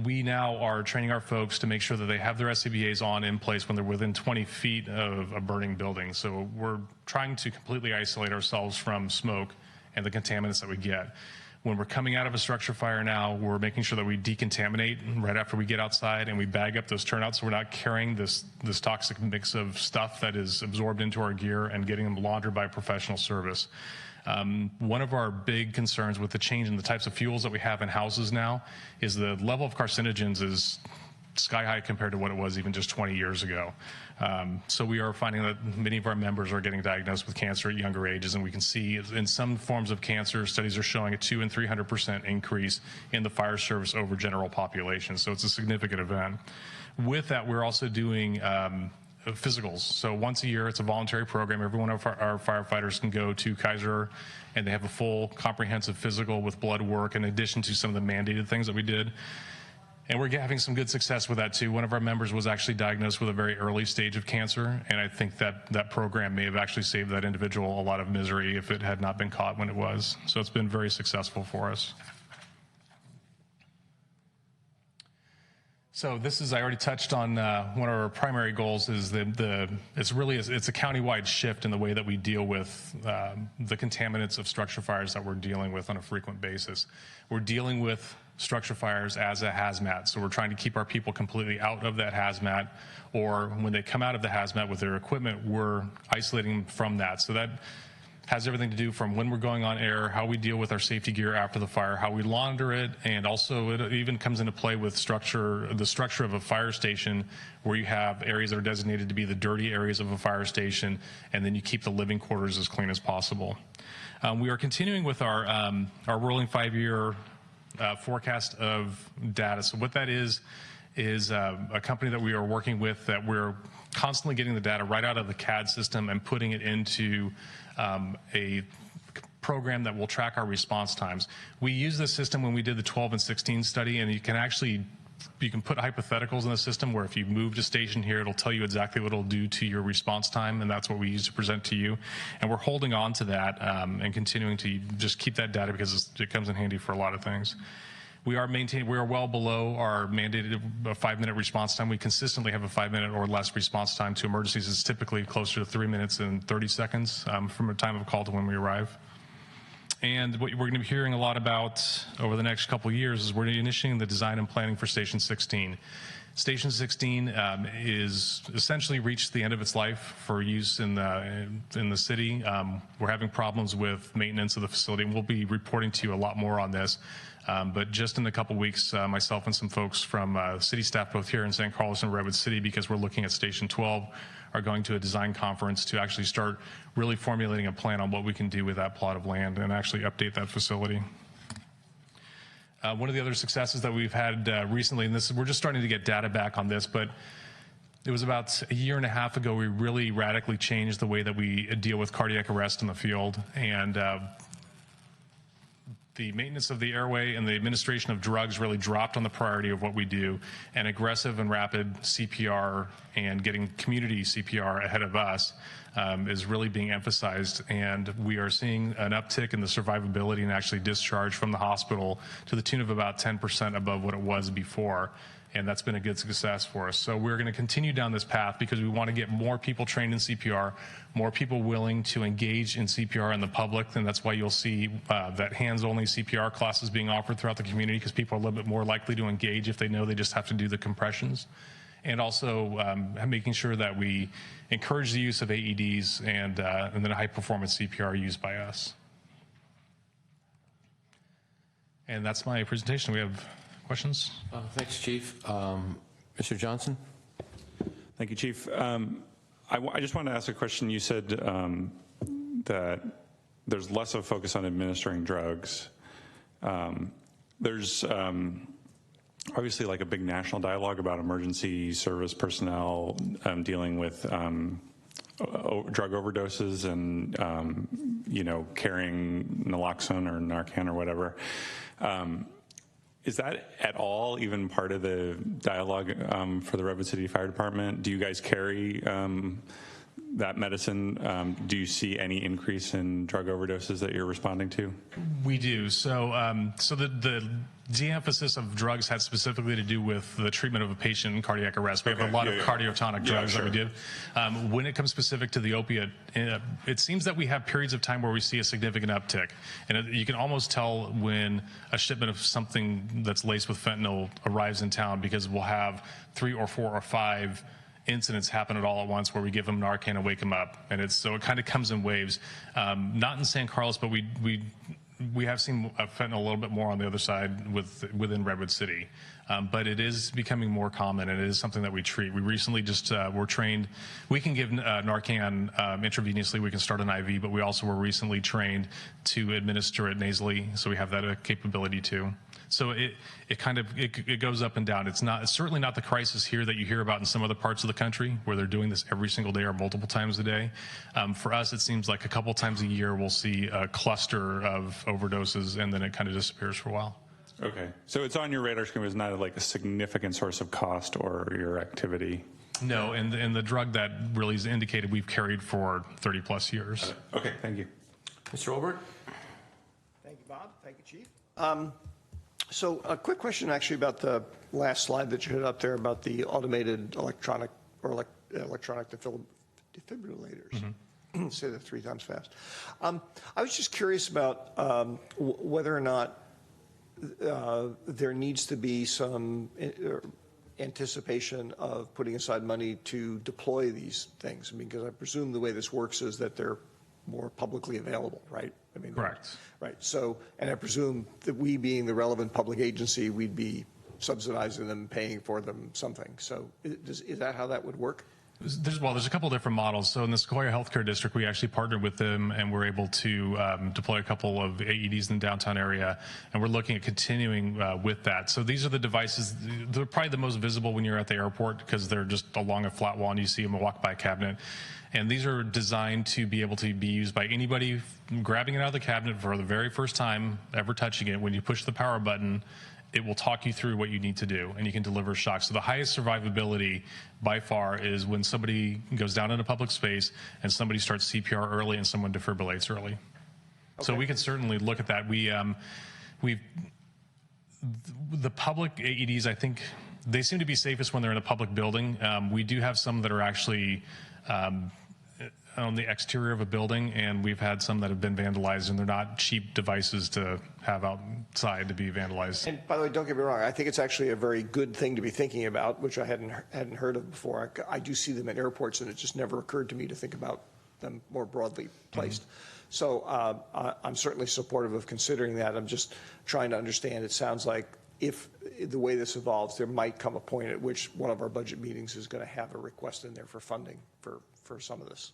We now are training our folks to make sure that they have their SCBAs in place when they're within 20 feet of a burning building. So we're trying to completely isolate ourselves from smoke and the contaminants that we get. When we're coming out of a structure fire now, we're making sure that we decontaminate right after we get outside, and we bag up those turnouts so we're not carrying this toxic mix of stuff that is absorbed into our gear and getting them laundered by professional service. One of our big concerns with the change in the types of fuels that we have in houses now is the level of carcinogens is sky high compared to what it was even just 20 years ago. So we are finding that many of our members are getting diagnosed with cancer at younger ages, and we can see in some forms of cancer, studies are showing a 200% and 300% increase in the fire service over general population. So it's a significant event. With that, we're also doing physicals. So once a year, it's a voluntary program. Every one of our firefighters can go to Kaiser, and they have a full comprehensive physical with blood work in addition to some of the mandated things that we did. And we're having some good success with that too. One of our members was actually diagnosed with a very early stage of cancer, and I think that program may have actually saved that individual a lot of misery if it had not been caught when it was. So it's been very successful for us. So this is, I already touched on one of our primary goals is it's a countywide shift in the way that we deal with the contaminants of structure fires that we're dealing with on a frequent basis. We're dealing with structure fires as a hazmat. So we're trying to keep our people completely out of that hazmat, or when they come out of the hazmat with their equipment, we're isolating them from that. So that has everything to do from when we're going on air, how we deal with our safety gear after the fire, how we launder it, and also it even comes into play with the structure of a fire station, where you have areas that are designated to be the dirty areas of a fire station, and then you keep the living quarters as clean as possible. We are continuing with our rolling 5-year forecast of data. So what that is a company that we are working with that we're constantly getting the data right out of the CAD system and putting it into a program that will track our response times. We use this system when we did the 12 and 16 study, and you can put hypotheticals in the system where if you moved a station here, it'll tell you exactly what it'll do to your response time, and that's what we use to present to you. And we're holding on to that and continuing to just keep that data because it comes in handy for a lot of things. We are well below our mandated 5-minute response time. We consistently have a 5-minute or less response time to emergencies. It's typically closer to 3 minutes and 30 seconds from the time of call to when we arrive. And what we're going to be hearing a lot about over the next couple of years is we're initiating the design and planning for Station 16. Station 16 is essentially reached the end of its life for use in the city. We're having problems with maintenance of the facility, and we'll be reporting to you a lot more on this. But just in a couple weeks, myself and some folks from city staff, both here in San Carlos and Redwood City, because we're looking at Station 12, are going to a design conference to actually start really formulating a plan on what we can do with that plot of land and actually update that facility. One of the other successes that we've had recently, and we're just starting to get data back on this, but it was about a year and a half ago we really radically changed the way that we deal with cardiac arrest in the field. And the maintenance of the airway and the administration of drugs really dropped on the priority of what we do, and aggressive and rapid CPR and getting community CPR ahead of us is really being emphasized. And we are seeing an uptick in the survivability and actually discharge from the hospital to the tune of about 10% above what it was before. And that's been a good success for us. So we're going to continue down this path because we want to get more people trained in CPR, more people willing to engage in CPR in the public, and that's why you'll see that hands-only CPR classes being offered throughout the community, because people are a little bit more likely to engage if they know they just have to do the compressions. And also making sure that we encourage the use of AEDs and then high-performance CPR used by us. And that's my presentation. We have questions? Thanks, Chief. Mr. Johnson? Thank you, Chief. I just wanted to ask a question. You said that there's less of a focus on administering drugs. There's obviously like a big national dialogue about emergency service personnel dealing with drug overdoses and, carrying naloxone or Narcan or whatever. Is that at all even part of the dialogue for the Redwood City Fire Department? Do you guys carry that medicine? Do you see any increase in drug overdoses that you're responding to? We do. So the de-emphasis of drugs had specifically to do with the treatment of a patient in cardiac arrest. We have a lot of cardiotonic drugs that we do. When it comes specific to the opiate, it seems that we have periods of time where we see a significant uptick. And you can almost tell when a shipment of something that's laced with fentanyl arrives in town, because we'll have 3 or 4 or 5 incidents happen at all at once where we give them Narcan and wake them up. And so it kind of comes in waves. Not in San Carlos, but we have seen fentanyl a little bit more on the other side within Redwood City. But it is becoming more common, and it is something that we treat. We recently just were trained. We can give Narcan intravenously. We can start an IV, but we also were recently trained to administer it nasally, so we have that capability too. So it goes up and down. It's certainly not the crisis here that you hear about in some other parts of the country where they're doing this every single day or multiple times a day. For us, it seems like a couple times a year we'll see a cluster of overdoses, and then it kind of disappears for a while. Okay, so it's on your radar screen. It's not like a significant source of cost or your activity. No, and the drug that really is indicated we've carried for 30 plus years. Okay, thank you. Mr. Olbert? Thank you, Bob. Thank you, Chief. So a quick question actually about the last slide that you had up there about the automated electronic defibrillators. Mm-hmm. Say that 3 times fast. I was just curious about whether or not there needs to be some anticipation of putting aside money to deploy these things. I mean, because I presume the way this works is that they're more publicly available, right? I mean, correct. Right. So, and I presume that we, being the relevant public agency, we'd be subsidizing them, paying for them, something. So, is that how that would work? There's a couple different models. So in the Sequoia Healthcare District, we actually partnered with them and we're able to deploy a couple of AEDs in the downtown area, and we're looking at continuing with that. So these are the devices. They're probably the most visible when you're at the airport because they're just along a flat wall and you see them walk by a cabinet. And these are designed to be able to be used by anybody grabbing it out of the cabinet for the very first time, ever touching it. When you push the power button, it will talk you through what you need to do, and you can deliver shock. So the highest survivability by far is when somebody goes down in a public space and somebody starts CPR early and someone defibrillates early. Okay. So we can certainly look at that. The public AEDs, I think, they seem to be safest when they're in a public building. We do have some that are actually on the exterior of a building, and we've had some that have been vandalized, and they're not cheap devices to have outside to be vandalized. And by the way, don't get me wrong, I think it's actually a very good thing to be thinking about, which I hadn't heard of before. I do see them at airports, and it just never occurred to me to think about them more broadly placed. So I'm certainly supportive of considering that. I'm just trying to understand. It sounds like if the way this evolves, there might come a point at which one of our budget meetings is going to have a request in there for funding for some of this.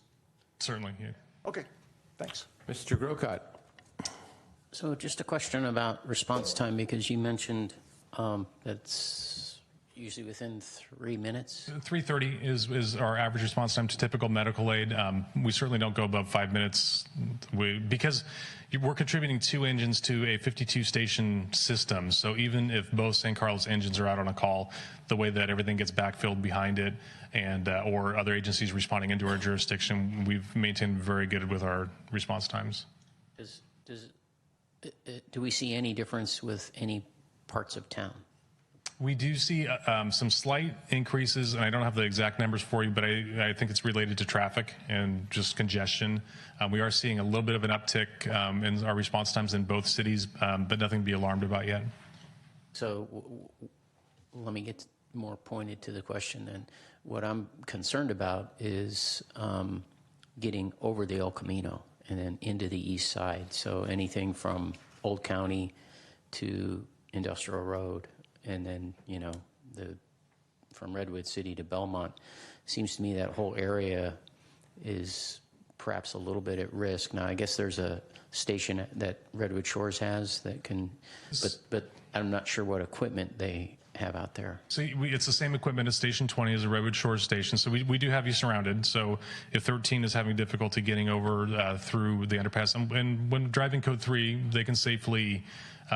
Certainly, yeah. Okay, thanks. Mr. Grocott. So just a question about response time, because you mentioned that's usually within 3 minutes. 3:30 is our average response time to typical medical aid. We certainly don't go above 5 minutes because we're contributing 2 engines to a 52-station system. So even if both San Carlos engines are out on a call, the way that everything gets backfilled behind it and or other agencies responding into our jurisdiction, we've maintained very good with our response times. Do we see any difference with any parts of town? We do see some slight increases, and I don't have the exact numbers for you, but I think it's related to traffic and just congestion. We are seeing a little bit of an uptick in our response times in both cities, but nothing to be alarmed about yet. So let me get more pointed to the question then. What I'm concerned about is getting over the El Camino and then into the east side. So anything from Old County to Industrial Road, and then, you know, from Redwood City to Belmont. Seems to me that whole area is perhaps a little bit at risk. Now, I guess there's a station that Redwood Shores has that can, but I'm not sure what equipment they have out there. So it's the same equipment as Station 20 as a Redwood Shores station. So we do have you surrounded. So if 13 is having difficulty getting over through the underpass, and when driving Code 3, they can safely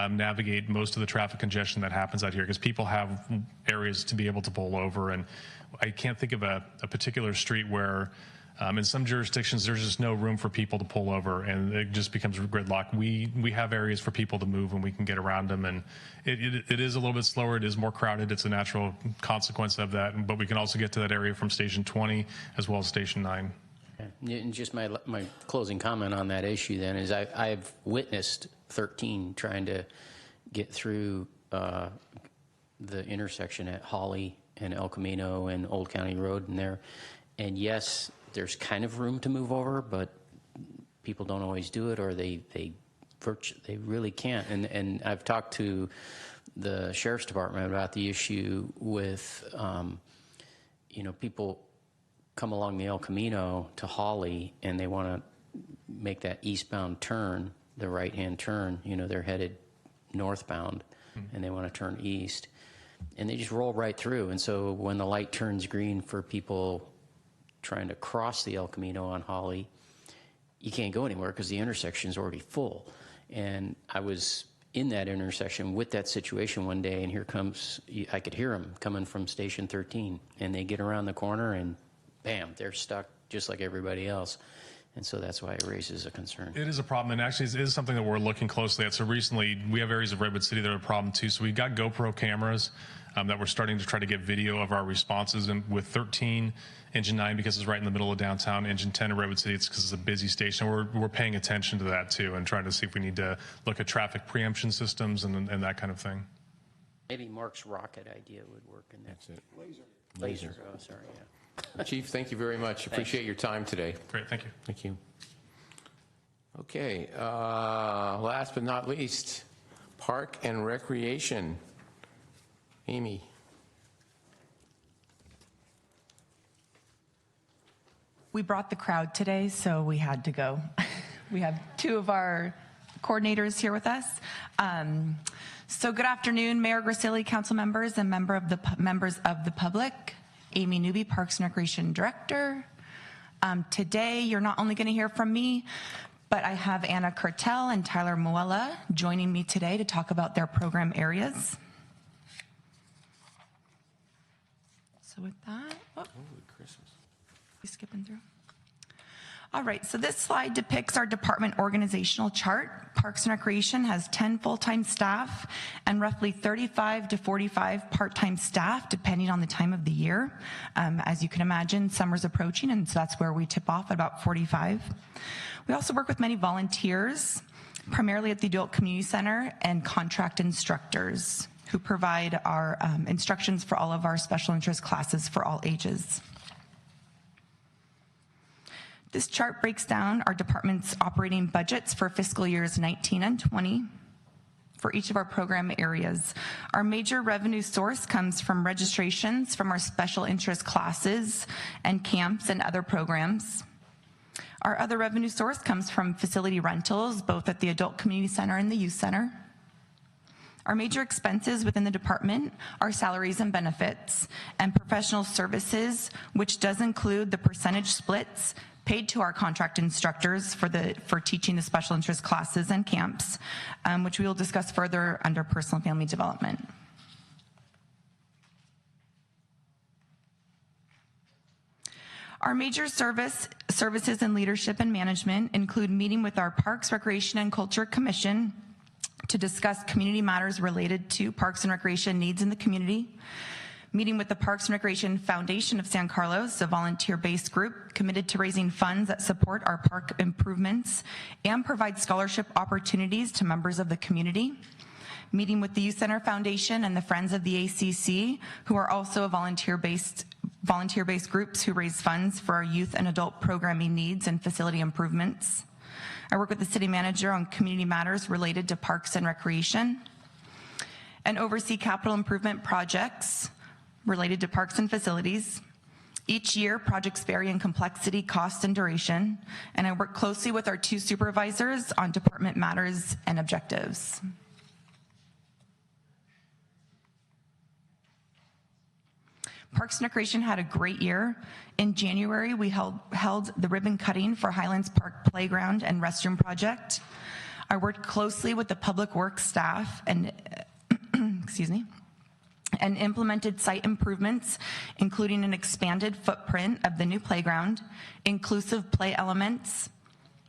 navigate most of the traffic congestion that happens out here because people have areas to be able to pull over. And I can't think of a particular street where in some jurisdictions there's just no room for people to pull over and it just becomes gridlock. We have areas for people to move and we can get around them, and it is a little bit slower. It is more crowded. It's a natural consequence of that, but we can also get to that area from Station 20 as well as Station 9. And just my closing comment on that issue then is I've witnessed 13 trying to get through the intersection at Holly and El Camino and Old County Road and there. And yes, there's kind of room to move over, but people don't always do it, or they really can't. And I've talked to the Sheriff's Department about the issue with, people come along the El Camino to Holly and they want to make that eastbound turn, the right-hand turn, they're headed northbound and they want to turn east, and they just roll right through. And so when the light turns green for people trying to cross the El Camino on Holly, you can't go anywhere because the intersection is already full. And I was in that intersection with that situation one day, and I could hear them coming from Station 13, and they get around the corner and bam, they're stuck just like everybody else. And so that's why it raises a concern. It is a problem, and actually it is something that we're looking closely at. So recently, we have areas of Redwood City that are a problem too. So we've got GoPro cameras that we're starting to try to get video of our responses. And with 13, Engine 9, because it's right in the middle of downtown, Engine 10 in Redwood City, it's because it's a busy station. We're paying attention to that too and trying to see if we need to look at traffic preemption systems and that kind of thing. Maybe Mark's rocket idea would work in that. That's it. Laser. Oh, sorry, yeah. Chief, thank you very much. Appreciate your time today. Great, thank you. Thank you. Okay, last but not least, Park and Recreation. Amy. We brought the crowd today, so we had to go. We have two of our coordinators here with us. So good afternoon, Mayor Grassilli, council members, and members of the public. Amy Newby, Parks and Recreation Director. Today, you're not only going to hear from me, but I have Anna Kertel and Tyler Moella joining me today to talk about their program areas. So with that, holy Christmas. Skipping through. All right, so this slide depicts our department organizational chart. Parks and Recreation has 10 full-time staff and roughly 35 to 45 part-time staff, depending on the time of the year. As you can imagine, summer's approaching, and so that's where we tip off at about 45. We also work with many volunteers, primarily at the Adult Community Center, and contract instructors who provide our instructions for all of our special interest classes for all ages. This chart breaks down our department's operating budgets for fiscal years 19 and 20 for each of our program areas. Our major revenue source comes from registrations from our special interest classes and camps and other programs. Our other revenue source comes from facility rentals, both at the Adult Community Center and the Youth Center. Our major expenses within the department are salaries and benefits and professional services, which does include the percentage splits paid to our contract instructors for teaching the special interest classes and camps, which we will discuss further under personal and family development. Our major services in leadership and management include meeting with our Parks, Recreation, and Culture Commission to discuss community matters related to Parks and Recreation needs in the community, meeting with the Parks and Recreation Foundation of San Carlos, a volunteer-based group committed to raising funds that support our park improvements and provide scholarship opportunities to members of the community, meeting with the Youth Center Foundation and the Friends of the ACC, who are also a volunteer-based groups who raise funds for our youth and adult programming needs and facility improvements. I work with the city manager on community matters related to Parks and Recreation, and oversee capital improvement projects related to parks and facilities. Each year, projects vary in complexity, cost, and duration, and I work closely with our two supervisors on department matters and objectives. Parks and Recreation had a great year. In January, we held the ribbon cutting for Highlands Park Playground and Restroom Project. I worked closely with the Public Works staff and and implemented site improvements, including an expanded footprint of the new playground, inclusive play elements,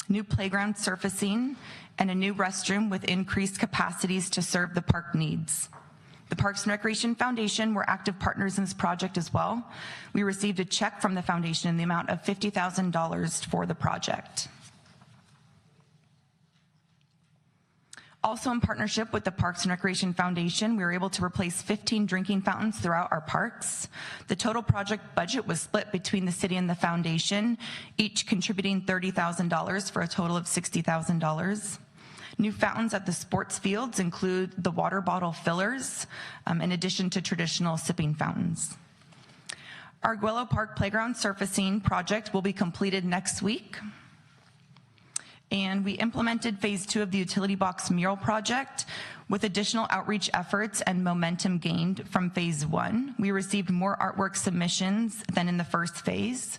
new playground surfacing, and a new restroom with increased capacities to serve the park needs. The Parks and Recreation Foundation were active partners in this project as well. We received a check from the foundation in the amount of $50,000 for the project. Also in partnership with the Parks and Recreation Foundation, we were able to replace 15 drinking fountains throughout our parks. The total project budget was split between the city and the foundation, each contributing $30,000 for a total of $60,000. New fountains at the sports fields include the water bottle fillers, in addition to traditional sipping fountains. Our Arguello Park Playground surfacing project will be completed next week. And we implemented phase 2 of the utility box mural project with additional outreach efforts and momentum gained from phase 1. We received more artwork submissions than in the first phase.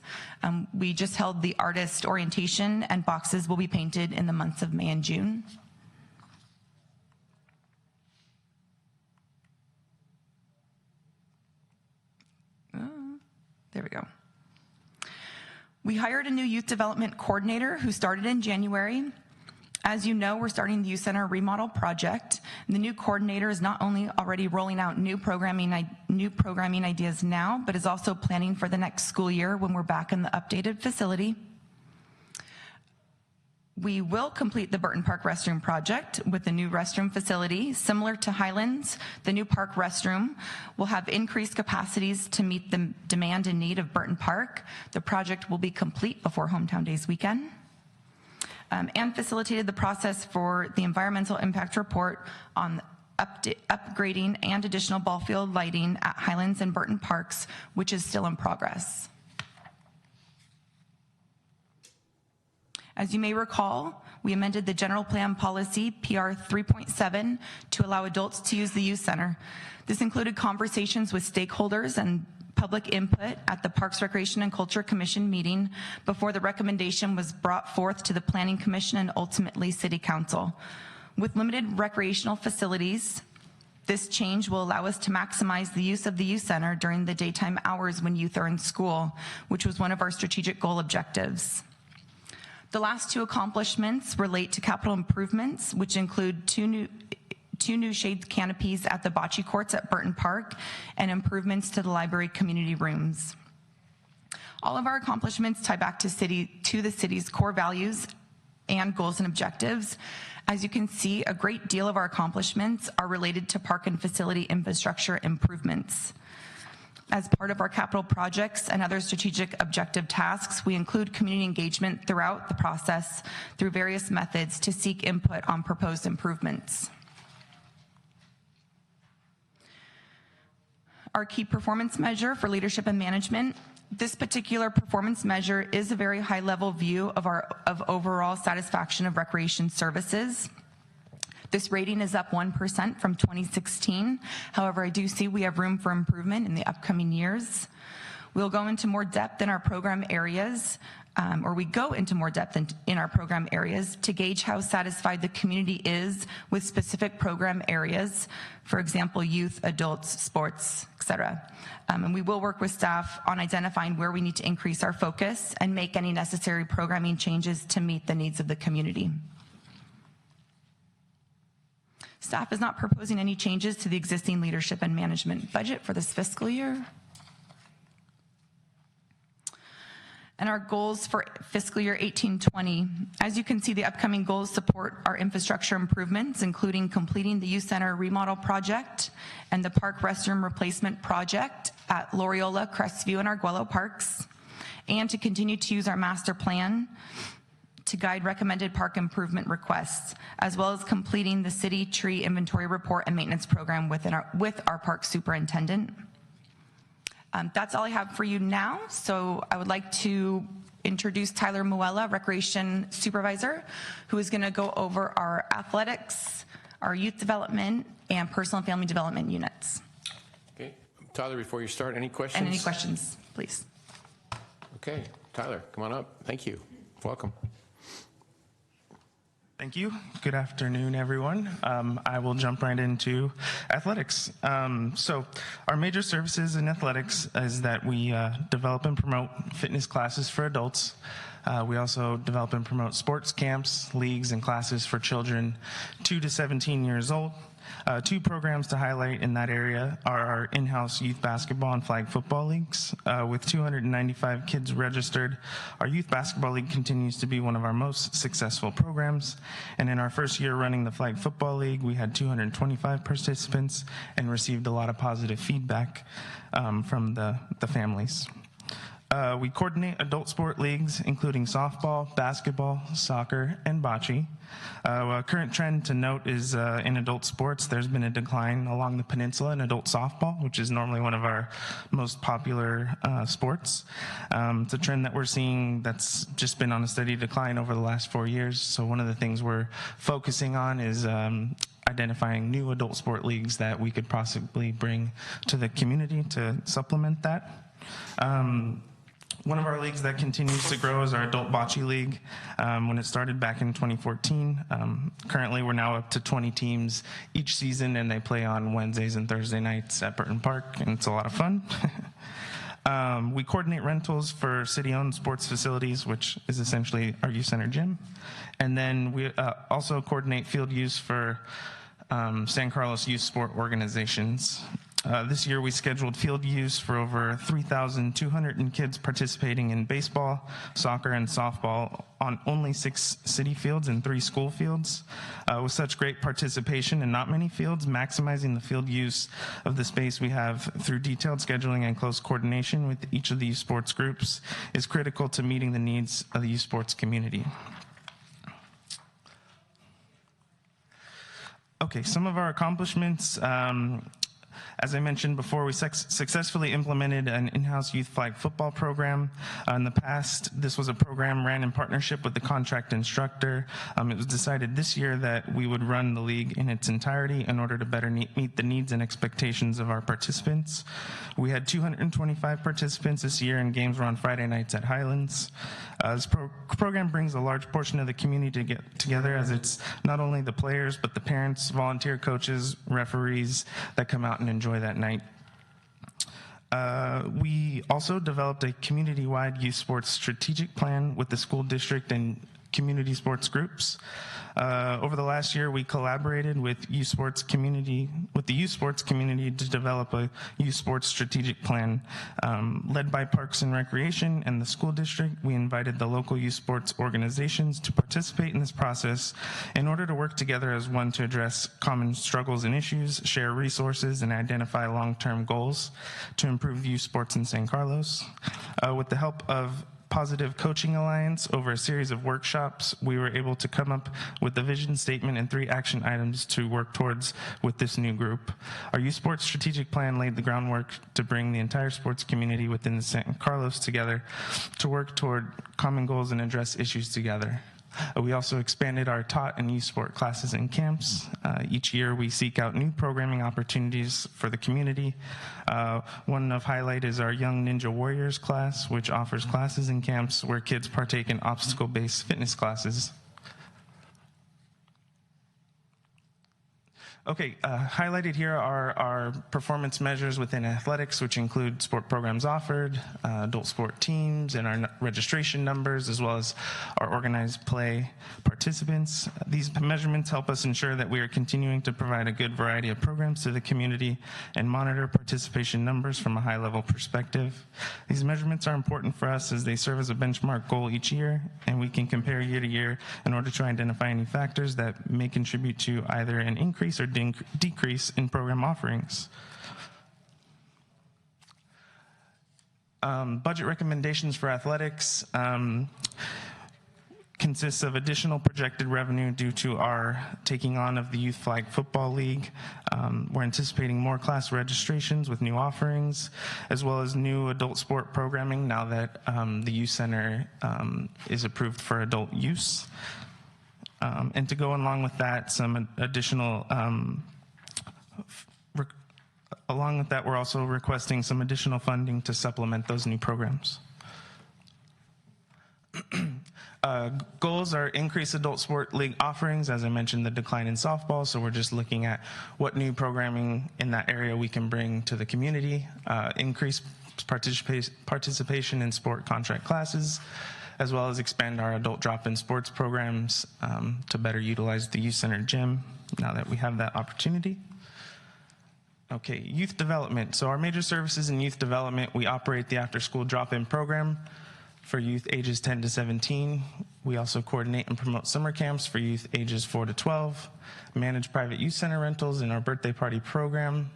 We just held the artist orientation, and boxes will be painted in the months of May and June. There we go. We hired a new youth development coordinator who started in January. As you know, we're starting the Youth Center remodel project. The new coordinator is not only already rolling out new programming ideas now, but is also planning for the next school year when we're back in the updated facility. We will complete the Burton Park restroom project with the new restroom facility. Similar to Highlands, the new park restroom will have increased capacities to meet the demand and need of Burton Park. The project will be complete before Hometown Days weekend. And facilitated the process for the environmental impact report on upgrading and additional ball field lighting at Highlands and Burton Parks, which is still in progress. As you may recall, we amended the general plan policy, PR 3.7, to allow adults to use the youth center. This included conversations with stakeholders and public input at the Parks, Recreation, and Culture Commission meeting before the recommendation was brought forth to the Planning Commission and ultimately City Council. With limited recreational facilities, this change will allow us to maximize the use of the youth center during the daytime hours when youth are in school, which was one of our strategic goal objectives. The last two accomplishments relate to capital improvements, which include two new shade canopies at the bocce courts at Burton Park and improvements to the library community rooms. All of our accomplishments tie back to the city's core values and goals and objectives. As you can see, a great deal of our accomplishments are related to park and facility infrastructure improvements. As part of our capital projects and other strategic objective tasks, we include community engagement throughout the process through various methods to seek input on proposed improvements. Our key performance measure for leadership and management. This particular performance measure is a very high-level view of overall satisfaction of recreation services. This rating is up 1% from 2016. However, I do see we have room for improvement in the upcoming years. We'll go into more depth in our program areas, we go into more depth in our program areas to gauge how satisfied the community is with specific program areas, for example, youth, adults, sports, etc. And we will work with staff on identifying where we need to increase our focus and make any necessary programming changes to meet the needs of the community. Staff is not proposing any changes to the existing leadership and management budget for this fiscal year. And our goals for fiscal year 18-20. As you can see, the upcoming goals support our infrastructure improvements, including completing the youth center remodel project and the park restroom replacement project at Loriola, Crestview, and Arguello parks, and to continue to use our master plan to guide recommended park improvement requests, as well as completing the city tree inventory report and maintenance program with our park superintendent. That's all I have for you now. So I would like to introduce Tyler Muella, Recreation Supervisor, who is going to go over our athletics, our youth development, and personal and family development units. Okay. Tyler, before you start, any questions? And any questions, please. Okay. Tyler, come on up. Thank you. Welcome. Thank you. Good afternoon, everyone. I will jump right into athletics. So our major services in athletics is that we develop and promote fitness classes for adults. We also develop and promote sports camps, leagues, and classes for children 2 to 17 years old. Two programs to highlight in that area are our in-house youth basketball and flag football leagues. With 295 kids registered, our youth basketball league continues to be one of our most successful programs. And in our first year running the flag football league, we had 225 participants and received a lot of positive feedback from the families. We coordinate adult sport leagues, including softball, basketball, soccer, and bocce. A current trend to note is in adult sports, there's been a decline along the peninsula in adult softball, which is normally one of our most popular sports. It's a trend that we're seeing that's just been on a steady decline over the last 4 years. So one of the things we're focusing on is identifying new adult sport leagues that we could possibly bring to the community to supplement that. One of our leagues that continues to grow is our Adult Bocce League. When it started back in 2014, currently we're now up to 20 teams each season, and they play on Wednesdays and Thursday nights at Burton Park, and it's a lot of fun. We coordinate rentals for city-owned sports facilities, which is essentially our youth center gym. And then we also coordinate field use for San Carlos youth sport organizations. This year we scheduled field use for over 3,200 kids participating in baseball, soccer, and softball on only 6 city fields and 3 school fields. With such great participation and not many fields, maximizing the field use of the space we have through detailed scheduling and close coordination with each of the youth sports groups is critical to meeting the needs of the youth sports community. Okay, some of our accomplishments. As I mentioned before, we successfully implemented an in-house youth flag football program. In the past, this was a program ran in partnership with the contract instructor. It was decided this year that we would run the league in its entirety in order to better meet the needs and expectations of our participants. We had 225 participants this year, and games were on Friday nights at Highlands. This program brings a large portion of the community to get together, as it's not only the players, but the parents, volunteer coaches, referees that come out and enjoy that night. We also developed a community-wide youth sports strategic plan with the school district and community sports groups. Over the last year, we collaborated with the youth sports community to develop a youth sports strategic plan. Led by Parks and Recreation and the school district, we invited the local youth sports organizations to participate in this process in order to work together as one to address common struggles and issues, share resources, and identify long-term goals to improve youth sports in San Carlos. With the help of Positive Coaching Alliance, over a series of workshops, we were able to come up with a vision statement and 3 action items to work towards with this new group. Our youth sports strategic plan laid the groundwork to bring the entire sports community within San Carlos together to work toward common goals and address issues together. We also expanded our taught and youth sport classes and camps. Each year we seek out new programming opportunities for the community. One of highlight is our Young Ninja Warriors class, which offers classes and camps where kids partake in obstacle-based fitness classes. Okay, highlighted here are our performance measures within athletics, which include sport programs offered, adult sport teams, and our registration numbers, as well as our organized play participants. These measurements help us ensure that we are continuing to provide a good variety of programs to the community and monitor participation numbers from a high-level perspective. These measurements are important for us as they serve as a benchmark goal each year, and we can compare year to year in order to identify any factors that may contribute to either an increase or decrease in program offerings. Budget recommendations for athletics consists of additional projected revenue due to our taking on of the Youth Flag Football League. We're anticipating more class registrations with new offerings, as well as new adult sport programming now that the youth center is approved for adult use. And to go along with that, some additional, along with that, we're also requesting some additional funding to supplement those new programs. Goals are increase adult sport league offerings. As I mentioned, the decline in softball, so we're just looking at what new programming in that area we can bring to the community, increase participation in sport contract classes, as well as expand our adult drop-in sports programs to better utilize the youth center gym now that we have that opportunity. Okay, youth development. So our major services in youth development, we operate the after-school drop-in program for youth ages 10 to 17. We also coordinate and promote summer camps for youth ages 4 to 12, manage private youth center rentals in our birthday party program,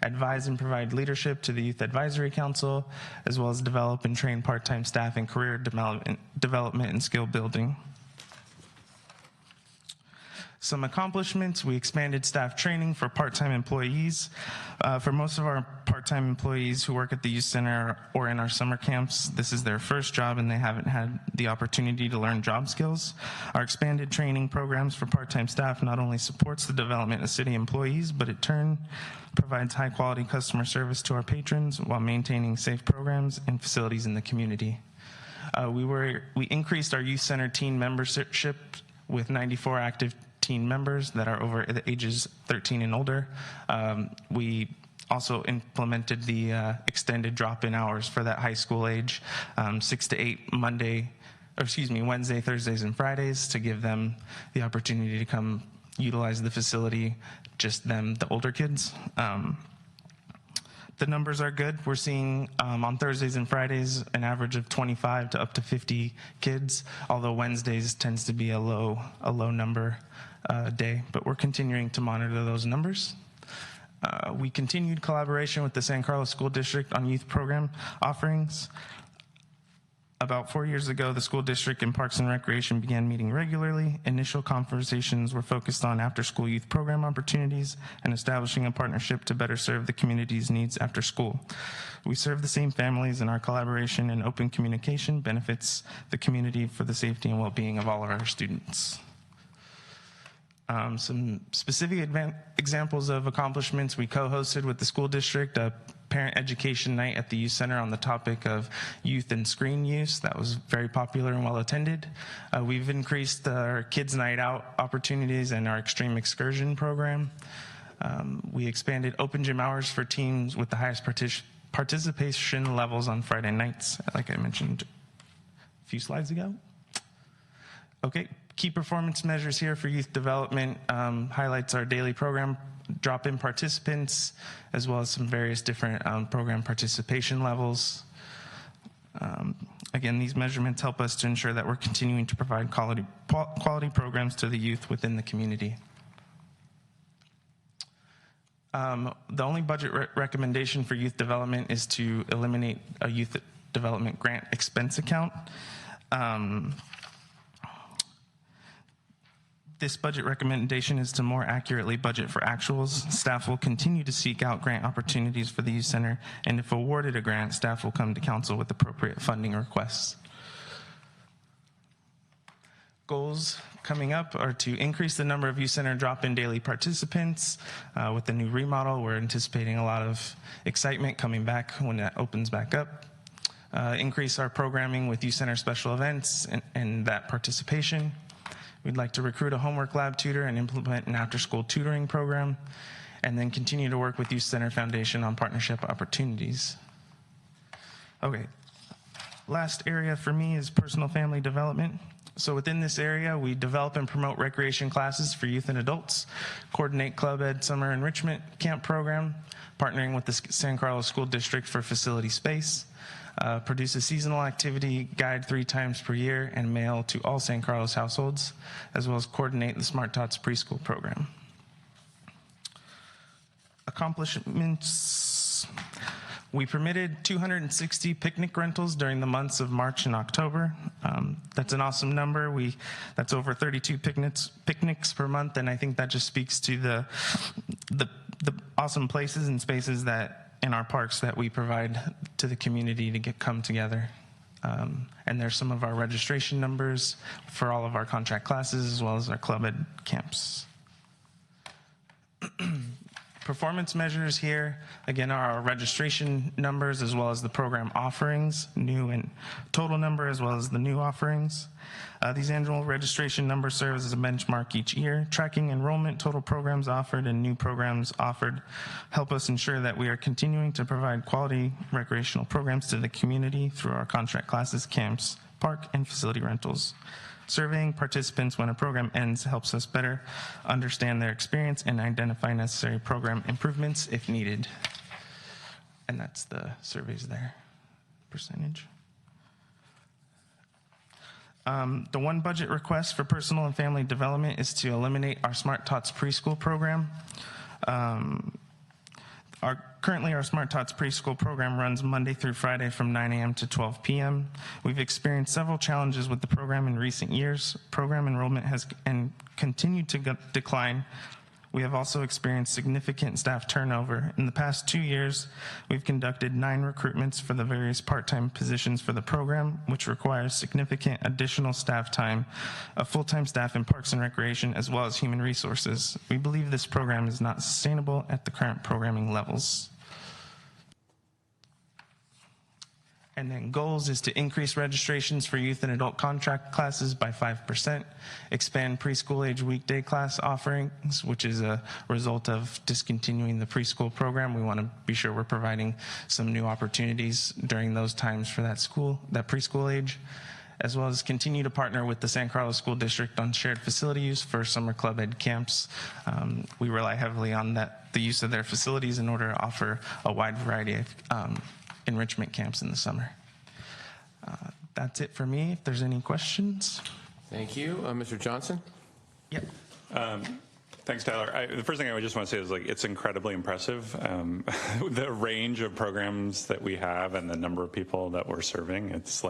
advise and provide leadership to the Youth Advisory Council, as well as develop and train part-time staff in career development and skill building. Some accomplishments: we expanded staff training for part-time employees. For most of our part-time employees who work at the youth center or in our summer camps, this is their first job and they haven't had the opportunity to learn job skills. Our expanded training programs for part-time staff not only supports the development of city employees, but in turn provides high-quality customer service to our patrons while maintaining safe programs and facilities in the community. We increased our youth center teen membership with 94 active teen members that are over the ages 13 and older. We also implemented the extended drop-in hours for that high school age, 6 to 8 Wednesday, Thursdays, and Fridays, to give them the opportunity to come utilize the facility, just them, the older kids. The numbers are good. We're seeing on Thursdays and Fridays an average of 25 to up to 50 kids, although Wednesdays tends to be a low number day, but we're continuing to monitor those numbers. We continued collaboration with the San Carlos School District on youth program offerings. About 4 years ago, the school district and Parks and Recreation began meeting regularly. Initial conversations were focused on after-school youth program opportunities and establishing a partnership to better serve the community's needs after school. We serve the same families, and our collaboration and open communication benefits the community for the safety and well-being of all of our students. Some specific examples of accomplishments: we co-hosted with the school district a parent education night at the youth center on the topic of youth and screen use. That was very popular and well attended. We've increased our kids night out opportunities and our extreme excursion program. We expanded open gym hours for teams with the highest participation levels on Friday nights, like I mentioned a few slides ago. Okay, key performance measures here for youth development highlights our daily program drop-in participants, as well as some various different program participation levels. Again, these measurements help us to ensure that we're continuing to provide quality programs to the youth within the community. The only budget recommendation for youth development is to eliminate a youth development grant expense account. This budget recommendation is to more accurately budget for actuals. Staff will continue to seek out grant opportunities for the youth center, and if awarded a grant, staff will come to council with appropriate funding requests. Goals coming up are to increase the number of youth center drop-in daily participants. With the new remodel, we're anticipating a lot of excitement coming back when that opens back up. Increase our programming with youth center special events and that participation. We'd like to recruit a homework lab tutor and implement an after-school tutoring program, and then continue to work with Youth Center Foundation on partnership opportunities. Okay, last area for me is personal family development. So within this area, we develop and promote recreation classes for youth and adults, coordinate Club Ed Summer Enrichment Camp Program, partnering with the San Carlos School District for facility space, produce a seasonal activity guide 3 times per year and mail to all San Carlos households, as well as coordinate the Smart Tots preschool program. Accomplishments: we permitted 260 picnic rentals during the months of March and October. That's an awesome number. That's over 32 picnics per month, and I think that just speaks to the awesome places and spaces that in our parks that we provide to the community to come together. And there's some of our registration numbers for all of our contract classes, as well as our Club Ed camps. Performance measures here, again, are our registration numbers, as well as the program offerings, new and total number, as well as the new offerings. These annual registration numbers serve as a benchmark each year. Tracking enrollment, total programs offered, and new programs offered help us ensure that we are continuing to provide quality recreational programs to the community through our contract classes, camps, park, and facility rentals. Surveying participants when a program ends helps us better understand their experience and identify necessary program improvements if needed. And that's the surveys there, percentage. The one budget request for personal and family development is to eliminate our Smart Tots preschool program. Currently, our Smart Tots preschool program runs Monday through Friday from 9 a.m. to 12 p.m. We've experienced several challenges with the program in recent years. Program enrollment has continued to decline. We have also experienced significant staff turnover. In the past 2 years, we've conducted 9 recruitments for the various part-time positions for the program, which requires significant additional staff time, a full-time staff in Parks and Recreation, as well as human resources. We believe this program is not sustainable at the current programming levels. And then goals is to increase registrations for youth and adult contract classes by 5%, expand preschool age weekday class offerings, which is a result of discontinuing the preschool program. We want to be sure we're providing some new opportunities during those times for that preschool age, as well as continue to partner with the San Carlos School District on shared facility use for summer Club Ed camps. We rely heavily on the use of their facilities in order to offer a wide variety of enrichment camps in the summer. That's it for me. If there's any questions. Thank you. Mr. Johnson? Yep. Thanks, Tyler. The first thing I would just want to say is, it's incredibly impressive. The range of programs that we have and the number of people that we're serving, it's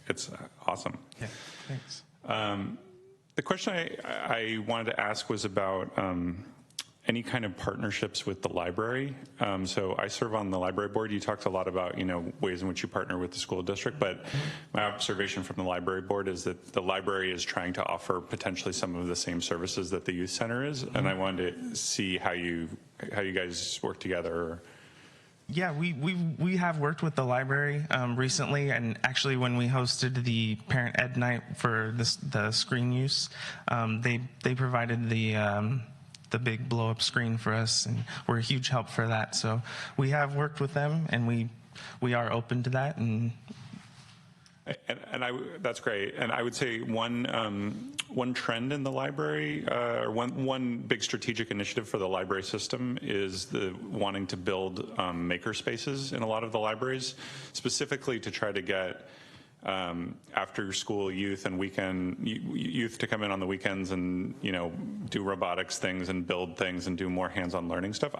it's awesome. Yeah, thanks. The question I wanted to ask was about any kind of partnerships with the library. So I serve on the library board. You talked a lot about, ways in which you partner with the school district, but my observation from the library board is that the library is trying to offer potentially some of the same services that the youth center is, and I wanted to see how you guys work together. Yeah, we have worked with the library recently, and actually when we hosted the parent ed night for the screen use, they provided the big blow up screen for us, and we're a huge help for that. So we have worked with them, and we are open to that. And that's great. And I would say one trend in the library, or one big strategic initiative for the library system is the wanting to build maker spaces in a lot of the libraries, specifically to try to get after school youth and weekend youth to come in on the weekends and do robotics things and build things and do more hands-on learning stuff.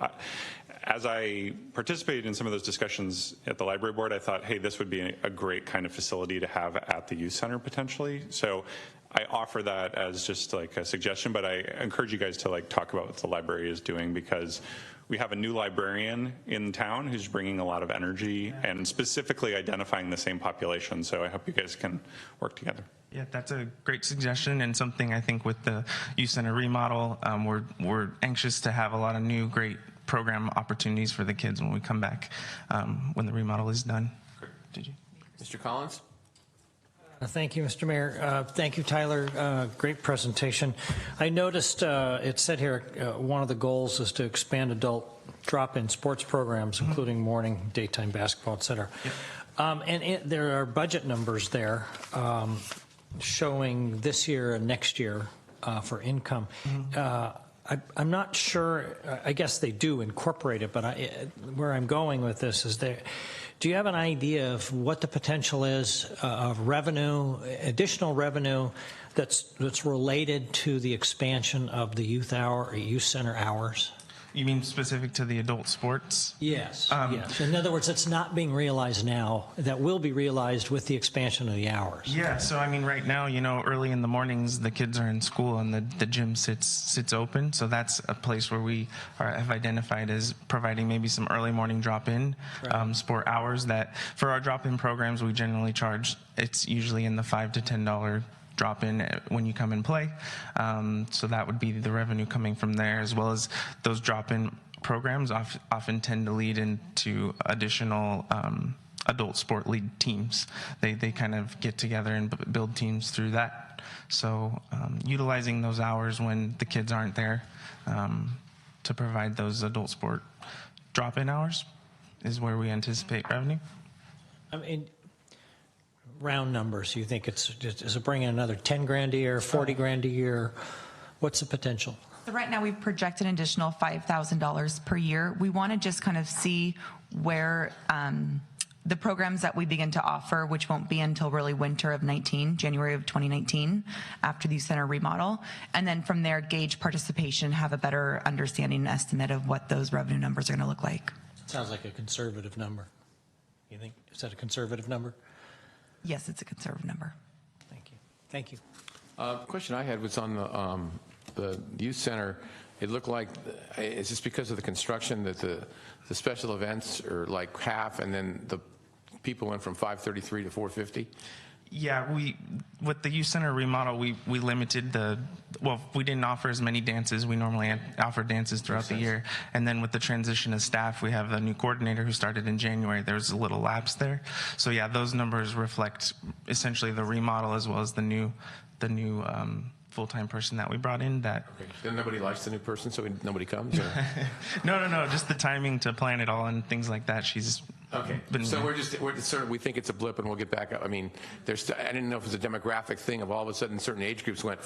As I participated in some of those discussions at the library board, I thought, hey, this would be a great kind of facility to have at the youth center potentially. So I offer that as just like a suggestion, but I encourage you guys to talk about what the library is doing, because we have a new librarian in town who's bringing a lot of energy and specifically identifying the same population. So I hope you guys can work together. Yeah, that's a great suggestion, and something I think with the youth center remodel, we're anxious to have a lot of new great program opportunities for the kids when we come back, when the remodel is done. Did you? Mr. Collins? Thank you, Mr. Mayor. Thank you, Tyler. Great presentation. I noticed it said here one of the goals is to expand adult drop-in sports programs, including morning, daytime basketball, et cetera. Yep. There are budget numbers there showing this year and next year for income. I'm not sure. I guess they do incorporate it, but where I'm going with this is do you have an idea of what the potential is of revenue, additional revenue that's related to the expansion of the youth center hours? You mean specific to the adult sports? Yes. Yes. In other words, it's not being realized now. That will be realized with the expansion of the hours. Yeah. So I mean, right now, early in the mornings, the kids are in school and the gym sits open. So that's a place where we have identified as providing maybe some early morning drop-in sport hours. That for our drop-in programs, we generally charge. It's usually in the $5 to $10 drop in when you come and play. So that would be the revenue coming from there, as well as those drop-in programs often tend to lead into additional adult sport league teams. They kind of get together and build teams through that. So utilizing those hours when the kids aren't there to provide those adult sport drop-in hours is where we anticipate revenue. I mean, round numbers, you think is it bringing another 10 grand a year, 40 grand a year? What's the potential? So right now we've projected an additional $5,000 per year. We want to just kind of see where the programs that we begin to offer, which won't be until really winter of January of 2019, after the center remodel, and then from there gauge participation, have a better understanding and estimate of what those revenue numbers are going to look like. Sounds like a conservative number. You think, is that a conservative number? Yes, it's a conservative number. Thank you. Thank you. The question I had was on the youth center. It looked like, is this because of the construction that the special events are like half, and then the people went from 533 to 450? Yeah, with the youth center remodel, we limited we didn't offer as many dances. We normally offer dances throughout the year. And then with the transition of staff, we have a new coordinator who started in January. There's a little lapse there. So yeah, those numbers reflect essentially the remodel as well as the new full-time person that we brought in. That okay. Then nobody likes the new person, so nobody comes? Or? No, just the timing to plan it all and things like that. She's okay. So we think it's a blip and we'll get back up. I mean, I didn't know if it was a demographic thing of all of a sudden certain age groups went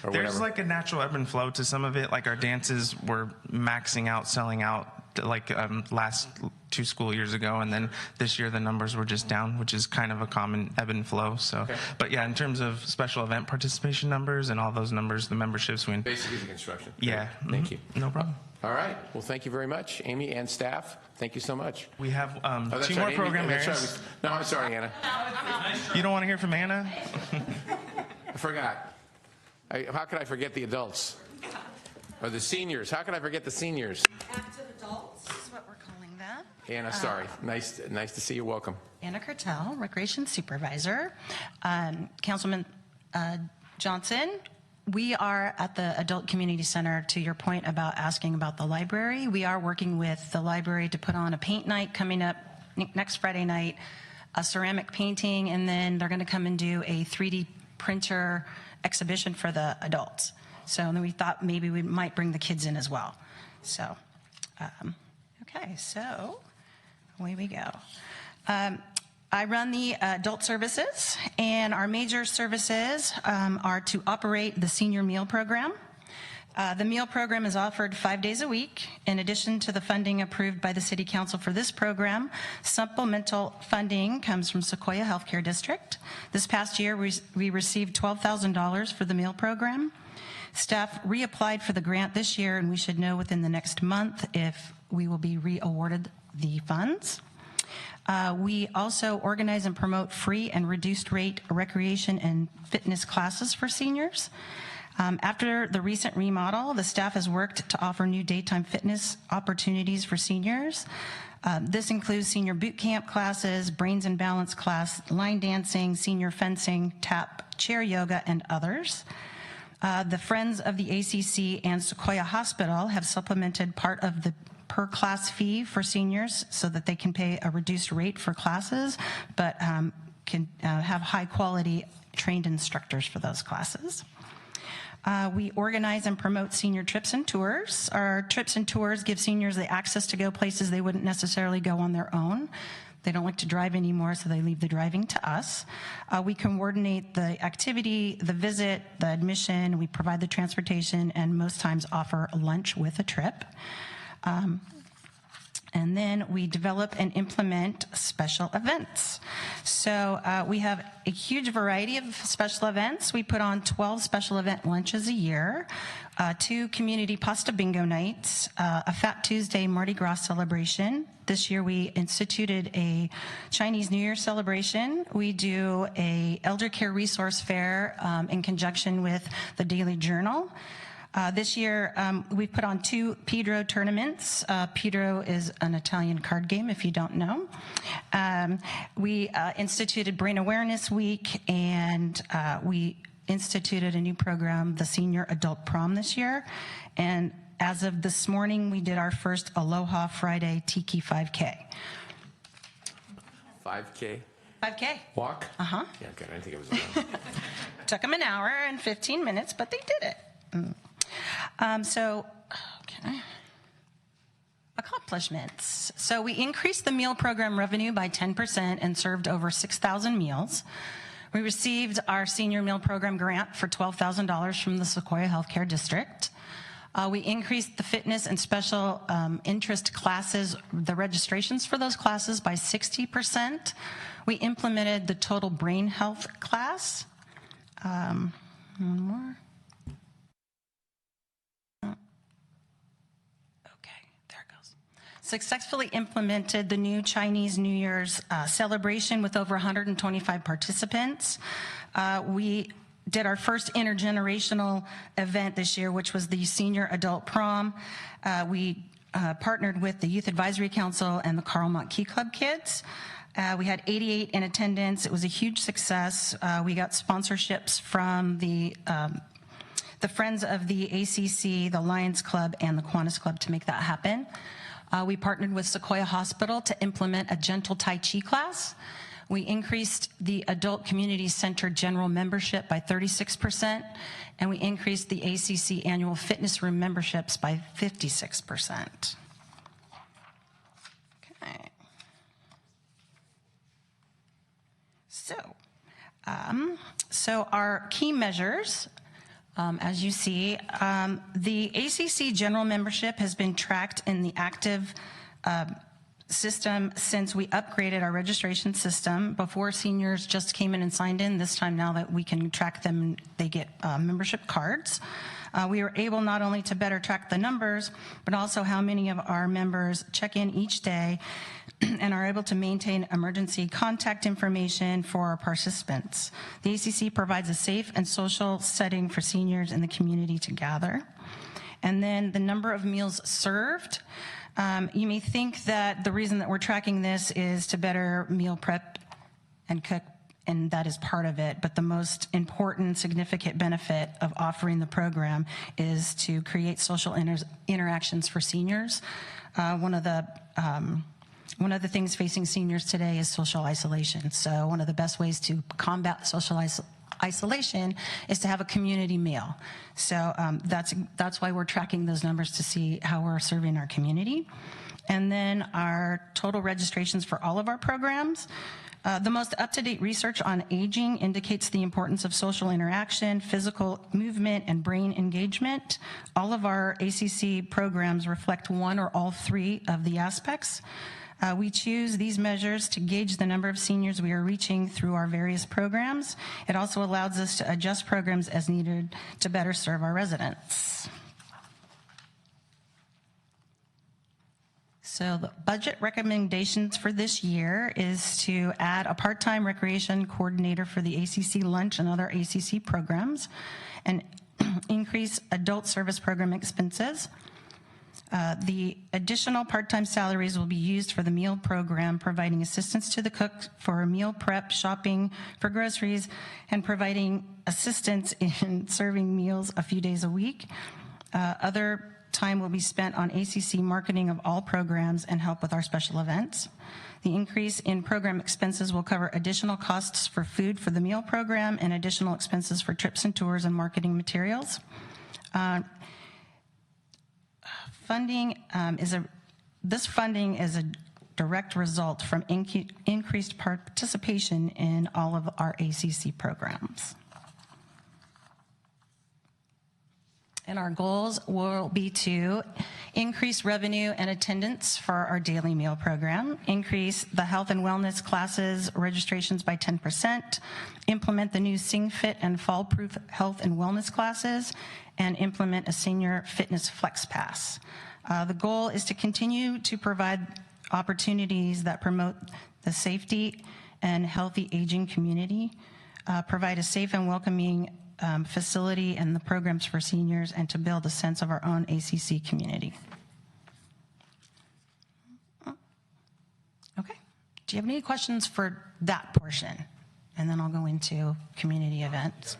or There's whatever. like a natural ebb and flow to some of it. Like our dances were maxing out, selling out like last 2 school years ago, and then this year the numbers were just down, which is kind of a common ebb and flow. So, okay. But yeah, in terms of special event participation numbers and all those numbers, the memberships win. Basically the construction. Yeah. Thank you. No problem. All right. Well, thank you very much, Amy and staff. Thank you so much. We have That's two right, more Amy. program That's areas. right. No, I'm sorry, Anna. You don't want to hear from Anna? I forgot. How could I forget the adults? Or the seniors? How could I forget the seniors? Active adults is what we're calling them. Anna, sorry. Nice to see you. Welcome. Anna Kertel, Recreation Supervisor. Councilman Johnson, we are at the Adult Community Center, to your point about asking about the library. We are working with the library to put on a paint night coming up next Friday night, a ceramic painting, and then they're going to come and do a 3D printer exhibition for the adults. So then we thought maybe we might bring the kids in as well. So, okay, so away we go. I run the adult services, and our major services are to operate the senior meal program. The meal program is offered 5 days a week. In addition to the funding approved by the City Council for this program, supplemental funding comes from Sequoia Healthcare District. This past year, we received $12,000 for the meal program. Staff reapplied for the grant this year, and we should know within the next month if we will be re-awarded the funds. We also organize and promote free and reduced rate recreation and fitness classes for seniors. After the recent remodel, the staff has worked to offer new daytime fitness opportunities for seniors. This includes senior boot camp classes, brains and balance class, line dancing, senior fencing, tap, chair yoga, and others. The Friends of the ACC and Sequoia Hospital have supplemented part of the per class fee for seniors so that they can pay a reduced rate for classes, but can have high quality trained instructors for those classes. We organize and promote senior trips and tours. Our trips and tours give seniors the access to go places they wouldn't necessarily go on their own. They don't like to drive anymore, so they leave the driving to us. We coordinate the activity, the visit, the admission. We provide the transportation, and most times offer lunch with a trip. And then we develop and implement special events. So we have a huge variety of special events. We put on 12 special event lunches a year, 2 community pasta bingo nights, a Fat Tuesday Mardi Gras celebration. This year we instituted a Chinese New Year celebration. We do a elder care resource fair in conjunction with the Daily Journal. This year, we put on 2 Pedro tournaments. Pedro is an Italian card game, if you don't know. We instituted Brain Awareness Week, and we instituted a new program, the Senior Adult Prom, this year. And as of this morning, we did our first Aloha Friday Tiki 5K. 5K? 5K. Walk? Uh-huh. Yeah, okay. I think it was around. Took them an hour and 15 minutes, but they did it. Accomplishments. So we increased the meal program revenue by 10% and served over 6,000 meals. We received our senior meal program grant for $12,000 from the Sequoia Healthcare District. We increased the fitness and special interest classes, the registrations for those classes, by 60%. We implemented the total brain health class. One more. Successfully implemented the new Chinese New Year's celebration with over 125 participants. We did our first intergenerational event this year, which was the Senior Adult Prom. We partnered with the Youth Advisory Council and the Carl Mott Key Club kids. We had 88 in attendance. It was a huge success. We got sponsorships from the Friends of the ACC, the Lions Club, and the Kiwanis Club to make that happen. We partnered with Sequoia Hospital to implement a gentle Tai Chi class. We increased the Adult Community Center general membership by 36%, and we increased the ACC annual fitness room memberships by 56%. Okay. So our key measures, as you see, the ACC general membership has been tracked in the active system since we upgraded our registration system. Before, seniors just came in and signed in. This time, now that we can track them, they get membership cards. We were able not only to better track the numbers, but also how many of our members check in each day and are able to maintain emergency contact information for our participants. The ACC provides a safe and social setting for seniors in the community to gather. And then the number of meals served. You may think that the reason that we're tracking this is to better meal prep and cook, and that is part of it. But the most important, significant benefit of offering the program is to create social interactions for seniors. One of the things facing seniors today is social isolation. So one of the best ways to combat social isolation is to have a community meal. So that's why we're tracking those numbers, to see how we're serving our community. And then our total registrations for all of our programs. The most up-to-date research on aging indicates the importance of social interaction, physical movement, and brain engagement. All of our ACC programs reflect one or all three of the aspects. We choose these measures to gauge the number of seniors we are reaching through our various programs. It also allows us to adjust programs as needed to better serve our residents. So the budget recommendations for this year is to add a part-time recreation coordinator for the ACC lunch and other ACC programs, and increase adult service program expenses. The additional part-time salaries will be used for the meal program, providing assistance to the cook for meal prep, shopping for groceries, and providing assistance in serving meals a few days a week. Other time will be spent on ACC marketing of all programs and help with our special events. The increase in program expenses will cover additional costs for food for the meal program and additional expenses for trips and tours and marketing materials. This funding is a direct result from increased participation in all of our ACC programs. And our goals will be to increase revenue and attendance for our daily meal program, increase the health and wellness classes registrations by 10%, implement the new Sing Fit and Fall Proof health and wellness classes, and implement a senior fitness flex pass. The goal is to continue to provide opportunities that promote the safety and healthy aging community, provide a safe and welcoming facility and the programs for seniors, and to build a sense of our own ACC community. Okay. Do you have any questions for that portion? And then I'll go into community events.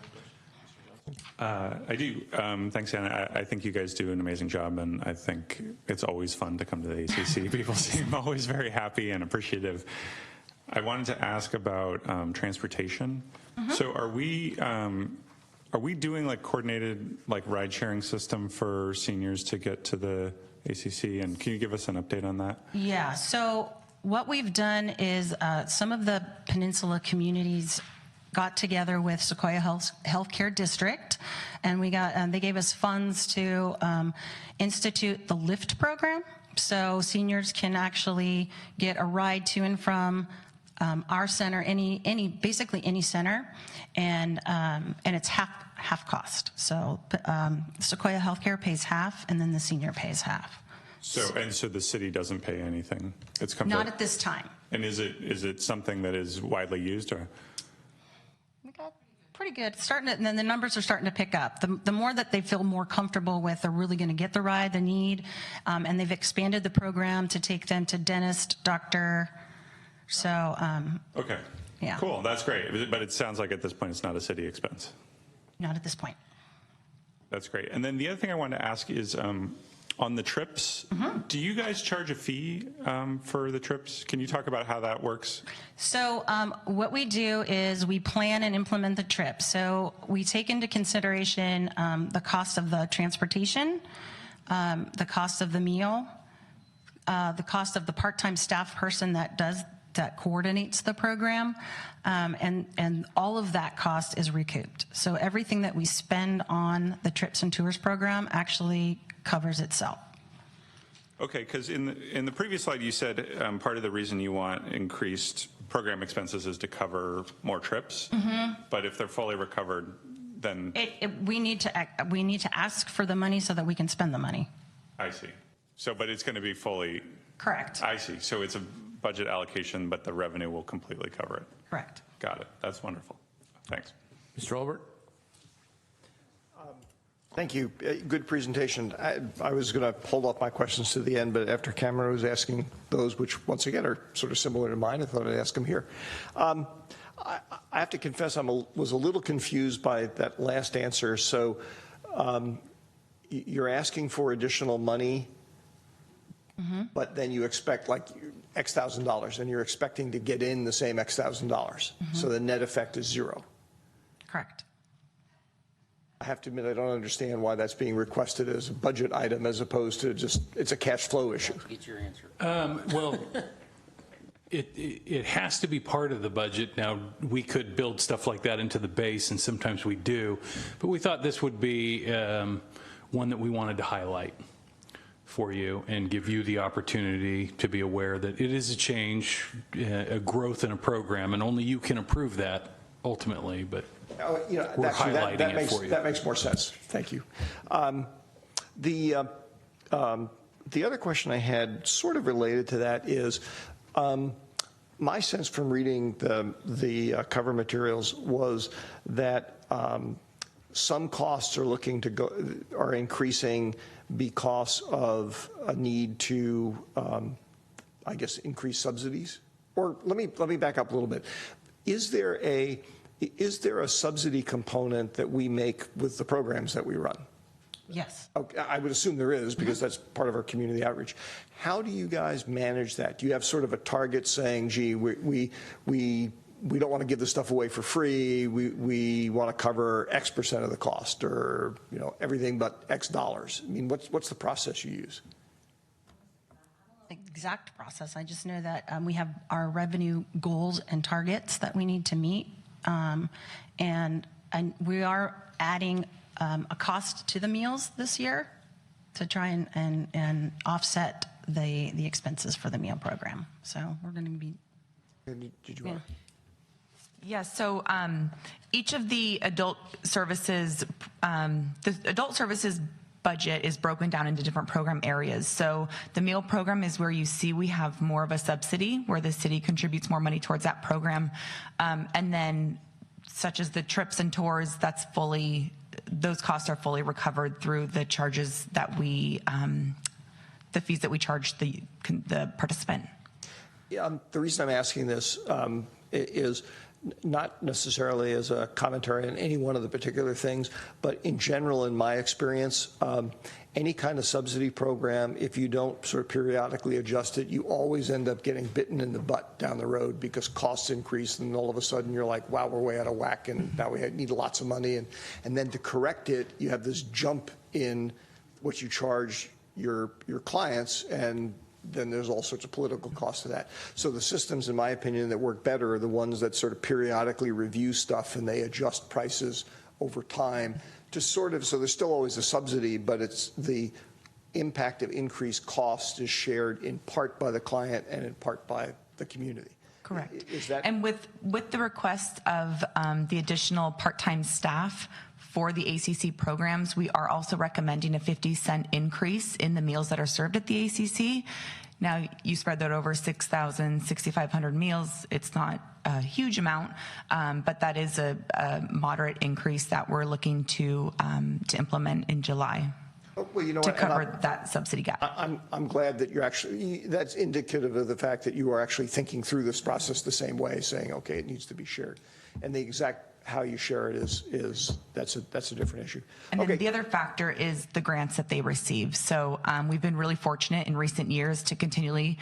I do. Thanks, Anna. I think you guys do an amazing job, and I think it's always fun to come to the ACC. People seem always very happy and appreciative. I wanted to ask about transportation. So are we doing like coordinated like ride sharing system for seniors to get to the ACC? And can you give us an update on that? Yeah. So what we've done is some of the peninsula communities got together with Sequoia Healthcare District, and they gave us funds to institute the LIFT program. So seniors can actually get a ride to and from our center, basically any center, and it's half cost. So Sequoia Healthcare pays half, and then the senior pays half. So the city doesn't pay anything. It's come not at this time. And is it something that is widely used, or? We got pretty good. And then the numbers are starting to pick up. The more that they feel more comfortable with, they're really going to get the ride they need, and they've expanded the program to take them to dentist, doctor. So, okay. Yeah. Cool. That's great. But it sounds like at this point it's not a city expense. Not at this point. That's great. And then the other thing I wanted to ask is on the trips, do you guys charge a fee for the trips? Can you talk about how that works? So what we do is we plan and implement the trip. So we take into consideration the cost of the transportation, the cost of the meal, the cost of the part-time staff person that coordinates the program, and all of that cost is recouped. So everything that we spend on the trips and tours program actually covers itself. Okay, because in the previous slide, you said part of the reason you want increased program expenses is to cover more trips. But if they're fully recovered, then We need to ask for the money so that we can spend the money. I see. So, but it's going to be fully. Correct. I see. So it's a budget allocation, but the revenue will completely cover it. Correct. Got it. That's wonderful. Thanks. Mr. Olbert? Thank you. Good presentation. I was going to hold off my questions to the end, but after Cameron was asking those, which once again are sort of similar to mine, I thought I'd ask them here. I have to confess I was a little confused by that last answer. So you're asking for additional money, but then you expect like X thousand dollars, and you're expecting to get in the same X thousand dollars. So the net effect is zero. Correct. I have to admit, I don't understand why that's being requested as a budget item as opposed to just, it's a cash flow issue. Get your answer. Well, it has to be part of the budget. Now, we could build stuff like that into the base, and sometimes we do, but we thought this would be one that we wanted to highlight for you and give you the opportunity to be aware that it is a change, a growth in a program, and only you can approve that ultimately, but we're highlighting it for you. That makes more sense. Thank you. The other question I had sort of related to that is my sense from reading the cover materials was that some costs are increasing because of a need to, I guess, increase subsidies. Or let me back up a little bit. Is there a subsidy component that we make with the programs that we run? Yes. Okay, I would assume there is, because that's part of our community outreach. How do you guys manage that? Do you have sort of a target saying, gee, we don't want to give this stuff away for free, we want to cover X percent of the cost, or everything but X dollars? I mean, what's the process you use? Exact process. I just know that we have our revenue goals and targets that we need to meet, and we are adding a cost to the meals this year to try and offset the expenses for the meal program. So we're going to be. Did you want? Yes. So each of the adult services, budget is broken down into different program areas. So the meal program is where you see we have more of a subsidy, where the city contributes more money towards that program. And then such as the trips and tours, those costs are fully recovered through the charges that the fees that we charge the participant. Yeah, the reason I'm asking this is not necessarily as a commentary on any one of the particular things, but in general, in my experience, any kind of subsidy program, if you don't sort of periodically adjust it, you always end up getting bitten in the butt down the road because costs increase, and all of a sudden you're like, wow, we're way out of whack, and now we need lots of money. And then to correct it, you have this jump in what you charge your clients, and then there's all sorts of political costs to that. So the systems, in my opinion, that work better are the ones that sort of periodically review stuff and they adjust prices over time to sort of, so there's still always a subsidy, but it's the impact of increased cost is shared in part by the client and in part by the community. Correct. Is that? And with the request of the additional part-time staff for the ACC programs, we are also recommending a 50-cent increase in the meals that are served at the ACC. Now, you spread that over 6,500 meals. It's not a huge amount, but that is a moderate increase that we're looking to implement in July. Well, you know to what, cover that subsidy gap. I'm glad that that's indicative of the fact that you are actually thinking through this process the same way, saying, okay, it needs to be shared. And the exact how you share it is that's a different issue. And then the other factor is the grants that they receive. So we've been really fortunate in recent years to continually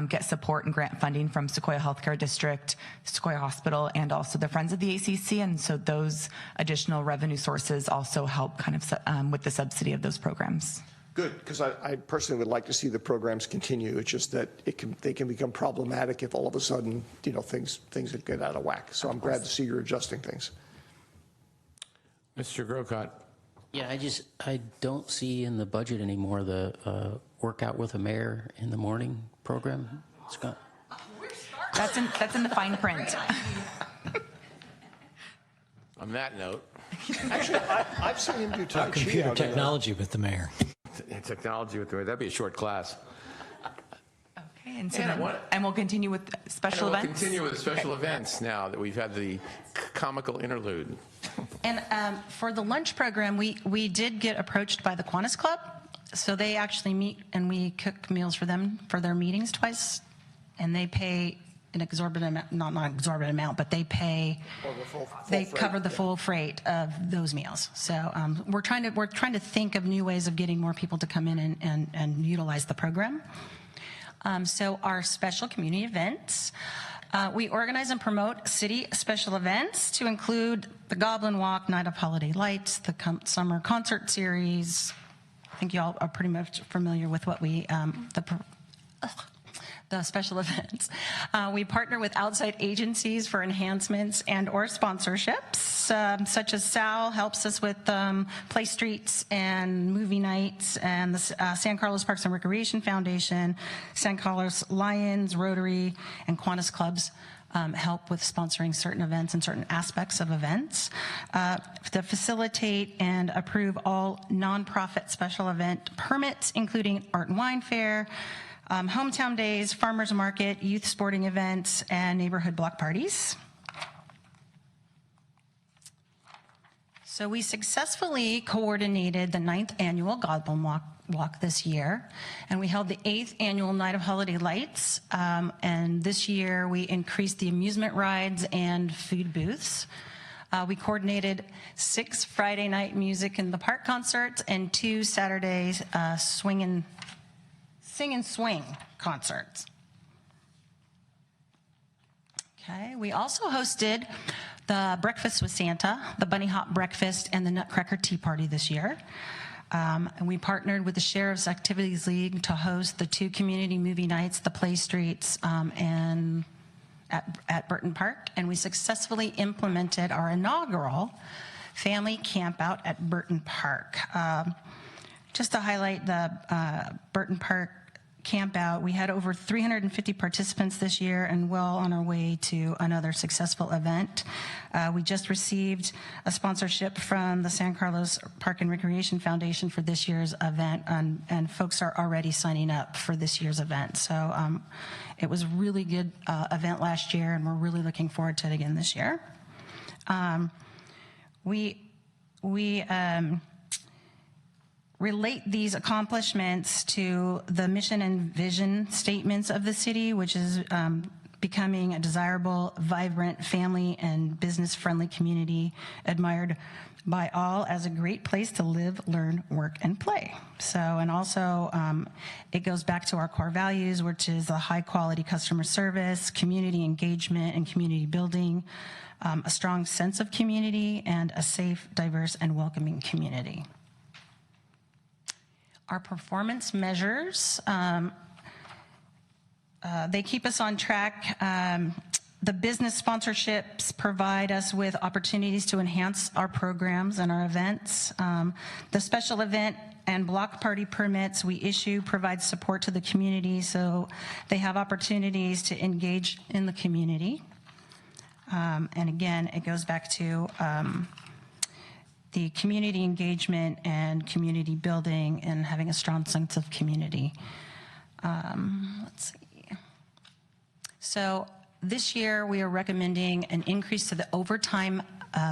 get support and grant funding from Sequoia Healthcare District, Sequoia Hospital, and also the Friends of the ACC. And so those additional revenue sources also help kind of with the subsidy of those programs. Good, because I personally would like to see the programs continue. It's just that they can become problematic if all of a sudden, things get out of whack. So I'm glad to see you're adjusting things. Mr. Grocott. Yeah, I don't see in the budget anymore the workout with a mayor in the morning program. Scott? That's in the fine print. On that note, Actually, I've seen him do Tai Chi. Computer out in the- technology with the mayor. technology with the, that'd be a short class. Okay, and, so And I then, want- and we'll continue with special And we'll events. continue with the special events now that we've had the comical interlude. And for the lunch program, we did get approached by the Kiwanis Club. So they actually meet and we cook meals for them for their meetings twice. And they pay an exorbitant amount, not exorbitant amount, but they pay, they cover the full freight of those meals. So we're trying to think of new ways of getting more people to come in and utilize the program. So our special community events. We organize and promote city special events to include the Goblin Walk, Night of Holiday Lights, the summer concert series. I think y'all are pretty much familiar with what we, the special events. We partner with outside agencies for enhancements and or sponsorships, such as Sal helps us with play streets and movie nights, and the San Carlos Parks and Recreation Foundation, San Carlos Lions, Rotary, and Kiwanis Clubs help with sponsoring certain events and certain aspects of events. To facilitate and approve all nonprofit special event permits, including Art and Wine Fair, hometown days, farmers market, youth sporting events, and neighborhood block parties. So we successfully coordinated the 9th annual Goblin Walk this year, and we held the 8th annual Night of Holiday Lights, and this year we increased the amusement rides and food booths. We coordinated 6 Friday night music in the park concerts and 2 Saturdays sing and swing concerts. Okay, we also hosted the Breakfast with Santa, the Bunny Hop Breakfast, and the Nutcracker Tea Party this year. And we partnered with the Sheriff's Activities League to host the 2 community movie nights, the Play Streets, and at Burton Park. And we successfully implemented our inaugural family campout at Burton Park. Just to highlight the Burton Park campout, we had over 350 participants this year and well on our way to another successful event. We just received a sponsorship from the San Carlos Park and Recreation Foundation for this year's event, and folks are already signing up for this year's event. So it was a really good event last year, and we're really looking forward to it again this year. We relate these accomplishments to the mission and vision statements of the city, which is becoming a desirable, vibrant, family and business-friendly community admired by all as a great place to live, learn, work, and play. So, and also it goes back to our core values, which is a high-quality customer service, community engagement and community building, a strong sense of community, and a safe, diverse, and welcoming community. Our performance measures, they keep us on track. The business sponsorships provide us with opportunities to enhance our programs and our events. The special event and block party permits we issue provide support to the community, so they have opportunities to engage in the community. And again, it goes back to the community engagement and community building and having a strong sense of community. Let's see. So this year we are recommending an increase to the overtime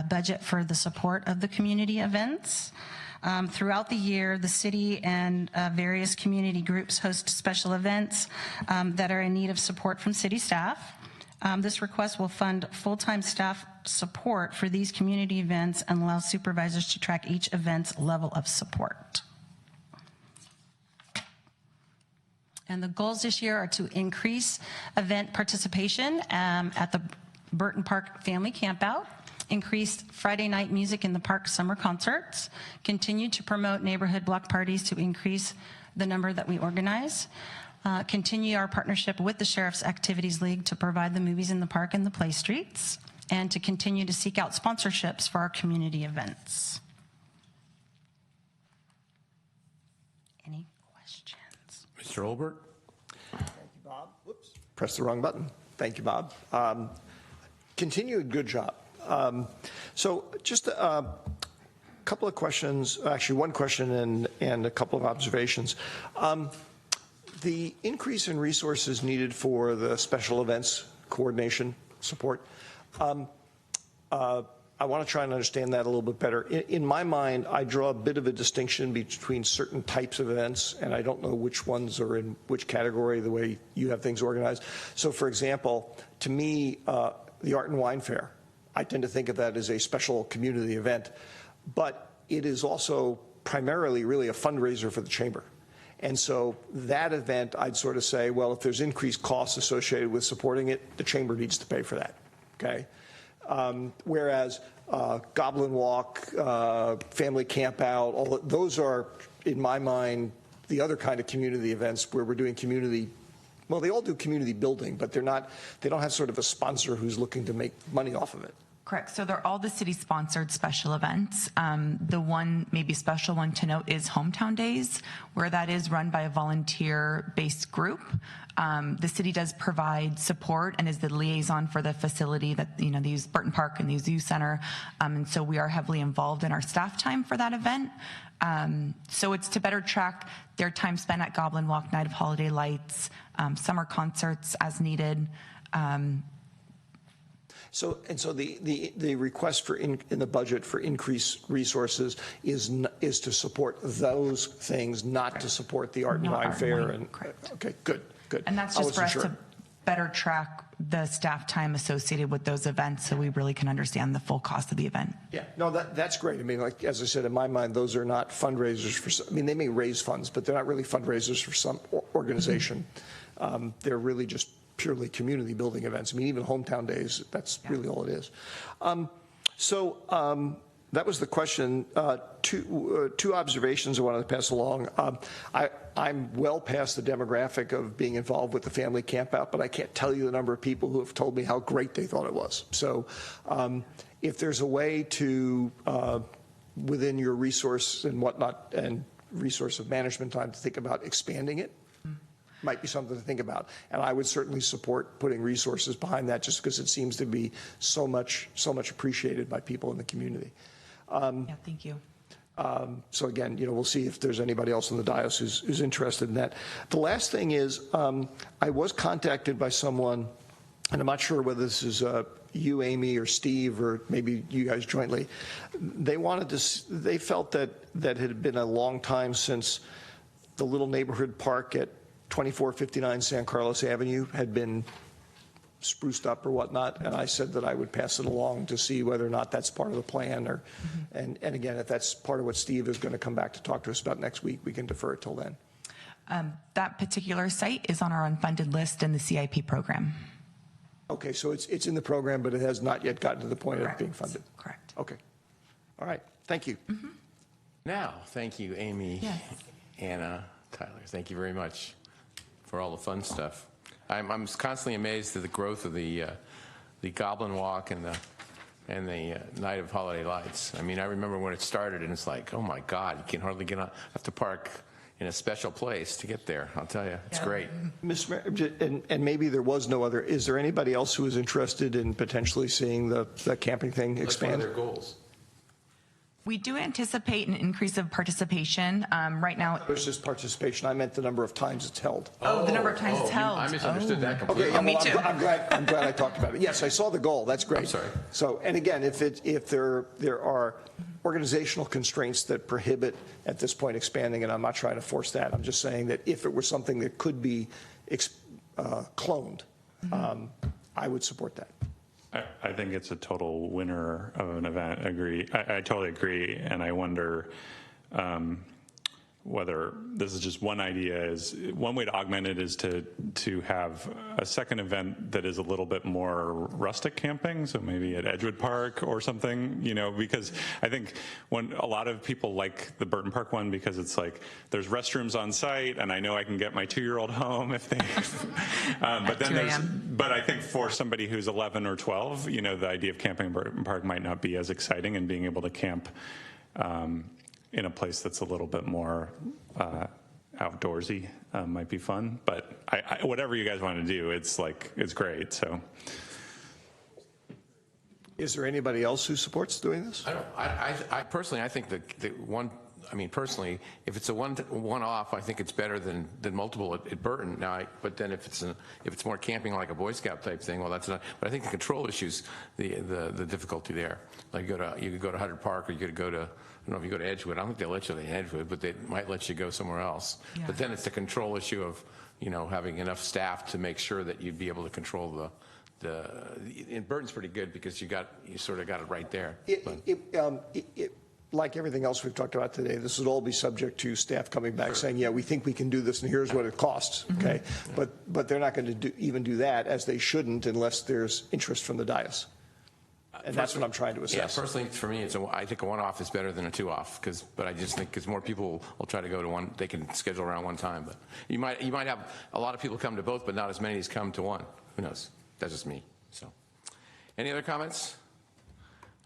budget for the support of the community events. Throughout the year, the city and various community groups host special events that are in need of support from city staff. This request will fund full-time staff support for these community events and allow supervisors to track each event's level of support. And the goals this year are to increase event participation at the Burton Park Family Campout, increase Friday night music in the park summer concerts, continue to promote neighborhood block parties to increase the number that we organize, continue our partnership with the Sheriff's Activities League to provide the movies in the park and the play streets, and to continue to seek out sponsorships for our community events. Mr. Olbert. Thank you, Bob. Whoops. Press the wrong button. Thank you, Bob. Continued good job. So just a couple of questions, actually one question and a couple of observations. The increase in resources needed for the special events coordination support, I want to try and understand that a little bit better. In my mind, I draw a bit of a distinction between certain types of events, and I don't know which ones are in which category, the way you have things organized. So for example, to me, the Art and Wine Fair, I tend to think of that as a special community event, but it is also primarily really a fundraiser for the chamber. And so that event, I'd sort of say, well, if there's increased costs associated with supporting it, the chamber needs to pay for that, okay? Whereas Goblin Walk, Family Camp Out, those are, in my mind, the other kind of community events where we're doing community, well, they all do community building, but they don't have sort of a sponsor who's looking to make money off of it. Correct. So they're all the city-sponsored special events. The one maybe special one to note is Hometown Days, where that is run by a volunteer-based group. The city does provide support and is the liaison for the facility that, they use Burton Park and the youth center. And so we are heavily involved in our staff time for that event. So it's to better track their time spent at Goblin Walk, Night of Holiday Lights, summer concerts as needed. So the request for in the budget for increased resources is to support those things, not to support the Art and Wine Fair. Correct. Okay, good. And that's just for us to better track the staff time associated with those events, so we really can understand the full cost of the event. Yeah, no, that's great. I mean, like as I said, in my mind, those are not fundraisers for. I mean, they may raise funds, but they're not really fundraisers for some organization. They're really just purely community building events. I mean, even Hometown Days, that's really all it is. That was the question. Two observations I wanted to pass along. I'm well past the demographic of being involved with the family camp out, but I can't tell you the number of people who have told me how great they thought it was. So if there's a way to, within your resource and whatnot, and resource of management time to think about expanding it, might be something to think about. And I would certainly support putting resources behind that just because it seems to be so much appreciated by people in the community. Thank you. So again, we'll see if there's anybody else in the diocese who's interested in that. The last thing is, I was contacted by someone, and I'm not sure whether this is you, Amy, or Steve, or maybe you guys jointly. They felt that it had been a long time since the little neighborhood park at 2459 San Carlos Avenue had been spruced up or whatnot, and I said that I would pass it along to see whether or not that's part of the plan, or, and again, if that's part of what Steve is going to come back to talk to us about next week, we can defer it till then. That particular site is on our unfunded list in the CIP program. Okay, so it's in the program, but it has not yet gotten to the point of being funded. Correct. Okay. All right. Thank you. Now, thank you, Amy, Anna, Tyler. Thank you very much for all the fun stuff. I'm constantly amazed at the growth of the Goblin Walk and the Night of Holiday Lights. I mean, I remember when it started, and it's like, oh my God, you can hardly get on. Have to park in a special place to get there. I'll tell you, it's great. Ms. And maybe there was no other. Is there anybody else who is interested in potentially seeing the camping thing expand? What's one of their goals? We do anticipate an increase of participation. Right now, it was just participation. I meant the number of times it's held. The number of times it's held. I misunderstood that completely. Okay, me too. I'm glad I talked about it. Yes, I saw the goal. That's great. I'm sorry. So, and again, if there are organizational constraints that prohibit at this point expanding, and I'm not trying to force that. I'm just saying that if it were something that could be cloned, I would support that. I think it's a total winner of an event. I totally agree, and I wonder whether this is just one idea. Is one way to augment it is to have a second event that is a little bit more rustic camping, so maybe at Edgewood Park or something, because I think when a lot of people like the Burton Park one because it's like there's restrooms on site and I know I can get my 2-year-old home if they but I think for somebody who's 11 or 12, the idea of camping in Burton Park might not be as exciting, and being able to camp in a place that's a little bit more outdoorsy might be fun. But whatever you guys want to do, it's great. So. Is there anybody else who supports doing this? I personally, I think personally, if it's a one-off, I think it's better than multiple at Burton. But then if it's more camping like a Boy Scout type thing, well, that's not. But I think the control issues, the difficulty there. Like you could go to Huddard Park, or you could go to, I don't know if you go to Edgewood. I don't think they'll let you in Edgewood, but they might let you go somewhere else. Yeah. But then it's the control issue of having enough staff to make sure that you'd be able to control in Burton's pretty good because you sort of got it right there. Like everything else we've talked about today, this would all be subject to staff coming back saying, yeah, we think we can do this and here's what it costs, okay? But they're not going to even do that, as they shouldn't, unless there's interest from the dais. And that's what I'm trying to assess. Yeah, personally, for me, I think a one-off is better than a two-off, but I just think because more people will try to go to one, they can schedule around one time. But you might have a lot of people come to both, but not as many as come to one. Who knows? That's just me. So, any other comments?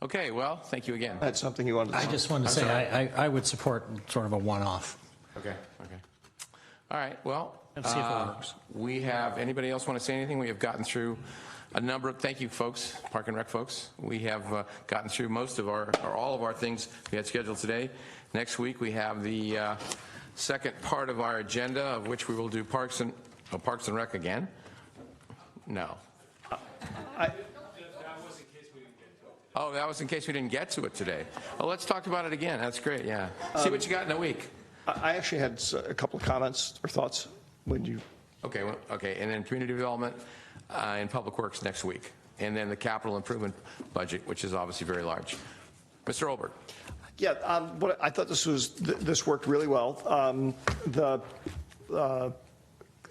Okay, well, thank you again. That's something you wanted to say. I just wanted to say I would support sort of a one-off. Okay. All right, well, let's see if it works. We have, anybody else want to say anything? We have gotten through a number of, thank you folks, Park and Rec folks. We have gotten through most of all of our things we had scheduled today. Next week we have the second part of our agenda, of which we will do Parks and Rec again. No. Oh, that was in case we didn't get to it today. Well, let's talk about it again. That's great, yeah. See what you got in a week. I actually had a couple of comments or thoughts when you... Okay, and then community development and public works next week. And then the capital improvement budget, which is obviously very large. Mr. Olbert. Yeah, I thought this worked really well. The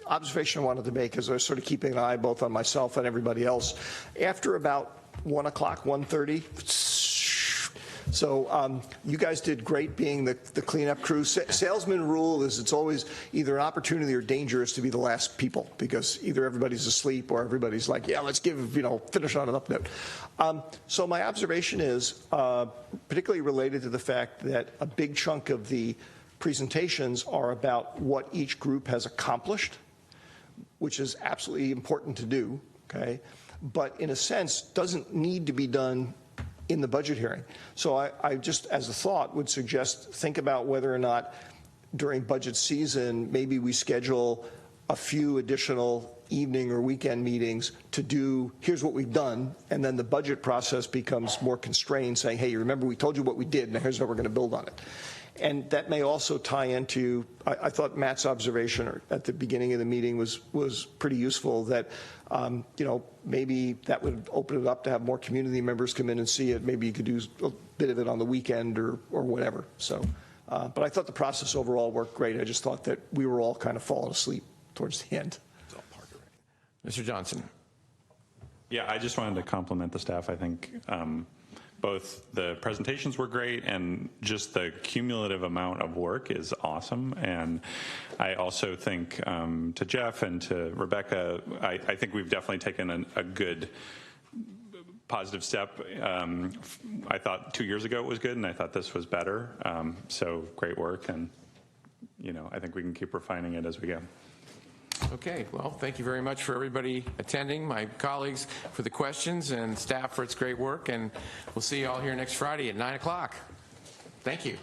observation I wanted to make is I was sort of keeping an eye both on myself and everybody else. After about 1 o'clock, 1:30. So you guys did great being the cleanup crew. Salesman rule is it's always either an opportunity or dangerous to be the last people because either everybody's asleep or everybody's like, yeah, let's finish on an up note. So my observation is particularly related to the fact that a big chunk of the presentations are about what each group has accomplished, which is absolutely important to do, okay? But in a sense, doesn't need to be done in the budget hearing. So I just, as a thought, would suggest think about whether or not during budget season, maybe we schedule a few additional evening or weekend meetings to do, here's what we've done, and then the budget process becomes more constrained, saying, hey, remember we told you what we did, now here's how we're going to build on it. And that may also tie into, I thought Matt's observation at the beginning of the meeting was pretty useful, that maybe that would open it up to have more community members come in and see it. Maybe you could do a bit of it on the weekend or whatever. So, but I thought the process overall worked great. I just thought that we were all kind of falling asleep towards the end. Mr. Johnson. Yeah, I just wanted to compliment the staff. I think both the presentations were great and just the cumulative amount of work is awesome. And I also think to Jeff and to Rebecca, I think we've definitely taken a good positive step. I thought 2 years ago it was good, and I thought this was better. So great work, and I think we can keep refining it as we go. Okay, well, thank you very much for everybody attending, my colleagues for the questions, and staff for its great work, and we'll see you all here next Friday at 9 o'clock. Thank you.